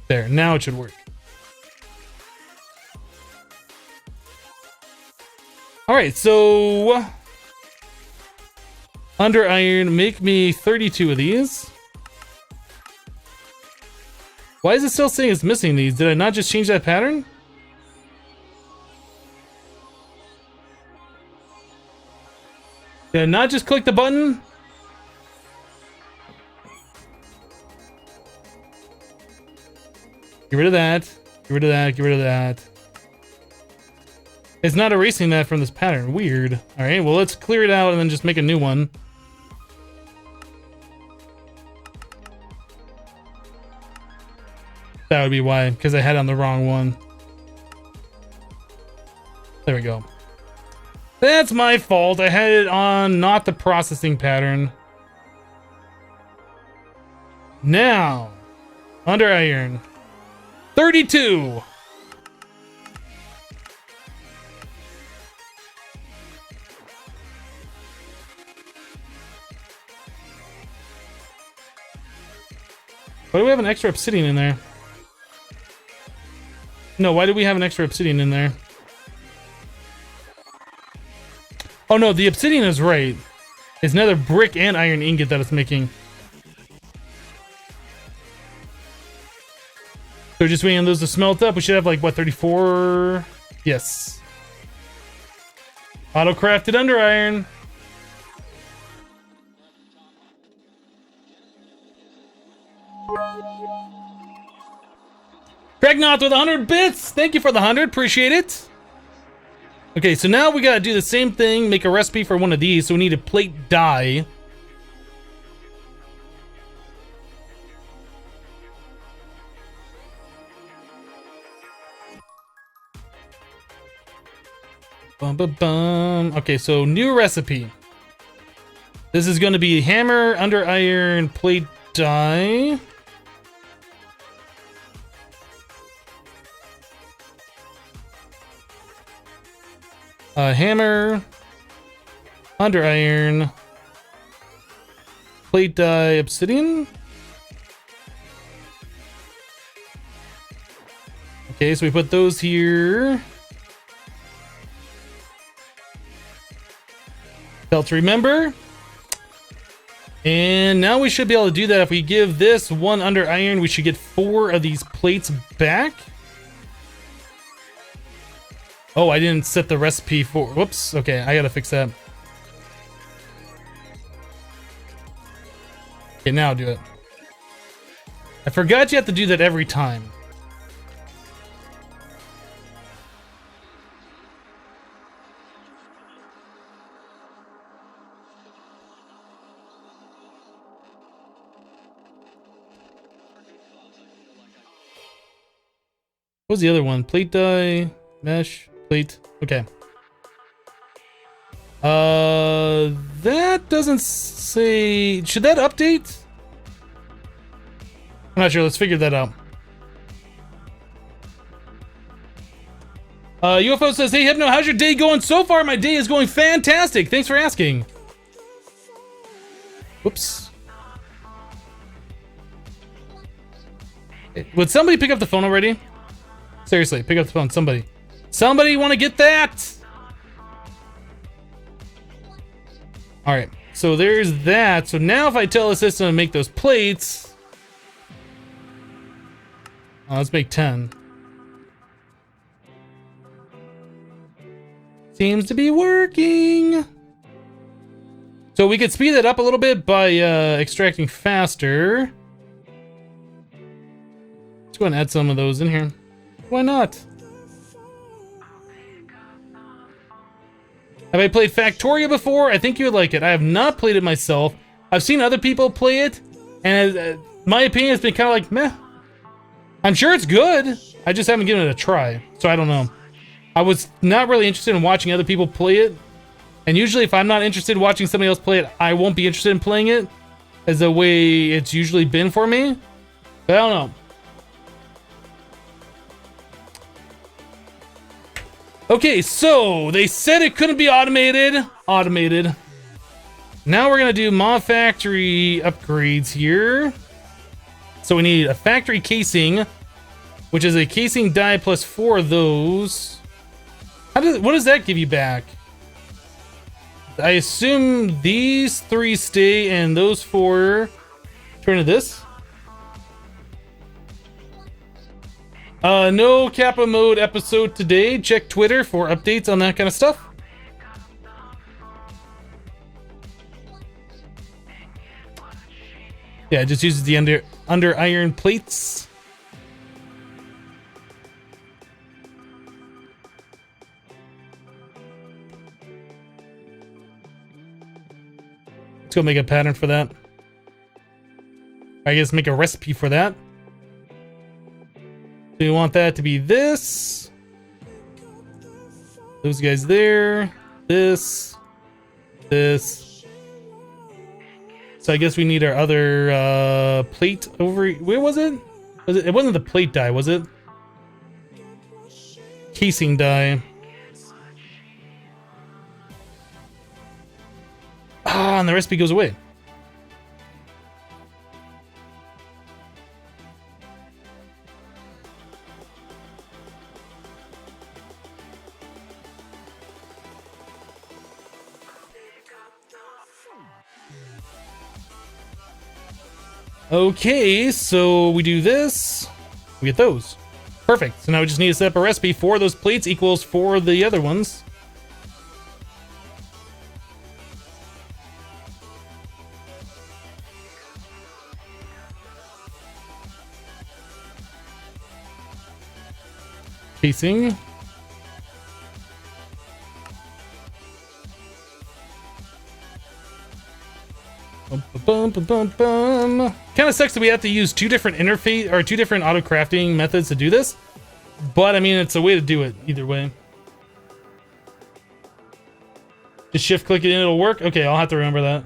There, now it should work. Alright, so under iron, make me 32 of these. Why is it still saying it's missing these? Did I not just change that pattern? Did I not just click the button? Get rid of that. Get rid of that. Get rid of that. It's not erasing that from this pattern. Weird. All right, well, let's clear it out and then just make a new one. That would be why, because I had on the wrong one. There we go. That's my fault. I had it on not the processing pattern. Now, under iron. 32. Why do we have an extra obsidian in there? No, why do we have an extra obsidian in there? Oh no, the obsidian is right. It's another brick and iron ingot that it's making. So we're just waiting on those to smelt up. We should have like, what, 34? Yes. Auto-crafted under iron. Craignoth with 100 bits. Thank you for the 100. Appreciate it. Okay, so now we gotta do the same thing. Make a recipe for one of these. So we need a plate die. Bum, bum, bum. Okay, so new recipe. This is going to be hammer, under iron, plate die. Hammer, under iron, plate die, obsidian. Okay, so we put those here. Fail to remember. And now we should be able to do that. If we give this one under iron, we should get 4 of these plates back. Oh, I didn't set the recipe for... Whoops. Okay, I gotta fix that. Okay, now I'll do it. I forgot you have to do that every time. What was the other one? Plate die, mesh, plate. Okay. That doesn't say... Should that update? I'm not sure. Let's figure that out. UFO says, hey, Hypno, how's your day going so far? My day is going fantastic. Thanks for asking. Whoops. Would somebody pick up the phone already? Seriously, pick up the phone. Somebody. Somebody want to get that? Alright, so there's that. So now if I tell the system to make those plates... let's make 10. Seems to be working. So we could speed that up a little bit by extracting faster. Let's go ahead and add some of those in here. Why not? Have I played Factorio before? I think you would like it. I have not played it myself. I've seen other people play it, and my opinion has been kind of like, meh. I'm sure it's good. I just haven't given it a try, so I don't know. I was not really interested in watching other people play it, and usually if I'm not interested in watching somebody else play it, I won't be interested in playing it, as the way it's usually been for me. But I don't know. Okay, so they said it couldn't be automated. Automated. Now we're gonna do mod factory upgrades here. So we need a factory casing, which is a casing die plus 4 of those. What does that give you back? I assume these 3 stay and those 4 turn to this. No Kappa mode episode today. Check Twitter for updates on that kind of stuff. Yeah, it just uses the under iron plates. Let's go make a pattern for that. I guess make a recipe for that. So you want that to be this. Those guys there. This. This. So I guess we need our other plate over... Where was it? It wasn't the plate die, was it? Casing die. Ah, and the recipe goes away. Okay, so we do this, we get those. Perfect. So now we just need to set up a recipe for those plates equals for the other ones. Casing. Kind of sucks that we have to use two different interface or two different auto crafting methods to do this, but I mean it's a way to do it either way. Just shift click it and it'll work. Okay, I'll have to remember that.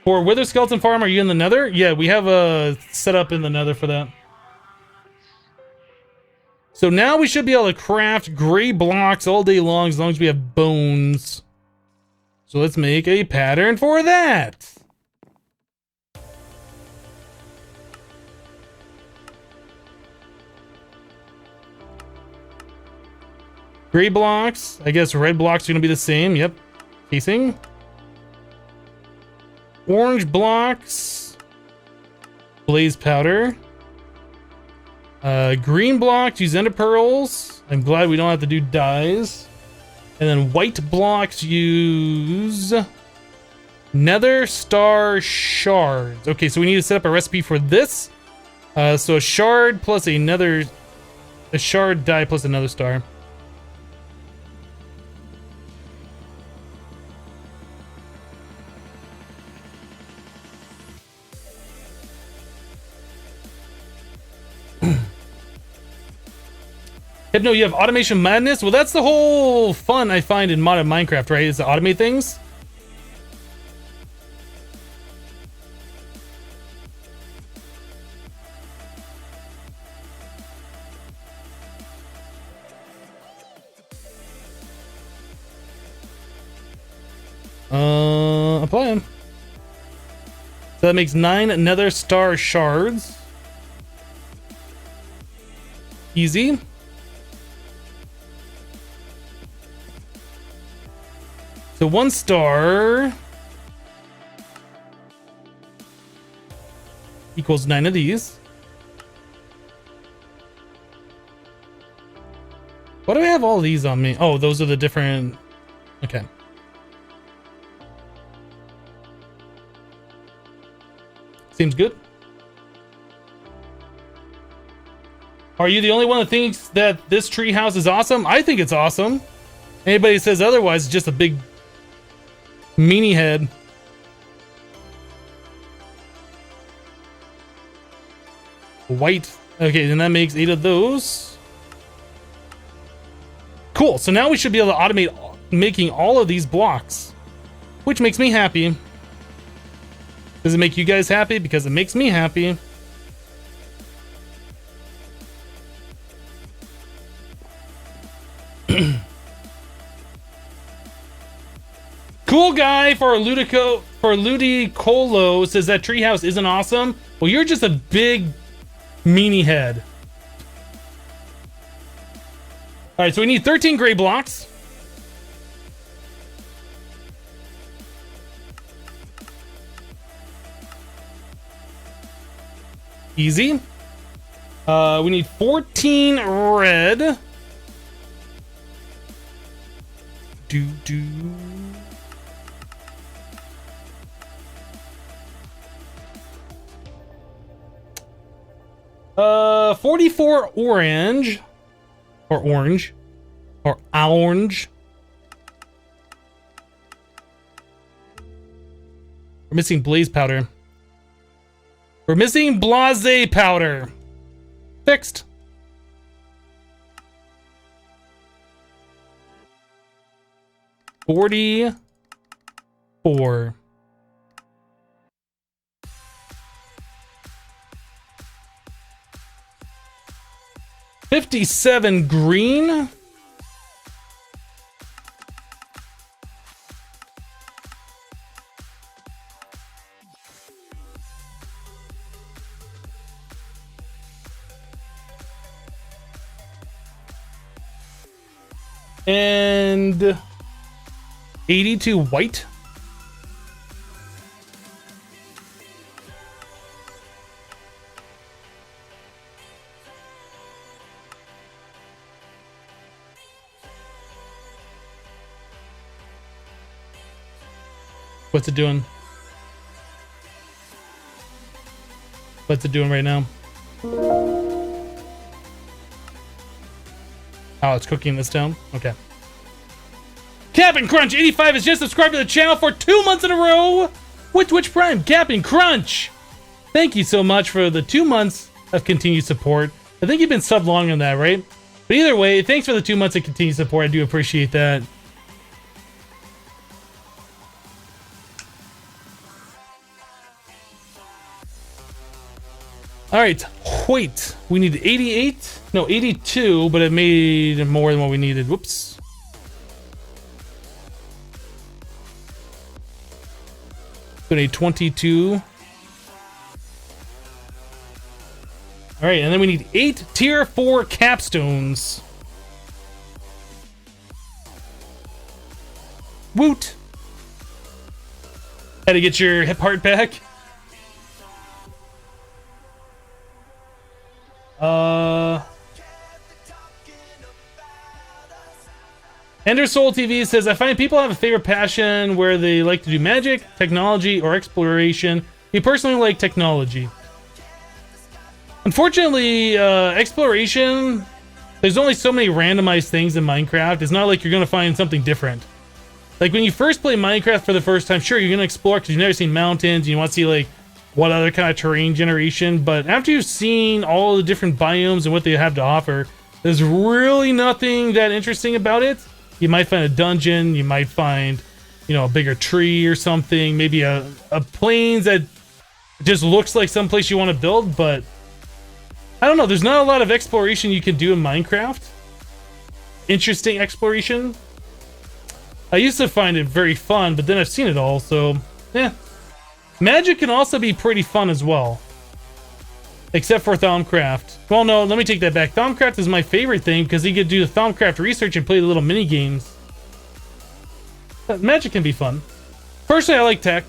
For Wither Skeleton Farm, are you in the Nether? Yeah, we have a setup in the Nether for that. So now we should be able to craft gray blocks all day long as we have bones. So let's make a pattern for that. Gray blocks. I guess red blocks are going to be the same. Yep. Casing. Orange blocks. Blaze powder. Green blocks use ender pearls. I'm glad we don't have to do dyes. And then white blocks use nether star shards. Okay, so we need to set up a recipe for this. So a shard plus a shard dye plus another star. Hypno, you have automation madness? Well, that's the whole fun I find in modded Minecraft, right? Is to automate things. Apply them. So that makes 9 nether star shards. Easy. So 1 star equals 9 of these. Why do I have all these on me? Oh, those are the different... Okay. Seems good. Are you the only one that thinks that this treehouse is awesome? I think it's awesome. Anybody that says otherwise is just a big meanie head. White. Okay, then that makes 8 of those. Cool. So now we should be able to automate making all of these blocks, which makes me happy. Does it make you guys happy? Because it makes me happy. Cool guy for Ludicolo says that treehouse isn't awesome. Well, you're just a big meanie head. All right, so we need 13 gray blocks. Easy. We need 14 red. Do. 44 orange. Or orange. Or orange. We're missing blaze powder. We're missing blase powder. Fixed. $44. 57 green. And 82 white. What's it doing? What's it doing right now? Oh, it's cooking this down? Okay. Captain Crunch 85 has just subscribed to the channel for 2 months in a row with Twitch Prime. Captain Crunch! Thank you so much for the 2 months of continued support. I think you've been subbed long on that, right? But either way, thanks for the 2 months of continued support. I do appreciate that. Alright, wait. We need 88? No, 82, but it made more than what we needed. Whoops. So we need 22. Alright, and then we need 8 tier 4 capstones. Woot! Had to get your hip heart back. Ender Soul TV says, I find people have a favorite passion where they like to do magic, technology, or exploration. We personally like technology. Unfortunately, exploration, there's only so many randomized things in Minecraft. It's not like you're going to find something different. Like when you first play Minecraft for the first time, sure, you're going to explore because you've never seen mountains. You want to see like what other kind of terrain generation. But after you've seen all the different biomes and what they have to offer, there's really nothing that interesting about it. You might find a dungeon. You might find, you know, a bigger tree or something. Maybe a plains that just looks like someplace you want to build, but I don't know. There's not a lot of exploration you can do in Minecraft. Interesting exploration. I used to find it very fun, but then I've seen it all, so yeah. Magic can also be pretty fun as well. Except for Thaumcraft. Well, no, let me take that back. Thaumcraft is my favorite thing because you get to do the Thaumcraft research and play the little mini games. But magic can be fun. Personally, I like tech.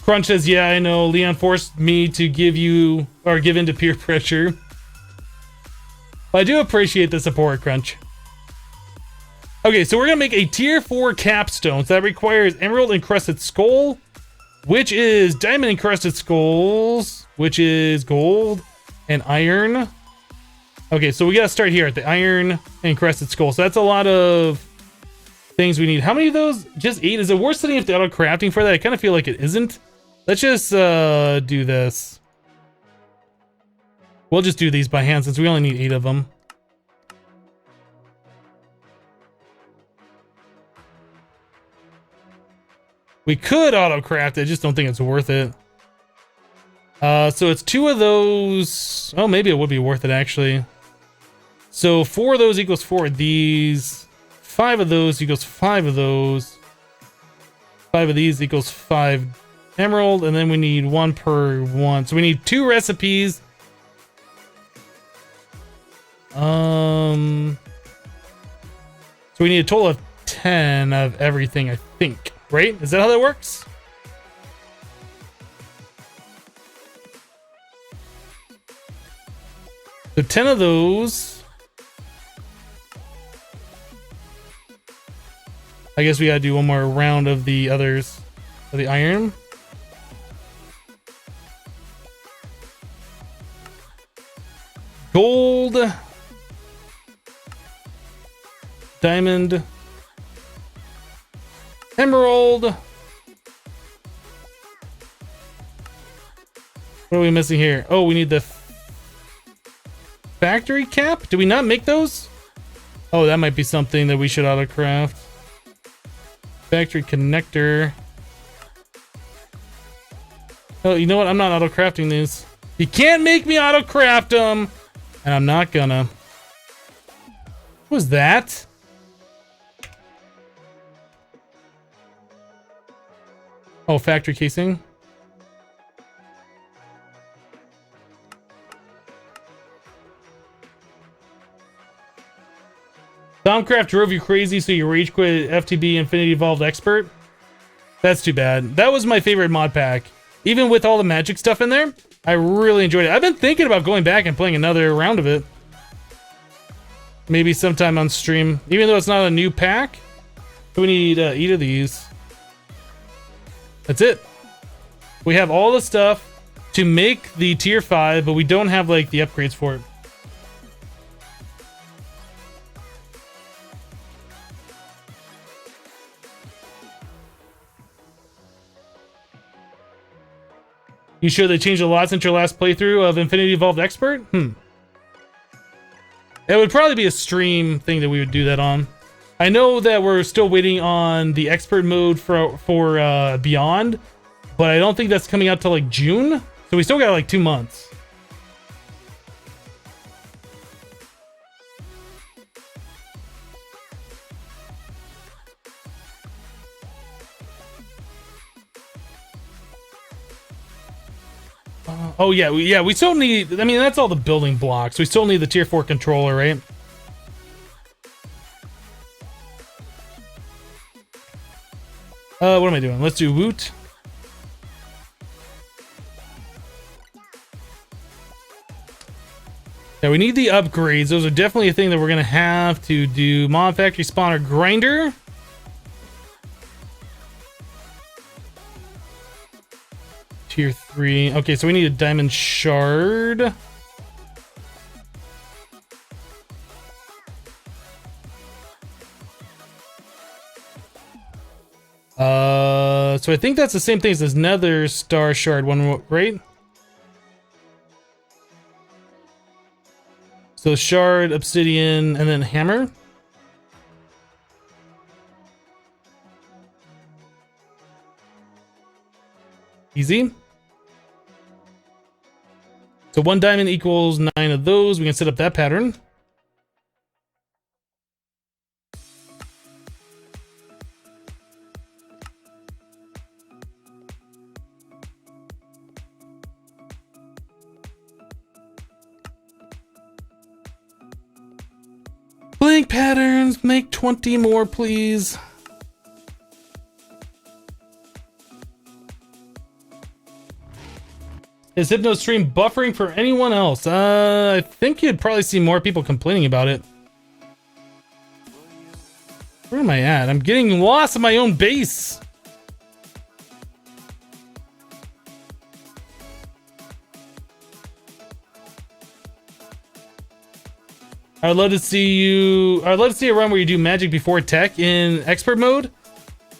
Crunch says, yeah, I know. Leon forced me to give in to peer pressure. But I do appreciate the support, Crunch. Okay, so we're going to make a tier 4 capstone. So that requires emerald encrusted skull, which is diamond encrusted skulls, which is gold and iron. Okay, so we got to start here at the iron encrusted skull. So that's a lot of things we need. How many of those? Just 8. Is it worth setting up the auto crafting for that? I kind of feel like it isn't. Let's just do this. We'll just do these by hand since we only need 8 of them. We could auto-craft it, I just don't think it's worth it. So it's 2 of those. Oh, maybe it would be worth it, actually. So 4 of those equals 4 of these. 5 of those equals 5 of those. 5 of these equals 5 emerald, and then we need 1 per 1. So we need 2 recipes. So we need a total of 10 of everything, I think. Right? Is that how that works? So 10 of those. I guess we gotta do one more round of the others. Of the iron. Gold. Diamond. Emerald. What are we missing here? Oh, we need the factory cap? Did we not make those? Oh, that might be something that we should auto-craft. Factory connector. Oh, you know what? I'm not auto-crafting these. You can't make me auto-craft them! And I'm not gonna. What was that? Oh, factory casing. Thaumcraft drove you crazy, so you rage quit FTB Infinity Evolved Expert. That's too bad. That was my favorite mod pack. Even with all the magic stuff in there, I really enjoyed it. I've been thinking about going back and playing another round of it. Maybe sometime on stream. Even though it's not a new pack, We need 8 of these. That's it. We have all the stuff to make the tier 5, but we don't have like the upgrades for it. You sure they changed a lot since your last playthrough of Infinity Evolved Expert? It would probably be a stream thing that we would do that on. I know that we're still waiting on the expert mode for Beyond, but I don't think that's coming out till like June. So we still got like 2 months. Oh yeah, we still need. I mean, that's all the building blocks. We still need the tier 4 controller, right? What am I doing? Let's do Woot. Yeah, we need the upgrades. Those are definitely a thing that we're gonna have to do. Mod Factory Spawner Grinder. Tier 3. Okay, so we need a diamond shard. So I think that's the same thing as this nether star shard one, right? So shard, obsidian, and then hammer. Easy. So 1 diamond equals 9 of those. We can set up that pattern. Blank patterns, make 20 more, please. Is Hypno stream buffering for anyone else? I think you'd probably see more people complaining about it. Where am I at? I'm getting lost in my own base. I'd love to see a run where you do magic before tech in expert mode.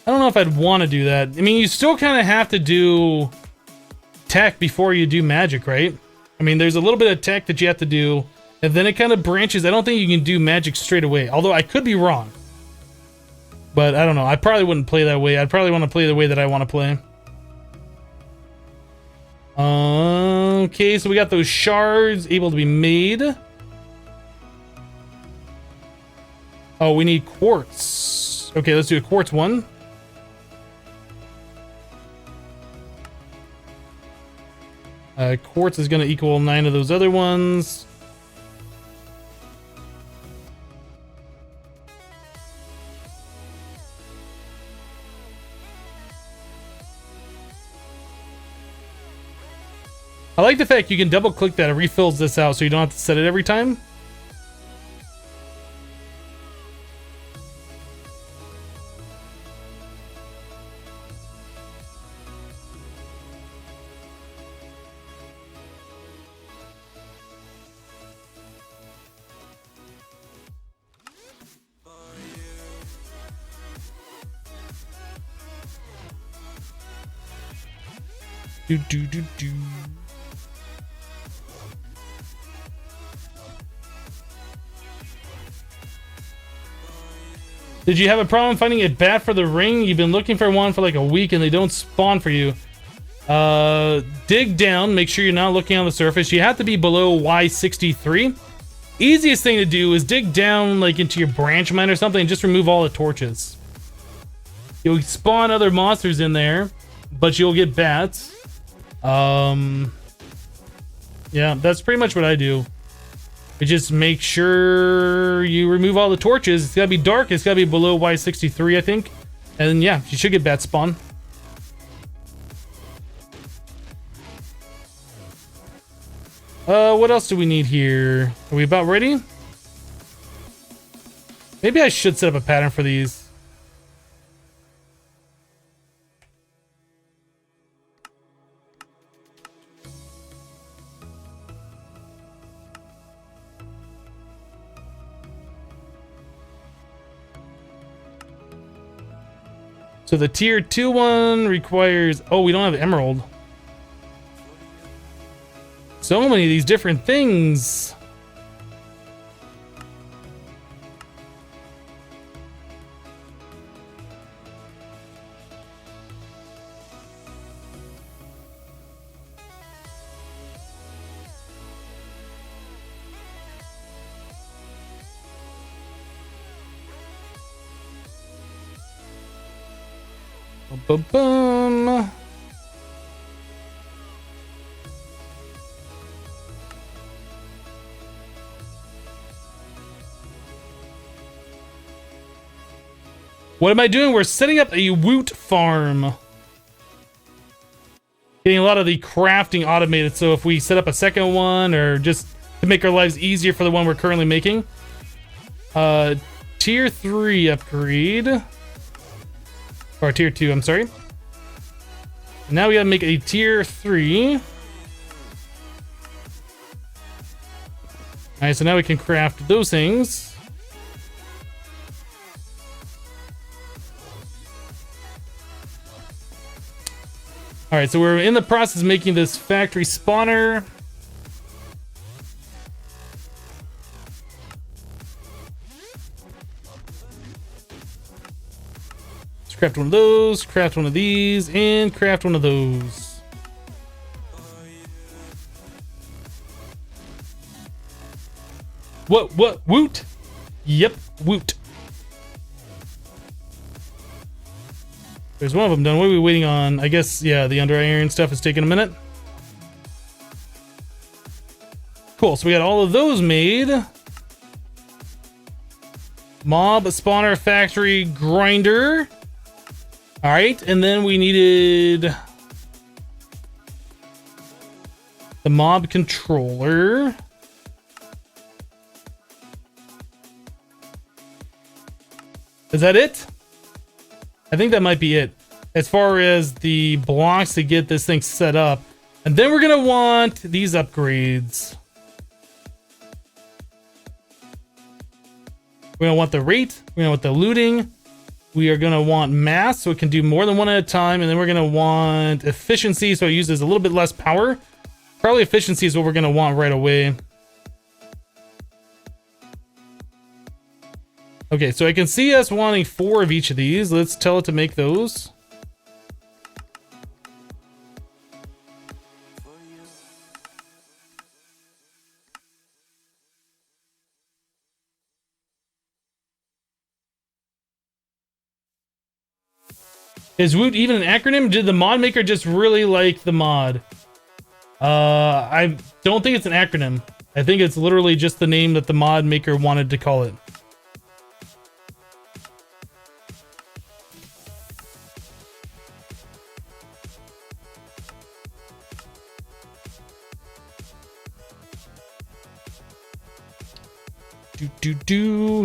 I don't know if I'd want to do that. I mean, you still kind of have to do tech before you do magic, right? I mean, there's a little bit of tech that you have to do, and then it kind of branches. I don't think you can do magic straight away, although I could be wrong. But I don't know. I probably wouldn't play that way. I'd probably want to play the way that I want to play. Okay, so we got those shards able to be made. Oh, we need quartz. Okay, let's do a quartz one. Quartz is going to equal 9 of those other ones. I like the fact you can double click that. It refills this out so you don't have to set it every time. Do. Did you have a problem finding a bat for the ring? You've been looking for one for like a week and they don't spawn for you. Dig down, make sure you're not looking on the surface. You have to be below Y63. Easiest thing to do is dig down like into your branch mine or something and just remove all the torches. You'll spawn other monsters in there, but you'll get bats. Yeah, that's pretty much what I do. You just make sure you remove all the torches. It's gotta be dark. It's gotta be below Y63, I think. And then, yeah, you should get bat spawn. What else do we need here? Are we about ready? Maybe I should set up a pattern for these. So the tier 2 one requires... Oh, we don't have emerald. So many of these different things. Boom. What am I doing? We're setting up a woot farm. Getting a lot of the crafting automated, so if we set up a second one or just to make our lives easier for the one we're currently making. Tier 3 upgrade. Or tier 2, I'm sorry. Now we gotta make a tier 3. Alright, so now we can craft those things. Alright, so we're in the process of making this factory spawner. Let's craft one of those, craft one of these, and craft one of those. What? Woot? Yep, woot. There's one of them done. What are we waiting on? I guess, yeah, the under iron stuff is taking a minute. Cool, so we got all of those made. Mob, spawner, factory, grinder. Alright, and then we needed the mob controller. Is that it? I think that might be it as far as the blocks to get this thing set up. And then we're gonna want these upgrades. We're gonna want the rate, we're gonna want the looting, we are gonna want mass so it can do more than one at a time, and then we're gonna want efficiency so it uses a little bit less power. Probably efficiency is what we're gonna want right away. Okay, so I can see us wanting 4 of each of these. Let's tell it to make those. Is Woot even an acronym? Did the mod maker just really like the mod? I don't think it's an acronym. I think it's literally just the name that the mod maker wanted to call it.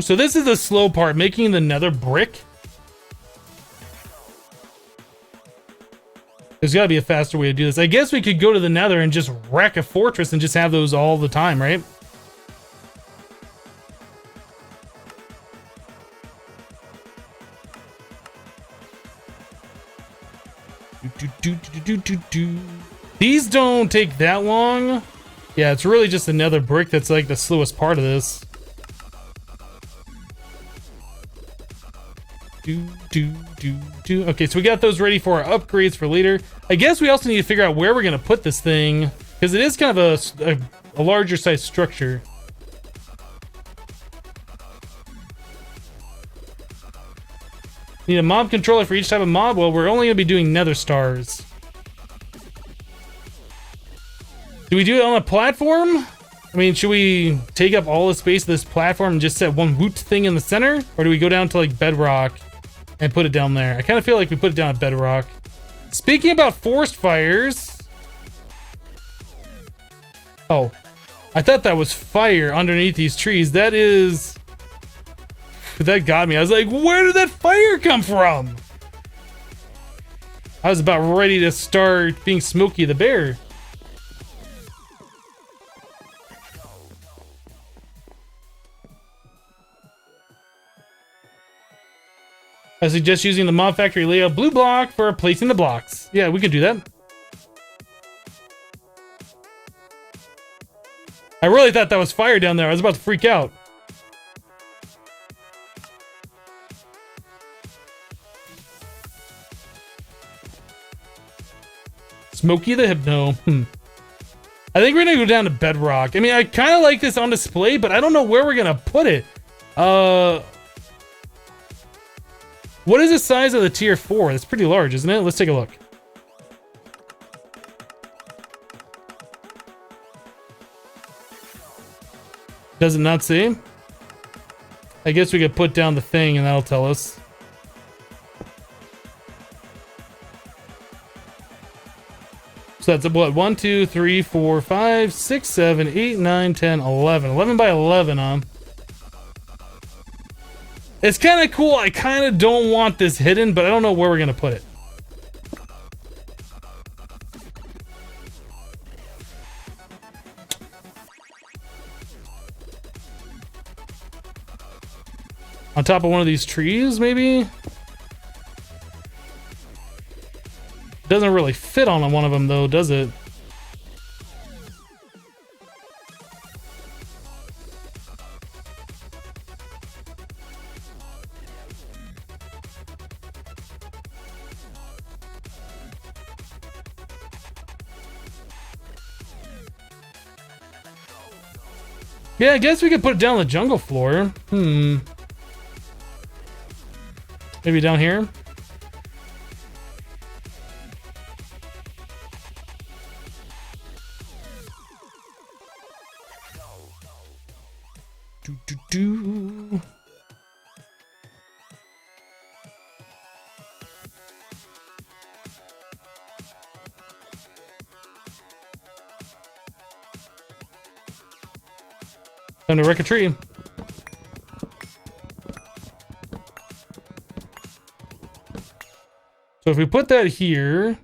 So this is the slow part, making the nether brick. There's got to be a faster way to do this. I guess we could go to the nether and just wreck a fortress and just have those all the time, right? These don't take that long. Yeah, it's really just the nether brick that's like the slowest part of this. Okay, so we got those ready for our upgrades for later. I guess we also need to figure out where we're gonna put this thing, because it is kind of a larger size structure. Need a mob controller for each type of mob. Well, we're only gonna be doing nether stars. Do we do it on a platform? I mean, should we take up all the space of this platform and just set one woot thing in the center? Or do we go down to like bedrock and put it down there? I kind of feel like we put it down at bedrock. Speaking about forest fires. Oh, I thought that was fire underneath these trees. That got me. I was like, where did that fire come from? I was about ready to start being Smokey the Bear. I suggest using the Mod Factory layout blue block for placing the blocks. Yeah, we could do that. I really thought that was fire down there. I was about to freak out. Smokey the Hypno. I think we're gonna go down to Bedrock. I mean, I kind of like this on display, but I don't know where we're gonna put it. What is the size of the tier 4? That's pretty large, isn't it? Let's take a look. Does it not say? I guess we could put down the thing and that'll tell us. So that's what? 1, 2, 3, 4, 5, 6, 7, 8, 9, 10, 11. 11 by 11, huh? It's kind of cool. I kind of don't want this hidden, but I don't know where we're going to put it. On top of one of these trees, maybe? Doesn't really fit on one of them, though, does it? Yeah, I guess we could put it down on the jungle floor. Maybe down here? Do. Time to wreck a tree. So if we put that here,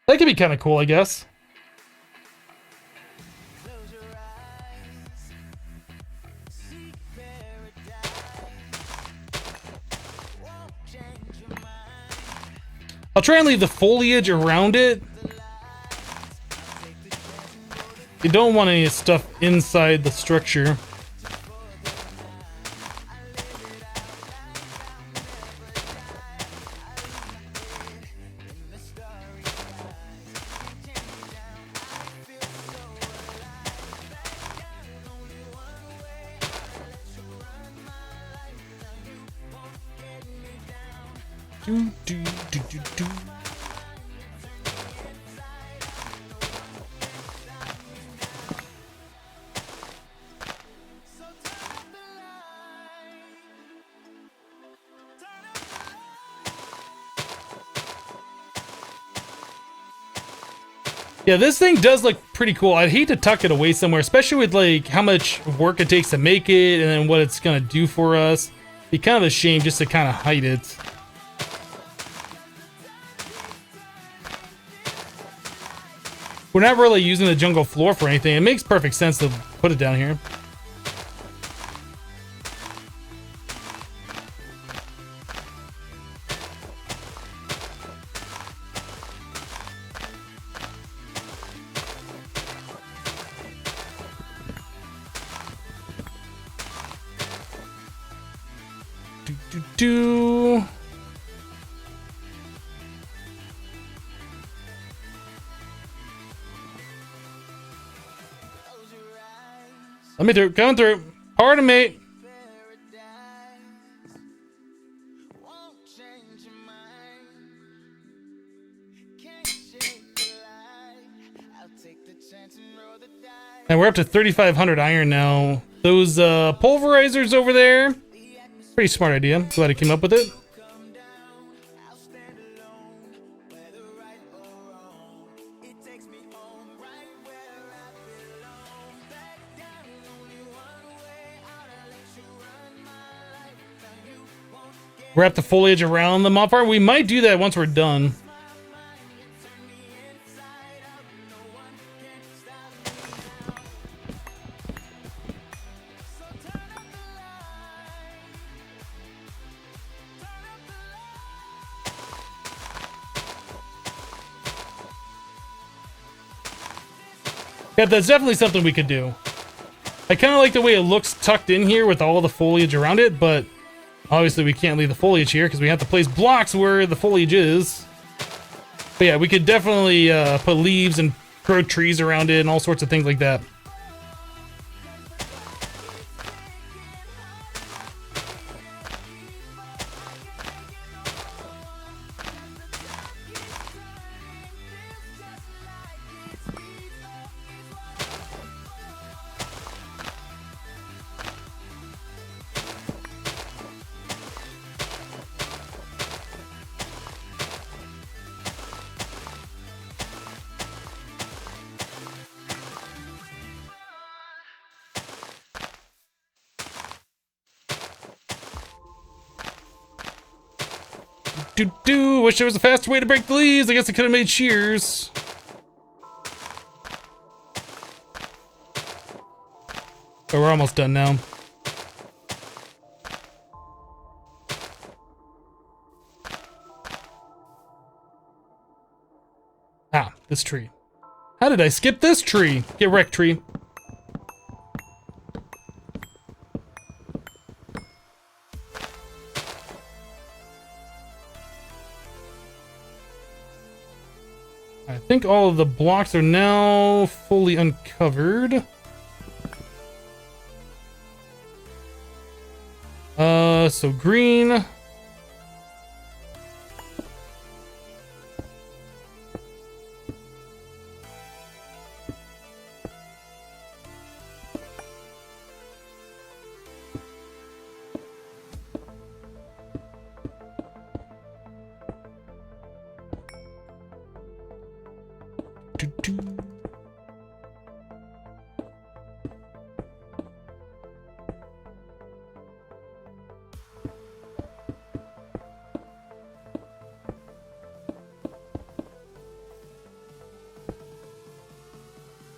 that could be kind of cool, I guess. I'll try and leave the foliage around it. You don't want any stuff inside the structure. Do. Yeah, this thing does look pretty cool. I'd hate to tuck it away somewhere, especially with like how much work it takes to make it and then what it's gonna do for us. It'd be kind of a shame just to kind of hide it. We're not really using the jungle floor for anything. It makes perfect sense to put it down here. Do. Let me through. Coming through. Pardon me. And we're up to 3,500 iron now. Those pulverizers over there. Pretty smart idea. Glad I came up with it. Wrap the foliage around the mod part. We might do that once we're done. Yeah, that's definitely something we could do. I kind of like the way it looks tucked in here with all the foliage around it, but obviously we can't leave the foliage here because we have to place blocks where the foliage is. But yeah, we could definitely put leaves and grow trees around it and all sorts of things like that. Wish there was a faster way to break the leaves. I guess I could have made shears. But we're almost done now. Ah, this tree. How did I skip this tree? Get wrecked, tree. I think all of the blocks are now fully uncovered. So green.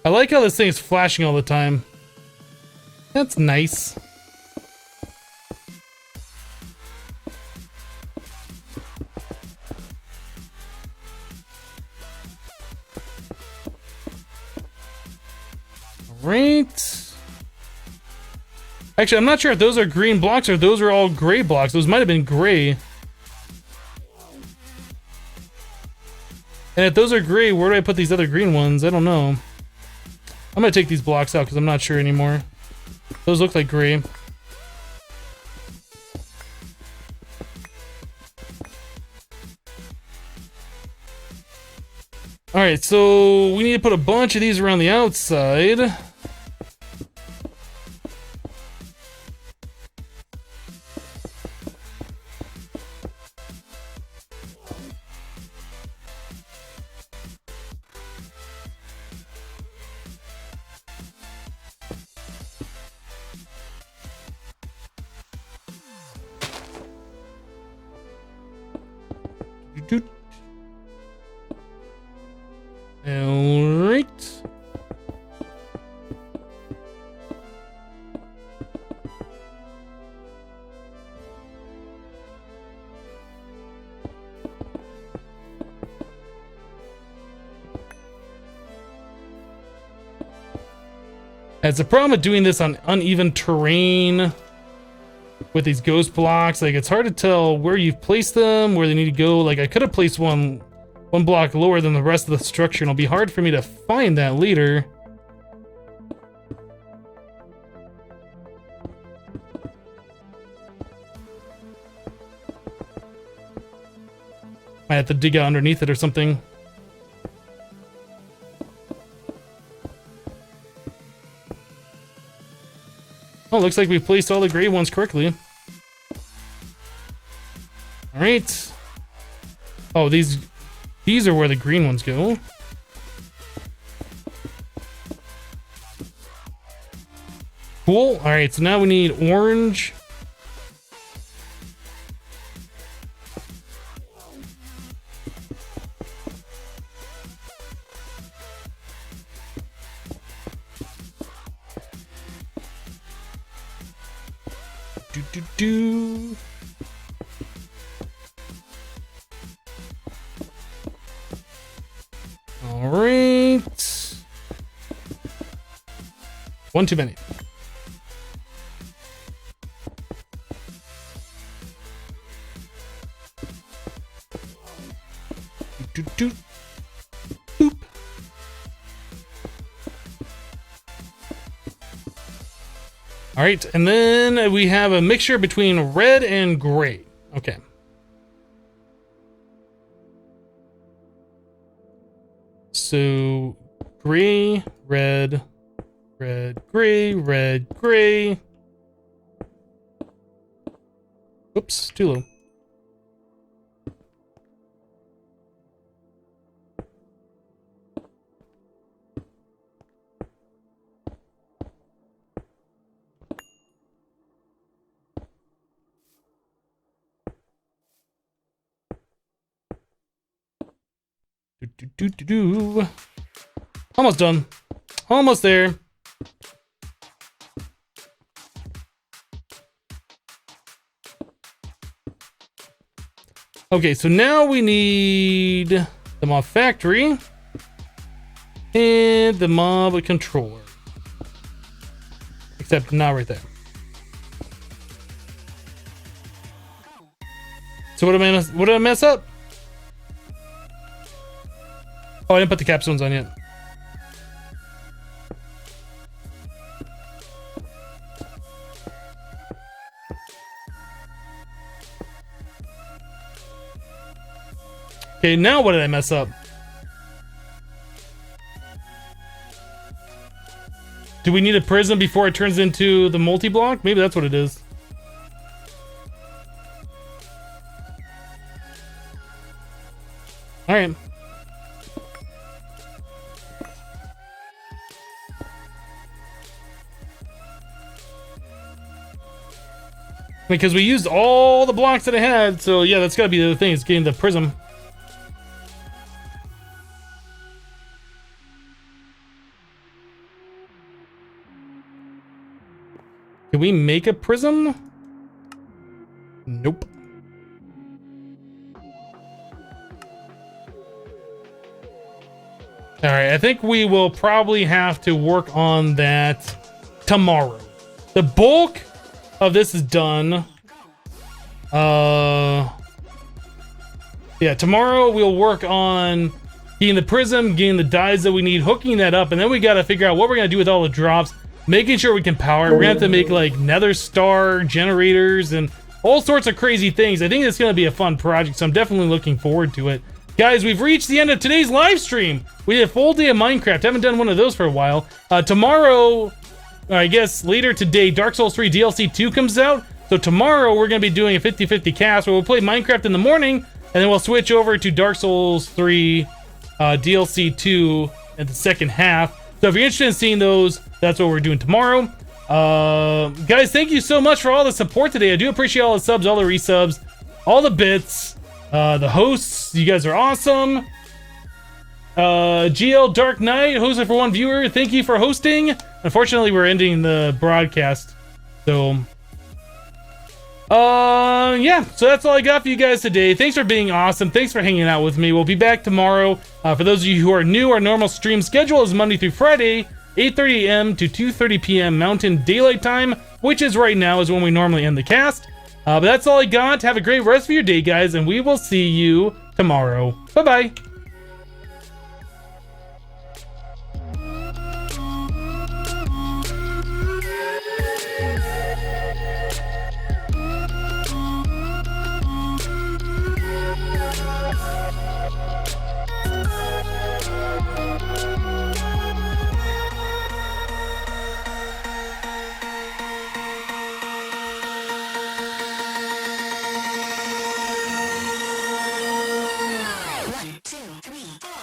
I like how this thing is flashing all the time. That's nice. Right. Actually, I'm not sure if those are green blocks or if those are all gray blocks. Those might have been gray. And if those are gray, where do I put these other green ones? I don't know. I'm gonna take these blocks out because I'm not sure anymore. Those look like gray. Alright, so we need to put a bunch of these around the outside. Alright. That's the problem with doing this on uneven terrain with these ghost blocks. Like, it's hard to tell where you've placed them, where they need to go. Like, I could have placed one block lower than the rest of the structure, and it'll be hard for me to find that later. I have to dig out underneath it or something. Oh, looks like we placed all the gray ones correctly. All right. Oh, these are where the green ones go. Cool. All right, so now we need orange. Do. All right. One too many. Doot. Boop. All right, and then we have a mixture between red and gray. Okay. So gray, red, red, gray, red, gray. Oops, too low. Almost done. Almost there. Okay, so now we need the mob factory and the mob controller. Except not right there. So what did I mess up? Oh, I didn't put the capstones on yet. Okay, now what did I mess up? Do we need a prism before it turns into the multi-block? Maybe that's what it is. All right. Because we used all the blocks that I had, so yeah, that's gotta be the thing, is getting the prism. Can we make a prism? Nope. Alright, I think we will probably have to work on that tomorrow. The bulk of this is done. Yeah, tomorrow we'll work on getting the prism, getting the dyes that we need, hooking that up, and then we gotta figure out what we're gonna do with all the drops, making sure we can power it. We're gonna have to make like nether star generators and all sorts of crazy things. I think it's gonna be a fun project, so I'm definitely looking forward to it. Guys, we've reached the end of today's live stream. We did a full day of Minecraft. Haven't done one of those for a while. Tomorrow, I guess later today, Dark Souls 3 DLC 2 comes out. So tomorrow we're going to be doing a 50-50 cast where we'll play Minecraft in the morning, and then we'll switch over to Dark Souls 3 DLC 2 at the second half. So if you're interested in seeing those, that's what we're doing tomorrow. Guys, thank you so much for all the support today. I do appreciate all the subs, all the resubs, all the bits, the hosts. You guys are awesome. GL Dark Knight, hosted for one viewer. Thank you for hosting. Unfortunately, we're ending the broadcast. So, yeah. So that's all I got for you guys today. Thanks for being awesome. Thanks for hanging out with me. We'll be back tomorrow. For those of you who are new, our normal stream schedule is Monday through Friday, 8:30 a.m. to 2:30 p.m. Mountain Daylight Time, which is right now is when we normally end the cast. But that's all I got. Have a great rest of your day, guys, and we will see you tomorrow. Bye-bye. One, two, three, four.